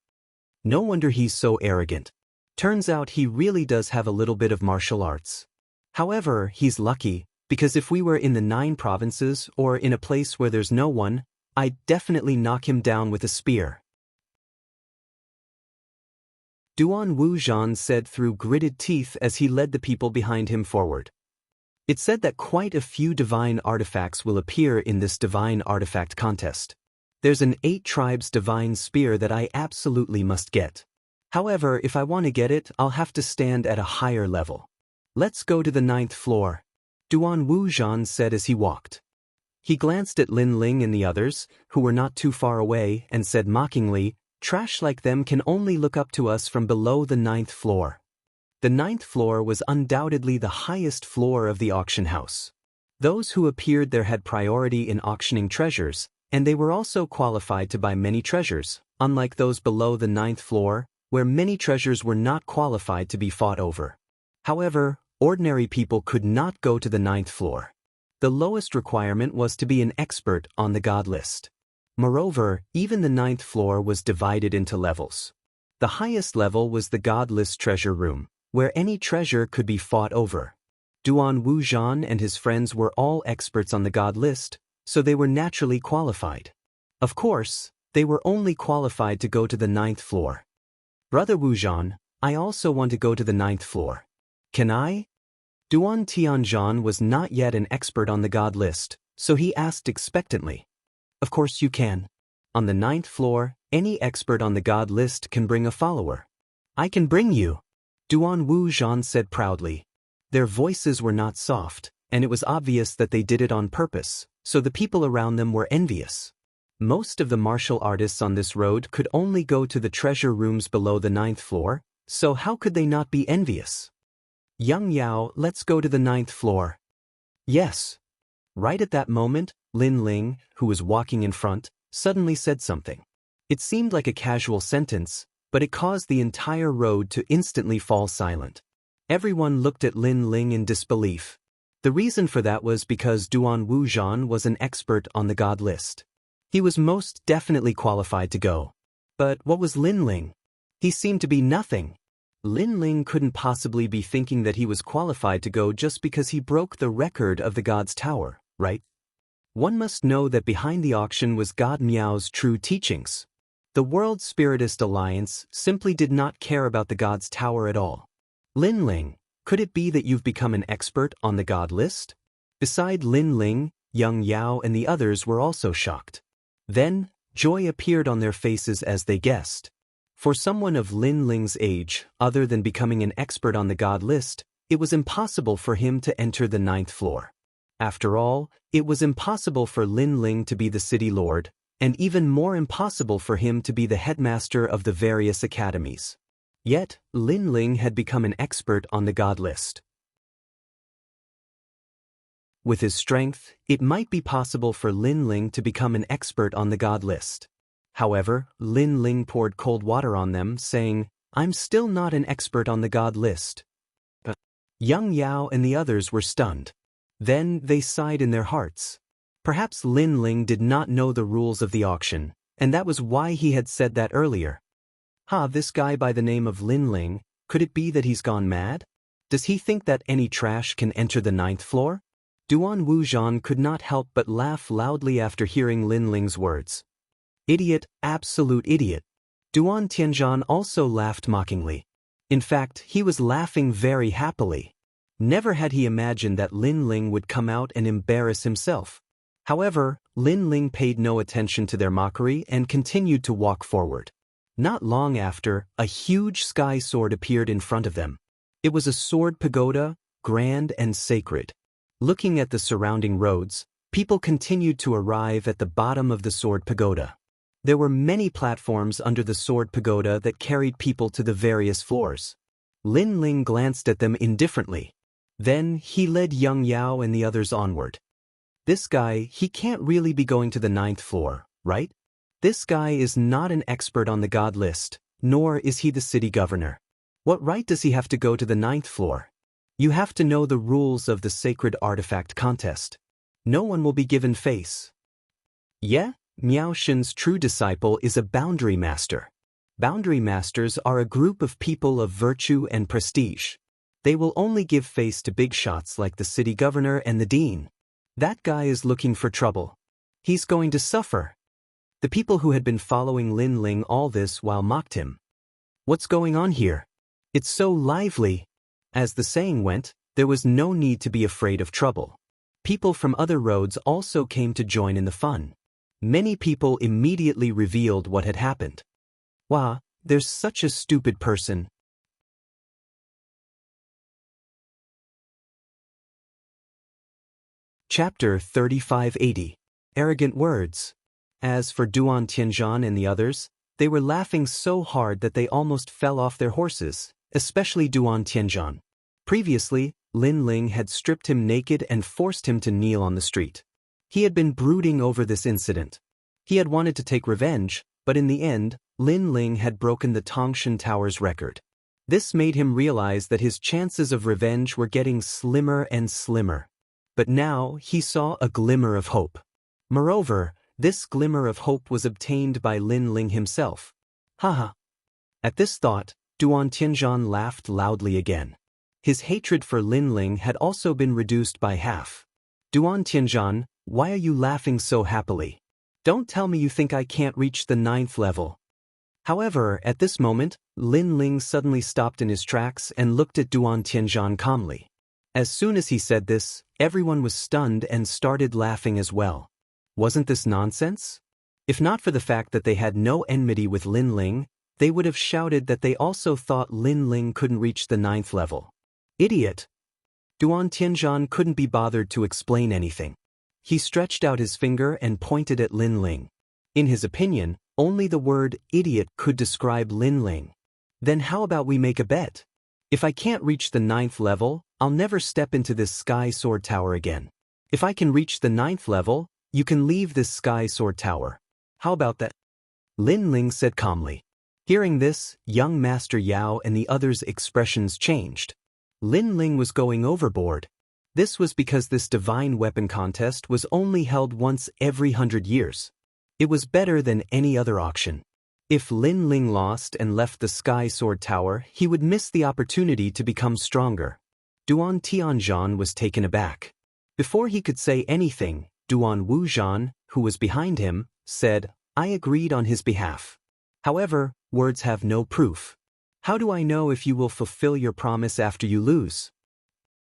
No wonder he's so arrogant. Turns out he really does have a little bit of martial arts. However, he's lucky, because if we were in the 9 provinces or in a place where there's no one, I'd definitely knock him down with a spear. Duan Wuzhan said through gritted teeth as he led the people behind him forward. It's said that quite a few divine artifacts will appear in this divine artifact contest. There's an 8 tribes divine spear that I absolutely must get. However, if I want to get it, I'll have to stand at a higher level. Let's go to the 9th floor, Duan Wuzhan said as he walked. He glanced at Lin Ling and the others, who were not too far away, and said mockingly, "Trash like them can only look up to us from below the 9th floor." The 9th floor was undoubtedly the highest floor of the auction house. Those who appeared there had priority in auctioning treasures, and they were also qualified to buy many treasures, unlike those below the 9th floor, where many treasures were not qualified to be fought over. However, ordinary people could not go to the 9th floor. The lowest requirement was to be an expert on the god list. Moreover, even the 9th floor was divided into levels. The highest level was the god list treasure room, where any treasure could be fought over. Duan Wuzhan and his friends were all experts on the god list, so they were naturally qualified. Of course, they were only qualified to go to the 9th floor. "Brother Wuzhan, I also want to go to the 9th floor. Can I?" Duan Tianzhan was not yet an expert on the god list, so he asked expectantly. "Of course you can. On the 9th floor, any expert on the god list can bring a follower." "I can bring you," Duan Wuzhan said proudly. Their voices were not soft, and it was obvious that they did it on purpose, so the people around them were envious. Most of the martial artists on this road could only go to the treasure rooms below the 9th floor, so how could they not be envious? "Yang Yao, let's go to the 9th floor." "Yes." Right at that moment, Lin Ling, who was walking in front, suddenly said something. It seemed like a casual sentence, but it caused the entire road to instantly fall silent. Everyone looked at Lin Ling in disbelief. The reason for that was because Duan Wuzhan was an expert on the god list. He was most definitely qualified to go. But what was Lin Ling? He seemed to be nothing. Lin Ling couldn't possibly be thinking that he was qualified to go just because he broke the record of the God's Tower, right? One must know that behind the auction was God Miao's true teachings. The World Spiritist Alliance simply did not care about the God's Tower at all. Lin Ling, could it be that you've become an expert on the God list? Beside Lin Ling, Young Yao and the others were also shocked. Then, joy appeared on their faces as they guessed. For someone of Lin Ling's age, other than becoming an expert on the God list, it was impossible for him to enter the 9th floor. After all, it was impossible for Lin Ling to be the city lord, and even more impossible for him to be the headmaster of the various academies. Yet, Lin Ling had become an expert on the God list. With his strength, it might be possible for Lin Ling to become an expert on the God list. However, Lin Ling poured cold water on them, saying, "I'm still not an expert on the God list." Young Yao and the others were stunned. Then they sighed in their hearts. Perhaps Lin Ling did not know the rules of the auction, and that was why he had said that earlier. This guy by the name of Lin Ling, could it be that he's gone mad? Does he think that any trash can enter the 9th floor? Duan Wuzhan could not help but laugh loudly after hearing Lin Ling's words. Idiot, absolute idiot. Duan Tianzhan also laughed mockingly. In fact, he was laughing very happily. Never had he imagined that Lin Ling would come out and embarrass himself. However, Lin Ling paid no attention to their mockery and continued to walk forward. Not long after, a huge sky sword appeared in front of them. It was a sword pagoda, grand and sacred. Looking at the surrounding roads, people continued to arrive at the bottom of the sword pagoda. There were many platforms under the sword pagoda that carried people to the various floors. Lin Ling glanced at them indifferently. Then he led Young Yao and the others onward. This guy, he can't really be going to the 9th floor, right? This guy is not an expert on the God list, nor is he the city governor. What right does he have to go to the 9th floor? You have to know the rules of the sacred artifact contest. No one will be given face. Yeah, Miao Shen's true disciple is a boundary master. Boundary masters are a group of people of virtue and prestige. They will only give face to big shots like the city governor and the dean. That guy is looking for trouble. He's going to suffer. The people who had been following Lin Ling all this while mocked him. What's going on here? It's so lively. As the saying went, there was no need to be afraid of trouble. People from other roads also came to join in the fun. Many people immediately revealed what had happened. Wow, there's such a stupid person. Chapter 3580. Arrogant Words. As for Duan Tianzhan and the others, they were laughing so hard that they almost fell off their horses, especially Duan Tianzhan. Previously, Lin Ling had stripped him naked and forced him to kneel on the street. He had been brooding over this incident. He had wanted to take revenge, but in the end, Lin Ling had broken the Tongshan Tower's record. This made him realize that his chances of revenge were getting slimmer and slimmer. But now he saw a glimmer of hope. Moreover, this glimmer of hope was obtained by Lin Ling himself. Haha. At this thought, Duan Tianzhan laughed loudly again. His hatred for Lin Ling had also been reduced by half. Duan Tianzhan, why are you laughing so happily? Don't tell me you think I can't reach the 9th level. However, at this moment, Lin Ling suddenly stopped in his tracks and looked at Duan Tianzhan calmly. As soon as he said this, everyone was stunned and started laughing as well. Wasn't this nonsense? If not for the fact that they had no enmity with Lin Ling, they would have shouted that they also thought Lin Ling couldn't reach the 9th level. Idiot! Duan Tianzhan couldn't be bothered to explain anything. He stretched out his finger and pointed at Lin Ling. In his opinion, only the word idiot could describe Lin Ling. Then how about we make a bet? If I can't reach the 9th level, I'll never step into this Sky Sword Tower again. If I can reach the 9th level, you can leave this Sky Sword Tower. How about that? Lin Ling said calmly. Hearing this, young Master Yao and the others' expressions changed. Lin Ling was going overboard. This was because this divine weapon contest was only held once every 100 years. It was better than any other auction. If Lin Ling lost and left the Sky Sword Tower, he would miss the opportunity to become stronger. Duan Tianzhan was taken aback. Before he could say anything, Duan Wuzhan, who was behind him, said, "I agreed on his behalf. However, words have no proof. How do I know if you will fulfill your promise after you lose?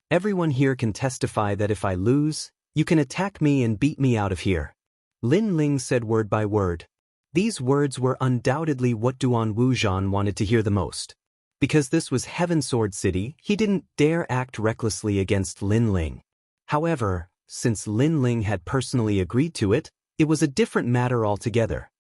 Everyone here can testify that if I lose, you can attack me and beat me out of here." Lin Ling said word by word. These words were undoubtedly what Duan Wuzhan wanted to hear the most. Because this was Heaven Sword City, he didn't dare act recklessly against Lin Ling. However, since Lin Ling had personally agreed to it, it was a different matter altogether.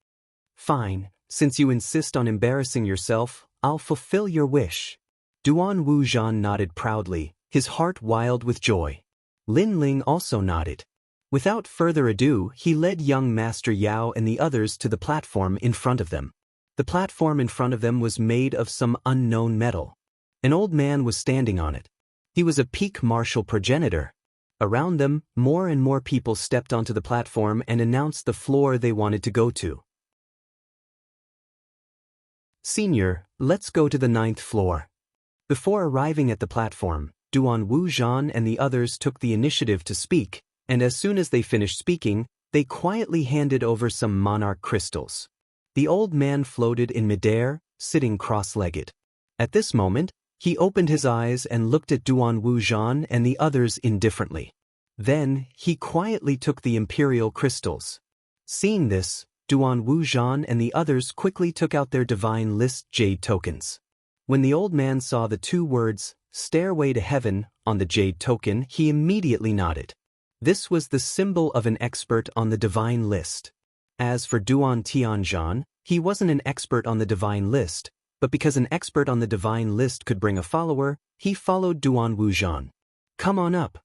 "Fine, since you insist on embarrassing yourself, I'll fulfill your wish." Duan Wuzhan nodded proudly, his heart wild with joy. Lin Ling also nodded. Without further ado, he led young Master Yao and the others to the platform in front of them. The platform in front of them was made of some unknown metal. An old man was standing on it. He was a peak martial progenitor. Around them, more and more people stepped onto the platform and announced the floor they wanted to go to. "Senior, let's go to the 9th floor." Before arriving at the platform, Duan Wuzhan and the others took the initiative to speak, and as soon as they finished speaking, they quietly handed over some monarch crystals. The old man floated in midair, sitting cross-legged. At this moment, he opened his eyes and looked at Duan Wuzhan and the others indifferently. Then, he quietly took the imperial crystals. Seeing this, Duan Wuzhan and the others quickly took out their divine list jade tokens. When the old man saw the two words, "Stairway to Heaven," on the jade token, he immediately nodded. This was the symbol of an expert on the divine list. As for Duan Tianzhan, he wasn't an expert on the divine list, but because an expert on the divine list could bring a follower, he followed Duan Wuzhan. "Come on up,"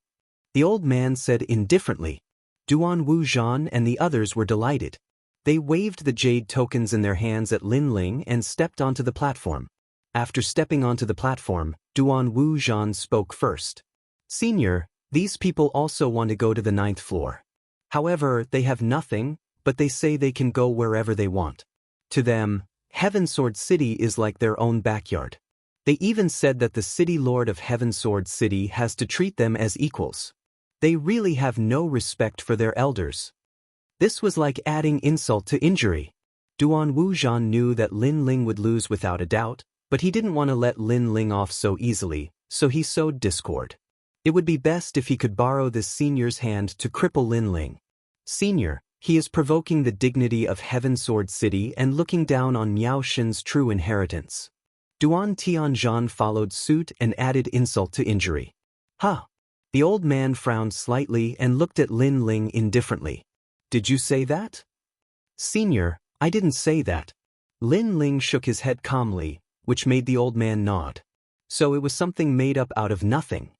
the old man said indifferently. Duan Wuzhan and the others were delighted. They waved the jade tokens in their hands at Lin Ling and stepped onto the platform. After stepping onto the platform, Duan Wuzhan spoke first. "Senior, these people also want to go to the 9th floor. However, they have nothing, but they say they can go wherever they want. To them, Heaven Sword City is like their own backyard. They even said that the city lord of Heaven Sword City has to treat them as equals. They really have no respect for their elders." This was like adding insult to injury. Duan Wuzhan knew that Lin Ling would lose without a doubt, but he didn't want to let Lin Ling off so easily, so he sowed discord. It would be best if he could borrow this senior's hand to cripple Lin Ling. "Senior, he is provoking the dignity of Heaven Sword City and looking down on Miao Shen's true inheritance." Duan Tianzhan followed suit and added insult to injury. "Huh." The old man frowned slightly and looked at Lin Ling indifferently. "Did you say that?" "Senior, I didn't say that." Lin Ling shook his head calmly, which made the old man nod. So it was something made up out of nothing.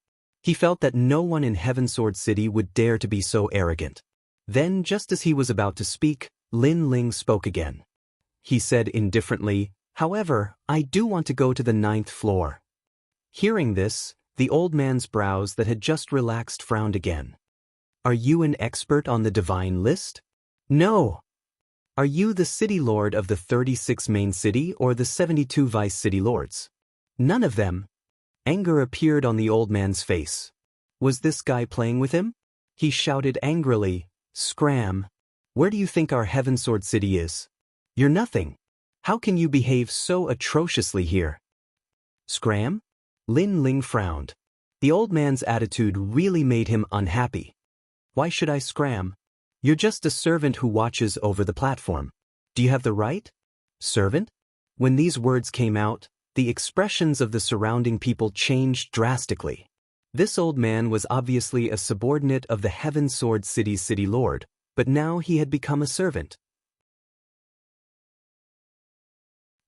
He felt that no one in Heaven Sword City would dare to be so arrogant. Then, just as he was about to speak, Lin Ling spoke again. He said indifferently, "However, I do want to go to the 9th floor." Hearing this, the old man's brows that had just relaxed frowned again. "Are you an expert on the divine list?" "No." "Are you the city lord of the 36 main city or the 72 vice city lords?" "None of them." Anger appeared on the old man's face. Was this guy playing with him? He shouted angrily, "Scram! Where do you think our Heaven Sword City is? You're nothing. How can you behave so atrociously here?" "Scram?" Lin Ling frowned. The old man's attitude really made him unhappy. "Why should I scram? You're just a servant who watches over the platform. Do you have the right?" "Servant?" When these words came out, the expressions of the surrounding people changed drastically. This old man was obviously a subordinate of the Heaven Sword City's city lord, but now he had become a servant.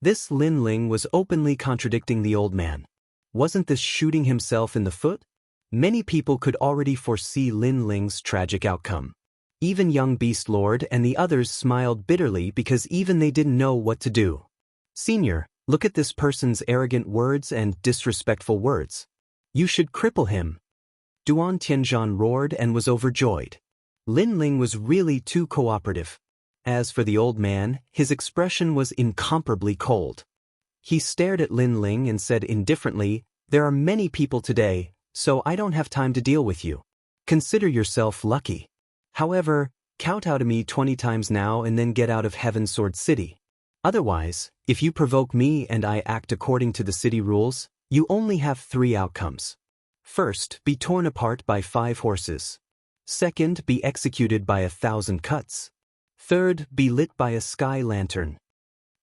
This Lin Ling was openly contradicting the old man. Wasn't this shooting himself in the foot? Many people could already foresee Lin Ling's tragic outcome. Even young Beast Lord and the others smiled bitterly because even they didn't know what to do. "Senior, look at this person's arrogant words and disrespectful words. You should cripple him." Duan Tianzhan roared and was overjoyed. Lin Ling was really too cooperative. As for the old man, his expression was incomparably cold. He stared at Lin Ling and said indifferently, "There are many people today, so I don't have time to deal with you. Consider yourself lucky. However, kowtow to me 20 times now and then get out of Heaven Sword City. Otherwise, if you provoke me and I act according to the city rules, you only have 3 outcomes. First, be torn apart by 5 horses. Second, be executed by 1,000 cuts. Third, be lit by a sky lantern."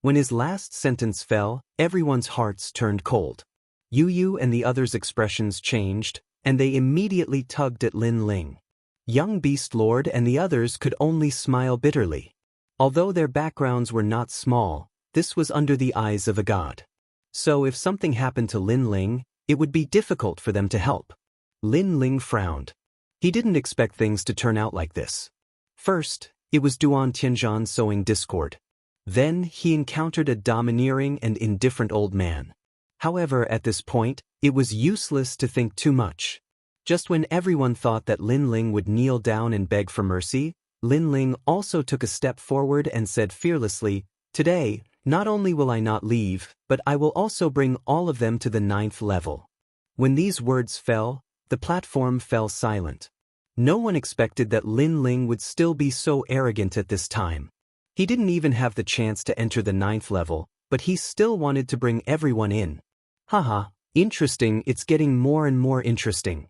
When his last sentence fell, everyone's hearts turned cold. Yu Yu and the others' expressions changed, and they immediately tugged at Lin Ling. Young Beast Lord and the others could only smile bitterly. Although their backgrounds were not small, this was under the eyes of a god. So if something happened to Lin Ling, it would be difficult for them to help. Lin Ling frowned. He didn't expect things to turn out like this. First, it was Duan Tianzhan sowing discord. Then he encountered a domineering and indifferent old man. However, at this point, it was useless to think too much. Just when everyone thought that Lin Ling would kneel down and beg for mercy, Lin Ling also took a step forward and said fearlessly, "Today, not only will I not leave, but I will also bring all of them to the 9th level." When these words fell, the platform fell silent. No one expected that Lin Ling would still be so arrogant at this time. He didn't even have the chance to enter the 9th level, but he still wanted to bring everyone in. Haha, interesting, it's getting more and more interesting.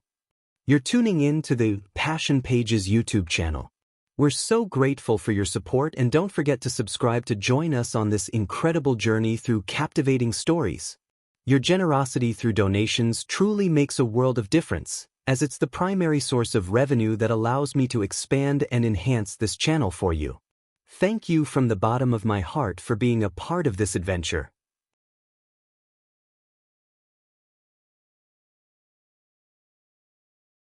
You're tuning in to the Passion Pages YouTube channel. We're so grateful for your support, and don't forget to subscribe to join us on this incredible journey through captivating stories. Your generosity through donations truly makes a world of difference, as it's the primary source of revenue that allows me to expand and enhance this channel for you. Thank you from the bottom of my heart for being a part of this adventure.